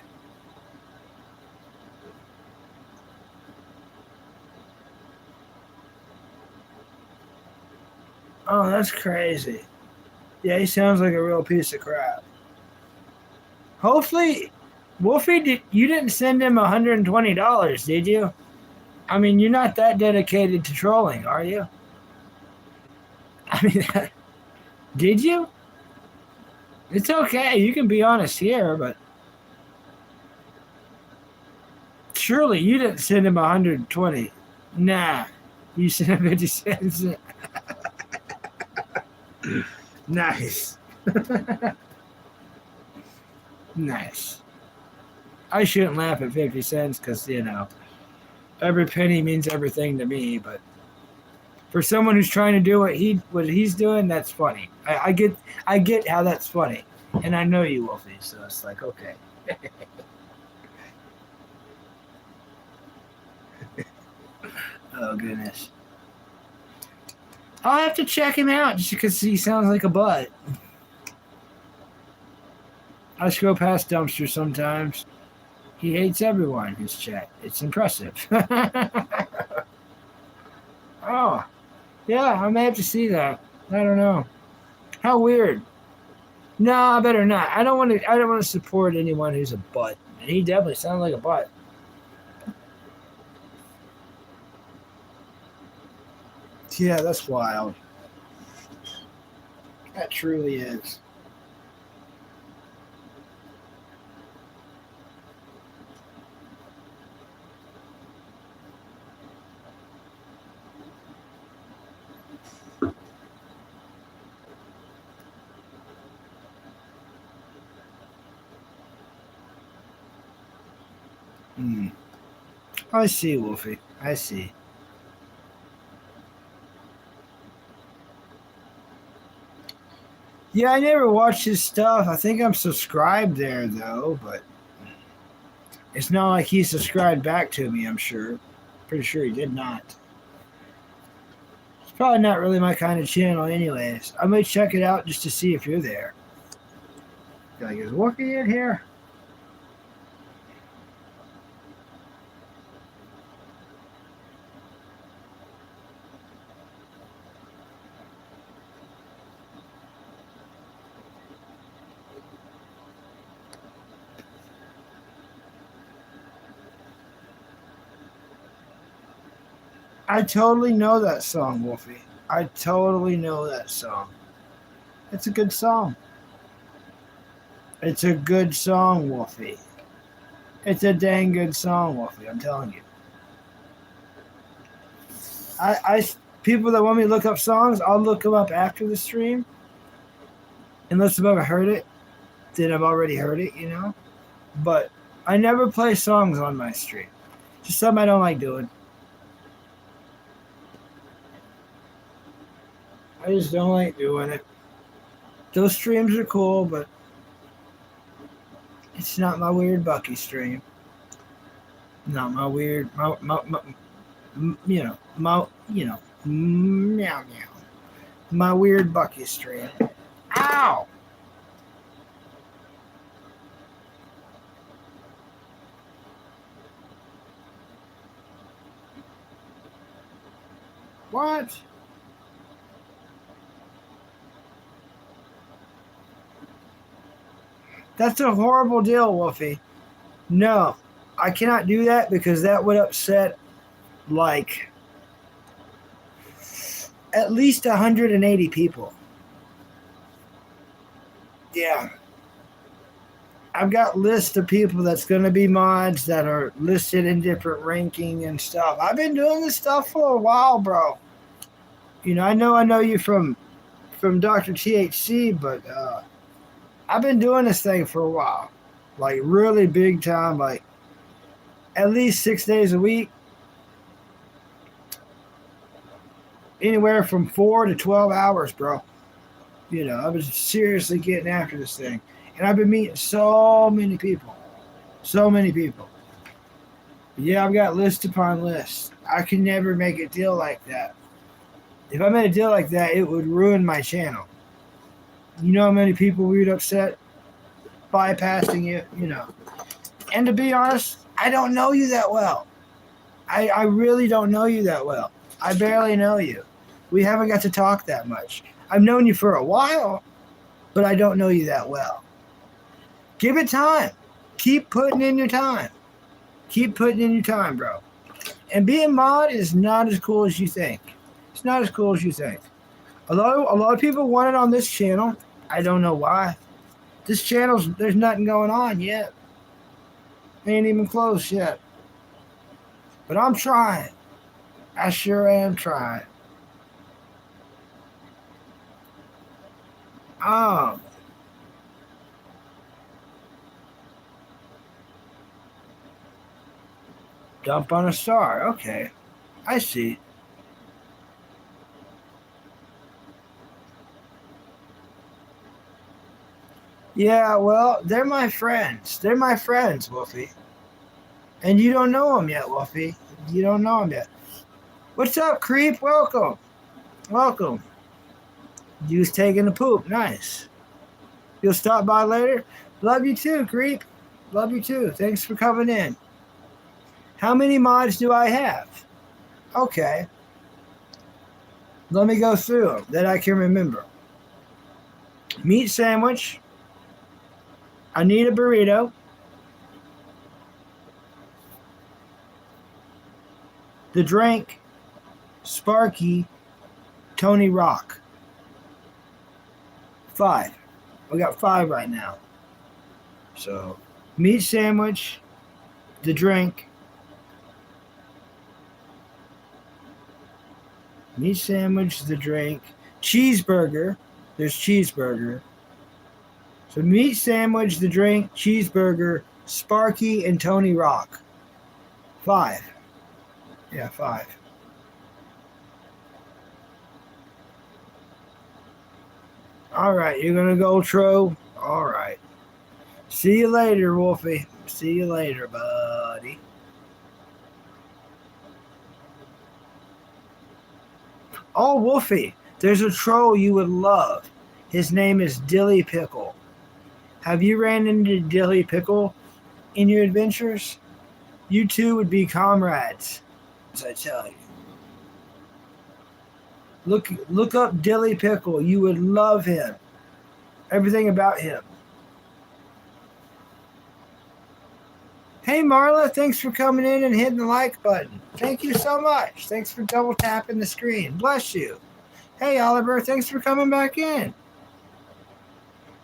Oh, that's crazy. Yeah, he sounds like a real piece of crap. Hopefully, Wolfie, you didn't send him $120, did you? I mean, you're not that dedicated to trolling, are you? I mean, did you? It's okay. You can be honest here, but surely you didn't send him 120. Nah, you sent him 50 cents. Nice. Nice. I shouldn't laugh at 50 cents because, you know, every penny means everything to me, but for someone who's trying to do what he's doing, that's funny. I get how that's funny. And I know you, Wolfie, so it's like, okay. Oh, goodness. I'll have to check him out just because he sounds like a butt. I scroll past Dumpster sometimes. He hates everyone in his chat. It's impressive. Oh, yeah, I may have to see that. I don't know. How weird. No, I better not. I don't want to support anyone who's a butt. And he definitely sounds like a butt. Yeah, that's wild. That truly is. I see, Wolfie. I see. Yeah, I never watched his stuff. I think I'm subscribed there, though, but it's not like he subscribed back to me, I'm sure. Pretty sure he did not. It's probably not really my kind of channel, anyways. I might check it out just to see if you're there. Like, is Wolfie in here? I totally know that song, Wolfie. I totally know that song. It's a good song. It's a good song, Wolfie. It's a dang good song, Wolfie. I'm telling you. People that want me to look up songs, I'll look them up after the stream. Unless I've ever heard it, then I've already heard it, you know. But I never play songs on my stream. Just something I don't like doing. I just don't like doing it. Those streams are cool, but it's not my weird Bucky stream. Not my weird, meow meow. My weird Bucky stream. Ow! What? That's a horrible deal, Wolfie. No, I cannot do that because that would upset like at least 180 people. Yeah. I've got lists of people that's going to be mods that are listed in different ranking and stuff. I've been doing this stuff for a while, bro. You know, I know you from Dr. THC, but I've been doing this thing for a while. Like really big time, like at least 6 days a week. Anywhere from 4 to 12 hours, bro. You know, I was seriously getting after this thing. And I've been meeting so many people. So many people. Yeah, I've got list upon list. I can never make a deal like that. If I made a deal like that, it would ruin my channel. You know how many people we would upset bypassing you, you know. And to be honest, I don't know you that well. I really don't know you that well. I barely know you. We haven't got to talk that much. I've known you for a while, but I don't know you that well. Give it time. Keep putting in your time. Keep putting in your time, bro. And being mod is not as cool as you think. It's not as cool as you think. A lot of people want it on this channel. I don't know why. This channel's, there's nothing going on yet. Ain't even close yet. But I'm trying. I sure am trying. Um, dump on a star. Okay. I see. Yeah, well, they're my friends. They're my friends, Wolfie. And you don't know them yet, Wolfie. You don't know them yet. What's up, creep? Welcome. Welcome. You was taking a poop. Nice. You'll stop by later? Love you too, creep. Love you too. Thanks for coming in. How many mods do I have? Okay. Let me go through them that I can remember. Meat sandwich. I need a burrito. The drink. Sparky. Tony Rock. 5. We got 5 right now. So, meat sandwich. The drink. Meat sandwich, the drink, cheeseburger. There's cheeseburger. So meat sandwich, the drink, cheeseburger, Sparky, and Tony Rock. 5. Yeah, 5. All right, you're gonna go, Tro. All right. See you later, Wolfie. See you later, buddy. Oh, Wolfie, there's a troll you would love. His name is Dilly Pickle. Have you ran into Dilly Pickle in your adventures? You two would be comrades, as I tell you. Look up Dilly Pickle. You would love him. Everything about him. Hey, Marla, thanks for coming in and hitting the like button. Thank you so much. Thanks for double tapping the screen. Bless you. Hey, Oliver, thanks for coming back in.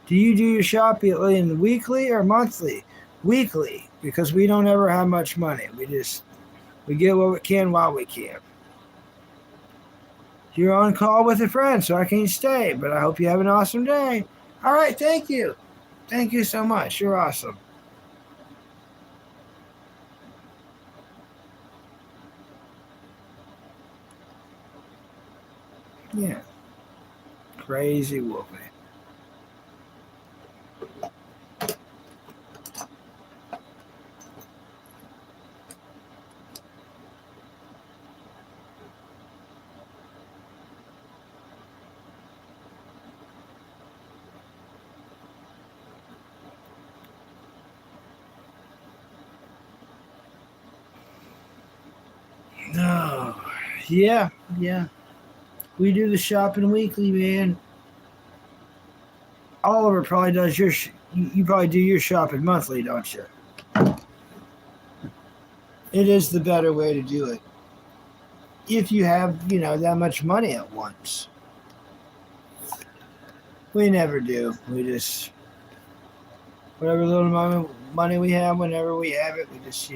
Do you do your shopping weekly or monthly? Weekly, because we don't ever have much money. We get what we can while we can. You're on call with a friend, so I can't stay, but I hope you have an awesome day. All right, thank you. Thank you so much. You're awesome. Yeah. Crazy Wolfie. No. Yeah. We do the shopping weekly, man. Oliver probably does your. You probably do your shopping monthly, don't you? It is the better way to do it. If you have, that much money at once. We never do. We just whatever little money we have, whenever we have it, we just,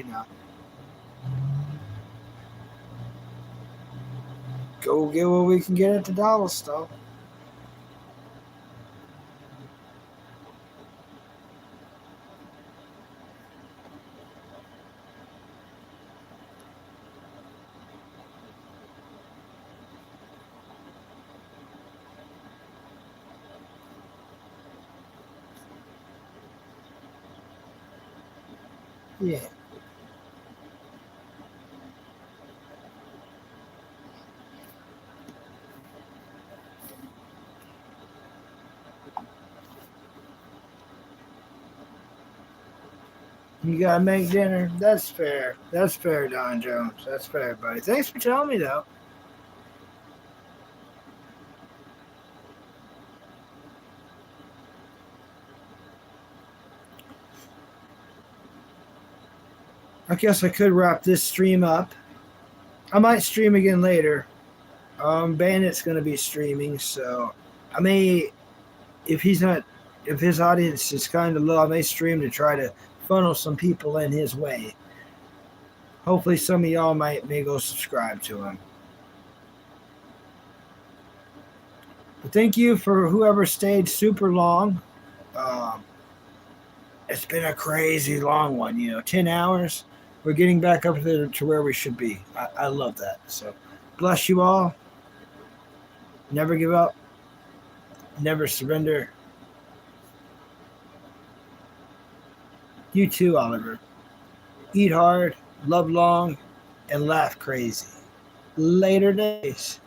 go get what we can get at the dollar store. Yeah. You gotta make dinner. That's fair. That's fair, Don Jones. That's fair, buddy. Thanks for telling me, though. I guess I could wrap this stream up. I might stream again later. Bandit's going to be streaming, so I may, if his audience is kind of low, I may stream to try to funnel some people in his way. Hopefully, some of y'all may go subscribe to him. But thank you for whoever stayed super long. It's been a crazy long one, 10 hours. We're getting back up to where we should be. I love that. So, bless you all. Never give up. Never surrender. You too, Oliver. Eat hard, love long, and laugh crazy. Later days.